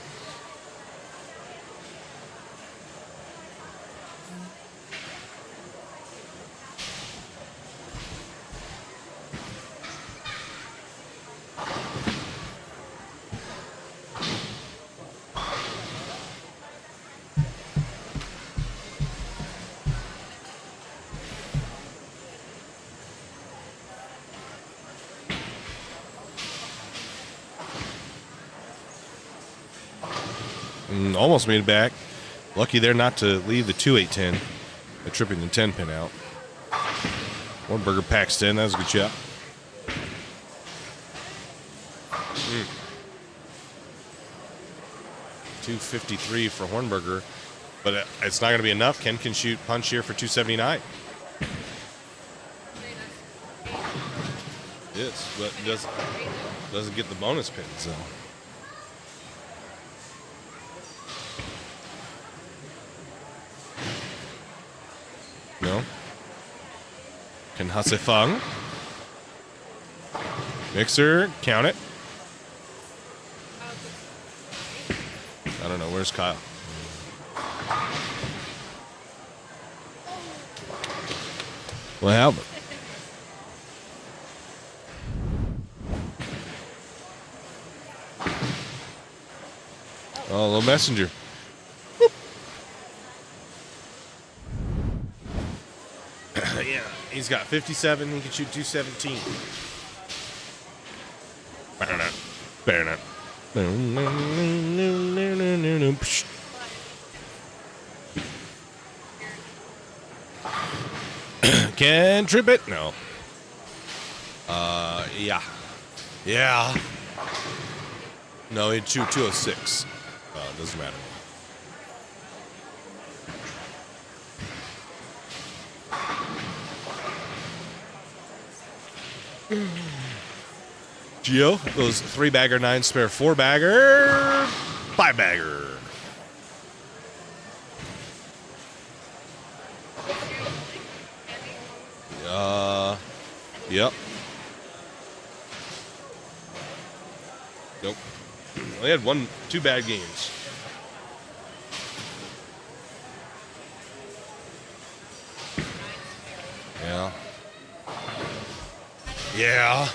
Speaker 1: Almost made it back. Lucky there not to leave the 2-8-10 by tripping the 10 pin out. Hornberger Paxton, that was a good shot. 253 for Hornberger, but it's not going to be enough. Ken can shoot punch here for 279. Yes, but doesn't get the bonus pin, so. No. Can Hasefang. Mixer, count it. I don't know. Where's Kyle? What happened? Oh, little messenger. Yeah, he's got 57. He can shoot 217. Can trip it? No. Yeah. Yeah. No, he'd shoot 206. Doesn't matter. Gio, those 3-bagger, 9-spare, 4-bagger, 5-bagger. Yep. Nope. They had 2 bad games. Yeah. Yeah.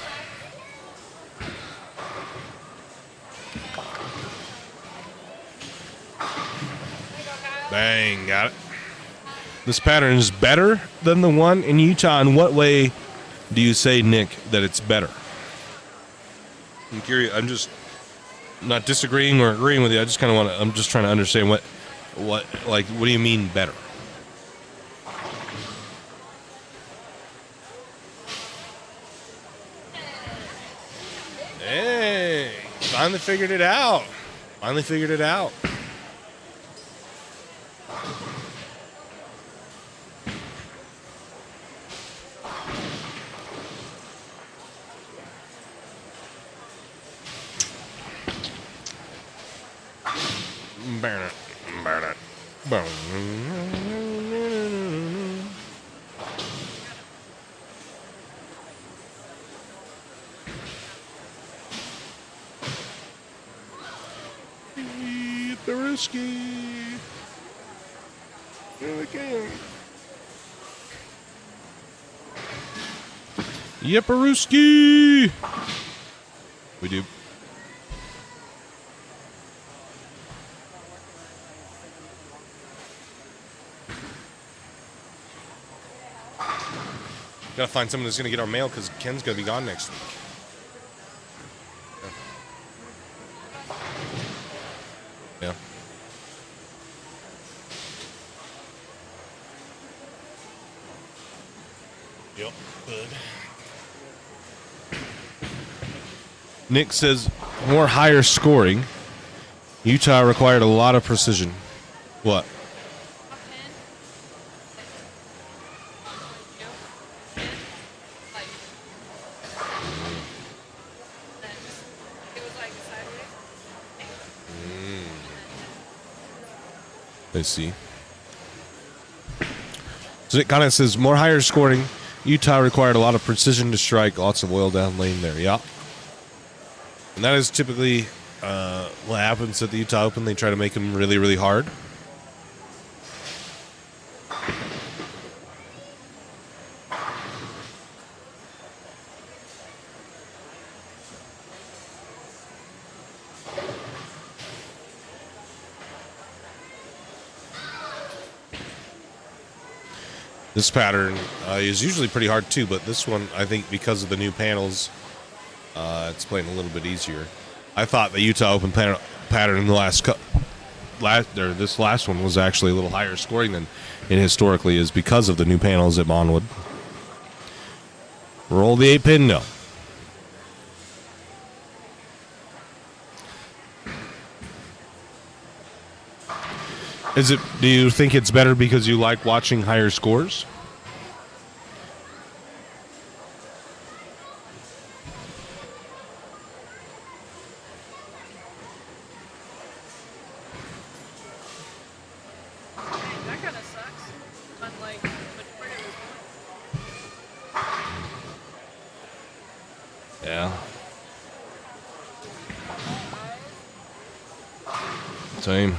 Speaker 1: Bang, got it. This pattern is better than the one in Utah. In what way do you say, Nick, that it's better? I'm curious. I'm just not disagreeing or agreeing with you. I just kind of want to. I'm just trying to understand what do you mean better? Hey, finally figured it out. Peruski. Here we go. Yepperuski. We do. Gotta find someone who's gonna get our mail because Ken's gonna be gone next week. Yeah. Yep. Good. Nick says more higher scoring. Utah required a lot of precision. What? I see. So it kind of says more higher scoring. Utah required a lot of precision to strike. Lots of oil down lane there. Yeah. And that is typically what happens at the Utah Open. They try to make them really, really hard. This pattern is usually pretty hard too, but this one, I think because of the new panels, it's playing a little bit easier. I thought the Utah Open pattern in the this last one was actually a little higher scoring than it historically is because of the new panels at Monwood. Roll the 8-pin, no. Do you think it's better because you like watching higher scores?
Speaker 2: That kind of sucks. Unlike majority of
Speaker 1: Yeah. Same.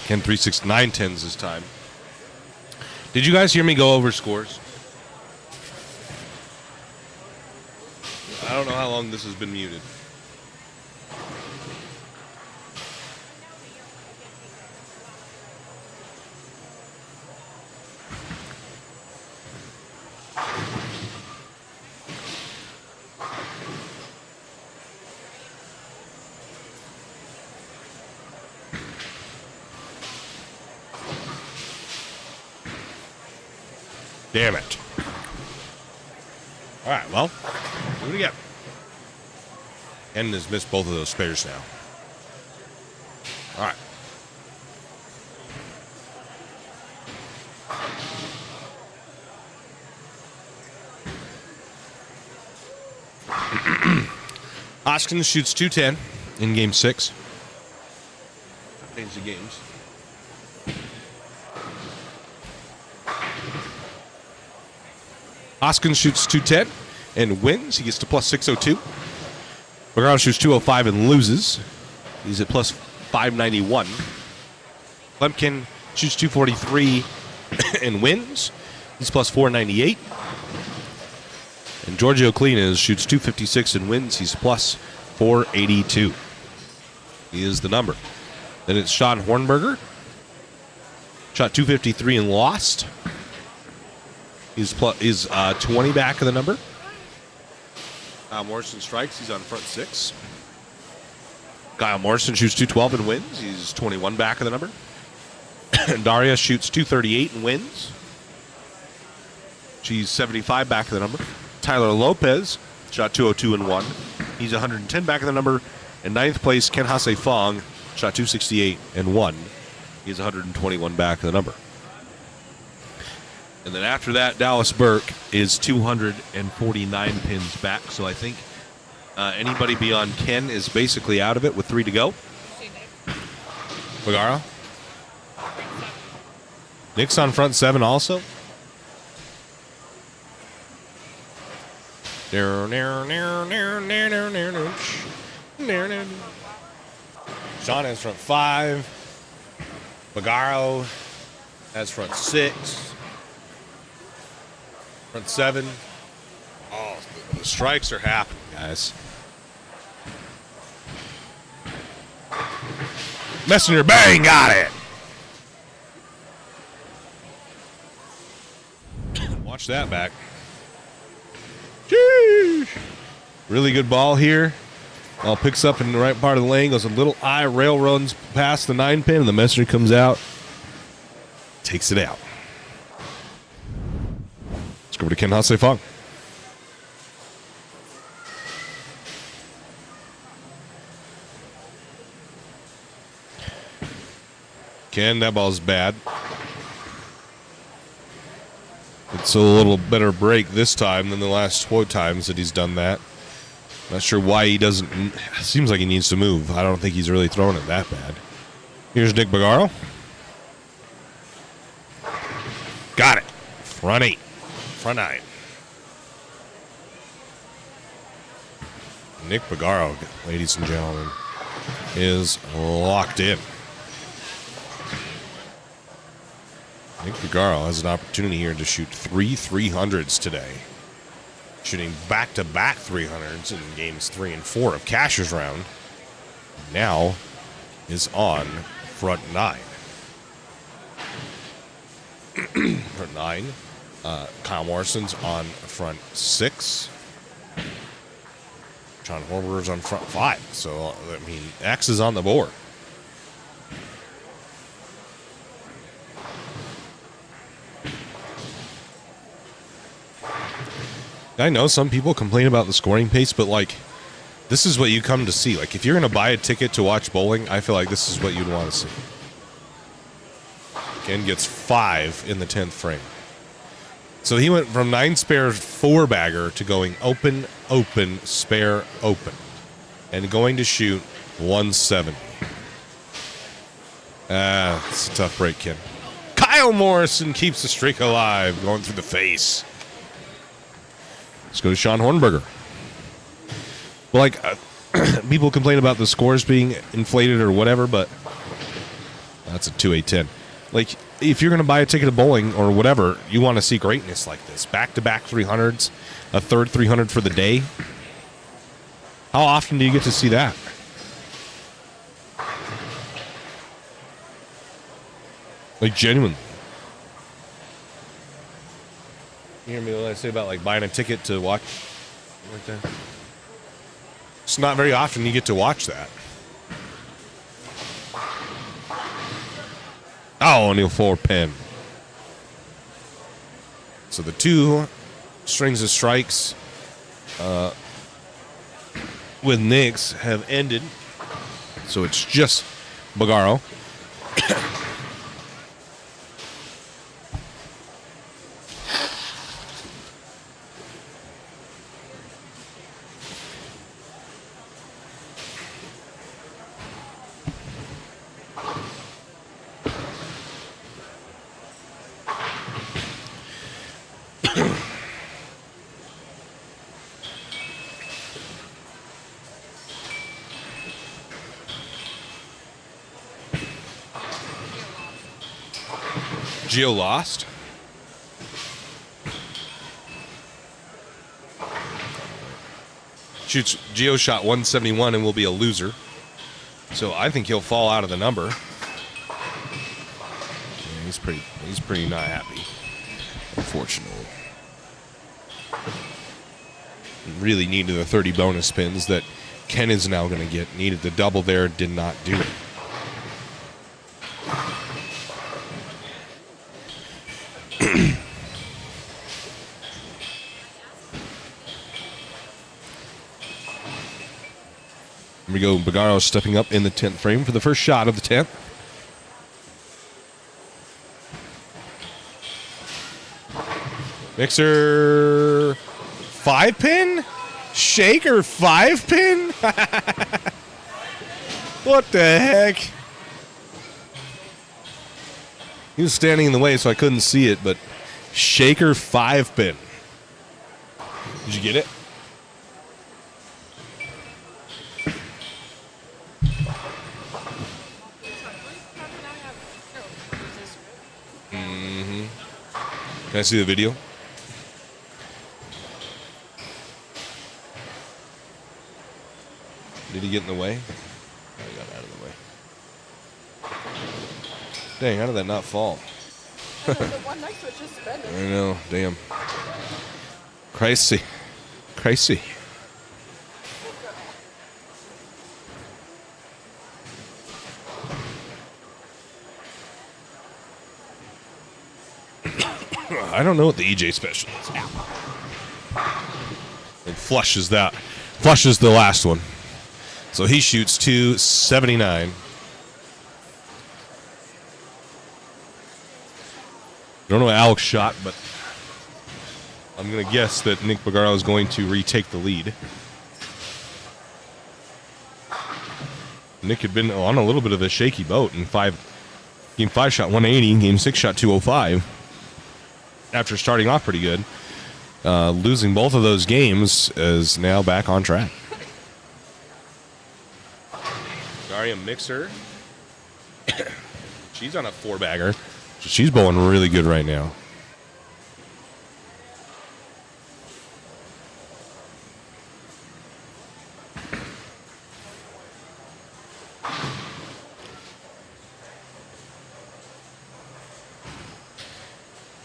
Speaker 1: Ken 369 tens this time. Did you guys hear me go over scores? I don't know how long this has been muted. Damn it. All right, well, do it again. Ken has missed both of those spares now. All right. Hoskins shoots 210 in game 6. Change the games. Hoskins shoots 210 and wins. He gets to plus 602. Bergaro shoots 205 and loses. He's at plus 591. Lemkin shoots 243 and wins. He's plus 498. And Giorgio Cleanes shoots 256 and wins. He's plus 482. He is the number. Then it's Sean Hornberger. Shot 253 and lost. He's 20 back of the number. Morrison strikes. He's on front 6. Kyle Morrison shoots 212 and wins. He's 21 back of the number. Daria shoots 238 and wins. She's 75 back of the number. Tyler Lopez shot 202 and won. He's 110 back of the number. In 9th place, Ken Hase Fong shot 268 and won. He's 121 back of the number. And then after that, Dallas Burke is 249 pins back. So I think anybody beyond Ken is basically out of it with 3 to go. Bergaro. Nick's on front 7 also. Sean has front 5. Bergaro has front 6. Front 7. Oh, the strikes are happening, guys. Messenger, bang, got it. Watch that back. Jeez. Really good ball here. Ball picks up in the right part of the lane, goes a little eye, rail runs past the 9 pin, and the messenger comes out, takes it out. Let's go over to Ken Hase Fong. Ken, that ball's bad. It's a little better break this time than the last 4 times that he's done that. Not sure why he doesn't. Seems like he needs to move. I don't think he's really throwing it that bad. Here's Nick Bergaro. Got it. Front 8. Front 9. Nick Bergaro, ladies and gentlemen, is locked in. Nick Bergaro has an opportunity here to shoot 3 300s today. Shooting back-to-back 300s in games 3 and 4 of Cash's round. Now is on front 9. Front 9. Kyle Morrison's on front 6. John Horberger's on front 5. So, I mean, X is on the board. I know some people complain about the scoring pace, but, like, this is what you come to see. Like, if you're going to buy a ticket to watch bowling, I feel like this is what you'd want to see. Ken gets 5 in the 10th frame. So he went from 9 spare 4-bagger to going open, open, spare, open. And going to shoot 170. It's a tough break, Ken. Kyle Morrison keeps the streak alive, going through the face. Let's go to Sean Hornberger. Well, like, people complain about the scores being inflated or whatever, but That's a 2A10. Like, if you're going to buy a ticket to bowling or whatever, you want to see greatness like this. Back-to-back 300s, a third 300 for the day. How often do you get to see that? Like, genuinely. You hear me what I say about, like, buying a ticket to watch like that? It's not very often you get to watch that. Oh, O'Neill 4-pin. So the 2 strings of strikes with Nix have ended. So it's just Bagaro. Gio lost. Shoots Gio shot 171 and will be a loser. So I think he'll fall out of the number. Yeah, he's pretty not happy, unfortunately. He really needed the 30 bonus spins that Ken is now going to get. Needed the double there, did not do it. Here we go. Bagaro stepping up in the 10th frame for the first shot of the 10th. Mixer 5-pin? Shaker 5-pin? What the heck? He was standing in the way so I couldn't see it, but Shaker 5-pin. Did you get it? Can I see the video? Did he get in the way? Oh, he got out of the way. Dang, how did that not fall?
Speaker 7: The one next to it just sped it.
Speaker 1: I know, damn. Crazy. Crazy. I don't know what the EJ special is. It flushes that. Flushes the last one. So he shoots 279. Don't know what Alex shot, but I'm going to guess that Nick Bagaro is going to retake the lead. Nick had been on a little bit of a shaky boat in game 5 shot 180, game 6 shot 205. After starting off pretty good. Losing both of those games is now back on track. Daria Mixer. She's on a 4-bagger. So she's bowling really good right now.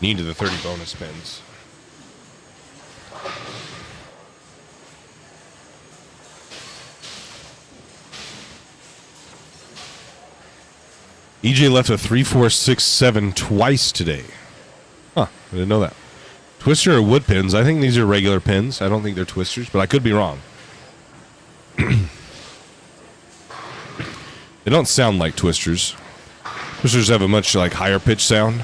Speaker 1: Needed the 30 bonus spins. EJ left a 3, 4, 6, 7 twice today. Huh, I didn't know that. Twister or wood pins? I think these are regular pins. I don't think they're twisters, but I could be wrong. They don't sound like twisters. Twisters have a much like higher pitch sound.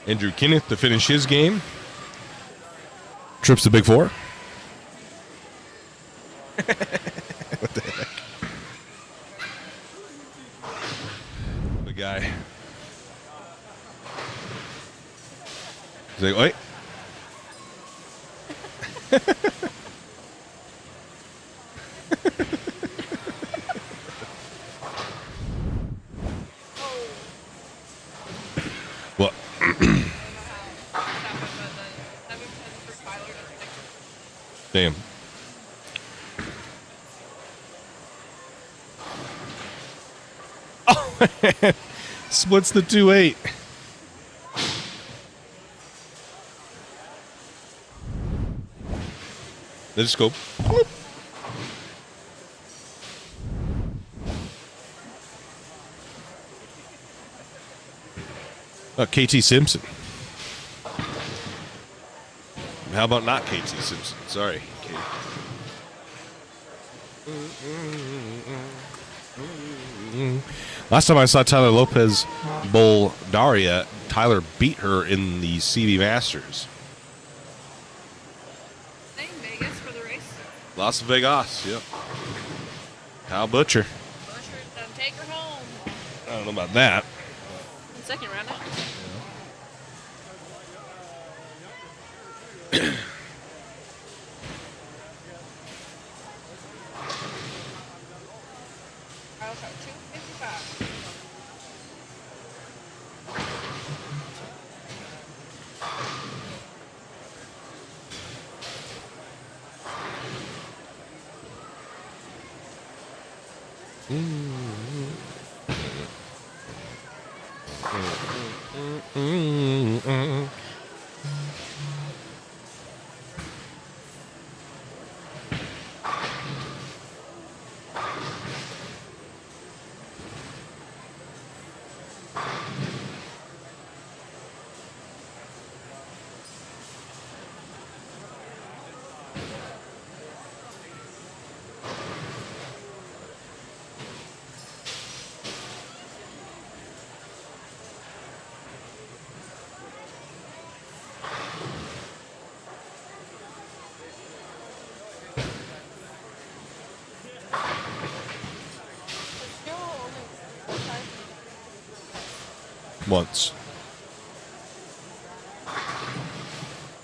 Speaker 1: Andrew Kenneth to finish his game. Trips the big 4. What the heck? The guy. He's like, wait. Damn. Oh, splits the 2-8. They just go. Whoop. KT Simpson. How about not KT Simpson? Sorry, Katie. Last time I saw Tyler Lopez bowl Daria, Tyler beat her in the CB Masters.
Speaker 4: Same Vegas for the race.
Speaker 1: Las Vegas, yep. Kyle Butcher.
Speaker 4: Bushers done take her home.
Speaker 1: I don't know about that.
Speaker 4: In second round. I was at 255.
Speaker 1: Once.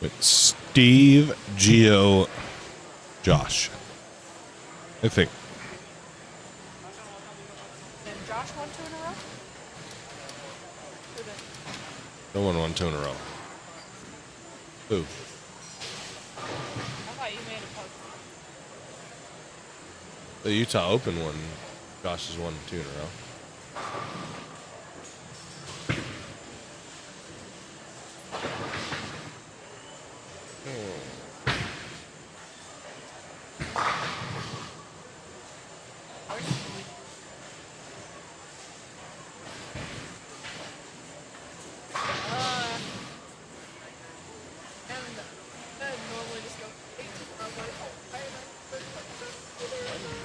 Speaker 1: With Steve, Gio, Josh. I think.
Speaker 4: And Josh won 2 in a row? Who did?
Speaker 1: No one won 2 in a row. Who?
Speaker 4: I thought you made a post.
Speaker 1: The Utah Open one. Josh has won 2 in a row.
Speaker 4: Normally just go 18. I was like, oh, but never.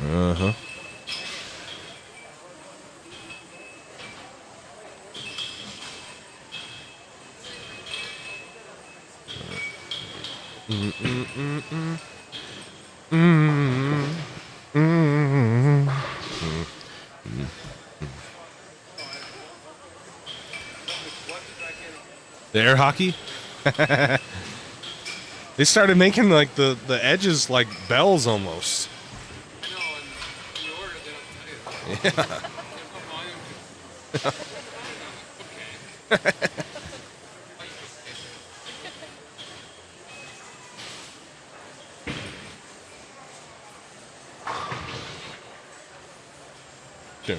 Speaker 1: Uh-huh. The air hockey? They started making like the edges like bells almost.
Speaker 6: I know, and in the order they don't tell you.
Speaker 1: Yeah.
Speaker 6: Okay.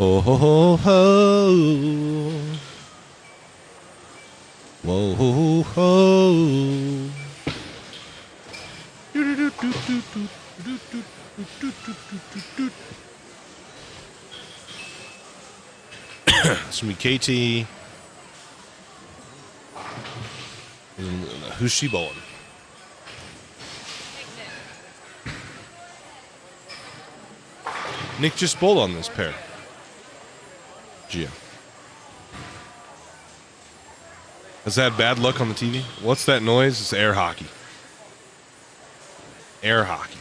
Speaker 1: Oh ho ho ho. Whoa ho ho. It's gonna be KT. And who's she bowling? Nick just bowled on this pair. Gio. Has that bad luck on the TV? What's that noise? It's air hockey. air hockey.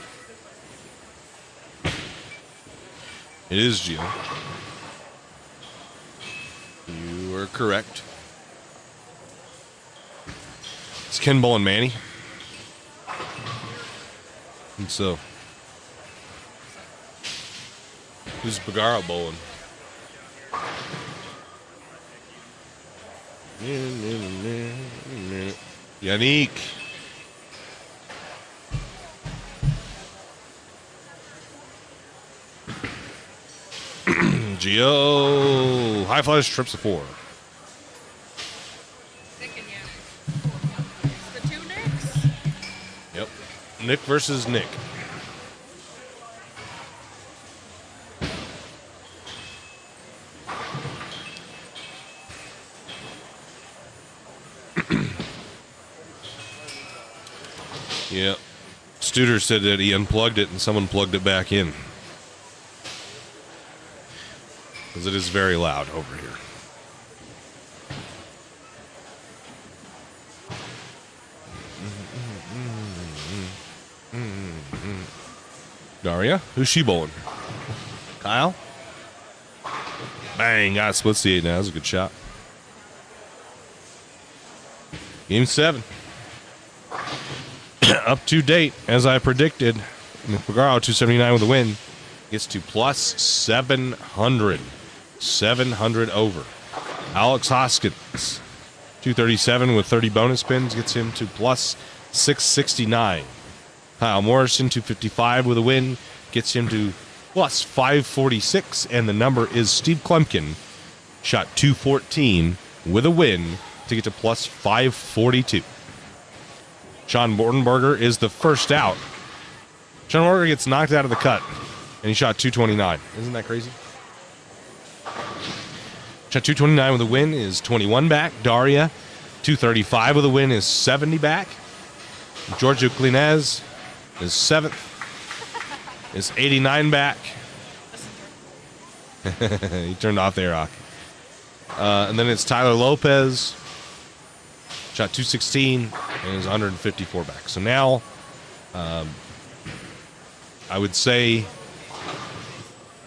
Speaker 1: It is Gio. You are correct. It's Ken Bull and Manny. And so, who's Bagaro bowling? Yannick. Gio. High flies trips of 4.
Speaker 2: Nick and Yannick. The two Nicks.
Speaker 1: Yep. Nick versus Nick. Yeah. Studer said that he unplugged it and someone plugged it back in. Because it is very loud over here. Daria? Who's she bowling? Kyle? Bang, got splits the 8 now. That was a good shot. Game 7. Up to date, as I predicted, Pagaro 279 with a win gets to plus 700. 700 over. Alex Hoskins 237 with 30 bonus spins gets him to plus 669. Kyle Morrison 255 with a win gets him to plus 546, and the number is Steve Klumpkin shot 214 with a win to get to plus 542. Sean Bortenberger is the first out. Sean Bortenberger gets knocked out of the cut, and he shot 229. Isn't that crazy? Shot 229 with a win is 21 back. Daria, 235 with a win is 70 back. Giorgio Clinez is 7th, is 89 back. He turned off the air hockey. And then it's Tyler Lopez. Shot 216 and is 154 back. So now, I would say,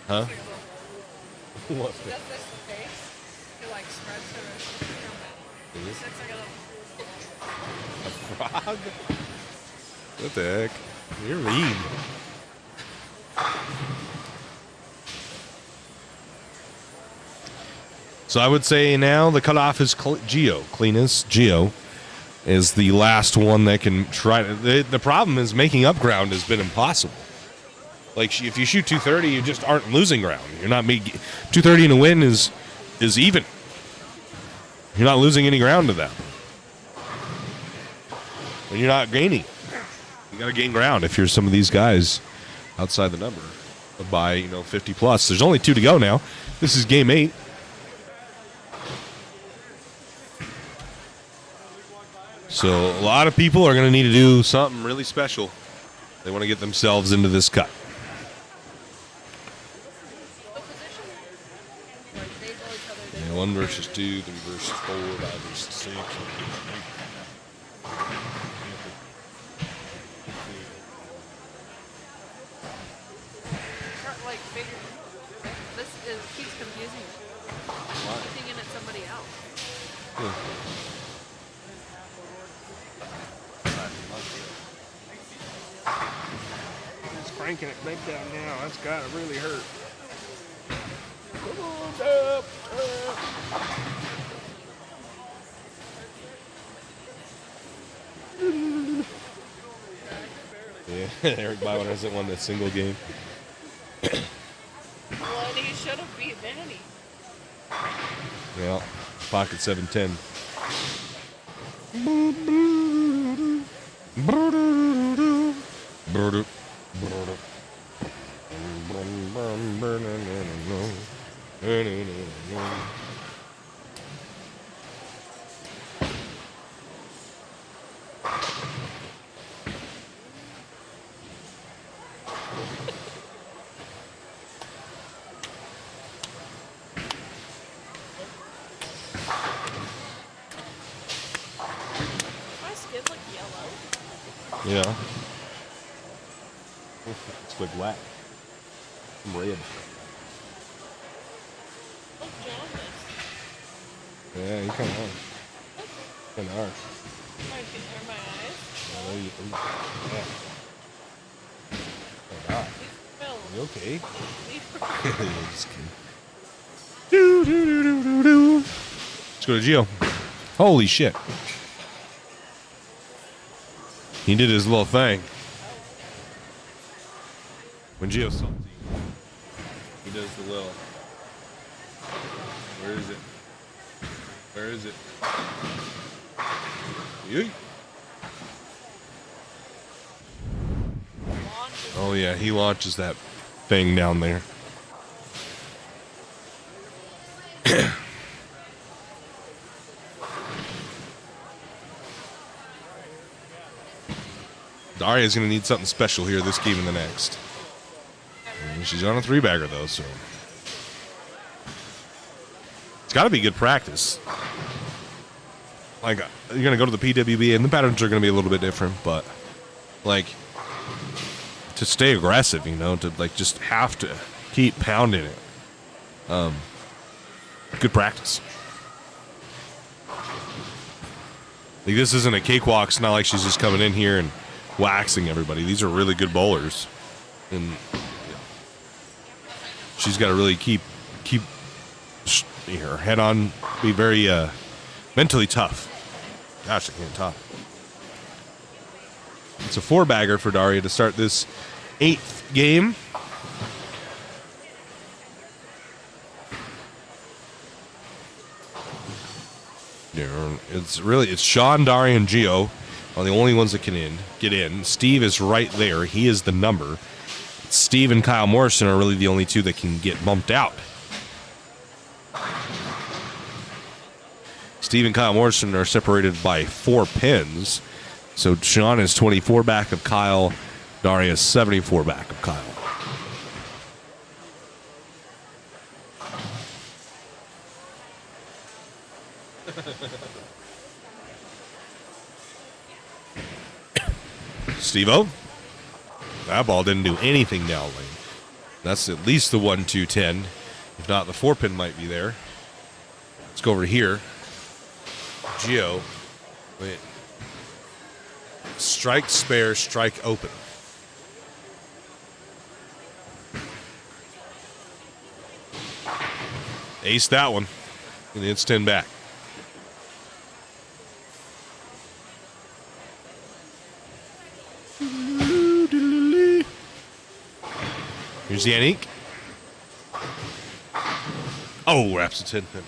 Speaker 1: huh? What?
Speaker 2: Does this face? It like spreads her.
Speaker 1: Is this
Speaker 2: Looks like
Speaker 1: a frog? What the heck? You're mean. So I would say now the cutoff is Gio. Cleanest Gio is the last one that can try to. The problem is making up ground has been impossible. Like if you shoot 230, you just aren't losing ground. You're not making 230 in a win is even. You're not losing any ground to that, and you're not gaining. You got to gain ground if you're some of these guys outside the number by 50 plus. There's only 2 to go now. This is game 8. So a lot of people are going to need to do something really special. They want to get themselves into this cut. Yeah, 1 versus 2, 3 versus 4, 5 versus 6.
Speaker 2: like figure. This keeps confusing me. I'm thinking it's somebody else.
Speaker 3: It's cranking it big down now. That's gotta really hurt. Come on, up.
Speaker 1: Yeah, Eric Bywater hasn't won a single game.
Speaker 2: Well, he should have beat Vanity.
Speaker 1: Yeah, pocket 710.
Speaker 2: My skin look yellow.
Speaker 1: Yeah. It's quick black. Some red.
Speaker 2: Look, John,
Speaker 1: Yeah, you kind of are. Kind of are.
Speaker 2: my eyes.
Speaker 1: Yeah. Oh, God.
Speaker 2: Phil,
Speaker 1: You okay? Just kidding. Let's go to Gio. Holy shit. He did his little thing. When Gio's salty, he does the little. Where is it? Where is it? Yeet. Oh yeah, he launches that thing down there. Daria's going to need something special here this game and the next. And she's on a 3-bagger, though, so. It's got to be good practice. Like, you're going to go to the PWB, and the patterns are going to be a little bit different, but, like, to stay aggressive, you know, to, like, just have to keep pounding it. Good practice. Like, this isn't a cakewalk. It's not like she's just coming in here and waxing everybody. These are really good bowlers, and she's got to really keep her head on, be very mentally tough. Gosh, I can't talk. It's a 4-bagger for Daria to start this 8th game. It's Sean, Daria, and Gio are the only ones that can get in. Steve is right there. He is the number. Steve and Kyle Morrison are really the only two that can get bumped out. Steve and Kyle Morrison are separated by 4 pins. So Sean is 24 back of Kyle. Daria is 74 back of Kyle. Steve-O. That ball didn't do anything down lane. That's at least the 1-2-10. If not, the 4-pin might be there. Let's go over here. Gio. Wait. Strike, spare, strike, open. Ace that one. And it's 10 back. Here's the Yannick. Oh, wraps a 10 pin.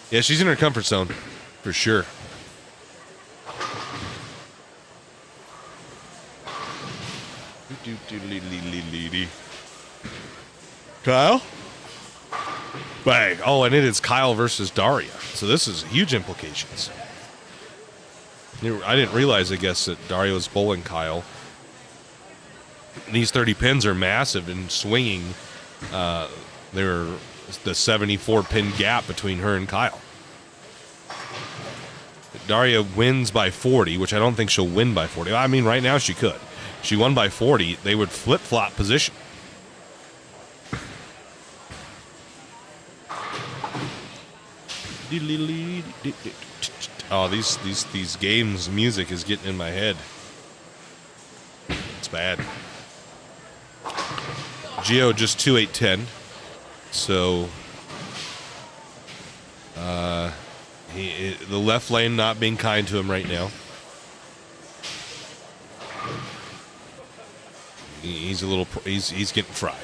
Speaker 1: Yeah, she's in her comfort zone, for sure. Kyle? Bang. Oh, and it is Kyle versus Daria. So this is huge implications. I didn't realize, I guess, that Daria was bowling Kyle. These 30 pins are massive and swinging. They're the 74 pin gap between her and Kyle. Daria wins by 40, which I don't think she'll win by 40. I mean, right now she could. She won by 40. They would flip-flop position. Oh, these games music is getting in my head. It's bad. Gio just 2-8-10. So the left lane not being kind to him right now. He's getting fried.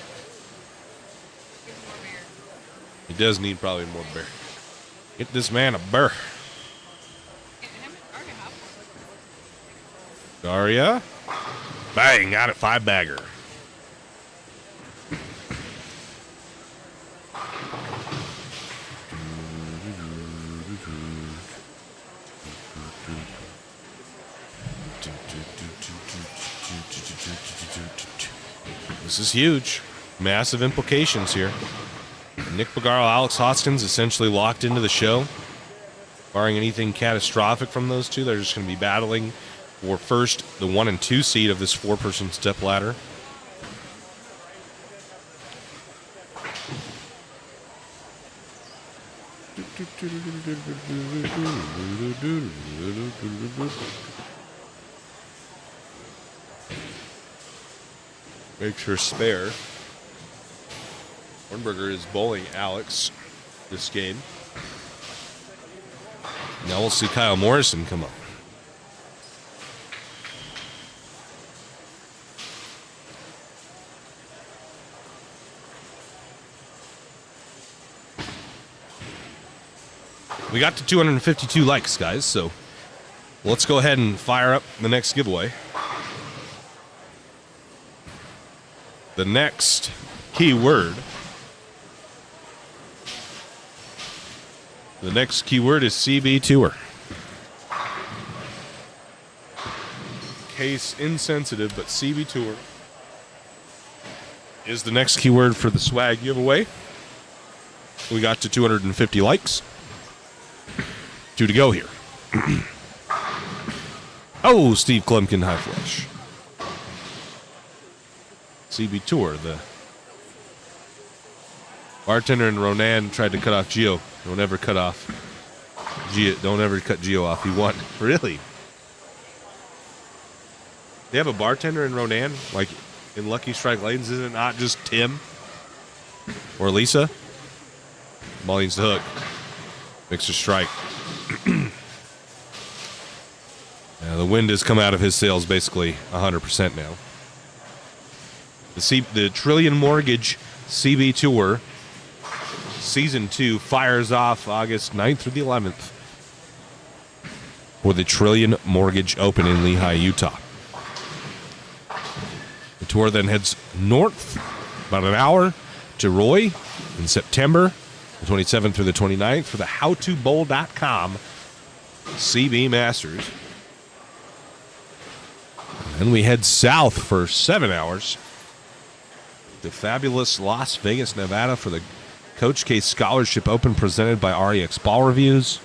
Speaker 1: He does need probably more bear. Get this man a burr. Daria. Bang, got it. 5-bagger. This is huge. Massive implications here. Nick Bagaro, Alex Hoskins essentially locked into the show. Barring anything catastrophic from those two, they're just going to be battling for first, the 1 and 2 seed of this 4-person step ladder. Makes her spare. Hornberger is bowling Alex this game. Now we'll see Kyle Morrison come up. We got to 252 likes, guys, so let's go ahead and fire up the next giveaway. The next keyword. The next keyword is CB Tour. Case insensitive, but CB Tour is the next keyword for the swag giveaway. We got to 250 likes. 2 to go here. Oh, Steve Klemkin high flush. CB Tour, the bartender and Ronan tried to cut off Gio. Don't ever cut Gio off. He won. Really? They have a bartender in Ronan, like in Lucky Strike Lanes. Isn't it not just Tim or Lisa? Ball needs the hook. Mixer strike. The wind has come out of his sails basically 100% now. The Trillion Mortgage CB Tour Season 2 fires off August 9th through the 11th for the Trillion Mortgage Open in Lehi, Utah. The tour then heads north about an hour to Roy in September, the 27th through the 29th for the howtobowl.com CB Masters. Then we head south for 7 hours to fabulous Las Vegas, Nevada for the Coach K Scholarship Open presented by REX Ball Reviews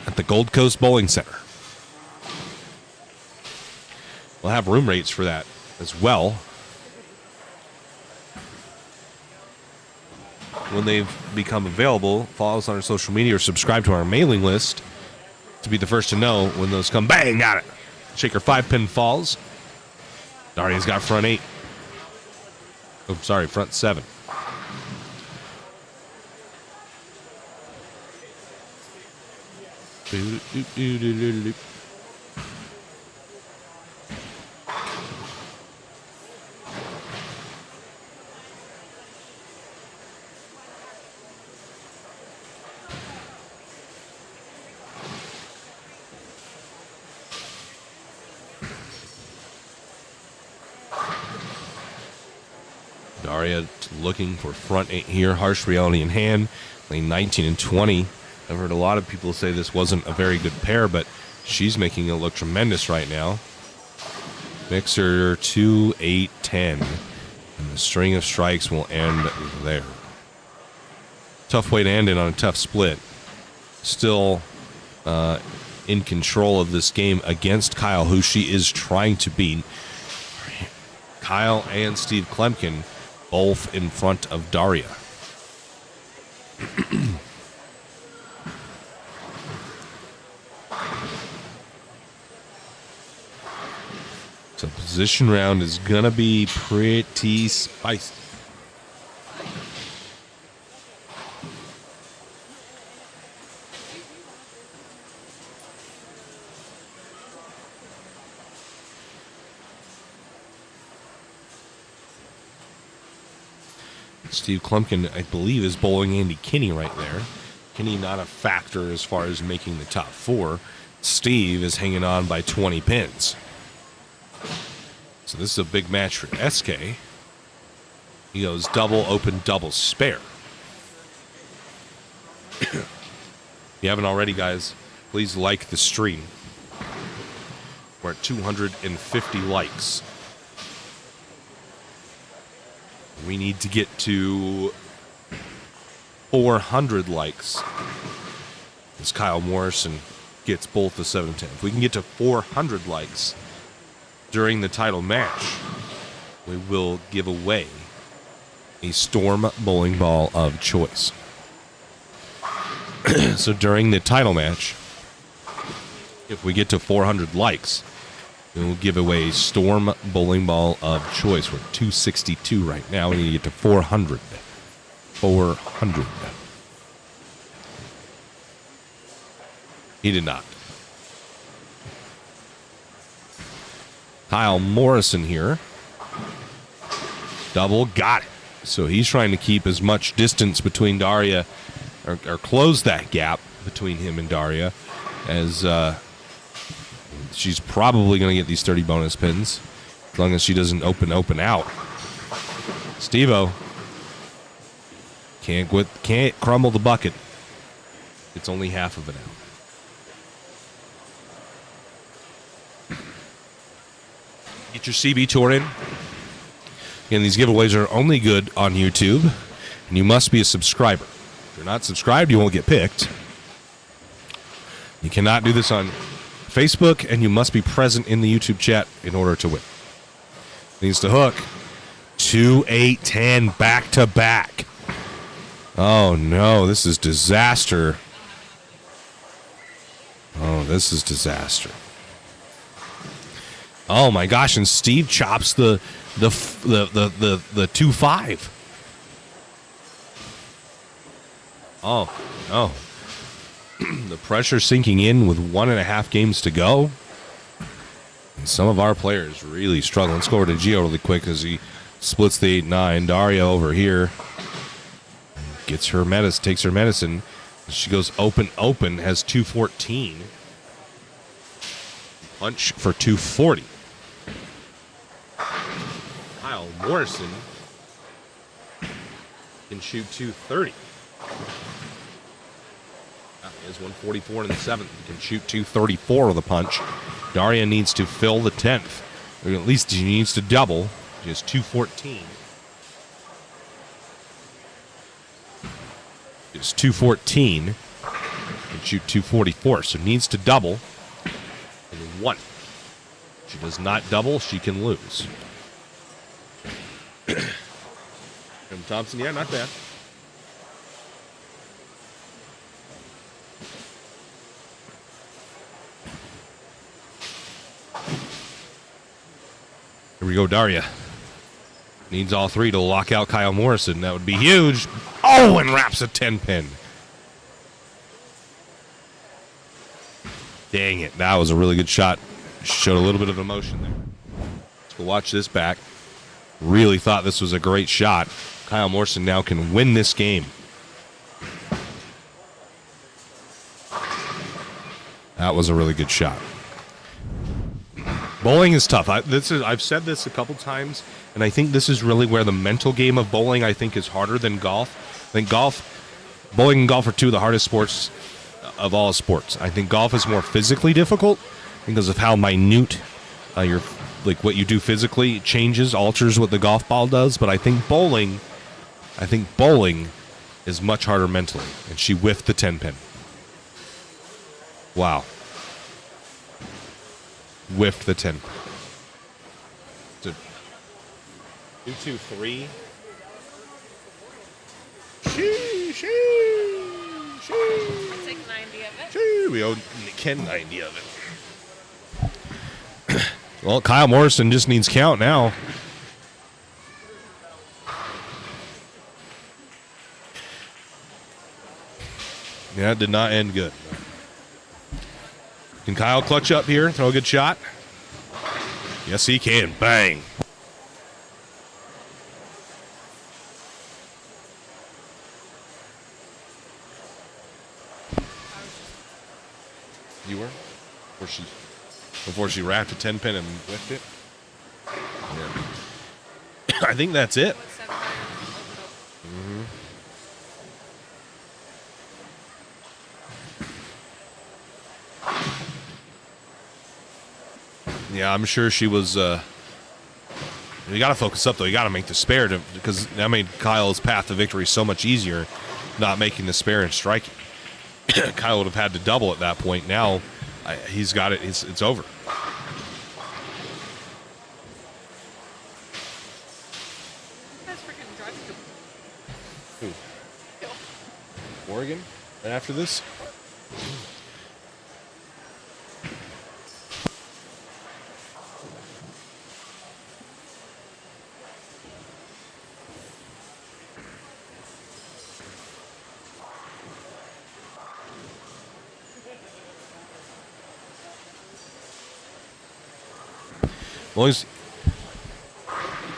Speaker 1: at the Gold Coast Bowling Center. We'll have room rates for that as well when they've become available. Follow us on our social media or subscribe to our mailing list to be the first to know when those come. Bang, got it. Shaker 5-pin falls. Daria's got front 8. Oh, sorry, front 7. Daria looking for front 8 here. Harsh reality in hand. Lane 19 and 20. I've heard a lot of people say this wasn't a very good pair, but she's making it look tremendous right now. Mixer 2, 8, 10. And the string of strikes will end there. Tough way to end it on a tough split. Still in control of this game against Kyle, who she is trying to beat. Kyle and Steve Klemkin both in front of Daria. So position round is gonna be pretty spicy. Steve Klemkin, I believe, is bowling Andy Kinney right there. Kinney not a factor as far as making the top 4. Steve is hanging on by 20 pins. So this is a big match for SK. He goes double open, double spare. If you haven't already, guys, please like the stream. We're at 250 likes. We need to get to 400 likes. As Kyle Morrison
Speaker 5: gets both the 7 and 10. If we can get to 400 likes during the title match, we will give away a Storm bowling ball of choice. So during the title match, if we get to 400 likes, we will give away a Storm bowling ball of choice. We're at 262 right now. We need to get to 400. 400. He did not. Kyle Morrison here. Double, got it. So he's trying to keep as much distance between Daria, or close that gap between him and Daria, as she's probably going to get these 30 bonus pins, as long as she doesn't open out. Steve-O can't crumble the bucket. It's only half of it out. Get your CB tour in. Again, these giveaways are only good on YouTube, and you must be a subscriber. If you're not subscribed, you won't get picked. You cannot do this on Facebook, and you must be present in the YouTube chat in order to win. Needs to hook. 2, 8, 10, back to back. Oh no, this is disaster. Oh, this is disaster. Oh my gosh, and Steve chops the 2-5. Oh no. The pressure sinking in with 1.5 games to go. And some of our players really struggle. Let's go over to Gio really quick as he splits the 8-9. Daria over here gets her medicine, takes her medicine. She goes open, has 214. Punch for 240. Kyle Morrison can shoot 230. Is 144 in the 7th. He can shoot 234 with a punch. Daria needs to fill the 10th. Or at least she needs to double. She has 214. It's 214. Can shoot 244. So needs to double. And 1. If she does not double, she can lose. Tim Thompson, yeah, not bad. Here we go, Daria. Needs all 3 to lock out Kyle Morrison. That would be huge. Oh, and wraps a 10-pin. Dang it. That was a really good shot. Showed a little bit of emotion there. Let's go watch this back. Really thought this was a great shot. Kyle Morrison now can win this game. That was a really good shot. Bowling is tough. I've said this a couple times, and I think this is really where the mental game of bowling, I think, is harder than golf. I think bowling and golf are 2 of the hardest sports of all sports. I think golf is more physically difficult because of how minute what you do physically alters what the golf ball does. But I think bowling is much harder mentally, and she whiffed the 10-pin. Wow. Whiffed the 10. 2-2-3.
Speaker 2: I'll take 90 of it.
Speaker 5: We owe Ken 90 of it. Well, Kyle Morrison just needs count now. Yeah, it did not end good. Can Kyle clutch up here? Throw a good shot? Yes, he can. Bang. You were? Before she wrapped a 10-pin and whiffed it? Yeah. I think that's it. Mm-hmm. Yeah, I'm sure she was. You got to focus up, though. You got to make the spare, because that made Kyle's path to victory so much easier, not making the spare and striking. Kyle would have had to double at that point. Now
Speaker 1: he's got it. It's over.
Speaker 2: That's freaking driving to
Speaker 1: Who? Oregon? And after this?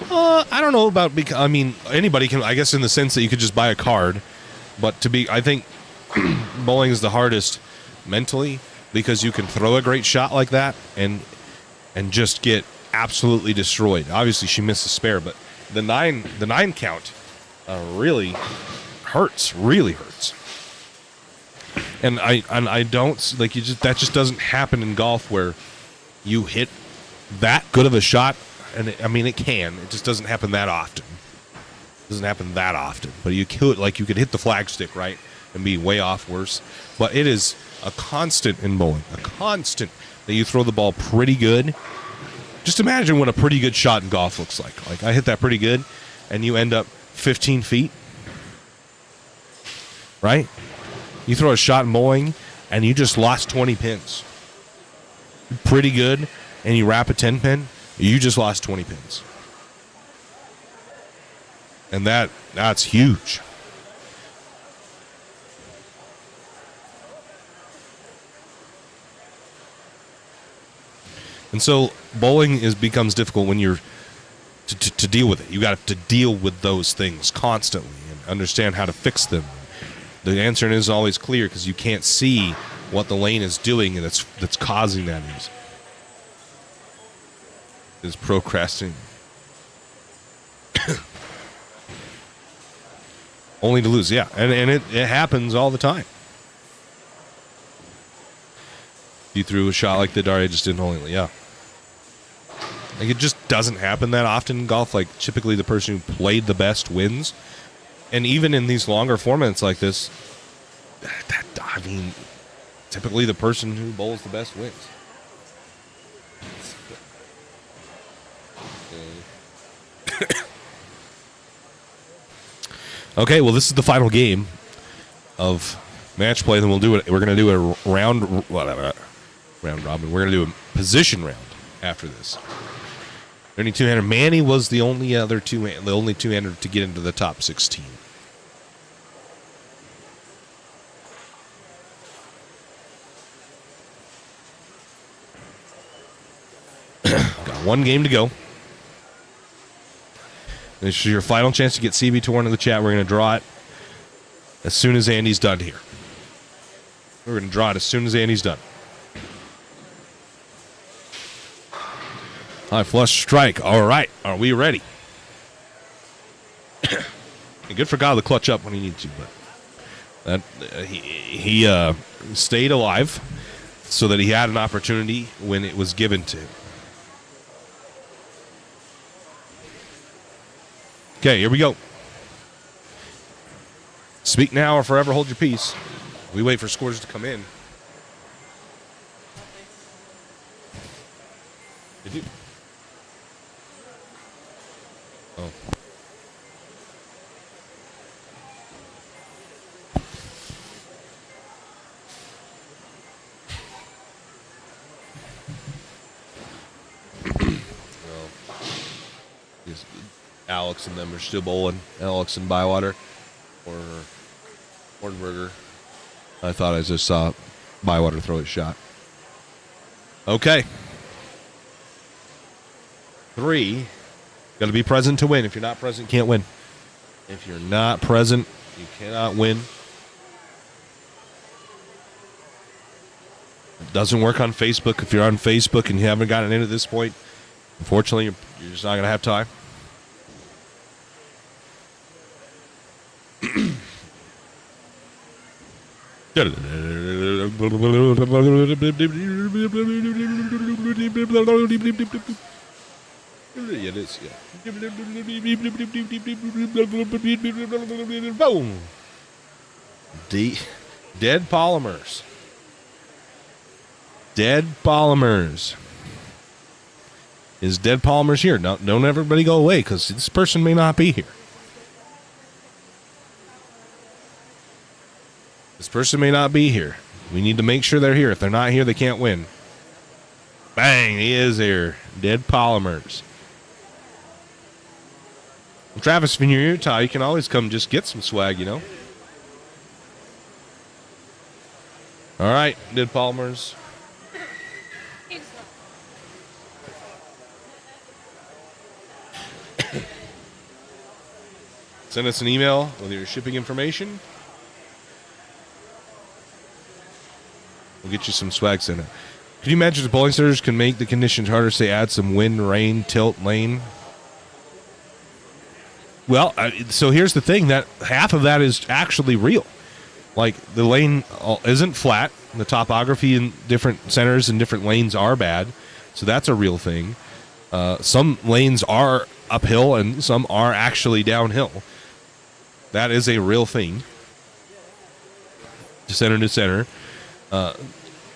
Speaker 1: Well, I don't know about. I mean, anybody can. I guess in the sense that you could just buy a card, but I think bowling is the hardest mentally because you can throw a great shot like that and just get absolutely destroyed. Obviously, she missed a spare, but the nine count really hurts. Really hurts. And I don't like you. That just doesn't happen in golf where you hit that good of a shot. And I mean, it can. It just doesn't happen that often. It doesn't happen that often. But you could hit the flagstick right and be way off worse. But it is a constant in bowling. A constant that you throw the ball pretty good. Just imagine what a pretty good shot in golf looks like. Like I hit that pretty good, and you end up 15 feet. Right? You throw a shot in bowling, and you just lost 20 pins. Pretty good, and you wrap a 10 pin. You just lost 20 pins. And that's huge. And so bowling becomes difficult when you're to deal with it. You got to deal with those things constantly and understand how to fix them. The answer isn't always clear because you can't see what the lane is doing and that's causing that is procrastinating. Only to lose, yeah. And it happens all the time. You threw a shot like the Daria just didn't hold it, yeah. Like it just doesn't happen that often in golf. Like typically the person who played the best wins. And even in these longer formats like this, I mean, typically the person who bowls the best wins. Okay, well, this is the final game of match play. Then we'll do it. We're going to do a round robin. We're going to do a position round after this. Only two-hander. Manny was the only two-hander to get into the top 16. Got one game to go. This is your final chance to get CB2 into the chat. We're going to draw it as soon as Andy's done here. We're going to draw it as soon as Andy's done. High flush strike. All right. Are we ready? Good for God to clutch up when he needs to, but he stayed alive so that he had an opportunity when it was given to him. Okay, here we go. Speak now or forever hold your peace. We wait for scores to come in. Did you? Oh. Alex and them are still bowling. Alex and Bywater or Hornberger. I thought I just saw Bywater throw his shot. Okay. 3. Got to be present to win. If you're not present, you can't win. If you're not present, you cannot win. It doesn't work on Facebook. If you're on Facebook and you haven't gotten in at this point, unfortunately, you're just not going to have time. Yeah, it is, yeah. Boom. Dead polymers.
Speaker 5: Dead Polymers. Is Dead Polymers here? No, don't everybody go away because this person may not be here. This person may not be here. We need to make sure they're here. If they're not here, they can't win. Bang, he is here. Dead Polymers. Well, Travis, if you're in Utah, you can always come just get some swag, you know. All right, Dead Polymers. Send us an email with your shipping information. We'll get you some swag sent out. Can you imagine the bowling centers can make the conditions harder, say add some wind, rain, tilt, lane? Well, so here's the thing, that half of that is actually real. Like, the lane isn't flat. The topography in different centers and different lanes are bad. So that's a real thing. Some lanes are uphill and some are actually downhill. That is a real thing. Center to center.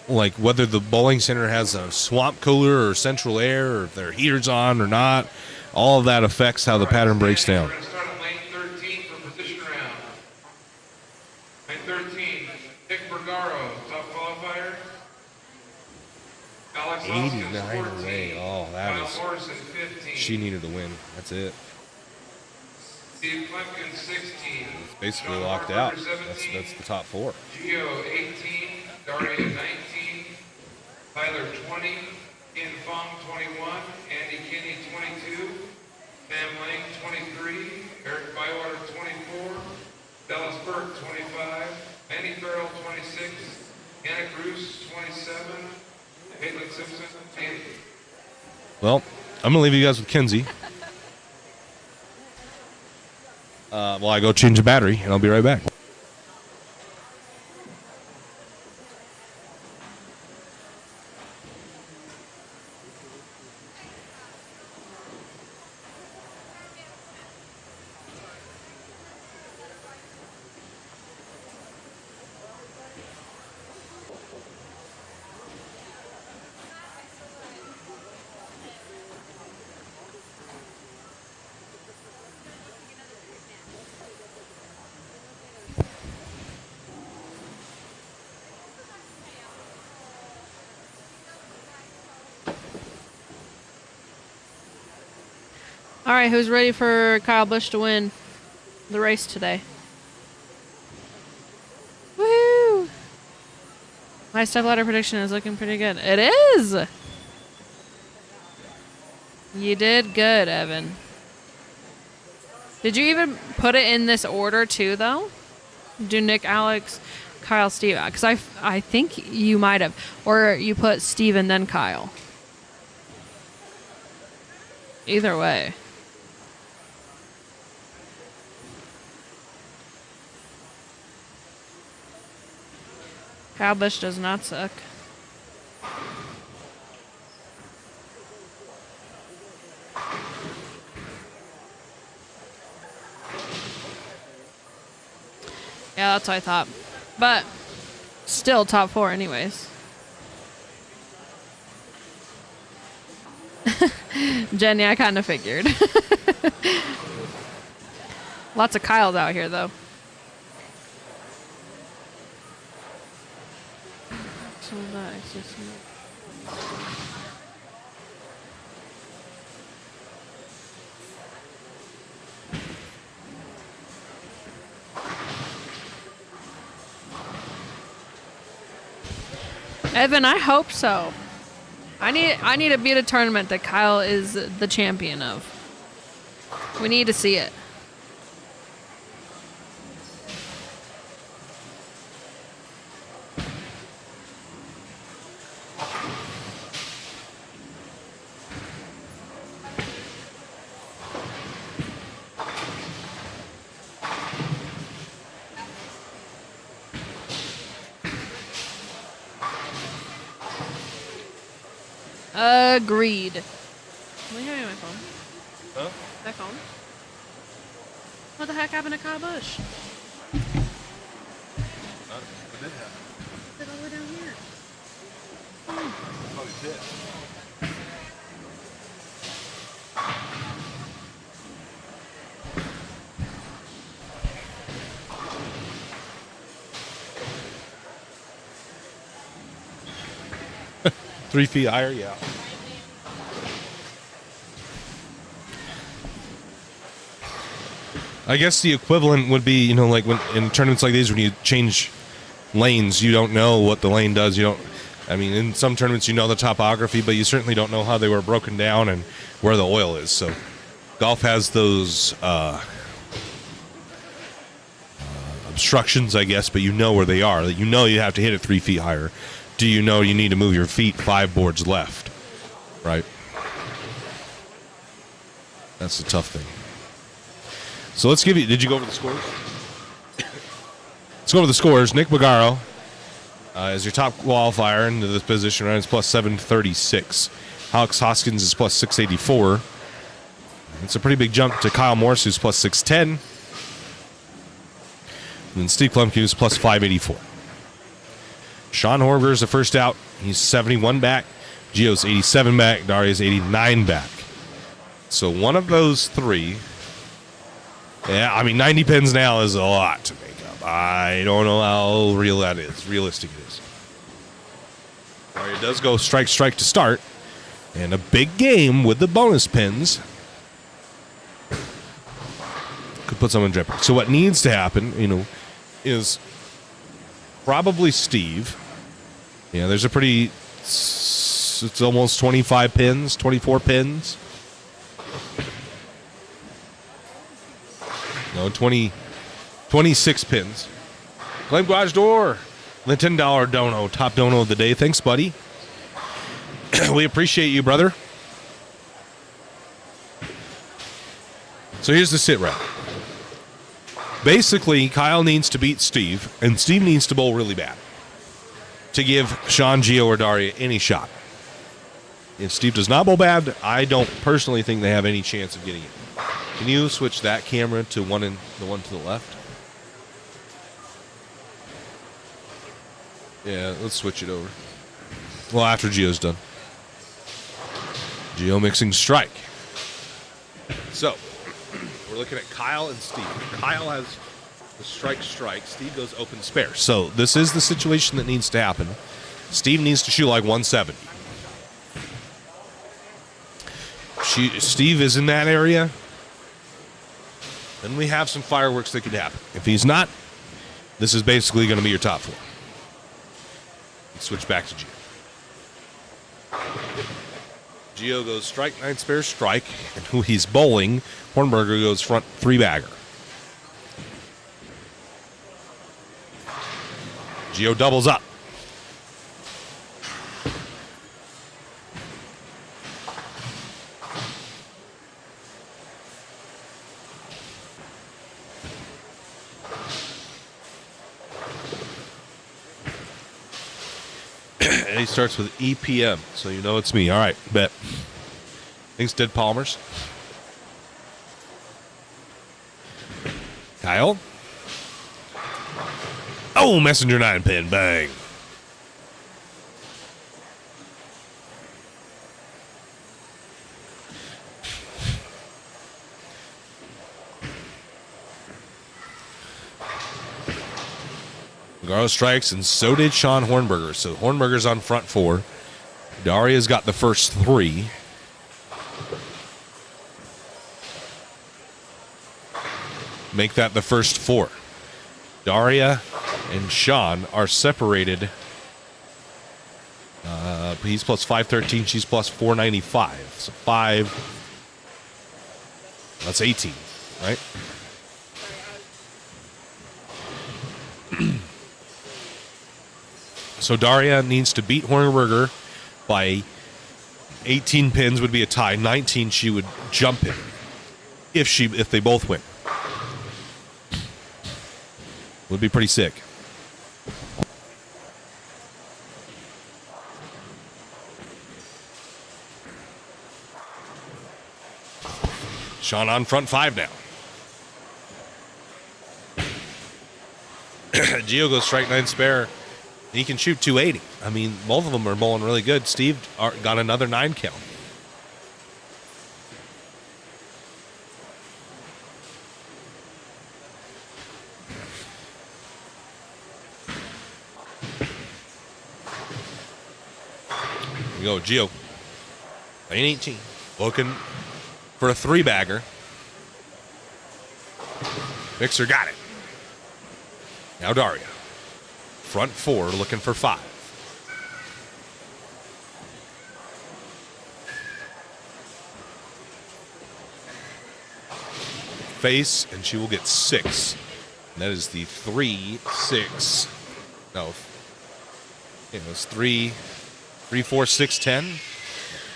Speaker 5: Like whether the bowling center has a swamp cooler or central air or if their heater's on or not, all of that affects how the pattern breaks down.
Speaker 6: We're going to start on lane 13 for position round. Lane 13, Nick Bergaro, top qualifier. Alex
Speaker 1: 89 away. Oh, that
Speaker 6: Kyle
Speaker 1: is.
Speaker 6: Morrison, 15.
Speaker 1: She needed to win. That's it.
Speaker 6: Steve Clemkin, 16.
Speaker 1: It's basically
Speaker 6: John
Speaker 1: locked
Speaker 6: Harper,
Speaker 1: out.
Speaker 6: 17.
Speaker 1: That's the top four.
Speaker 6: Gio, 18. Daria, 19. Tyler, 20. Ian Fong, 21. Andy Kinney, 22. Sam Lang, 23. Eric Bywater, 24. Dallas Burke, 25. Manny Farrell, 26. Anna Cruz, 27. Caitlin Simpson, 10.
Speaker 5: Well, I'm going to leave you guys with Kenzie. While I go change the battery, and I'll be right back.
Speaker 4: All right, who's ready for Kyle Busch to win the race today? Woo! My Stepladder prediction is looking pretty good. It is! You did good, Evan. Did you even put it in this order too, though? Do Nick, Alex, Kyle, Steve? Because I think you might have. Or you put Steve and then Kyle. Either way. Kyle Busch does not suck. Yeah, that's what I thought. But still top four anyways. Jenny, I kind of figured. Lots of Kyles out here, though. So nice. Evan, I hope so. I need to be at a tournament that Kyle is the champion of. We need to see it. Agreed. Let me show you my phone.
Speaker 1: Huh?
Speaker 4: My phone. What the heck happened to Kyle Busch?
Speaker 1: What did happen?
Speaker 4: It's all the way down here.
Speaker 5: 3 feet higher, yeah. I guess the equivalent would be, you know, like when in tournaments like these, when you change lanes, you don't know what the lane does. You don't. I mean, in some tournaments, you know the topography, but you certainly don't know how they were broken down and where the oil is. So, golf has those obstructions, I guess, but you know where they are. You know you have to hit it 3 feet higher. Do you know you need to move your feet 5 boards left? Right. That's the tough thing. So let's give you. Did you go over the scores? Let's go over the scores. Nick Bagaro is your top qualifier into this position. Right, it's plus 736. Alex Hoskins is plus 684. It's a pretty big jump to Kyle Morse, who's plus 610. And then Steve Klemke is plus 584. Sean Horver is the first out. He's 71 back. Gio's 87 back. Daria's 89 back. So one of those three. Yeah, I mean, 90 pins now is a lot to make up. I don't know how real that is. Realistic it is. Daria does go strike to start. And a big game with the bonus pins. Could put someone in jeopardy. So what needs to happen, you know, is probably Steve. Yeah, there's a pretty, it's almost 25 pins, 24 pins. No, 26 pins. Claim Garage Door, the $10 dono, top dono of the day. Thanks, buddy. We appreciate you, brother. So here's the sit rep. Basically, Kyle needs to beat Steve, and Steve needs to bowl really bad to give Sean, Gio, or Daria any shot. If Steve does not bowl bad, I don't personally think they have any chance of getting it. Can you switch that camera to the one to the left? Yeah, let's switch it over. Well, after Gio's done. Gio mixing strike. So, we're looking at Kyle and Steve. Kyle has the strike. Steve goes open spare. So, this is the situation that needs to happen. Steve needs to shoot like 170. Steve is in that area. Then we have some fireworks that could happen. If he's not, this is basically going to be your top four. Let's switch back to Gio. Gio goes strike, 9 spare, strike. And who he's bowling, Hornberger goes front 3-bagger. Gio doubles up. And he starts with EPM, so you know it's me. All right, bet. Thanks, Dead Palmers. Kyle. Oh, Messenger 9 pin, bang. Garro strikes, and so did Sean Hornberger. So Hornberger's on front 4. Daria's got the first 3. Make that the first 4. Daria and Sean are separated. He's plus 513. She's plus 495. So 5. That's 18, right? So Daria needs to beat Hornberger by 18 pins would be a tie. 19 she would jump him if they both win. Would be pretty sick. Sean on front 5 now. Gio goes strike 9 spare.
Speaker 1: He can shoot 280. I mean, both of them are bowling really good. Steve got another 9 count. Here we go, Gio. Lane 18. Looking for a 3-bagger. Mixer got it. Now Daria. Front 4 looking for 5. Face, and she will get 6. And that is the 3, 6. No. It was 3, 4, 6, 10.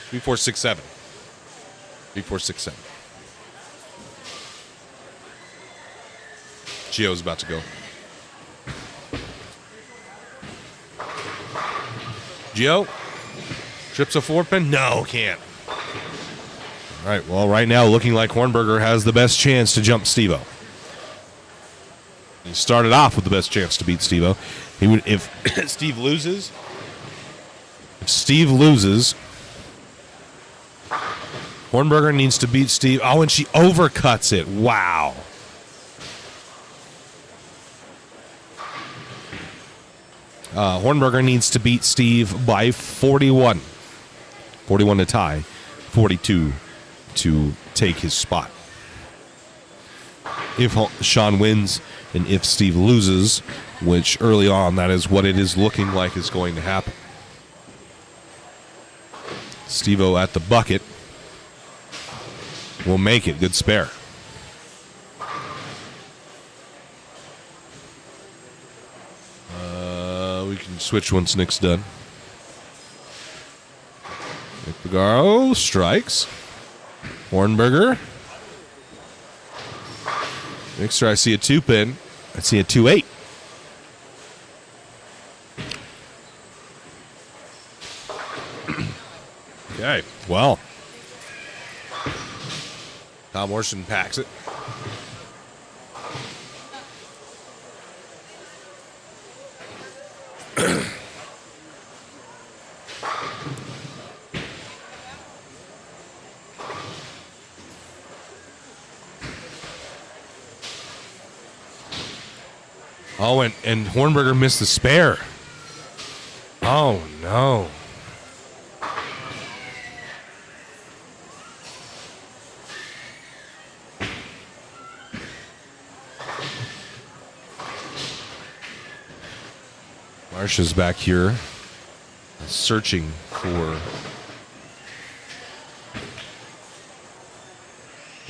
Speaker 1: 3, 4, 6, 7. 3, 4, 6, 7. Gio's about to go. Gio trips a 4-pin. No, can't. All right. Well, right now, looking like Hornberger has the best chance to jump Steve-O. He started off with the best chance to beat Steve-O. He would, if Steve loses, Hornberger needs to beat Steve. Oh, and she overcuts it. Wow. Hornberger needs to beat Steve by 41. 41 to tie. 42 to take his spot. If Sean wins and if Steve loses, which early on, that is what it is looking like is going to happen. Steve-O at the bucket will make it. Good spare. We can switch once Nick's done. Nick Pagaro strikes. Hornberger. Mixer, I see a 2-pin. I see a 2-8. Okay, well. Tom Orson packs it. Oh, and Hornberger missed the spare. Oh, no. Marsha's back here searching for...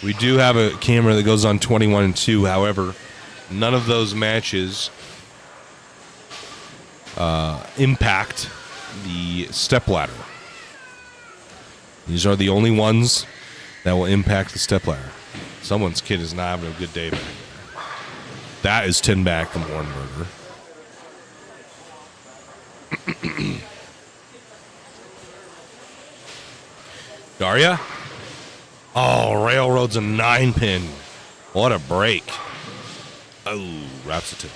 Speaker 1: We do have a camera that goes on 21 and 2. However, none of those matches impact the stepladder. These are the only ones that will impact the stepladder. Someone's kid is not having a good day back there. That is 10 back from Hornberger. Daria? Oh, Railroad's a 9-pin. What a break. Oh, wraps a tip.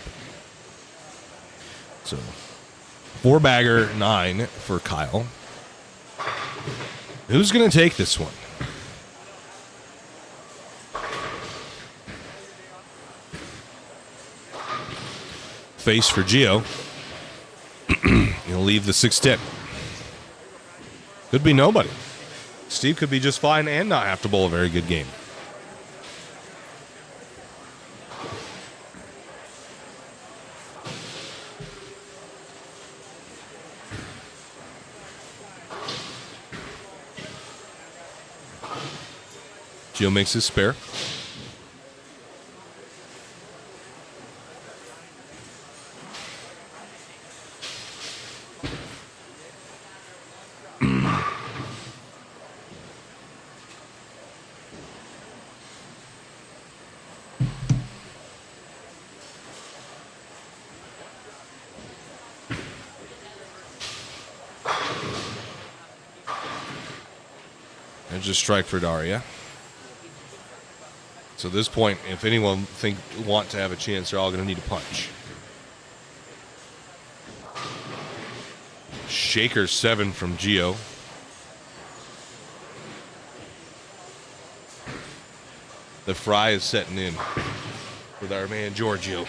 Speaker 1: So, 4-bagger 9 for Kyle. Who's going to take this one? Face for Gio. He'll leave the 6-10. Could be nobody. Steve could be just fine and not have to bowl a very good game. Gio makes his spare. There's a strike for Daria. So at this point, if anyone want to have a chance, they're all going to need a punch. Shaker 7 from Geo. The fry is setting in with our man Giorgio.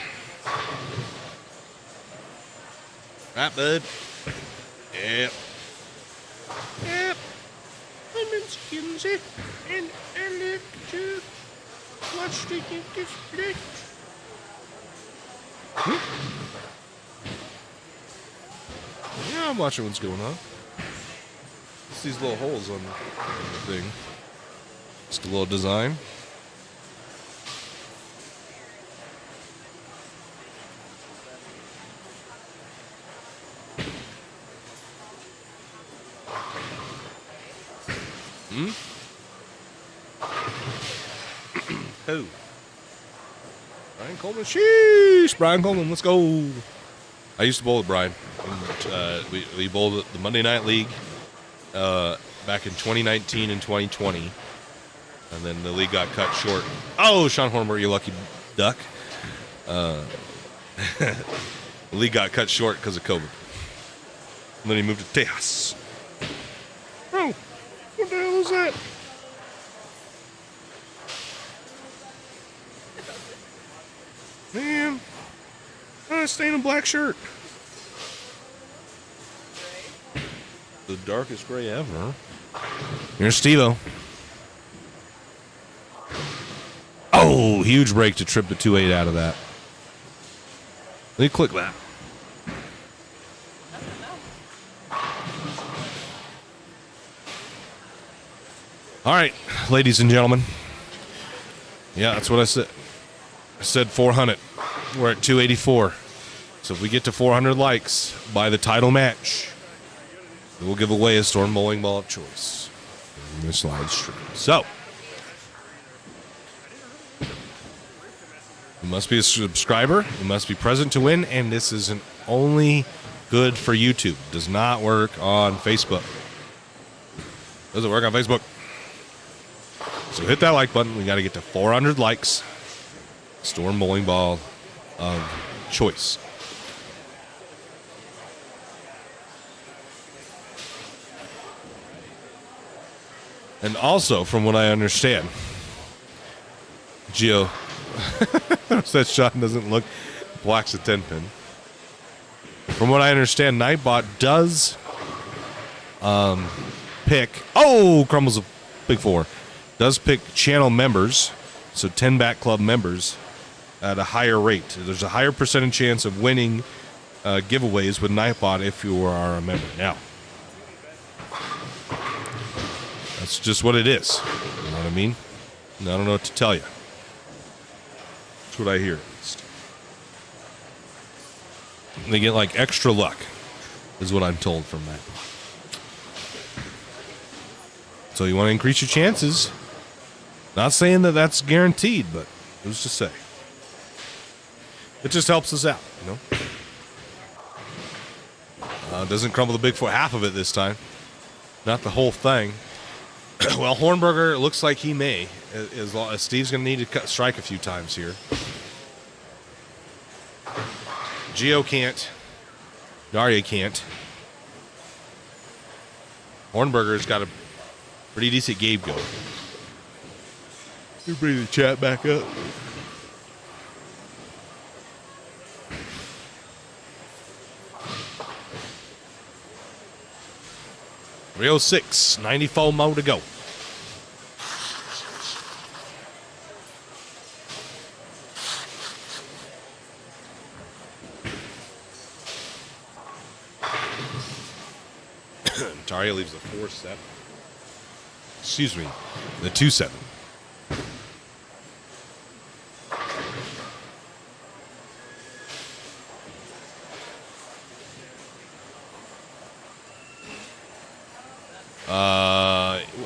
Speaker 1: Right, bud? Yep.
Speaker 3: Yep. I'm in Skinsy, and I like to watch the display.
Speaker 1: Yeah, I'm watching what's going on. It's these little holes on the thing. Just a little design. Who? Brian Coleman. Sheesh, Brian Coleman. Let's go. I used to bowl with Brian. And, we bowled at the Monday Night League back in 2019 and 2020, and then the league got cut short. Oh, Sean Hornberg, you lucky duck. The league got cut short because of COVID. And then he moved to Tejas.
Speaker 3: Oh, what the hell is that? Man, I stay in a black shirt.
Speaker 1: The darkest gray ever. Here's Steve-O. Oh, huge break to trip the 2-8 out of that. Let me click that. All right, ladies and gentlemen. Yeah, that's what I said. I said 400. We're at 284. So if we get to 400 likes by the title match, we'll give away a Storm bowling ball of choice in this live stream. So, you must be a subscriber. You must be present to win. And this isn't only good for YouTube. It does not work on Facebook. Doesn't work on Facebook. So hit that like button. We got to get to 400 likes. Storm bowling ball of choice. And also, from what I understand, Geo, that shot doesn't look, black's a 10 pin. From what I understand, Nightbot does pick, crumbles a big 4, does pick channel members, so 10 back club members, at a higher rate. There's a higher percentage chance of winning giveaways with Nightbot if you are a member. Now, that's just what it is. You know what I mean? I don't know what to tell you. That's what I hear. They get like extra luck, is what I'm told from that. So you want to increase your chances. Not saying that that's guaranteed, but it was to say. It just helps us out, you know? Doesn't crumble the big 4, half of it this time. Not the whole thing. Well, Hornberger, it looks like he may. As long as Steve's going to need to strike a few times here. Geo can't. Daria can't. Hornberger's got a pretty decent game going. You bring the chat back up. Rio 6, 94 more to go. Daria leaves the 4-7. Excuse me, the 2-7.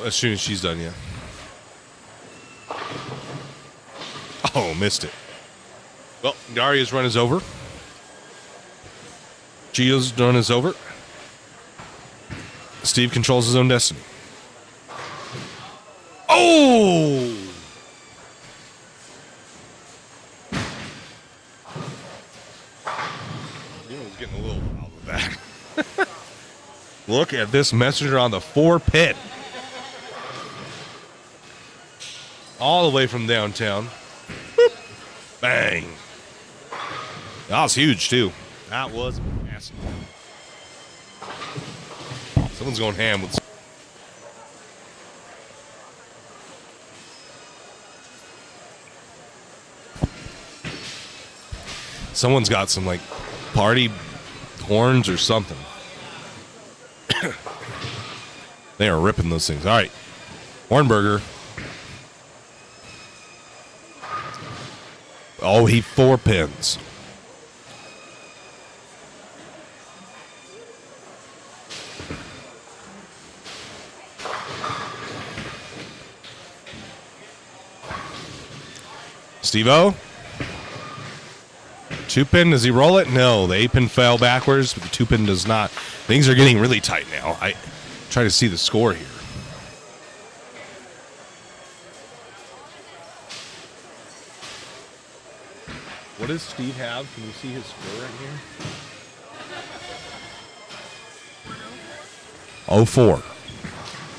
Speaker 1: As soon as she's done, yeah. Oh, missed it. Well, Daria's run is over. Gio's run is over. Steve controls his own destiny. Oh! You know, he's getting a little wild with that.
Speaker 5: Look at this messenger on the 4-pin. All the way from downtown. Boop. Bang. That was huge, too. That was massive. Someone's going ham with... Someone's got some, like, party horns or something. They are ripping those things. All right. Hornberger. Oh, he 4 pins. Steve-O. 2-pin, does he roll it? No, the 8-pin fell backwards, but the 2-pin does not. Things are getting really tight now. I try to see the score here. What does Steve have? Can you see his score right here? 04.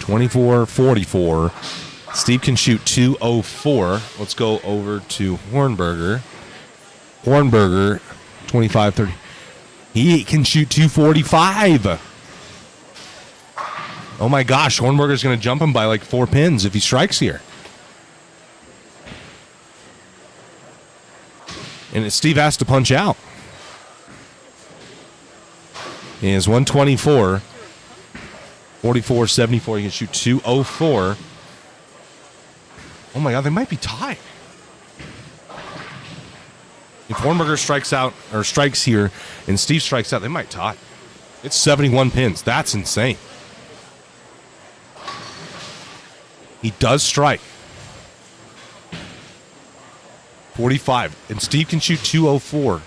Speaker 5: 24-44. Steve can shoot 204. Let's go over to Hornberger. Hornberger, 25-30. He can shoot 245. Oh my gosh, Hornberger's going to jump him by like 4 pins if he strikes here. And Steve has to punch out. He has 124. 44-74. He can shoot 204. Oh my God, they might be tied. If Hornberger strikes out or strikes here and Steve strikes out, they might tie. It's 71 pins. That's insane. He does strike. 45. And Steve can shoot 204.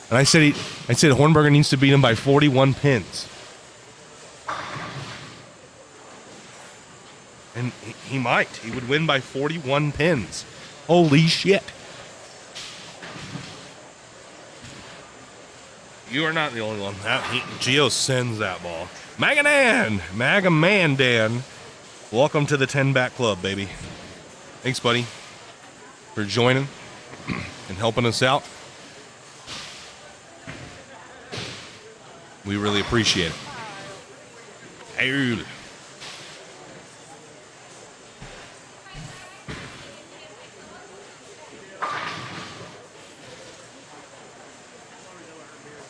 Speaker 5: And I said Hornberger needs to beat him by 41 pins. And he might. He would win by 41 pins. Holy shit. You are not the only one. Gio sends that ball. Maga Man Dan. Welcome to the 10-back club, baby. Thanks, buddy, for joining and helping us out. We really appreciate it. Hey.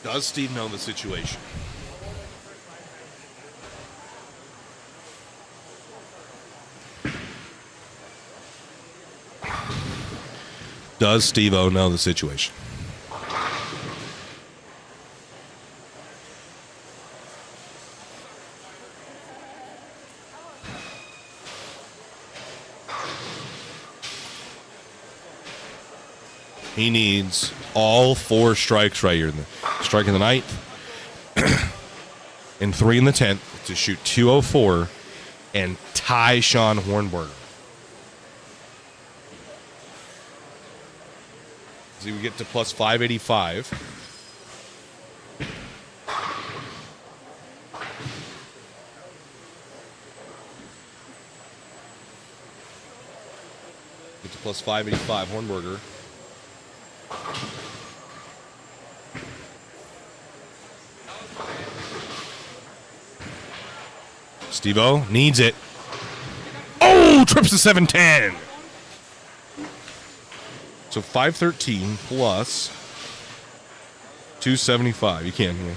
Speaker 5: Does Steve know the situation? Does Steve-O know the situation? He needs all 4 strikes right here. Strike in the 9th and 3 in the 10th to shoot 204 and tie Sean Hornberger. So we get to plus 585. Get to plus 585, Hornberger. Steve-O needs it. Oh, trips to 710. So 513 plus 275. You can't hear.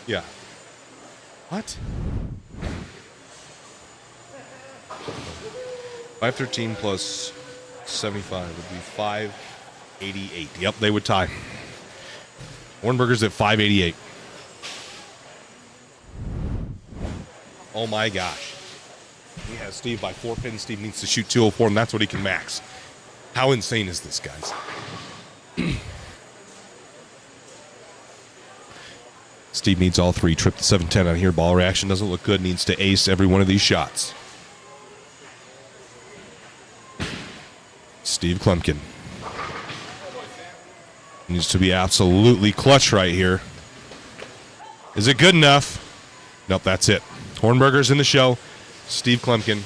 Speaker 5: Yeah. What? 513 plus 75 would be 588. Yep, they would tie. Hornberger's at 588. Oh my gosh. He has Steve by 4 pins. Steve needs to shoot 204, and that's what he can max. How insane is this, guys? Steve needs all 3. Trip to 710 out here. Ball reaction doesn't look good. Needs to ace every one of these shots. Steve Klumpkin needs to be absolutely clutch right here.
Speaker 1: Is it good enough? Nope, that's it. Hornberger's in the show. Steve Klemkin.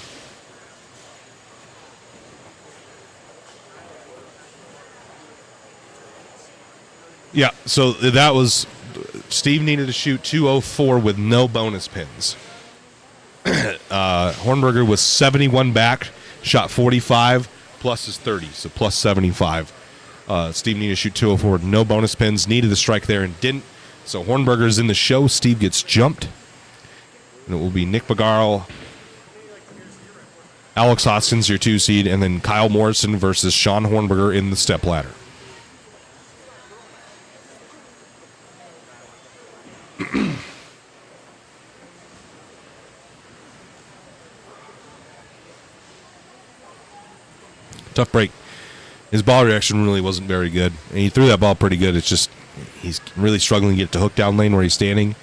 Speaker 1: Yeah, so that was Steve needed to shoot 204 with no bonus pins. Hornberger was 71 back, shot 45 plus his 30, so plus 75. Steve needed to shoot 204 with no bonus pins, needed the strike there and didn't. So Hornberger's in the show. Steve gets jumped. And it will be Nick Bagarl, Alex Hoskins, your 2 seed, and then Kyle Morrison versus Sean Hornberger in the stepladder. Tough break. His ball reaction really wasn't very good. And he threw that ball pretty good. It's just he's really struggling to get to hook down lane where he's standing.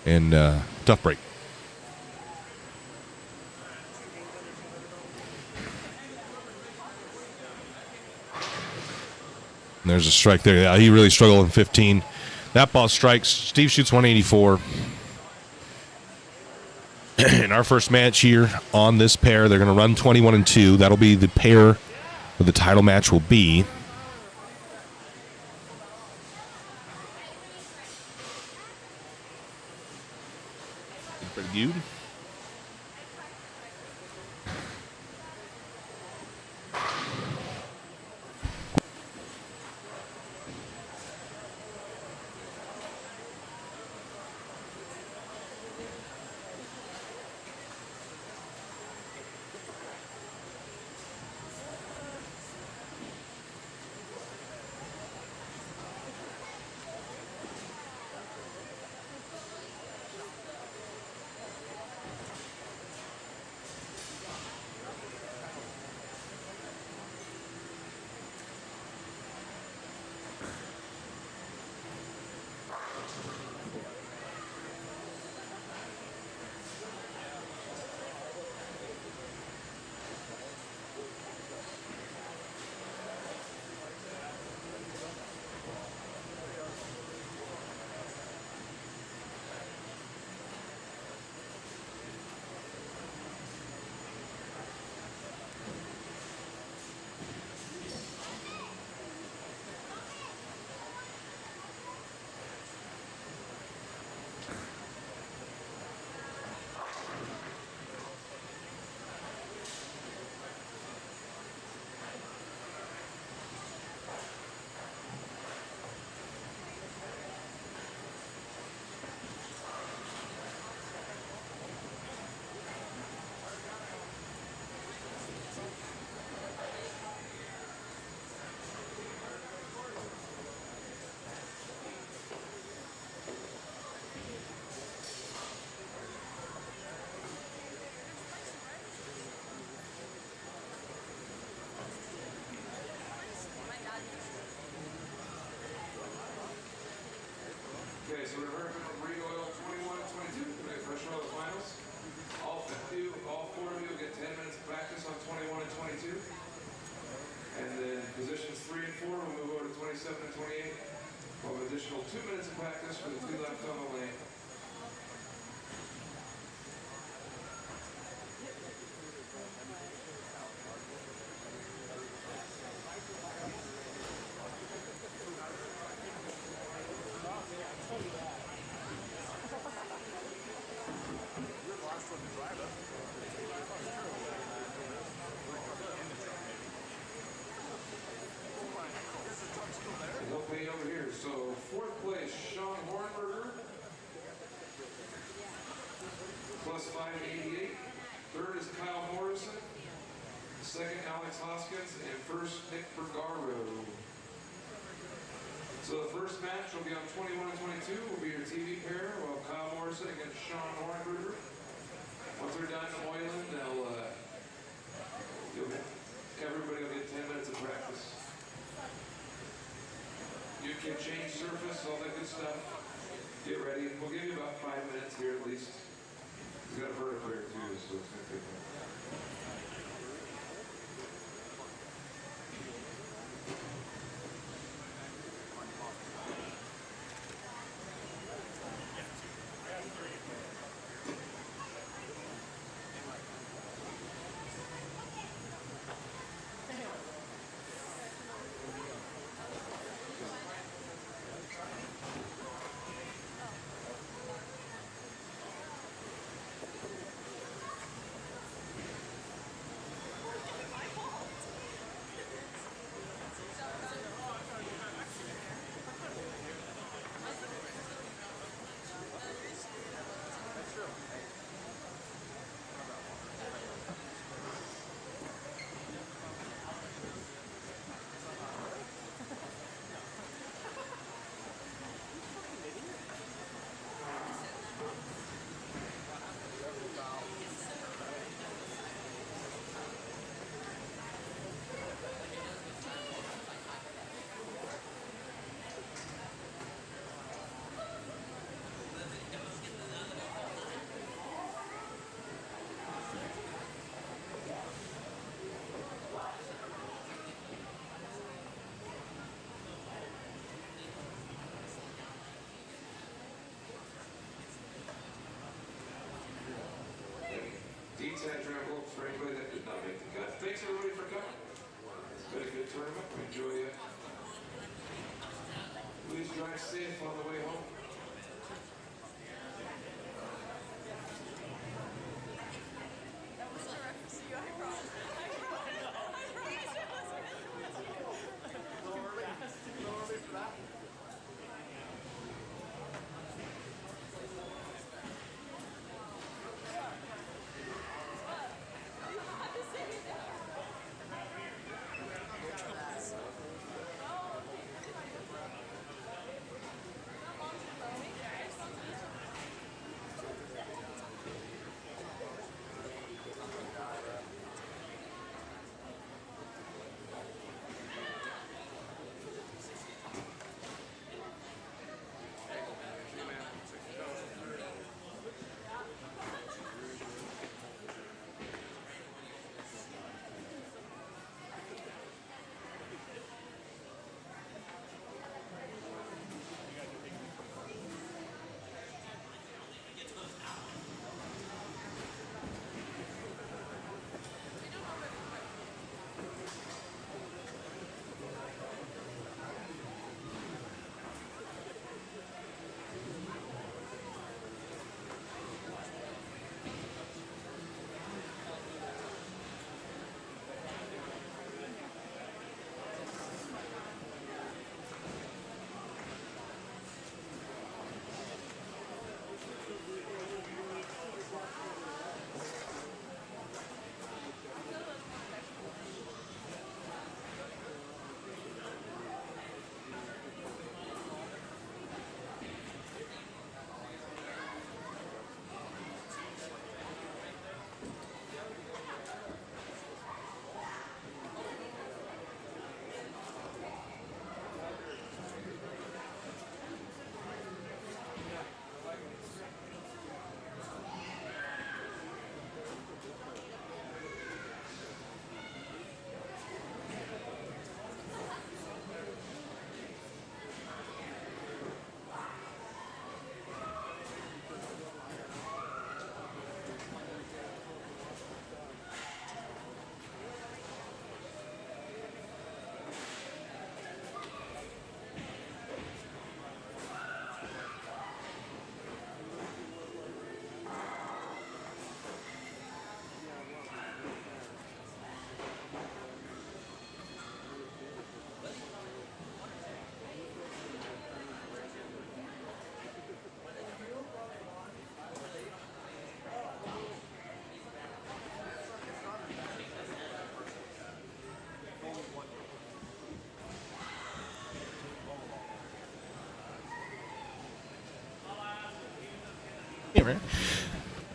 Speaker 1: And tough break. And there's a strike there. Yeah, he really struggled in 15. That ball strikes. Steve shoots 184. In our first match here on this pair, they're going to run 21-2. That'll be the pair where the title match will be. Pretty good.
Speaker 6: Okay, so we're re-oil 21 and 22 to make fresh oil finals. All 4 of you will get 10 minutes of practice on 21 and 22. And then positions 3 and 4 will move over to 27 and 28. We'll have an additional 2 minutes of practice for the 2 left on the lane. Over here. So 4th place, Sean Hornberger, plus 588. 3rd is Kyle Morrison. 2nd, Alex Hoskins, and 1st, Nick Bergaro. So the first match will be on 21 and 22. Will be your TV pair. While Kyle Morrison against Sean Hornberger. Once they're done oiling, everybody will get 10 minutes of practice. You can change surface, all that good stuff. Get ready. We'll give you about 5 minutes here at least. He's got a vertical here too, so it's going to take a minute. tournament. We enjoy it. Please drive safe on the way home.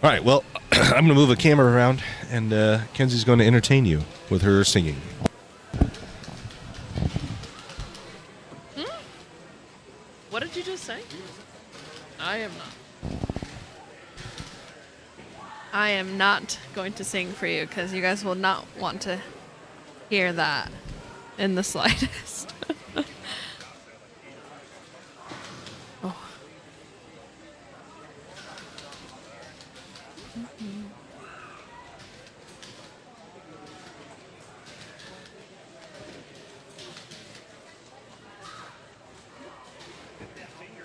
Speaker 5: All right, well, I'm going to move a camera around, and Kenzie's going to entertain you with her singing.
Speaker 4: What did you just say? I am not. I am not going to sing for you because you guys will not want to hear that in the slightest. Oh.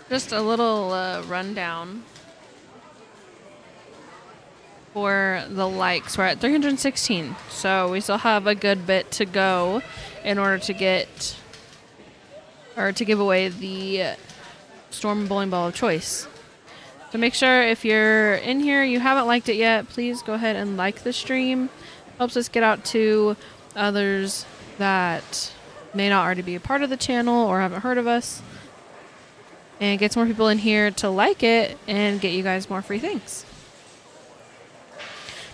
Speaker 4: Just a little rundown for the likes. We're at 316, so we still have a good bit to go in order to get or to give away the Storm Bowling Ball of choice. So make sure if you're in here, you haven't liked it yet, please go ahead and like the stream. Helps us get out to others that may not already be a part of the channel or haven't heard of us. And gets more people in here to like it and get you guys more free things.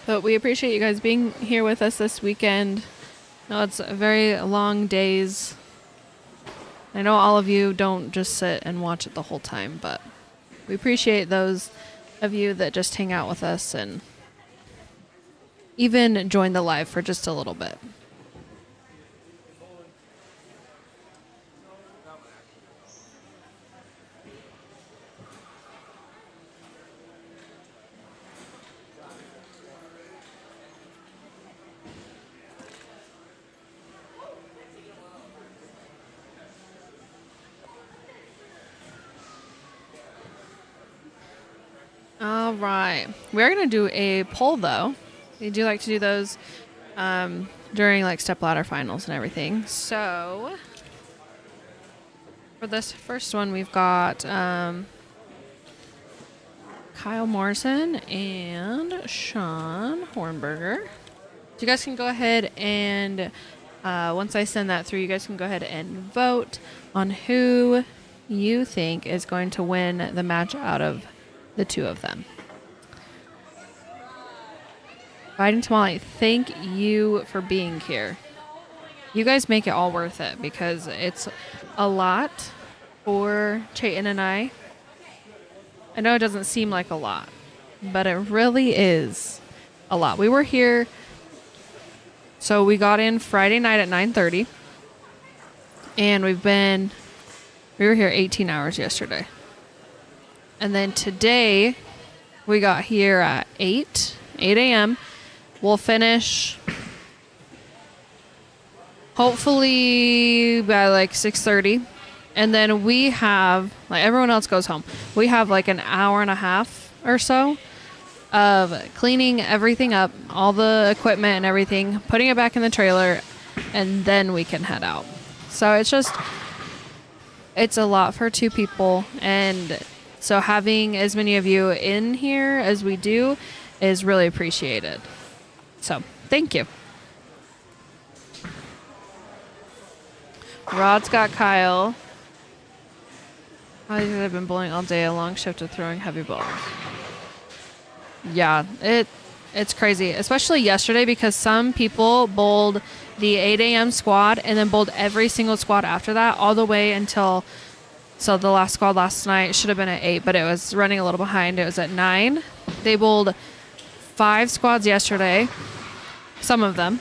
Speaker 4: But we appreciate you guys being here with us this weekend. No, it's very long days. I know all of you don't just sit and watch it the whole time, but we appreciate those of you that just hang out with us and even join the live for just a little bit. All right. We're going to do a poll, though. We do like to do those during like Stepladder finals and everything. So for this first one, we've got Kyle Morrison and Sean Hornberger. So you guys can go ahead and once I send that through, you guys can go ahead and vote on who you think is going to win the match out of the two of them. Fighting Tamale, thank you for being here. You guys make it all worth it because it's a lot for Chayton and I. I know it doesn't seem like a lot, but it really is a lot. We were here, so we got in Friday night at 9:30, and we were here 18 hours yesterday. And then today, we got here at 8 a.m. We'll finish hopefully by like 6:30. And then we have, like everyone else goes home, we have like an hour and a half or so of cleaning everything up, all the equipment and everything, putting it back in the trailer, and then we can head out. So it's a lot for two people. And so having as many of you in here as we do is really appreciated. So thank you. Rod's got Kyle. I've been bowling all day, a long shift of throwing heavy balls. Yeah, it's crazy, especially yesterday because some people bowled the 8 a.m. squad and then bowled every single squad after that all the way until, so the last squad last night should have been at 8, but it was running a little behind. It was at 9. They bowled 5 squads yesterday, some of them,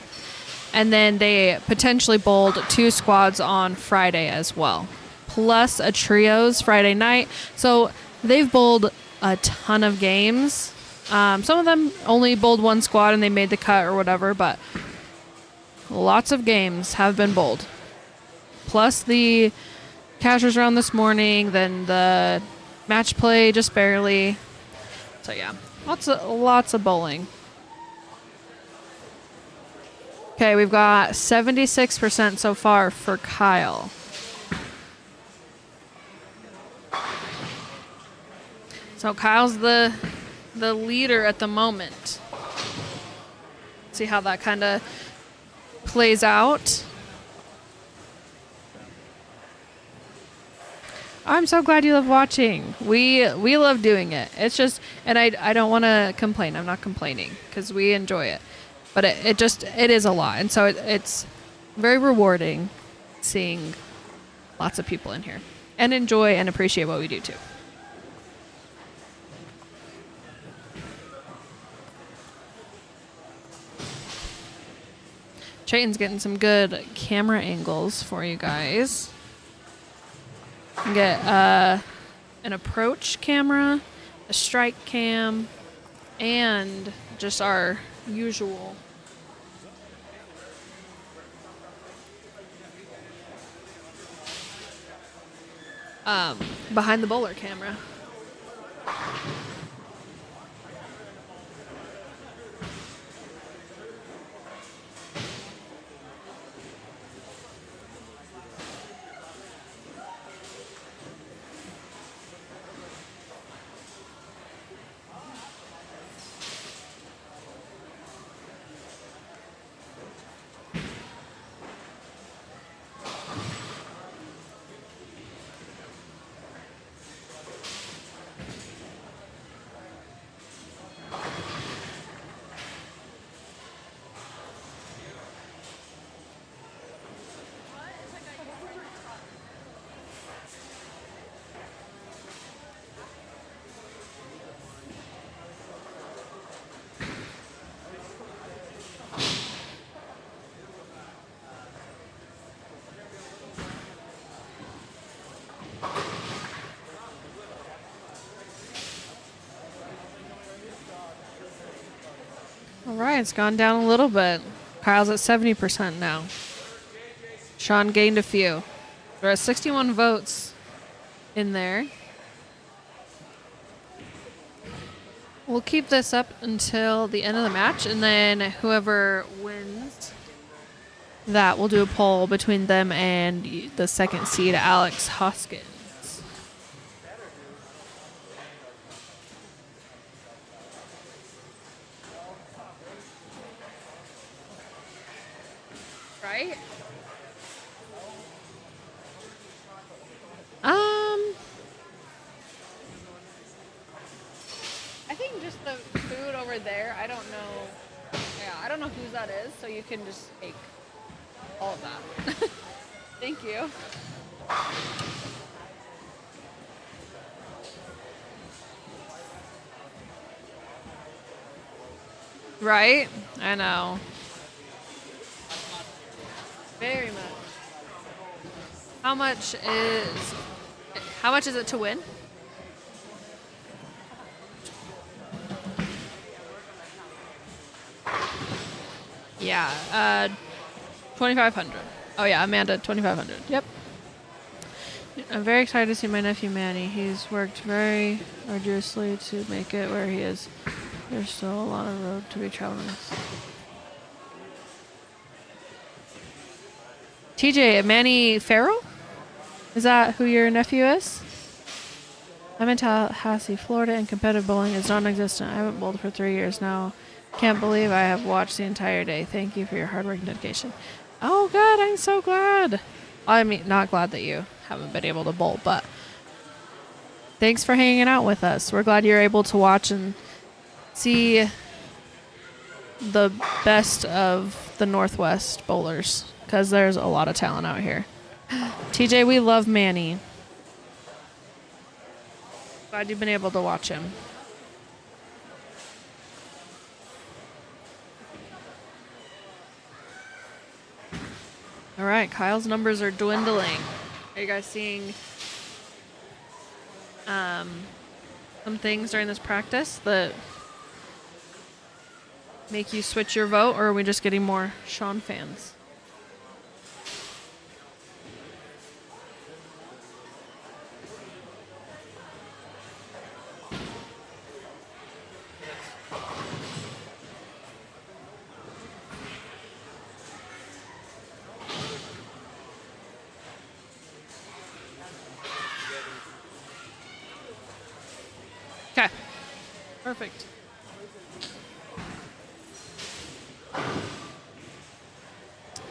Speaker 4: and then they potentially bowled 2 squads on Friday as well, plus a trios Friday night. So they've bowled a ton of games. Some of them only bowled 1 squad and they made the cut or whatever, but lots of games have been bowled. Plus the cashers round this morning, then the match play just barely. So yeah, lots of bowling. Okay, we've got 76% so far for Kyle. So Kyle's the leader at the moment. See how that kind of plays out. I'm so glad you love watching. We love doing it. It's just, and I don't want to complain. I'm not complaining because we enjoy it. But it is a lot. And so it's very rewarding seeing lots of people in here and enjoy and appreciate what we do too. Chayton's getting some good camera angles for you guys. You can get an approach camera, a strike cam, and just our usual behind the bowler camera. All right, it's gone down a little bit. Kyle's at 70% now. Sean gained a few. There are 61 votes in there. We'll keep this up until the end of the match, and then whoever wins that, we'll do a poll between them and the second seed, Alex Hoskins. Right? I think just the food over there, I don't know. Yeah, I don't know whose that is, so you can just take all of that. Thank you. Right? I know. Very much. How much is it to win? Yeah, 2,500. Oh yeah, Amanda, 2,500. Yep. I'm very excited to see my nephew Manny. He's worked very arduously to make it where he is. There's still a lot of road to be traveled. TJ, Manny Farrell? Is that who your nephew is? I'm in Tallahassee, Florida, and competitive bowling is non-existent. I haven't bowled for 3 years now. Can't believe I have watched the entire day. Thank you for your hard work and dedication. Oh, good. I'm so glad. I mean, not glad that you haven't been able to bowl, but thanks for hanging out with us. We're glad you're able to watch and see the best of the Northwest bowlers, because there's a lot of talent out here. TJ, we love Manny. Glad you've been able to watch him. All right, Kyle's numbers are dwindling. Are you guys seeing some things during this practice that make you switch your vote, or are we just getting more Sean fans? Okay. Perfect.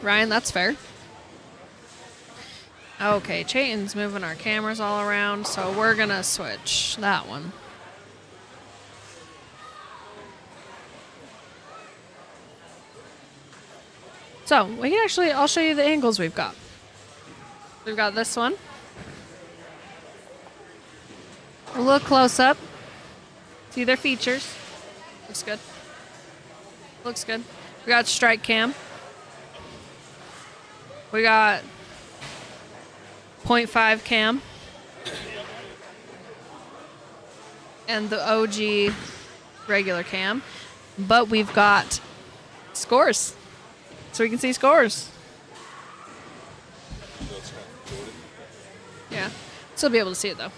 Speaker 4: Ryan, that's fair. Okay, Chayton's moving our cameras all around, so we're gonna switch that one. So, we can actually, I'll show you the angles we've got. We've got this one. A little close up. See their features. Looks good. Looks good. We got strike cam. We got 0.5 cam. And the OG regular cam. But we've got scores. So we can see scores. Yeah. Still be able to see it though.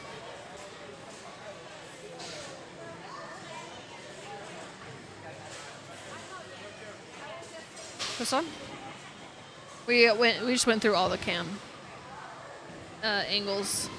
Speaker 4: This one? We just went through all the cam angles.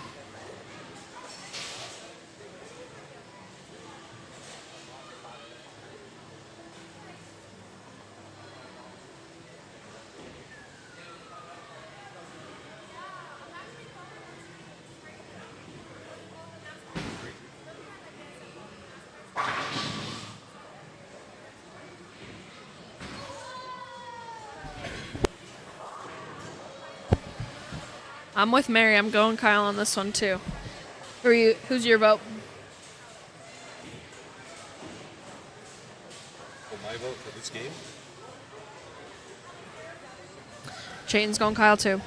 Speaker 4: I'm with Mary. I'm going Kyle on this one too. Who's your vote?
Speaker 1: For my vote for this game?
Speaker 4: Chayton's going Kyle too.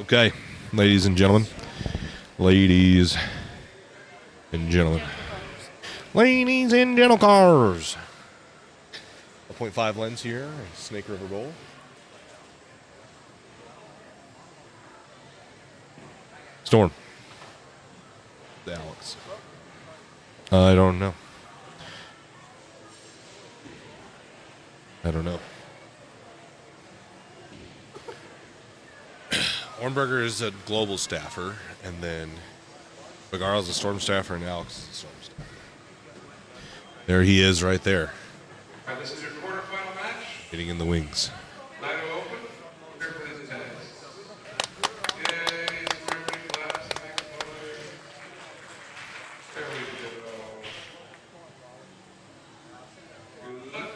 Speaker 1: Okay, ladies and gentlemen. Ladies and gentlemen. Ladies and gentle cars. A .5 lens here, Snake River Bowl. Storm. Alex. I don't know. Hornberger is a global staffer, and then Bagar's a storm staffer, and Alex is a storm staffer. There he is right there,
Speaker 6: This is your quarterfinal match.
Speaker 1: hitting in the wings.
Speaker 6: Idaho Open. Here for the attendance. Yay, everybody claps. Make noise. There we go. Good luck.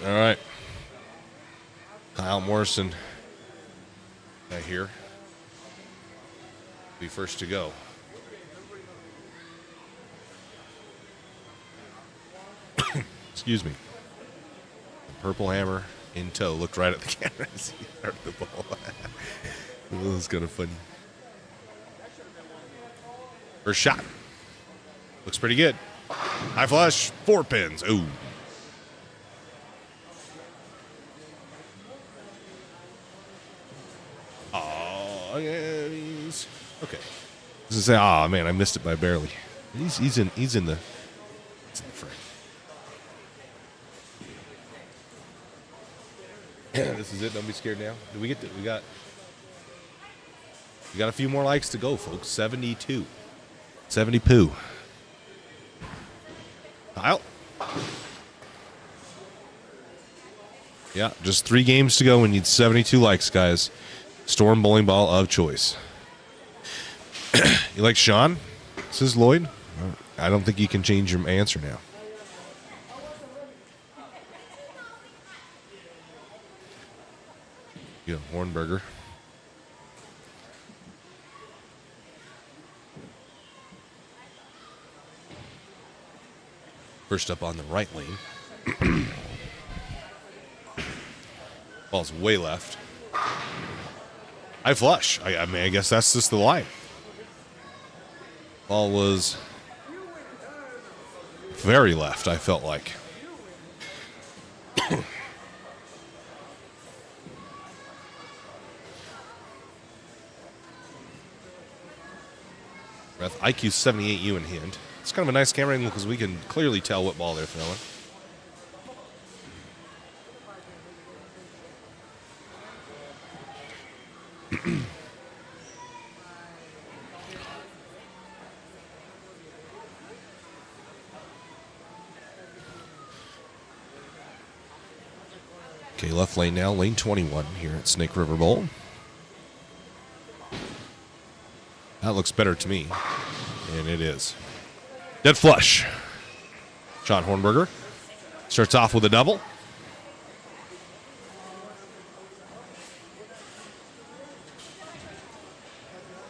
Speaker 1: All right. Kyle Morrison, right here, be first to go. Excuse me. Purple hammer in tow. Looked right at the camera as he started the ball. That was kind of funny. First shot. Looks pretty good. High flush, 4 pins. Ooh. Okay. I was gonna say, oh man, I missed it by barely. He's in the frame. This is it. Don't be scared now. Do we get we got a few more likes to go, folks. 72. 70 poo. Kyle. Yeah, just 3 games to go. We need 72 likes, guys. Storm bowling ball of choice. You like Sean? Says Lloyd. I don't think you can change your answer now. You know, Hornberger. First up on the right lane. Ball's way left. High flush. I mean, I guess that's just the line. Ball was very left, I felt like. IQ 78U in hand. It's kind of a nice camera angle because we can clearly tell what ball they're throwing. Okay, left lane now, lane 21 here at Snake River Bowl. That looks better to me, and it is. Dead flush. Sean Hornberger starts off with a double.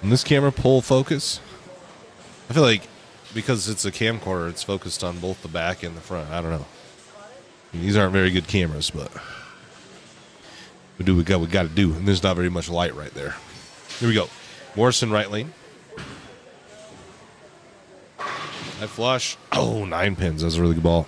Speaker 1: And this camera pull focus, I feel like because it's a camcorder, it's focused on both the back and the front. I don't know. I mean, these aren't very good cameras, but we do what we got to do. And there's not very much light right there. Here we go. Morrison right lane. High flush. Oh, 9 pins. That was a really good ball.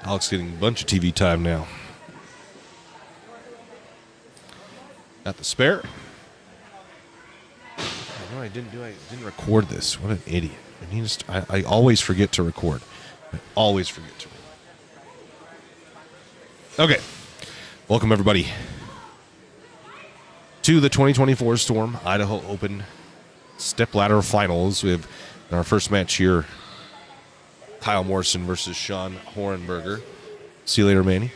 Speaker 1: Alex getting a bunch of TV time now. Got the spare. No, I didn't record this. What an idiot. I always forget to record. I always forget to record. Okay. Welcome, everybody, to the 2024 Storm Idaho Open Stepladder Finals. We have in our first match here, Kyle Morrison versus Sean Hornberger. See you later, Manny.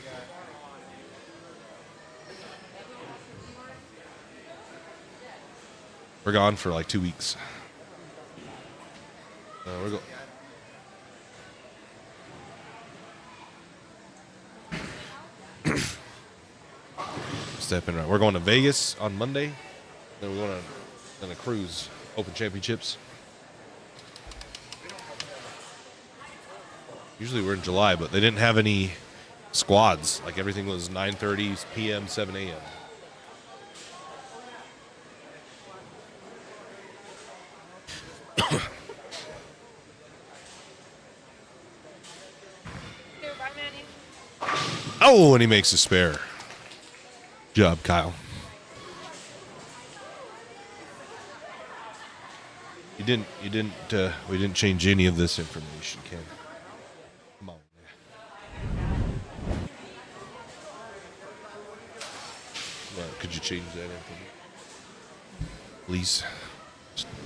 Speaker 1: We're gone for like 2 weeks. stepping around. We're going to Vegas on Monday. Then we're going on a cruise, Open Championships. Usually we're in July, but they didn't have any squads. Like everything was 9:30 p.m., 7 a.m.
Speaker 2: Here, bye, Manny.
Speaker 1: Oh, and he makes a spare. Good job, Kyle. We didn't change any of this information, Ken. Come on. Well, could you change that, Anthony? Please.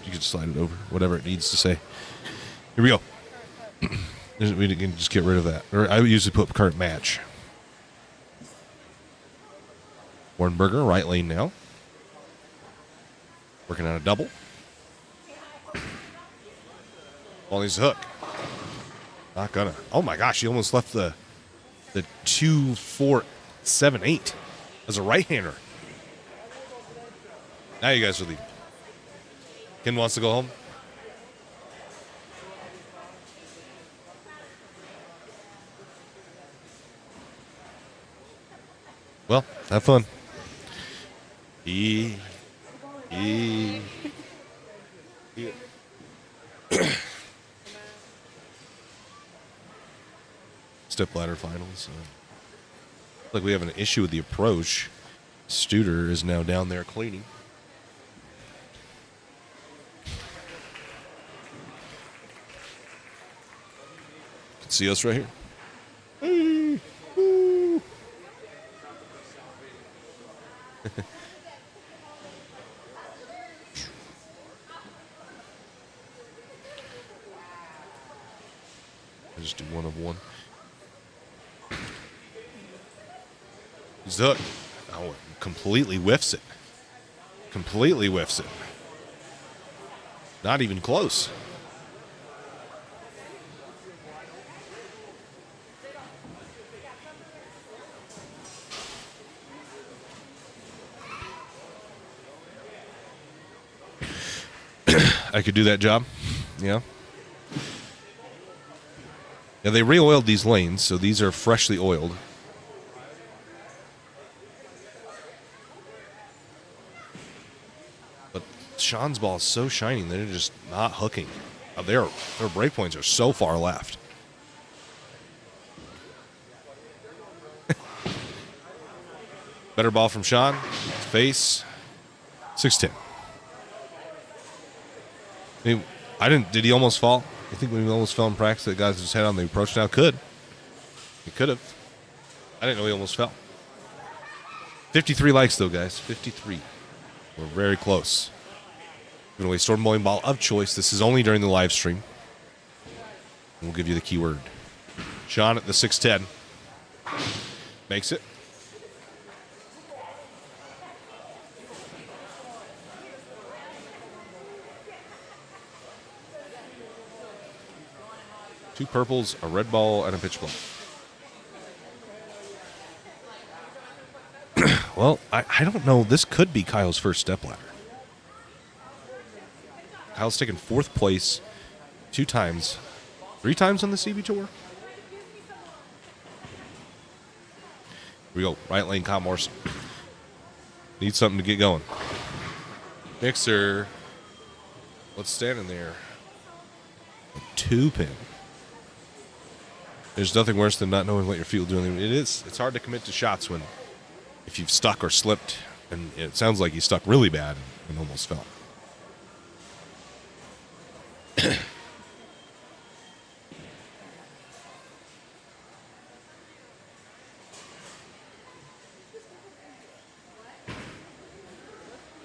Speaker 1: You can slide it over, whatever it needs to say. Here we go. We can just get rid of that. Or I usually put current match. Warnberger, right lane now. Working on a double. Ball needs a hook. Not gonna. Oh my gosh, he almost left the 2, 4, 7, 8 as a right-hander. Now you guys are leaving. Ken wants to go home. Well, have fun. Stepladder finals. Like we have an issue with the approach. Studer is now down there cleaning. Can see us right here. I just do one of one. He's hooked. Oh, completely whiffs it. Completely whiffs it. Not even close. I could do that job. Yeah. Yeah, they re-oiled these lanes, so these are freshly oiled. But Sean's ball is so shiny, they're just not hooking. Their break points are so far left. Better ball from Sean. Face. 6-10. Did he almost fall? I think when he almost fell in practice, that guy's just head on the approach now. Could. He could have. I didn't know he almost fell. 53 likes, though, guys. 53. We're very close. Giving away Storm Bowling Ball of choice. This is only during the live stream. And we'll give you the keyword. Sean at the 610. Makes it. Two purples, a red ball, and a pitch ball. Well, I don't know. This could be Kyle's first stepladder. Kyle's taken 4th place 2 times. 3 times on the CB Tour. Here we go. Right lane, Kyle Morrison. Need something to get going. Mixer. What's standing there? A 2-pin. There's nothing worse than not knowing what your feet will do. It's hard to commit to shots if you've stuck or slipped, and it sounds like he stuck really bad and almost fell.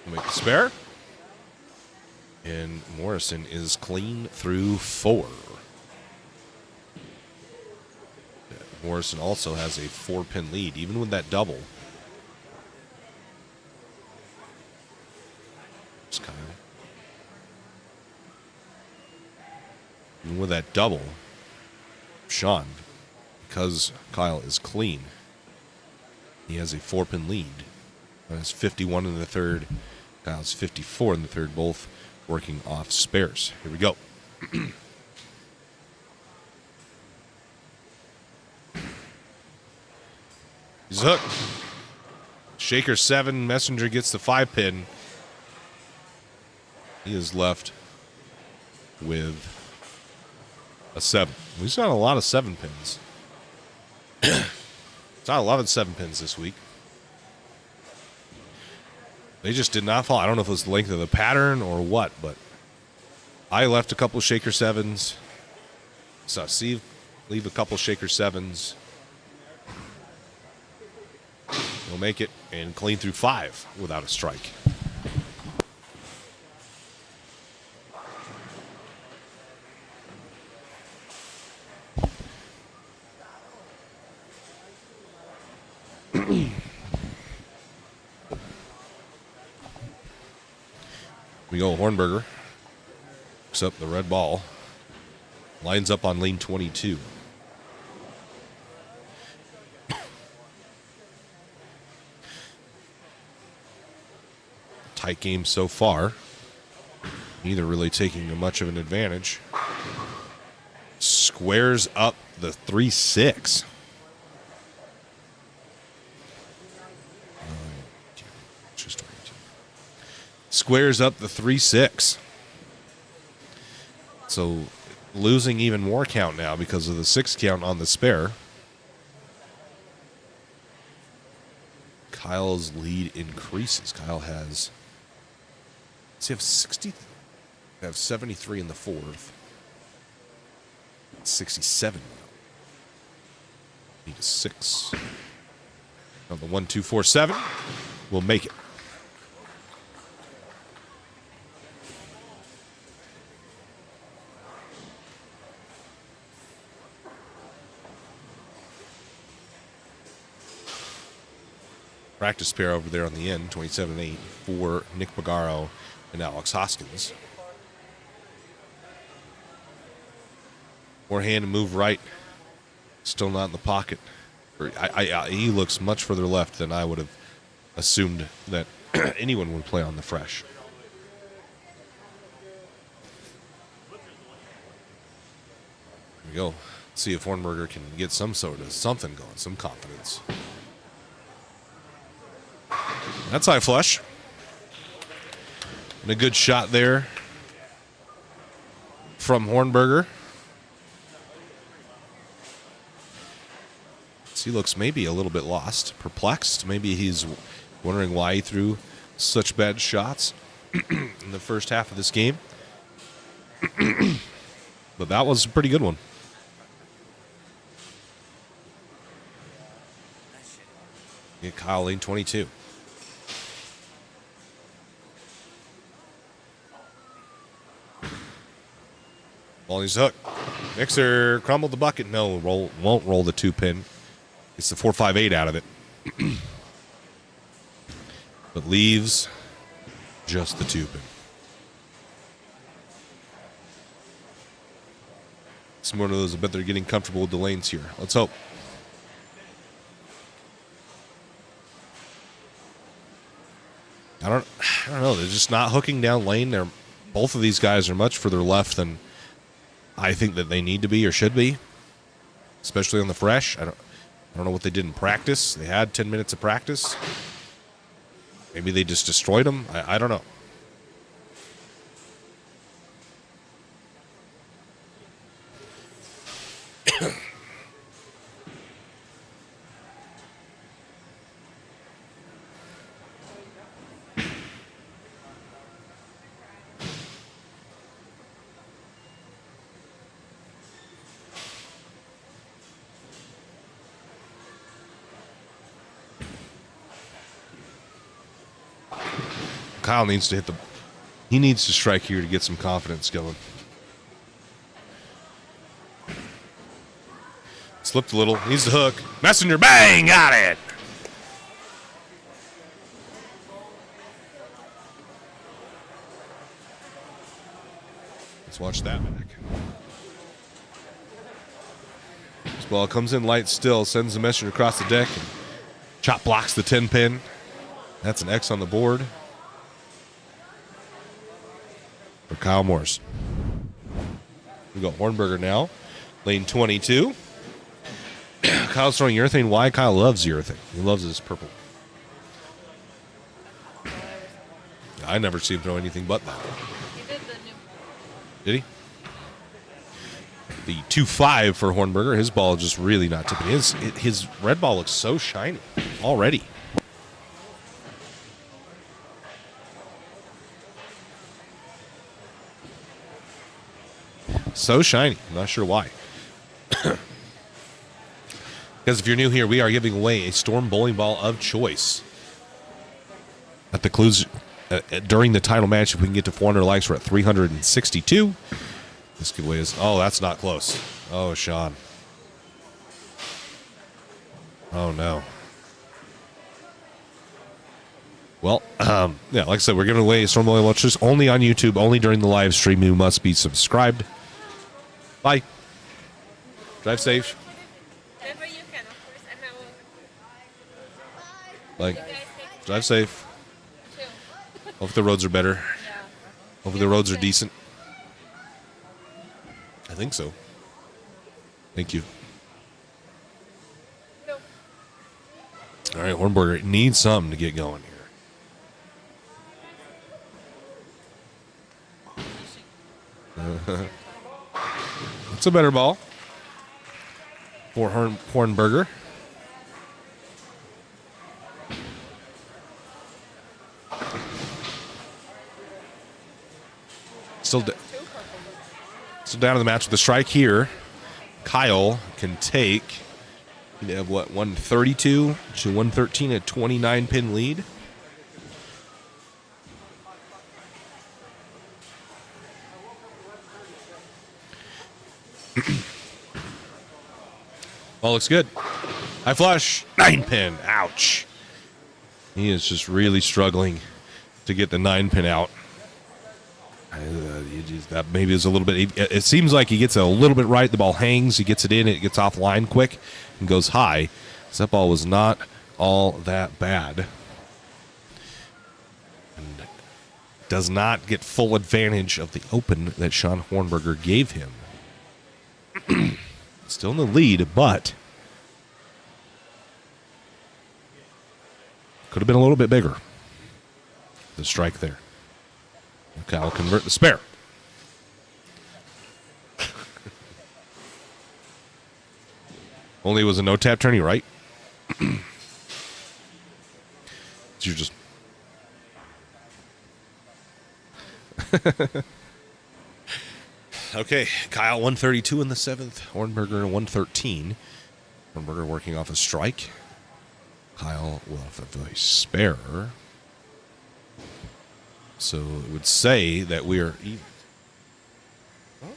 Speaker 1: Make the spare. And Morrison is clean through 4. Morrison also has a 4-pin lead, even with that double. It's Kyle. Even with that double, Sean, because Kyle is clean, he has a 4-pin lead. That's 51 in the third. Kyle's 54 in the third, both working off spares. Here we go. He's hooked. Shaker 7. Messenger gets the 5-pin. He is left with a 7. He's got a lot of 7 pins. It's not a lot of 7 pins this week. They just did not fall. I don't know if it was the length of the pattern or what, but I left a couple shaker 7s. So Steve leave a couple shaker 7s. He'll make it and clean through 5 without a strike. We go Hornberger. Picks up the red ball. Lines up on lane 22. Tight game so far. Neither really taking much of an advantage. Squares up the 3-6. Squares up the 3-6. So losing even more count now because of the 6 count on the spare. Kyle's lead increases. Kyle has, does he have 60? They have 73 in the fourth. 67 now. Need a 6. Now the 1, 2, 4, 7 will make it. Practice pair over there on the end, 27-8 for Nick Pagaro and Alex Hoskins. Forehand and move right. Still not in the pocket. He looks much further left than I would have assumed that anyone would play on the fresh. Here we go. See if Hornberger can get some sort of something going, some confidence. That's high flush. And a good shot there from Hornberger. He looks maybe a little bit lost, perplexed. Maybe he's wondering why he threw such bad shots in the first half of this game. But that was a pretty good one. Get Kyle lane 22. Ball he's hooked. Mixer crumbled the bucket. No, won't roll the 2-pin. It's the 4-5-8 out of it. But leaves just the 2-pin. It's one of those, I bet they're getting comfortable with the lanes here. Let's hope. I don't know. They're just not hooking down lane. Both of these guys are much further left than I think that they need to be or should be, especially on the fresh. I don't know what they did in practice. They had 10 minutes of practice. Maybe they just destroyed them. I don't know. Kyle needs to he needs to strike here to get some confidence going. Slipped a little. Needs the hook. Messenger, bang, got it. Let's watch that back. This ball comes in light still, sends the messenger across the deck, and chop blocks the 10-pin. That's an X on the board for Kyle Morris. We got Hornberger now, lane 22. Kyle's throwing urethane. Why? Kyle loves urethane. He loves his purple. I never see him throw anything but that.
Speaker 2: He did the new.
Speaker 1: Did he? The 2-5 for Hornberger. His ball is just really not tipping. His red ball looks so shiny already. So shiny. I'm not sure why. Because if you're new here, we are giving away a Storm bowling ball of choice. At the clues during the title match, if we can get to 400 likes, we're at 362. This giveaway is, oh, that's not close. Oh, Sean. Oh, no. Well, yeah, like I said, we're giving away a Storm bowling ball of choice only on YouTube, only during the live stream. You must be subscribed. Bye. Drive safe.
Speaker 7: Whenever you can, of course. And I will.
Speaker 1: Like,
Speaker 7: You guys take
Speaker 1: drive safe.
Speaker 7: two.
Speaker 1: Hope the roads are better.
Speaker 7: Yeah.
Speaker 1: Hope the roads are decent. I think so. Thank you.
Speaker 7: No.
Speaker 1: All right, Hornberger needs something to get going here. It's a better ball for Hornberger. Still down to the match with the strike here. Kyle can take, you have what, 132 to 113, a 29-pin lead. Ball looks good. High flush, 9-pin. Ouch. He is just really struggling to get the 9-pin out. That maybe is a little bit. It seems like he gets it a little bit right. The ball hangs. He gets it in. It gets offline quick and goes high. So that ball was not all that bad. And does not get full advantage of the open that Sean Hornberger gave him. Still in the lead, but could have been a little bit bigger. The strike there. Okay, I'll convert the spare. Only it was a no tap tourney, right? So you're just. Okay, Kyle 132 in the 7th, Hornberger 113. Hornberger working off a strike. Kyle with a spare. So it would say that we are even. Oh.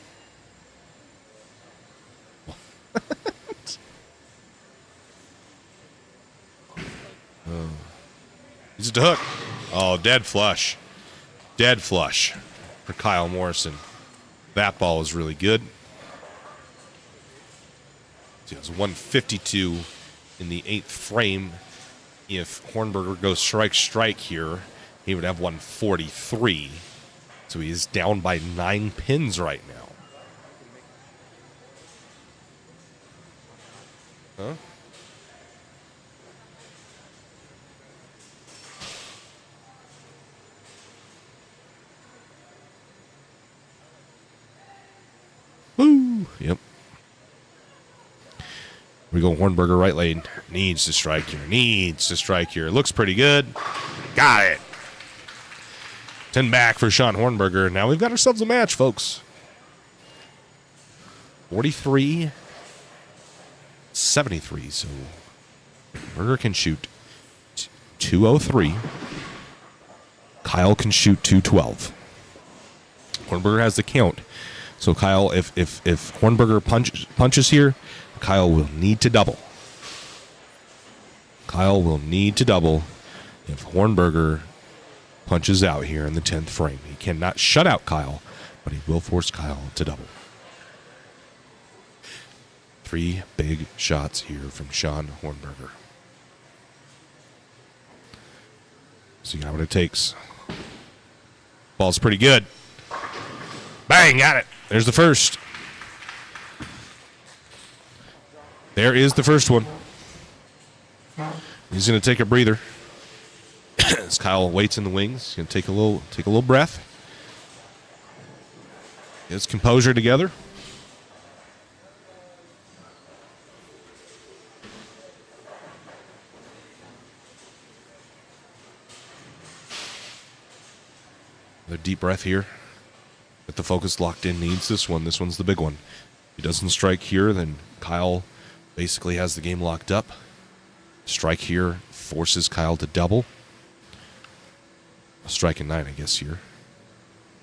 Speaker 1: He's at the hook. Oh, dead flush. Dead flush for Kyle Morrison. That ball is really good. So it was 152 in the 8th frame. If Hornberger goes strike here, he would have 143. So he is down by 9 pins right now. Huh? Woo! Yep. We go Hornberger right lane. Needs to strike here. Needs to strike here. Looks pretty good. Got it. 10 back for Sean Hornberger. Now we've got ourselves a match, folks. 43-73. So Berger can shoot 203. Kyle can shoot 212. Hornberger has the count. So Kyle, if Hornberger punches here, Kyle will need to double. Kyle will need to double if Hornberger punches out here in the 10th frame. He cannot shut out Kyle, but he will force Kyle to double. 3 big shots here from Sean Hornberger. See how what it takes. Ball's pretty good. Bang, got it. There's the first. There is the first one. He's going to take a breather. As Kyle waits in the wings, he's going to take a little breath. Get his composure together. Another deep breath here. Get the focus locked in. Needs this one. This one's the big one. If he doesn't strike here, then Kyle basically has the game locked up. Strike here forces Kyle to double. A strike in 9, I guess, here.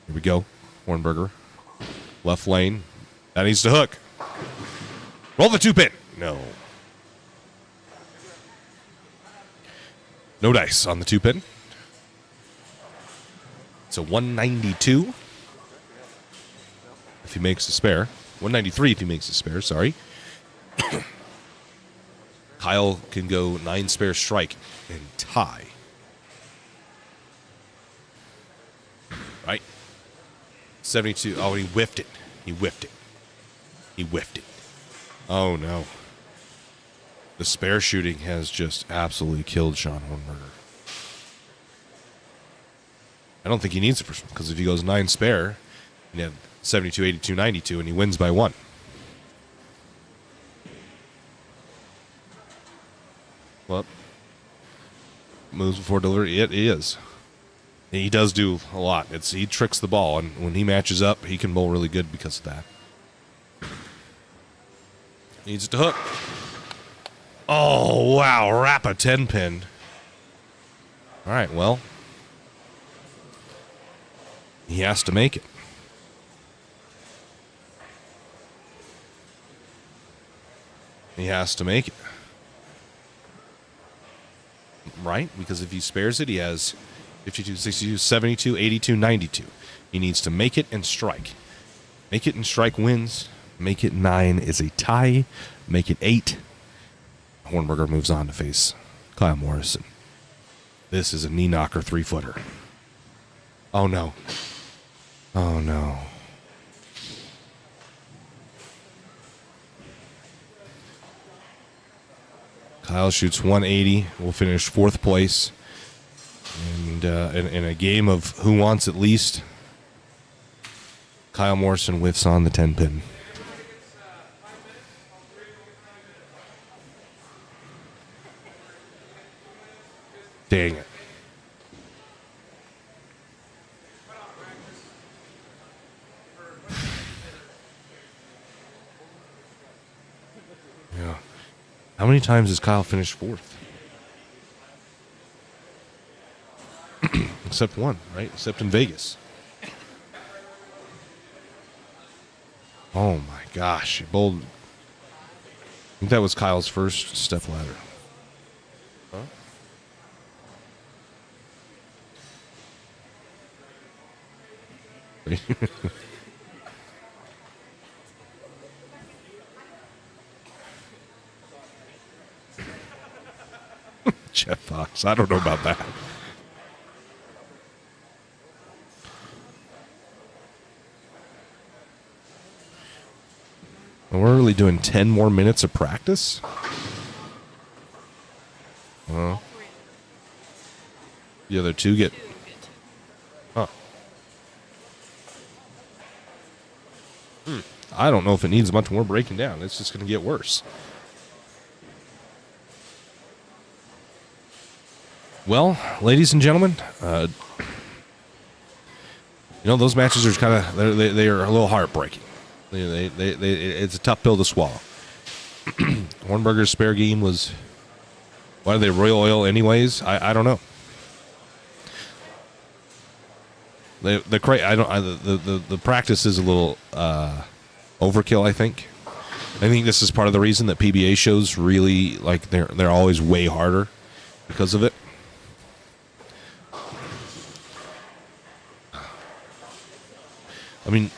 Speaker 1: Here we go. Hornberger. Left lane. That needs to hook. Roll the 2-pin. No. No dice on the 2-pin. It's a 192 if he makes a spare. 193 if he makes a spare, sorry. Kyle can go 9 spare strike and tie. Right? 72. Oh, he whiffed it. He whiffed it. He whiffed it. Oh, no. The spare shooting has just absolutely killed Sean Hornberger. I don't think he needs the first one, because if he goes 9 spare, he had 72, 82, 92, and he wins by 1. Well, moves before delivery. It is. He does do a lot. He tricks the ball, and when he matches up, he can bowl really good because of that. Needs it to hook. Oh, wow. Wrap a 10-pin. All right, well. He has to make it. He has to make it. Right? Because if he spares it, he has 52, 62, 72, 82, 92. He needs to make it and strike. Make it and strike wins. Make it 9 is a tie. Make it 8. Hornberger moves on to face Kyle Morrison. This is a knee knocker 3-footer. Oh, no. Oh, no. Kyle shoots 180. We'll finish 4th place. And in a game of who wants it least, Kyle Morrison whiffs on the 10-pin. Dang it. Yeah. How many times has Kyle finished 4th? Except one, right? Except in Vegas. Oh my gosh. He bowled. I think that was Kyle's first stepladder. Huh? Jeff Fox. I don't know about that. And we're really doing 10 more minutes of practice? The other 2 get... Huh. I don't know if it needs much more breaking down. It's just going to get worse. Well, ladies and gentlemen, those matches are kind of they are a little heartbreaking. It's a tough pill to swallow. Hornberger's spare game was, why are they Royal Oil anyways? I don't know. The practice is a little overkill. I think this is part of the reason that PBA shows really they're always way harder because of it. I mean,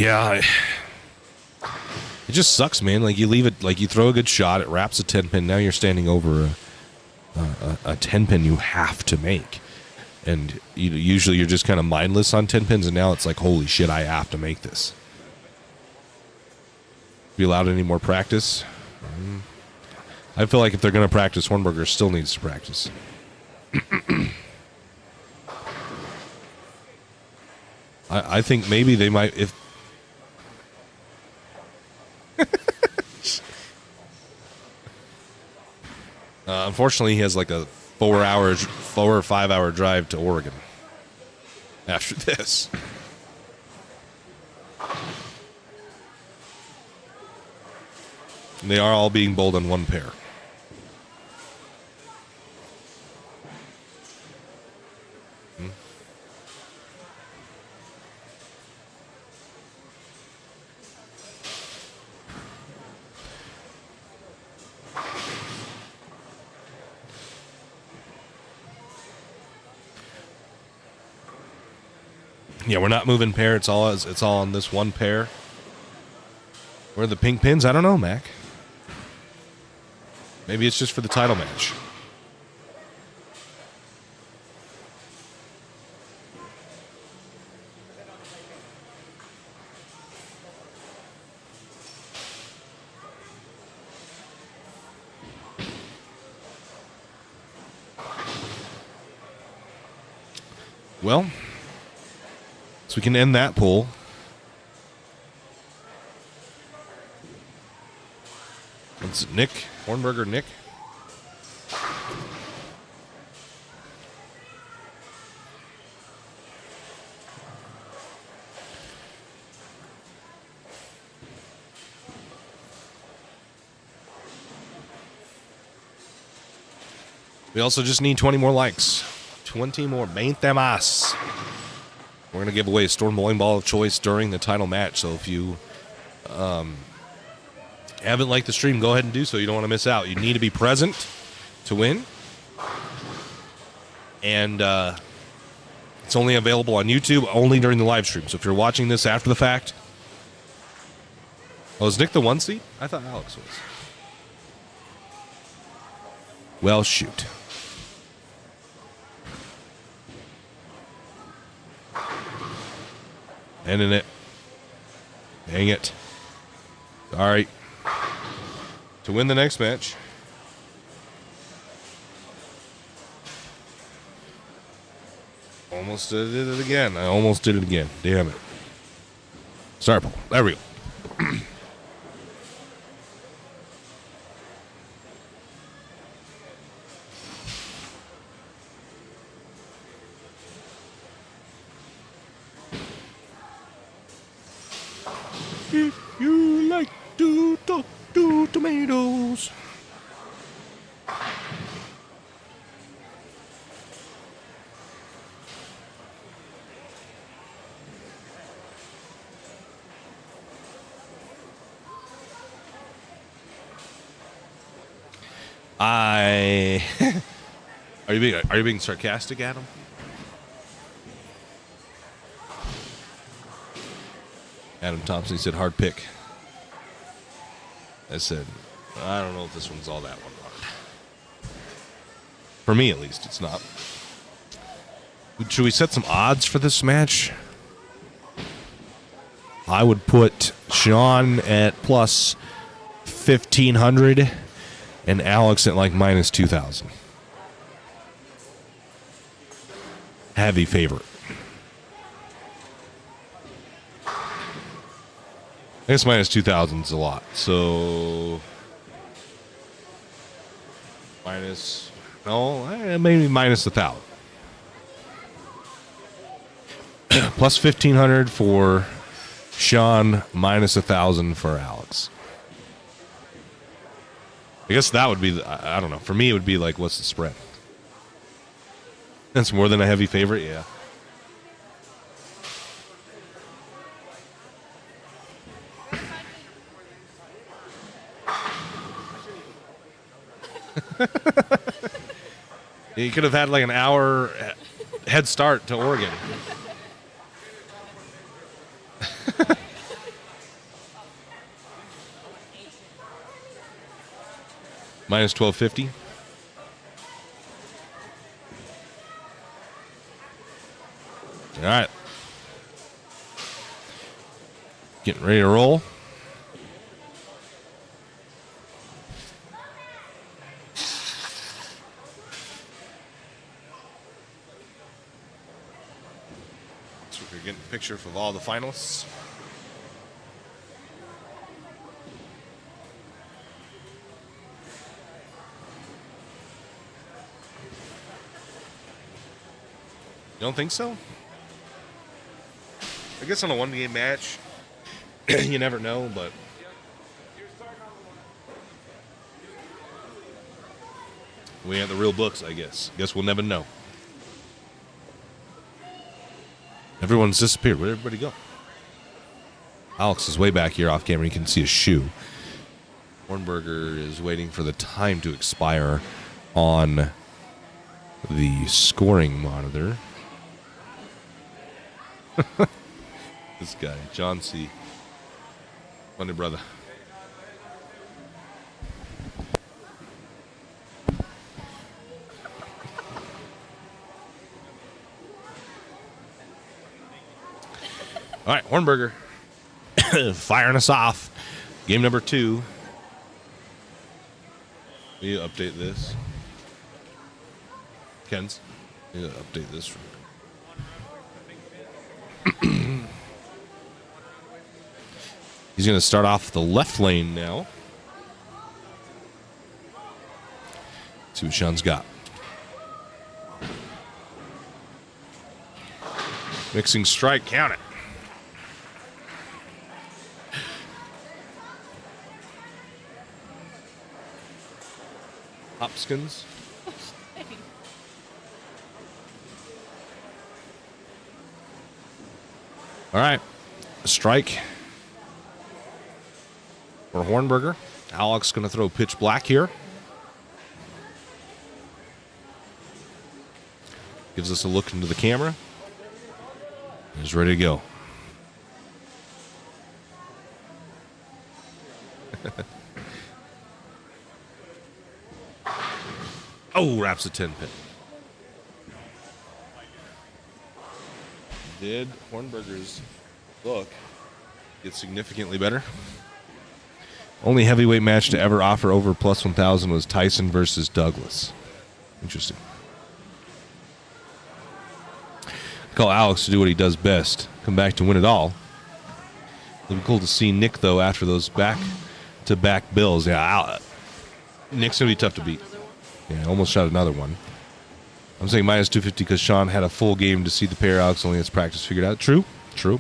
Speaker 5: Yeah. It just sucks, man. Like, you leave it, like, you throw a good shot, it wraps a 10 pin. Now you're standing over a 10 pin you have to make. And usually you're just kind of mindless on 10 pins, and now it's like, holy shit, I have to make this. Be allowed any more practice? I feel like if they're going to practice, Hornberger still needs to practice. I think maybe they might, if unfortunately, he has like a 4 or 5 hour drive to Oregon after this. And they are all being bowled on one pair. Yeah, we're not moving pair. It's all on this one pair. Where are the pink pins? I don't know, Mac. Maybe it's just for the title match. Well, so we can end that poll. It's Nick, Hornberger Nick. We also just need 20 more likes. 20 more. 20 más. We're going to give away a Storm Bowling Ball of choice during the title match. So if you haven't liked the stream, go ahead and do so. You don't want to miss out. You need to be present to win. And it's only available on YouTube, only during the live stream. So if you're watching this after the fact. Oh, is Nick the 1 seed? I thought Alex was. Well, shoot. Ending it. Dang it. All right. To win the next match. Almost did it again. I almost did it again. Damn it. Sorry, Paul. There we go. If you like to talk to tomatoes. Are you being sarcastic, Adam? Adam Thompson said hard pick. I said, I don't know if this one's all that one hard. For me, at least, it's not. Should we set some odds for this match? I would put Sean at plus 1,500 and Alex at like minus 2,000. Heavy favorite. I guess minus 2,000 is a lot. So maybe minus 1,000. Plus 1,500 for Sean, minus 1,000 for Alex. I guess that would be, I don't know. For me, it would be like, what's the spread? That's more than a heavy favorite, yeah. You could have had like an hour head start to Oregon. Minus 1250. All right. Getting ready to roll. So we're getting a picture of all the finalists. You don't think so? I guess on a one-game match, you never know, but we have the real books, I guess. Guess we'll never know. Everyone's disappeared. Where'd everybody go? Alex is way back here off camera. You can see his shoe. Hornberger is waiting for the time to expire on the scoring monitor. This guy, John C. Funny brother. All right, Hornberger firing us off. Game number 2. We update this. Ken's. We update this. He's going to start off the left lane now. See what Sean's got. Mixing strike, count it. Hopkins. All right. A strike for Hornberger. Alex going to throw pitch black here. Gives us a look into the camera. He's ready to go. Oh, wraps a 10 pin. Did Hornberger's look get significantly better? Only heavyweight match to ever offer over plus 1,000 was Tyson versus Douglas. Interesting. Call Alex to do what he does best. Come back to win it all. It'd be cool to see Nick, though, after those back-to-back bills. Yeah, Nick's going to be tough to beat. Yeah, almost shot another one. I'm saying minus 250 because Sean had a full game to see the pair. Alex only has practice figured out. True. True.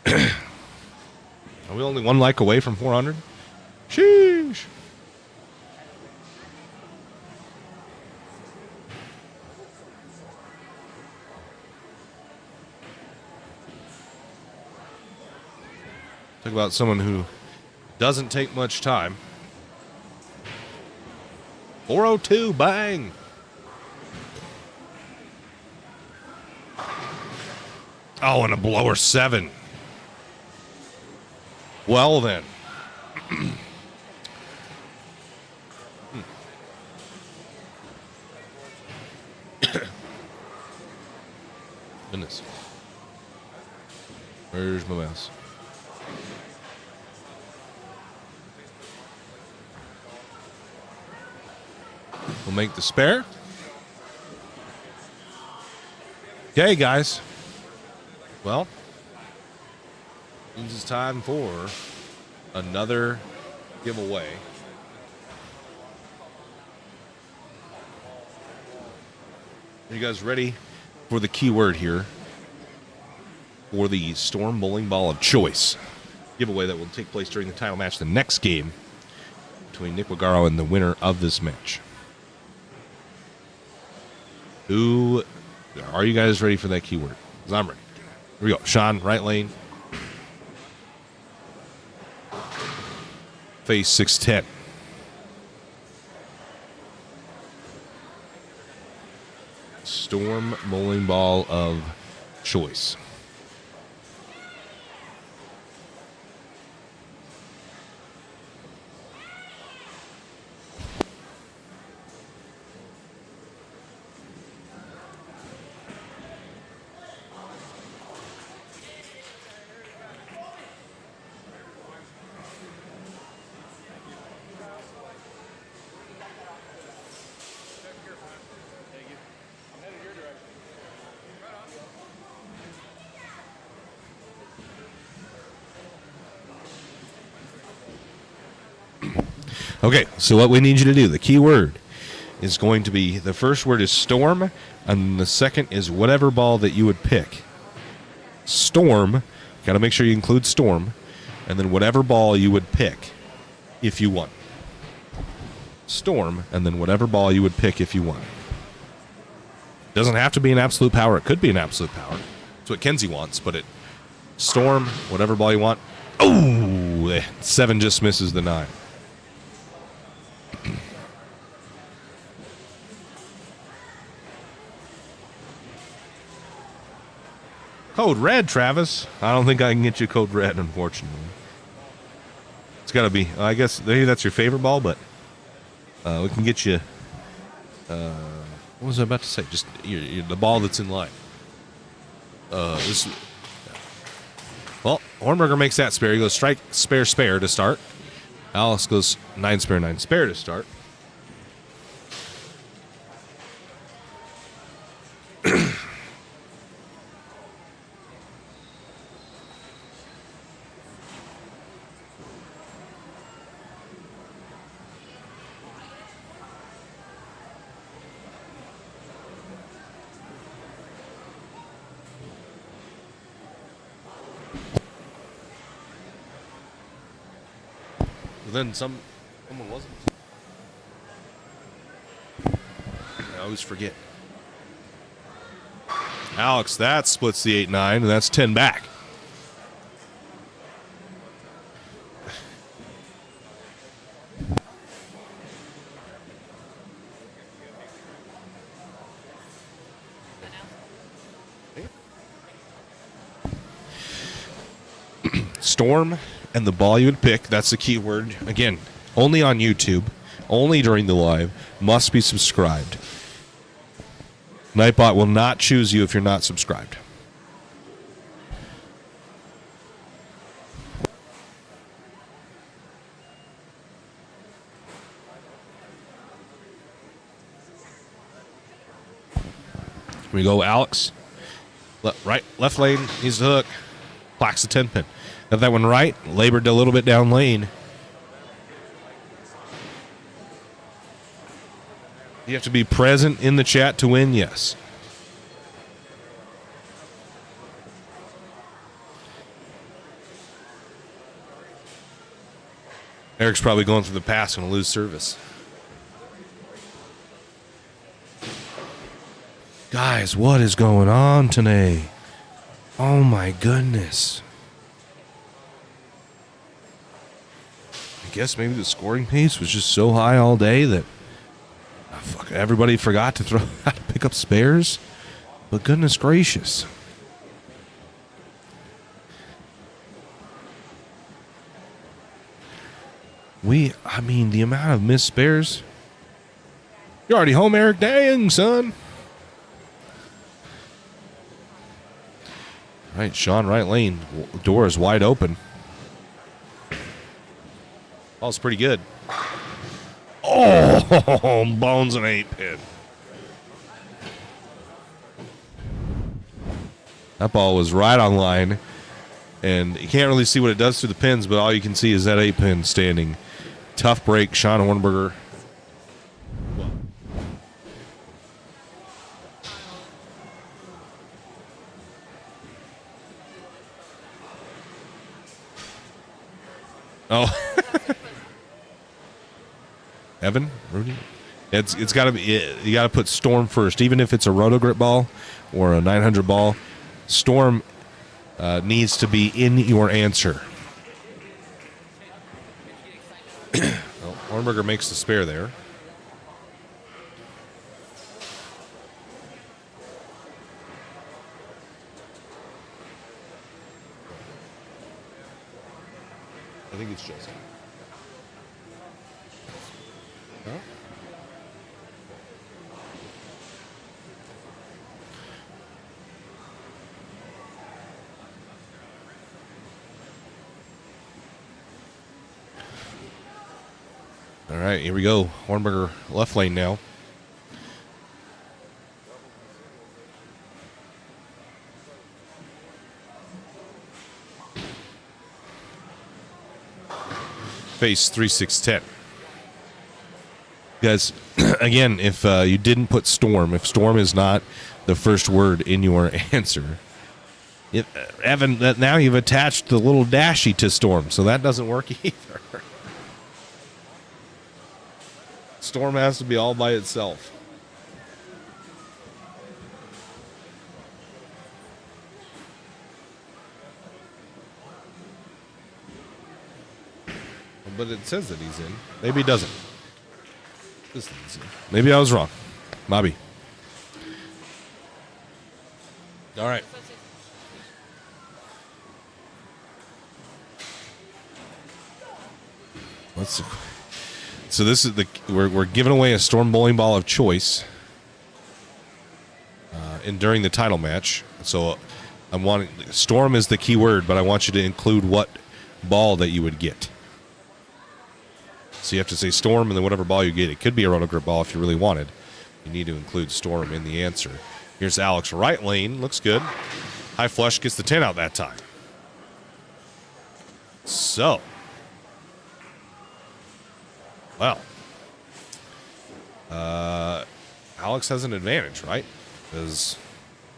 Speaker 5: Are we only one like away from 400? Sheesh. Talk about someone who doesn't take much time. 402, bang. Oh, and a blower 7. Well, then. Goodness. Where's my mouse? We'll make the spare. Okay, guys. Well, means it's time for another giveaway. Are you guys ready for the keyword here for the Storm Bowling Ball of Choice giveaway that will take place during the title match, the next game between Nick Wagaro and the winner of this match? Who are you guys ready for that keyword? 'Cause I'm ready. Here we go. Sean, right lane. Face 610. Storm Bowling Ball of Choice.
Speaker 1: Okay, so what we need you to do, the key word is going to be, the first word is storm, and the second is whatever ball that you would pick. Storm, got to make sure you include storm, and then whatever ball you would pick if you won. Storm, and then whatever ball you would pick if you won. Doesn't have to be an absolute power. It could be an absolute power. That's what Kenzie wants, but storm, whatever ball you want. Oh, 7 just misses the 9. Code red, Travis. I don't think I can get you code red, unfortunately. It's got to be, I guess, maybe that's your favorite ball, but we can get you, what was I about to say? Just the ball that's in line. Well, Hornberger makes that spare. He goes strike, spare, spare to start. Alex goes 9 spare, 9 spare to start. Then someone wasn't. I always forget. Alex, that splits the 8-9, and that's 10 back. Storm and the ball you would pick, that's the key word. Again, only on YouTube, only during the live, must be subscribed. Nightbot will not choose you if you're not subscribed. Here we go, Alex. Left lane, needs the hook. Plaques the 10 pin. Got that one right. Labored a little bit down lane. You have to be present in the chat to win, yes. Eric's probably going through the pass and lose service. Guys, what is going on today? Oh my goodness. I guess maybe the scoring pace was just so high all day that everybody forgot to pick up spares. But goodness gracious. I mean, the amount of missed spares. You're already home, Eric. Dang, son. Right, Sean, right lane. Door is wide open. Ball's pretty good. Oh, bones an 8-pin. That ball was right on line. And you can't really see what it does through the pins, but all you can see is that 8-pin standing. Tough break, Sean Hornberger. Oh. Evan, Rudy, it's got to be. You got to put Storm first, even if it's a roto grip ball or a 900 ball. Storm needs to be in your answer. Well, Hornberger makes the spare there. I think it's Joseph. Huh? All right, here we go. Hornberger left lane now. Face 3-6-10.
Speaker 5: Guys, again, if you didn't put Storm, if Storm is not the first word in your answer, Evan, now you've attached the little dashy to Storm, so that doesn't work either. Storm has to be all by itself. But it says that he's in. Maybe he doesn't. Maybe I was wrong. Bobby. All right. So this is we're giving away a Storm bowling ball of choice during the title match. So I'm wanting Storm is the key word, but I want you to include what ball that you would get. So you have to say Storm and then whatever ball you get. It could be a rotogrip ball if you really wanted. You need to include Storm in the answer. Here's Alex, right lane. Looks good. High flush gets the 10 out that time. So. Well. Alex has an advantage, right? Because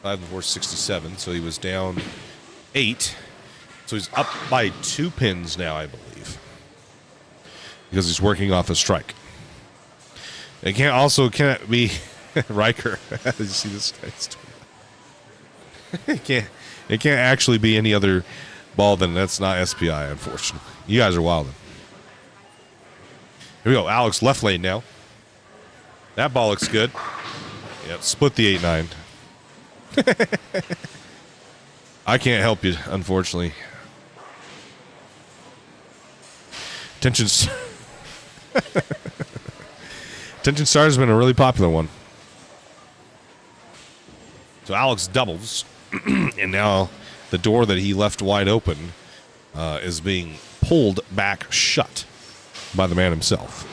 Speaker 5: 5 and 4, 67. So he was down 8. So he's up by 2 pins now, I believe. Because he's working off a strike. It can't be Riker. Did you see this guy's It can't actually be any other ball than that's not SPI, unfortunately. You guys are wilding. Here we go. Alex left lane now. That ball looks good. Yeah, split the 8-9. I can't help you, unfortunately. Tension Star has been a really popular one. So Alex doubles, and now the door that he left wide open is being pulled back shut by the man himself.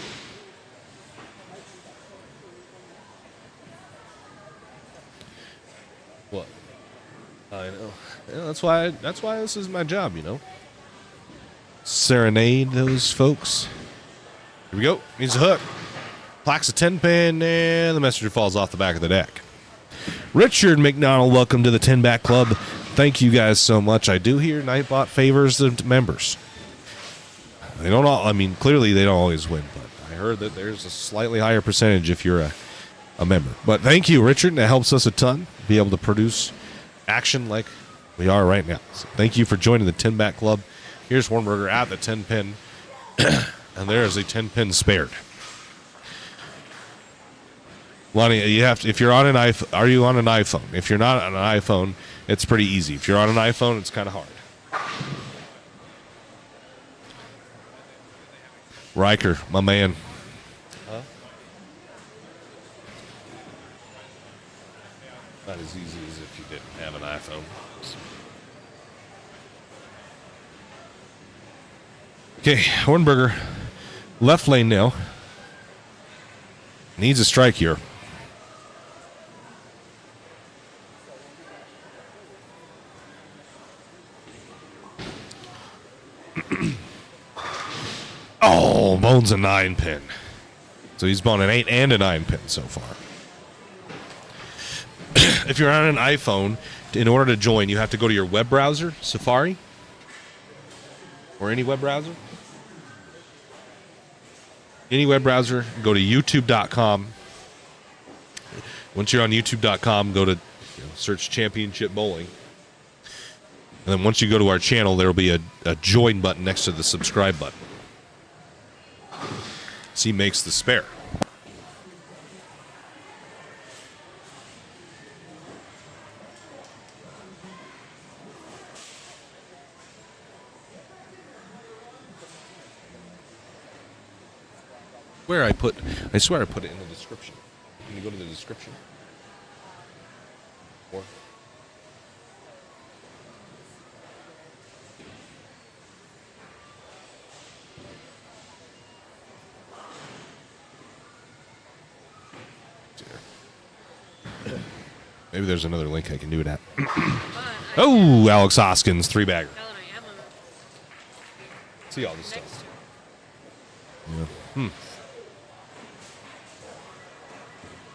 Speaker 5: What? I know. Yeah, that's why this is my job, you know. Serenade those folks. Here we go. Needs a hook. Plaques a 10 pin, and the messenger falls off the back of the deck. Richard McDonald, welcome to the 10 Back Club. Thank you guys so much. I do hear Nightbot favors the members. They don't all, I mean, clearly they don't always win, but I heard that there's a slightly higher percentage if you're a member. But thank you, Richard. That helps us a ton be able to produce action like we are right now. So thank you for joining the 10 Back Club. Here's Hornberger at the 10 pin, and there is a 10 pin spared. Lonnie, you have to, if you're on an iPhone, are you on an iPhone? If you're not on an iPhone, it's pretty easy. If you're on an iPhone, it's kind of hard. Riker, my man. Huh? Not as easy as if you didn't have an iPhone. Okay, Hornberger, left lane now. Needs a strike here. Oh, Bones a 9 pin. So he's blown an 8 and a 9 pin so far. If you're on an iPhone, in order to join, you have to go to your web browser, Safari, or any web browser. Any web browser, go to youtube.com. Once you're on youtube.com, go to search Championship Bowling. And then once you go to our channel, there will be a join button next to the subscribe button. C makes the spare. I swear I put it in the description. Can you go to the description? Or maybe there's another link I can do it at. Oh, Alex Hoskins, 3-bagger. See all this stuff. Yeah.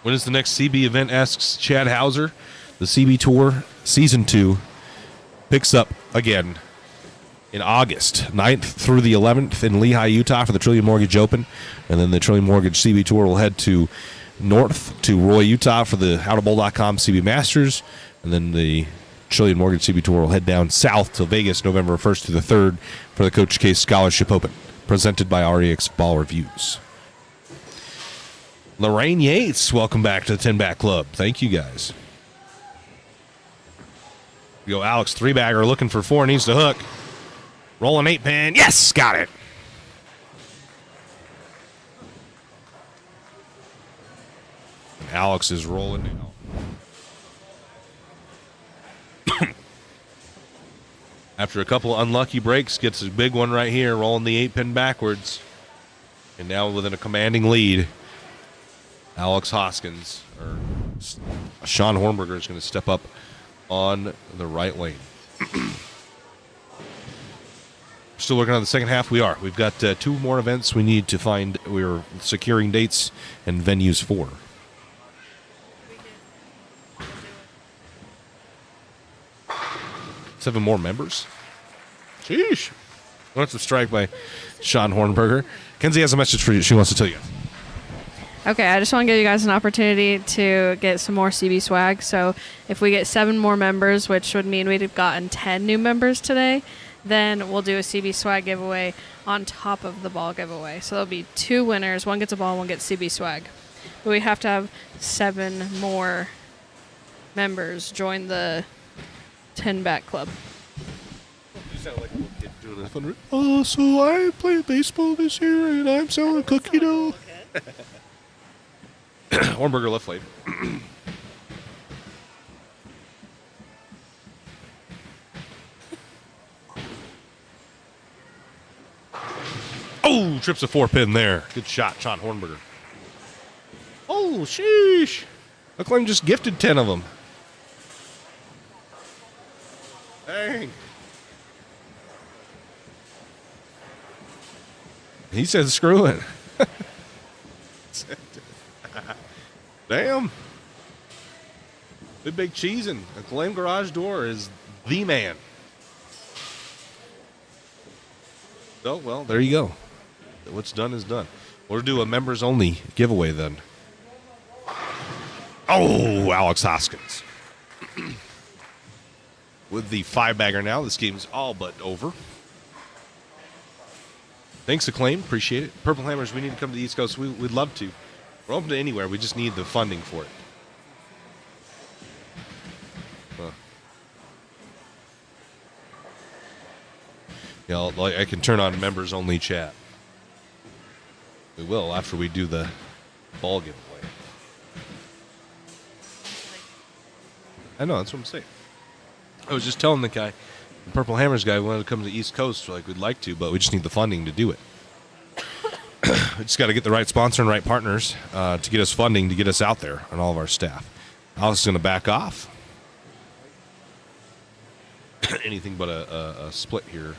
Speaker 5: When is the next CB event, asks Chad Hauser. The CB Tour Season 2 picks up again in August, 9th through the 11th in Lehigh, Utah for the Trillium Mortgage Open. And then the Trillium Mortgage CB Tour will head to north to Roy, Utah for the HowToBowl.com CB Masters. And then the Trillium Mortgage CB Tour will head down south to Vegas November 1st to the 3rd for the Coach K Scholarship Open, presented by REX Ball Reviews. Lorraine Yates, welcome back to the 10 Back Club. Thank you, guys. We go Alex 3-bagger looking for 4, needs to hook. Rolling 8-pin. Yes, got it. And Alex is rolling now. After a couple unlucky breaks, gets a big one right here, rolling the 8-pin backwards. And now within a commanding lead, Alex Hoskins, or Sean Hornberger, is going to step up on the right lane. Still working on the second half. We are. We've got 2 more events we need to find. We're securing dates and venues for.
Speaker 2: We can.
Speaker 5: 7 more members? Sheesh. Lots of strike by Sean Hornberger. Kenzie has a message for you. She wants to tell you.
Speaker 4: Okay, I just want to give you guys an opportunity to get some more CB swag. So if we get 7 more members, which would mean we'd have gotten 10 new members today, then we'll do a CB swag giveaway on top of the ball giveaway. So there'll be 2 winners. One gets a ball, one gets CB swag. But we have to have 7 more members join the 10 Back Club.
Speaker 5: You sound like a little kid doing a fun. Oh, so I played baseball this year and I'm selling cookie dough. Hornberger left lane. Oh, trips a 4-pin there. Good shot, Sean Hornberger. Oh, sheesh. Acclaim just gifted 10 of them. Dang. He said screw it. Damn. Big cheesing. Acclaim Garage Door is the man. Oh, well, there you go. What's done is done. We'll do a members only giveaway then. Oh, Alex Hoskins. With the 5-bagger now, this game's all but over. Thanks, Acclaim. Appreciate it. Purple Hammers, we need to come to the East Coast. We'd love to. We're open to anywhere. We just need the funding for it. Yeah, I can turn on members only chat. We will after we do the ball giveaway. I know, that's what I'm saying. I was just telling the guy, the Purple Hammers guy, we wanted to come to the East Coast, like we'd like to, but we just need the funding to do it. We just got to get the right sponsor and right partners to get us funding to get us out there and all of our staff. Alex is going to back off. Anything but a split here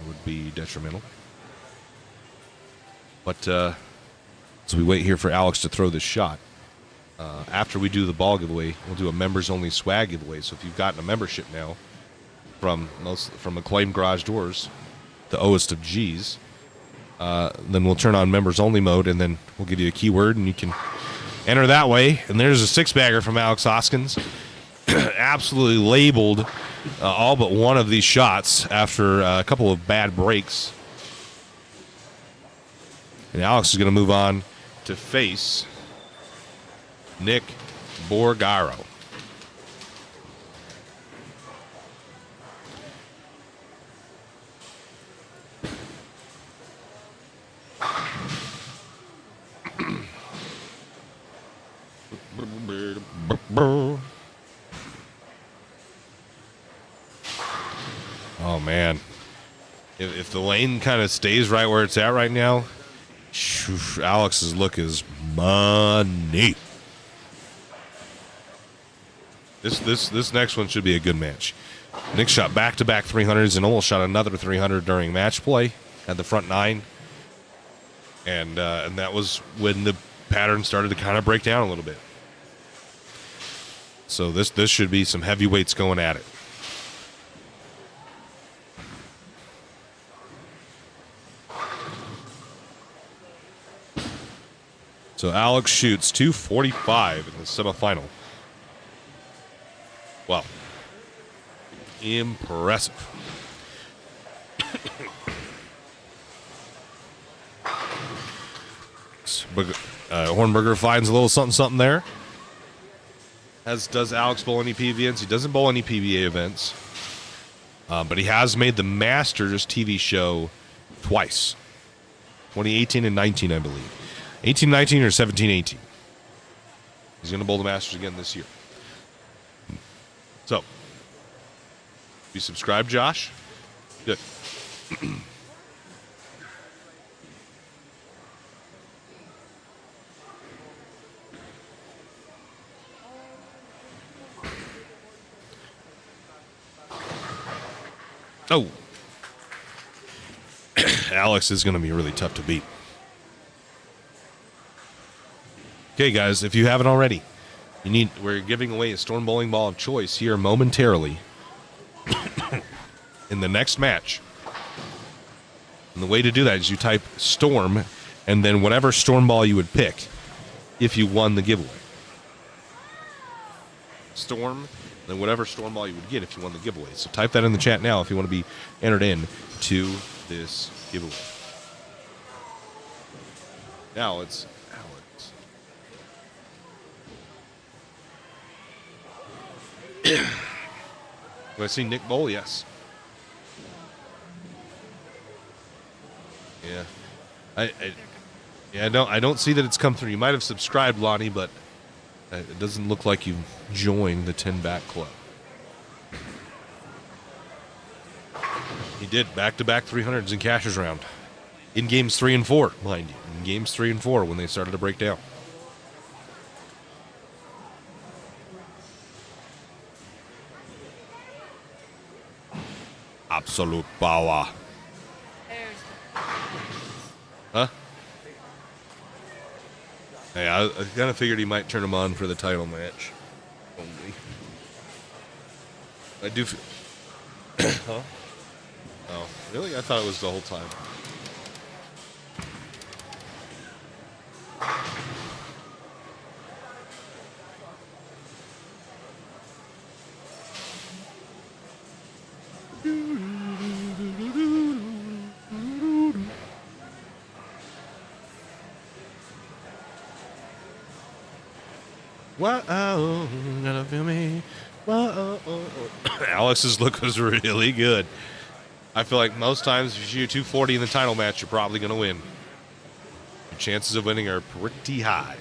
Speaker 5: would be detrimental. But as we wait here for Alex to throw this shot, after we do the ball giveaway, we'll do a members-only swag giveaway. So if you've gotten a membership now from Acclaim Garage Doors, the Oest of G's, then we'll turn on members-only mode, and then we'll give you a keyword, and you can enter that way. And there's a 6-bagger from Alex Hoskins. Absolutely labeled all but one of these shots after a couple of bad breaks. And Alex is going to move on to face Nick Borgaro. Oh, man. If the lane kind of stays right where it's at right now, Alex's look is money. This next one should be a good match. Nick shot back-to-back 300s and almost shot another 300 during match play at the front 9. And that was when the
Speaker 1: pattern started to kind of break down a little bit. So this should be some heavyweights going at it. So Alex shoots 245 in the semifinal. Wow. Impressive. Hornberger finds a little something there. As does Alex bowl any PBA events. He doesn't bowl any PBA events. But he has made the Masters TV show twice. 2018 and 19, I believe. 18-19 or 17-18. He's going to bowl the Masters again this year. So, you subscribe, Josh? Good. Oh. Alex is going to be really tough to beat. Okay, guys, if you haven't already, we're giving away a Storm bowling ball of choice here momentarily in the next match. And the way to do that is you type Storm and then whatever Storm ball you would pick if you won the giveaway. Storm, then whatever Storm ball you would get if you won the giveaway. So type that in the chat now if you want to be entered in to this giveaway. Now it's Alex. Do I see Nick Bowl? Yes. Yeah. I don't see that it's come through. You might have subscribed, Lonnie, but it doesn't look like you've joined the 10 Back Club. He did back-to-back 300s in Cash's round. In games 3 and 4, mind you. In games 3 and 4 when they started to break down. Absolute power. Huh? Hey, I kind of figured he might turn him on for the title match. Only. I do. Huh? Oh, really? I thought it was the whole time. Whoa, gotta feel me. Whoa. Alex's look was really good. I feel like most times if you shoot 240 in the title match, you're probably going to win. Your chances of winning are pretty high.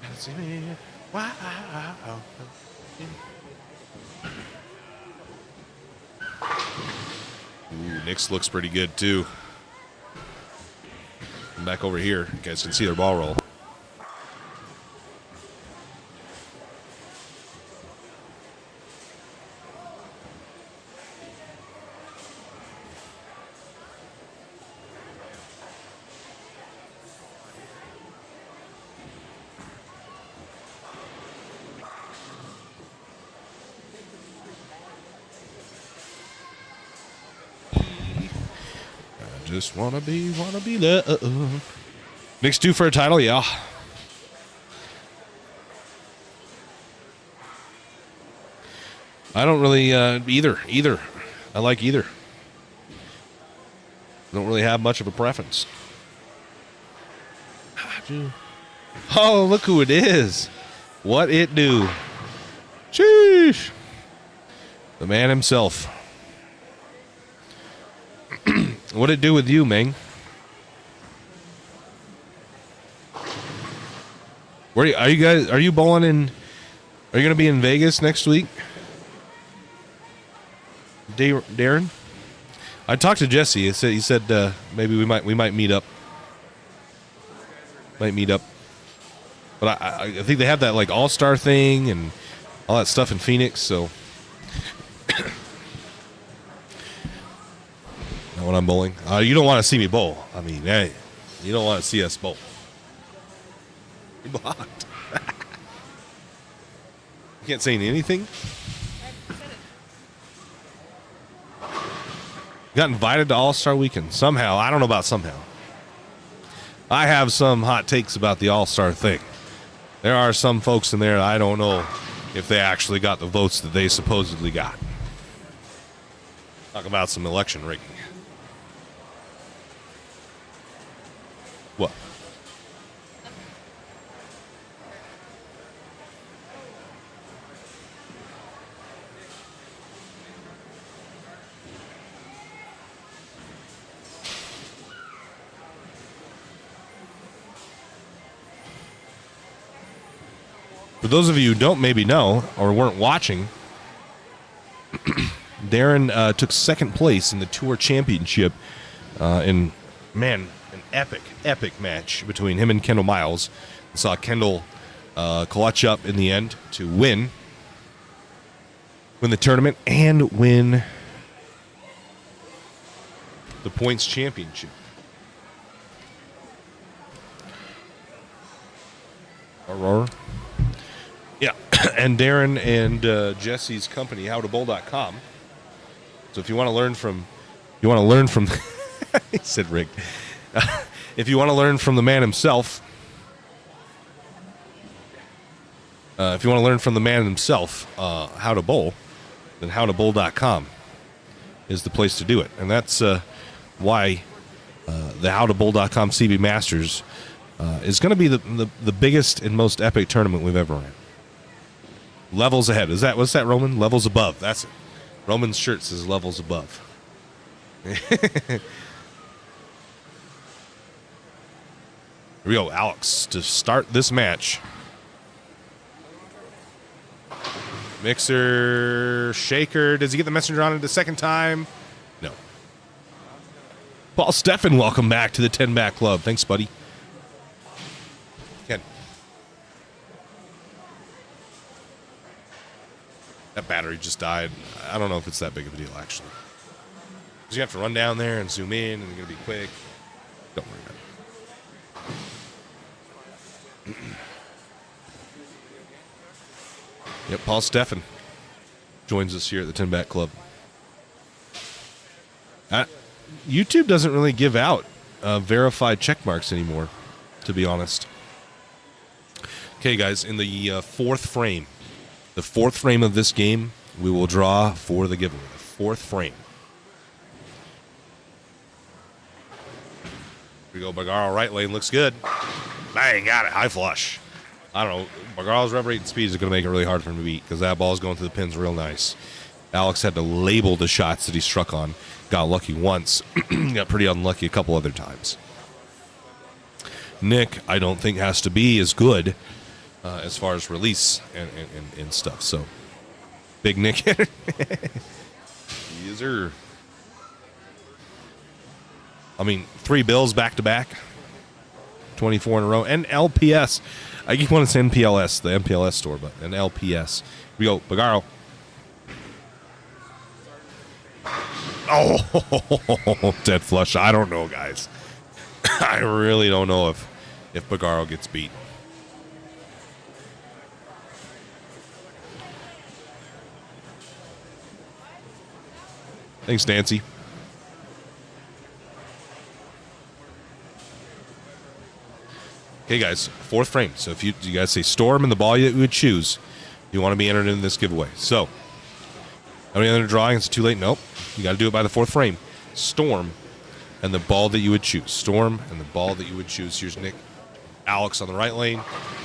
Speaker 1: Gotta see me. Wow. Ooh, Nick's looks pretty good too. Come back over here. You guys can see their ball roll. Just wanna be loved. Nick's due for a title, yeah. I don't really either. I like either. Don't really have much of a preference. Oh, look who it is. What it do? Sheesh. The man himself. What'd it do with you, Ming? Where are you guys? Are you bowling in? Are you going to be in Vegas next week, Darren? I talked to Jesse. He said maybe we might meet up. But I think they have that like all-star thing and all that stuff in Phoenix. So. When I'm bowling, you don't want to see me bowl. I mean, hey, you don't want to see us bowl. Blocked. You can't say anything? Got invited to All-Star Weekend. Somehow. I don't know about somehow. I have some hot takes about the All-Star thing. There are some folks in there I don't know if they actually got the votes that they supposedly got. Talk about some election rigging. What? For those of you who don't maybe know or weren't watching, Darren took second place in the Tour Championship in, man, an epic match between him and Kendall Miles. I saw Kendall clutch up in the end to win the tournament and win the points championship. Aurora. Yeah, and Darren and Jesse's company, howtobowl.com. So if you want to learn from, he said rigged. If you want to learn from the man himself, how to bowl, then howtobowl.com is the place to do it. And that's why the howtobowl.com CB Masters is going to be the biggest and most epic tournament we've ever ran. Levels ahead. What's that, Roman? Levels above. That's it. Roman's shirt says levels above. Here we go, Alex, to start this match. Mixer, shaker. Does he get the messenger on it the second time? No. Paul Steffen, welcome back to the 10 Back Club. Thanks, buddy. Ken. That battery just died. I don't know if it's that big of a deal, actually. Because you have to run down there and zoom in, and you're going to be quick. Don't worry about it. Yep, Paul Steffen joins us here at the 10 Back Club. YouTube doesn't really give out verified check marks anymore, to be honest. Okay, guys, in the fourth frame of this game, we will draw for the giveaway. The fourth frame. Here we go, Bagaro, right lane, looks good. Bang, got it, high flush. I don't know, Bagaro's rev rate and speed is going to make it really hard for him to beat because that ball's going to the pins real nice. Alex had to label the shots that he struck on. Got lucky once, got pretty unlucky a couple other times. Nick, I don't think has to be as good as far as release and stuff. So, big Nick. User. I mean, 3 bills back to back. 24 in a row. And LPS. I keep wanting to say NPLS, the MPLS store, but an LPS. We go, Bagaro. Oh, dead flush. I don't know, guys. I really don't know if Bagaro gets beat. Thanks, Nancy. Okay, guys, fourth frame. So if you guys say Storm and the ball that you would choose, you want to be entered in this giveaway. So, how many other drawings? It's too late? Nope. You got to do it by the fourth frame. Storm and the ball that you would choose. Storm and the ball that you would choose. Here's Nick. Alex on the right lane.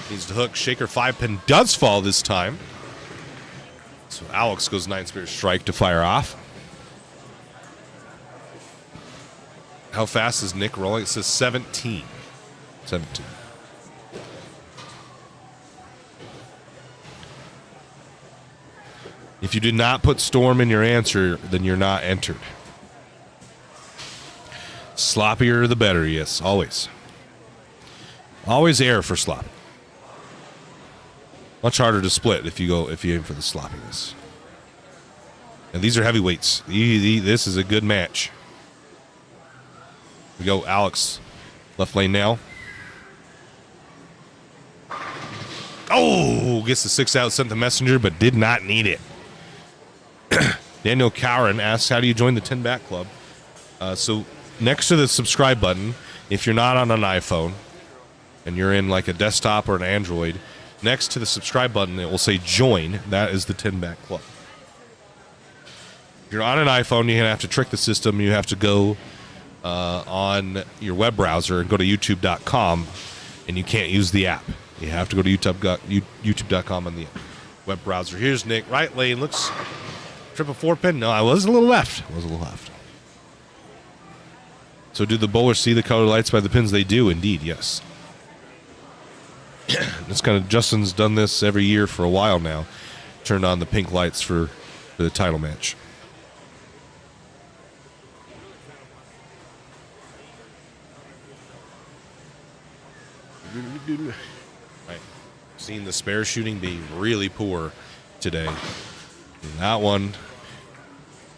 Speaker 1: Needs to hook. Shaker 5-pin does fall this time. So Alex goes 9 Spirit Strike to fire off. How fast is Nick rolling? It says 17. 17. If you did not put Storm in your answer, then you're not entered. Sloppier the better, yes, always. Always air for slop. Much harder to split if you aim for the sloppiness. And these are heavyweights. This is a good match. We go, Alex. Left lane now.
Speaker 5: Oh, gets the 6 out, sent the messenger, but did not need it. Daniel Cowan asks, how do you join the 10 Back Club? So next to the subscribe button, if you're not on an iPhone and you're in like a desktop or an Android, next to the subscribe button, it will say join. That is the 10 Back Club. If you're on an iPhone, you're going to have to trick the system. You have to go on your web browser and go to youtube.com, and you can't use the app. You have to go to youtube.com on the web browser. Here's Nick. Right lane. Looks triple 4-pin. No, I was a little left. So do the bowlers see the color lights by the pins? They do, indeed, yes. It's kind of, Justin's done this every year for a while now. Turned on the pink lights for the title match. Right. Seen the spare shooting be really poor today. And that one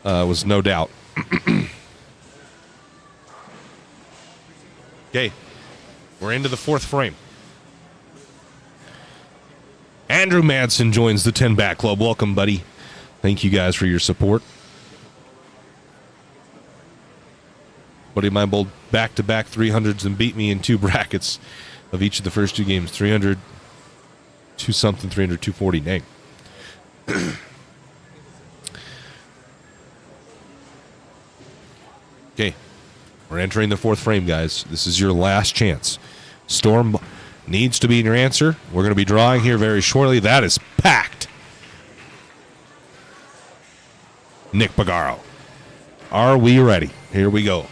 Speaker 5: was no doubt. Okay, we're into the 4th frame. Andrew Madsen joins the 10 Back Club. Welcome, buddy. Thank you guys for your support. Buddy of mine bowled back-to-back 300s and beat me in 2 brackets of each of the first 2 games. 300, 2-something, 300, 240. Dang. Okay, we're entering the 4th frame, guys. This is your last chance. Storm needs to be in your answer. We're going to be drawing here very shortly. That is packed. Nick Pagaro. Are we ready? Here we go.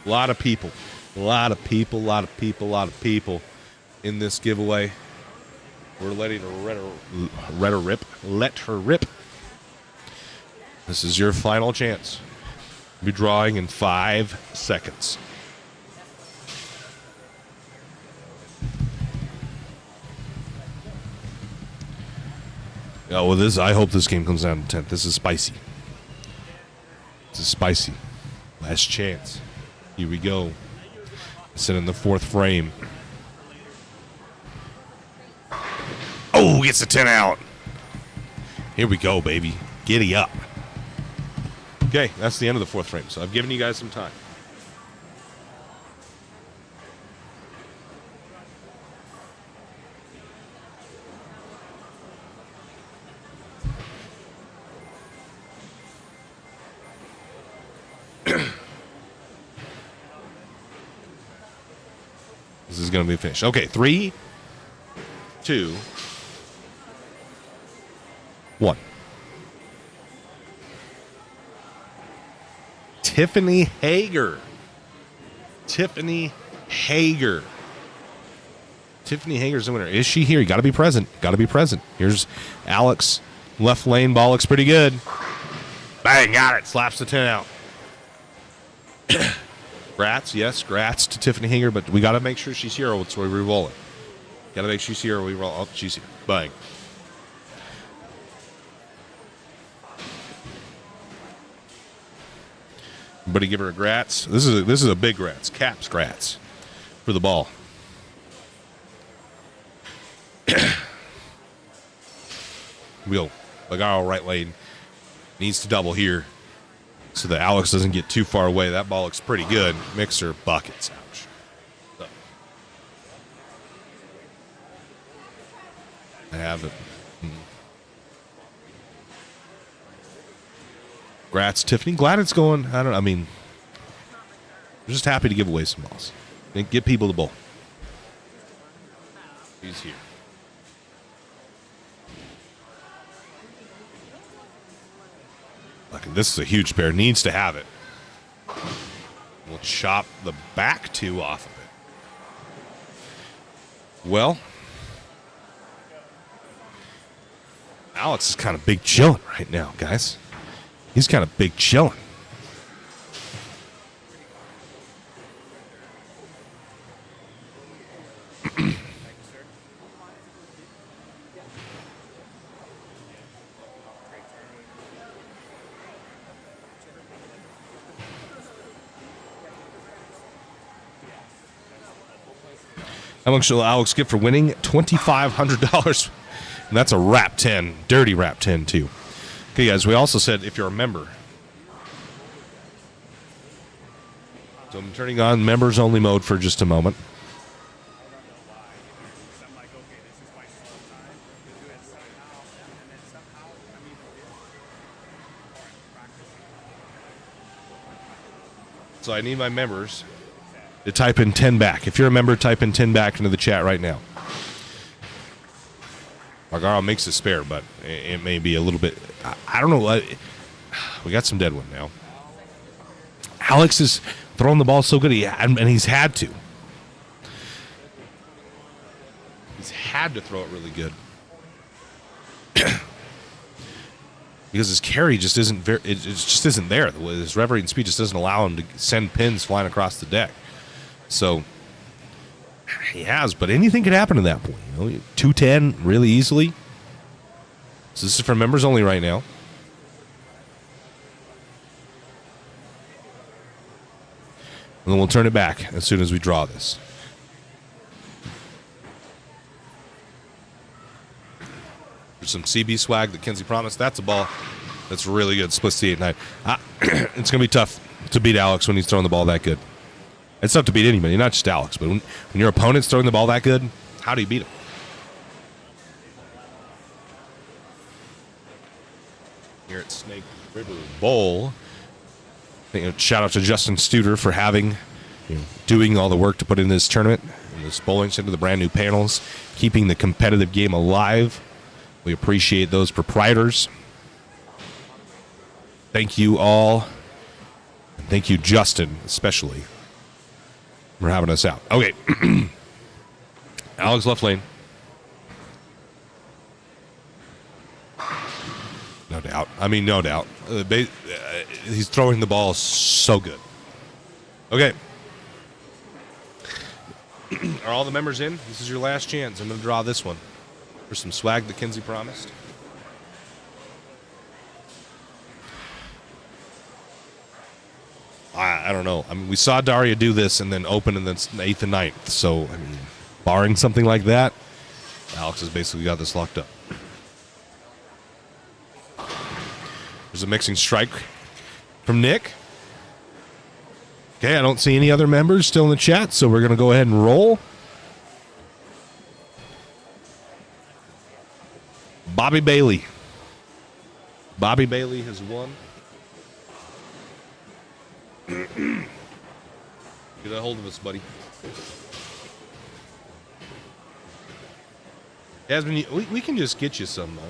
Speaker 5: A lot of people in this giveaway. We're letting her let her rip. This is your final chance. We'll be drawing in 5 seconds. Oh, well, I hope this game comes down to 10th. This is spicy. Last chance. Here we go. Set in the 4th frame. Oh, gets a 10 out. Here we go, baby. Giddy up. Okay, that's the end of the 4th frame. So I've given you guys some time. This is going to be finished. Okay, 3, 2, 1. Tiffany Hager. Tiffany Hager's the winner. Is she here? You got to be present. Here's Alex. Left lane. Ball looks pretty good. Bang, got it. Slaps the 10 out. Grats to Tiffany Hager, but we got to make sure she's here, so we re-roll it. Got to make sure she's here, or we roll. Oh, she's here. Bang. Everybody give her a grats. This is a big grats. Caps grats for the ball. We go. Bagaro right lane. Needs to double here so that Alex doesn't get too far away. That ball looks pretty good. Mixer buckets. Ouch. So. I have it. Grats, Tiffany. Glad it's going. I'm just happy to give away some balls. And get people the bowl. He's here. Look, this is a huge pair. Needs to have it. We'll chop the back 2 off of it. Well, Alex is kind of big chilling right now, guys. He's kind of big chilling. How much will Alex get for winning? $2,500. And that's a wrap 10. Dirty wrap 10, too. Okay, guys, we also said if you're a member. So I'm turning on members only mode for just a moment. So I need my members to type in 10 back. If you're a member, type in 10 back into the chat right now. Margaro makes a spare, but it may be a little bit. I don't know. We got some dead one now. Alex is throwing the ball so good, and he's had to. He's had to throw it really good. Because his carry just isn't it just isn't there. His reverie and speed just doesn't allow him to send pins flying across the deck. So he has, but anything could happen at that point. 210 really easily. So this is for members only right now. And then we'll turn it back as soon as we draw this. There's some CB swag that Kenzie promised. That's a ball that's really good. Splits the 8-9. It's going to be tough to beat Alex when he's throwing the ball that good. It's tough to beat anybody, not just Alex. But when your opponent's throwing the ball that good, how do you beat him? Here at Snake River Bowl. Shout out to Justin Studer for doing all the work to put in this tournament, and this bowling center, the brand new panels, keeping the competitive game alive. We appreciate those proprietors. Thank you all. And thank you, Justin, especially, for having us out. Okay. Alex left lane. No doubt. I mean, no doubt. He's throwing the ball so good. Okay. Are all the members in? This is your last chance. I'm going to draw this one for some swag that Kenzie promised. I don't know. I mean, we saw Daria do this and then open in the 8th and 9th. So, I mean, barring something like that, Alex has basically got this locked up. There's a mixing strike from Nick. Okay, I don't see any other members still in the chat, so we're going to go ahead and roll. Bobby Bailey. Bobby Bailey has won. Get a hold of us, buddy. Jasmine, we can just get you some, though.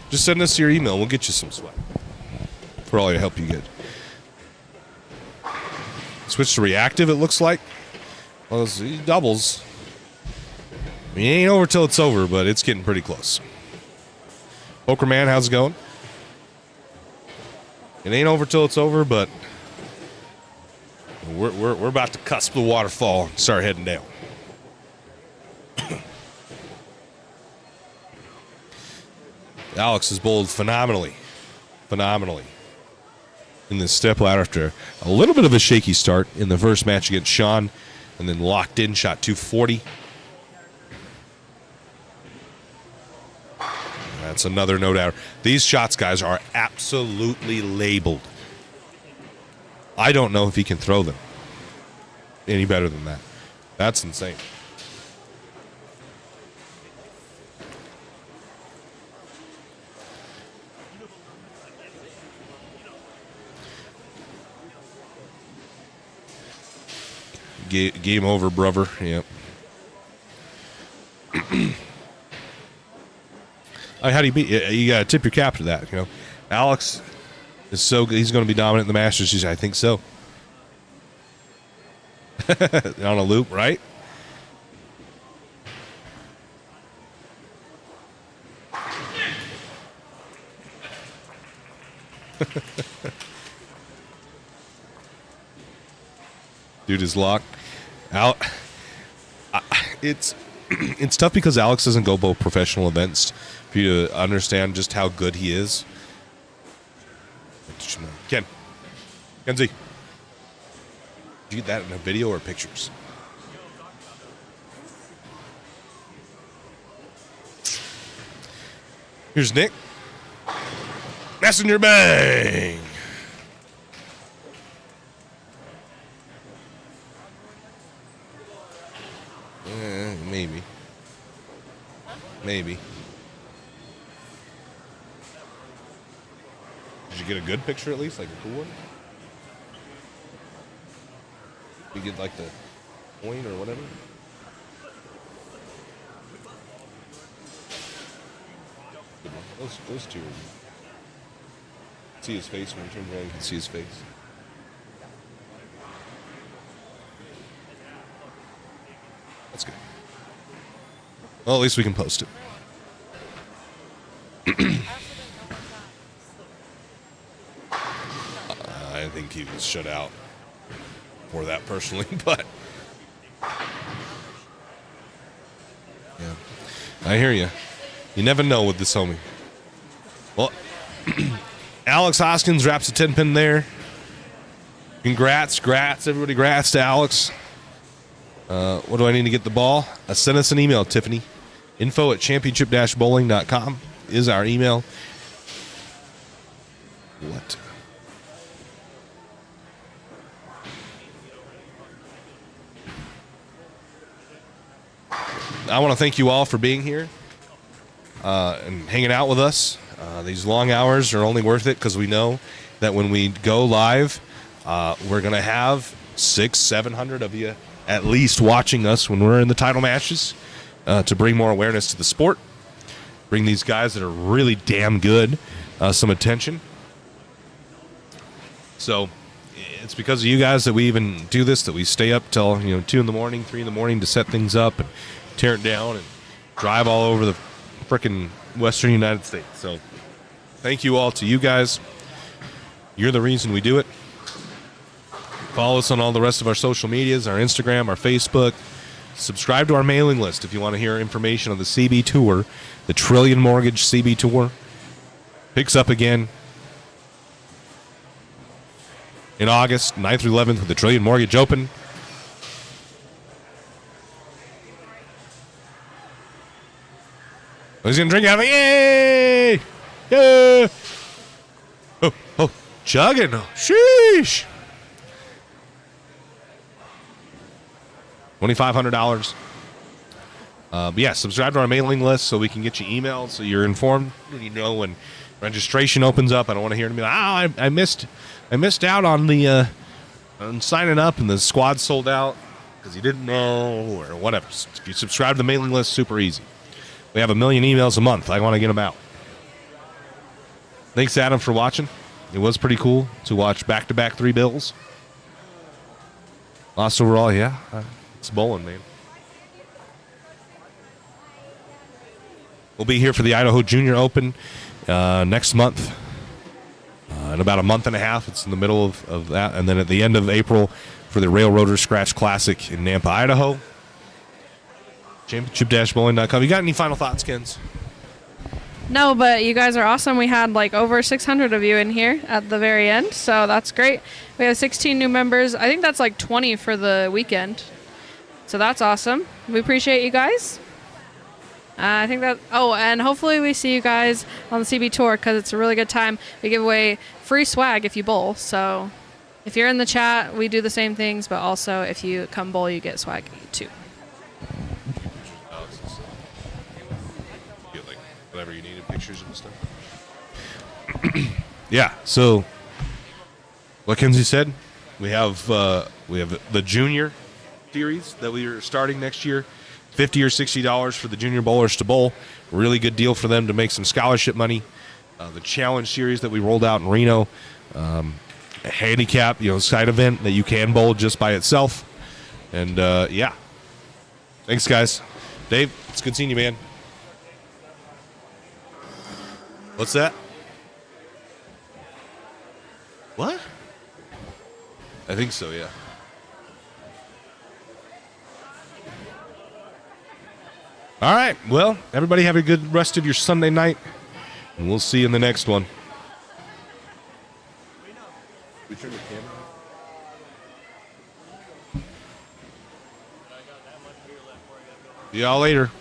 Speaker 5: Just send us your email. We'll get you some swag for all your help you get. Switch to reactive, it looks like. Well, he doubles. I mean, it ain't over till it's over, but it's getting pretty close. Poker Man, how's it going? It ain't over till it's over, but we're about to cusp the waterfall and start heading down. Alex has bowled phenomenally in this Stepladder after a little bit of a shaky start in the first match against Sean, and then locked in, shot 240. That's another no doubt. These shots, guys, are absolutely labeled. I don't know if he can throw them any better than that. That's insane. Game over, brother. Yep. How do you beat? You got to tip your cap to that. Alex is so good. He's going to be dominant in the Masters. I think so. On a loop, right? Dude is locked. It's tough because Alex doesn't go both professional events for you to understand just how good he is. Kenzie.
Speaker 1: Did you get that in a video or pictures? Here's Nick. Messenger bang. Maybe. Maybe. Did you get a good picture at least? Like a cool one? You get like the point or whatever? Those two. See his face when he turns around. You can see his face. That's good. Well, at least we can post it. I think he was shut out for that personally, but yeah, I hear you. You never know with this homie. Well, Alex Hoskins wraps a 10-pin there. Congrats, everybody. Grats to Alex. What do I need to get the ball? Send us an email, Tiffany. info@championship-bowling.com is our email. What? I want to thank you all for being here and hanging out with us. These long hours are only worth it because we know that when we go live, we're going to have 600-700 of you at least watching us when we're in the title matches to bring more awareness to the sport, bring these guys that are really damn good some attention. So it's because of you guys that we even do this, that we stay up till 2 in the morning, 3 in the morning to set things up and tear it down and drive all over the frickin' Western United States. So thank you all to you guys. You're the reason we do it. Follow us on all the rest of our social medias, our Instagram, our Facebook. Subscribe to our mailing list if you want to hear information on the CB Tour. The Trillion Mortgage CB Tour picks up again in August, 9th through 11th with the Trillion Mortgage Open. He's going to drink out of it. Yay! Yeah! Oh, chugging. Sheesh. $2,500. But yeah, subscribe to our mailing list so we can get you emails so you're informed. You know when registration opens up. I don't want to hear it be like, I missed out on the on signing up and the squad sold out because you didn't know or whatever. If you subscribe to the mailing list, super easy. We have 1 million emails a month. I want to get them out. Thanks, Adam, for watching. It was pretty cool to watch back-to-back 3 bills. Lost overall, yeah. It's bowling, man. We'll be here for the Idaho Junior Open next month. In about a month and a half. It's in the middle of that. And then at the end of April for the Railroader Scratch Classic in Nampa, Idaho. Championship-bowling.com. You got any final thoughts, Kens?
Speaker 4: No, but you guys are awesome. We had like over 600 of you in here at the very end, so that's great. We have 16 new members. I think that's like 20 for the weekend. So that's awesome. We appreciate you guys. I think that... Oh, and hopefully we see you guys on the CB Tour because it's a really good time. We give away free swag if you bowl. So if you're in the chat, we do the same things, but also if you come bowl, you get swag too.
Speaker 1: Get like whatever you needed, pictures and stuff. Yeah, so like Kenzie said, we have the junior series that we are starting next year. $50 or $60 for the junior bowlers to bowl. Really good deal for them to make some scholarship money. The challenge series that we rolled out in Reno, a handicap, side event that you can bowl just by itself. And yeah, thanks guys. Dave, it's good seeing you, man. What's that? What? I think so, yeah. All right. Well, everybody have a good rest of your Sunday night, and we'll see you in the next one. We turn the camera
Speaker 5: See y'all later.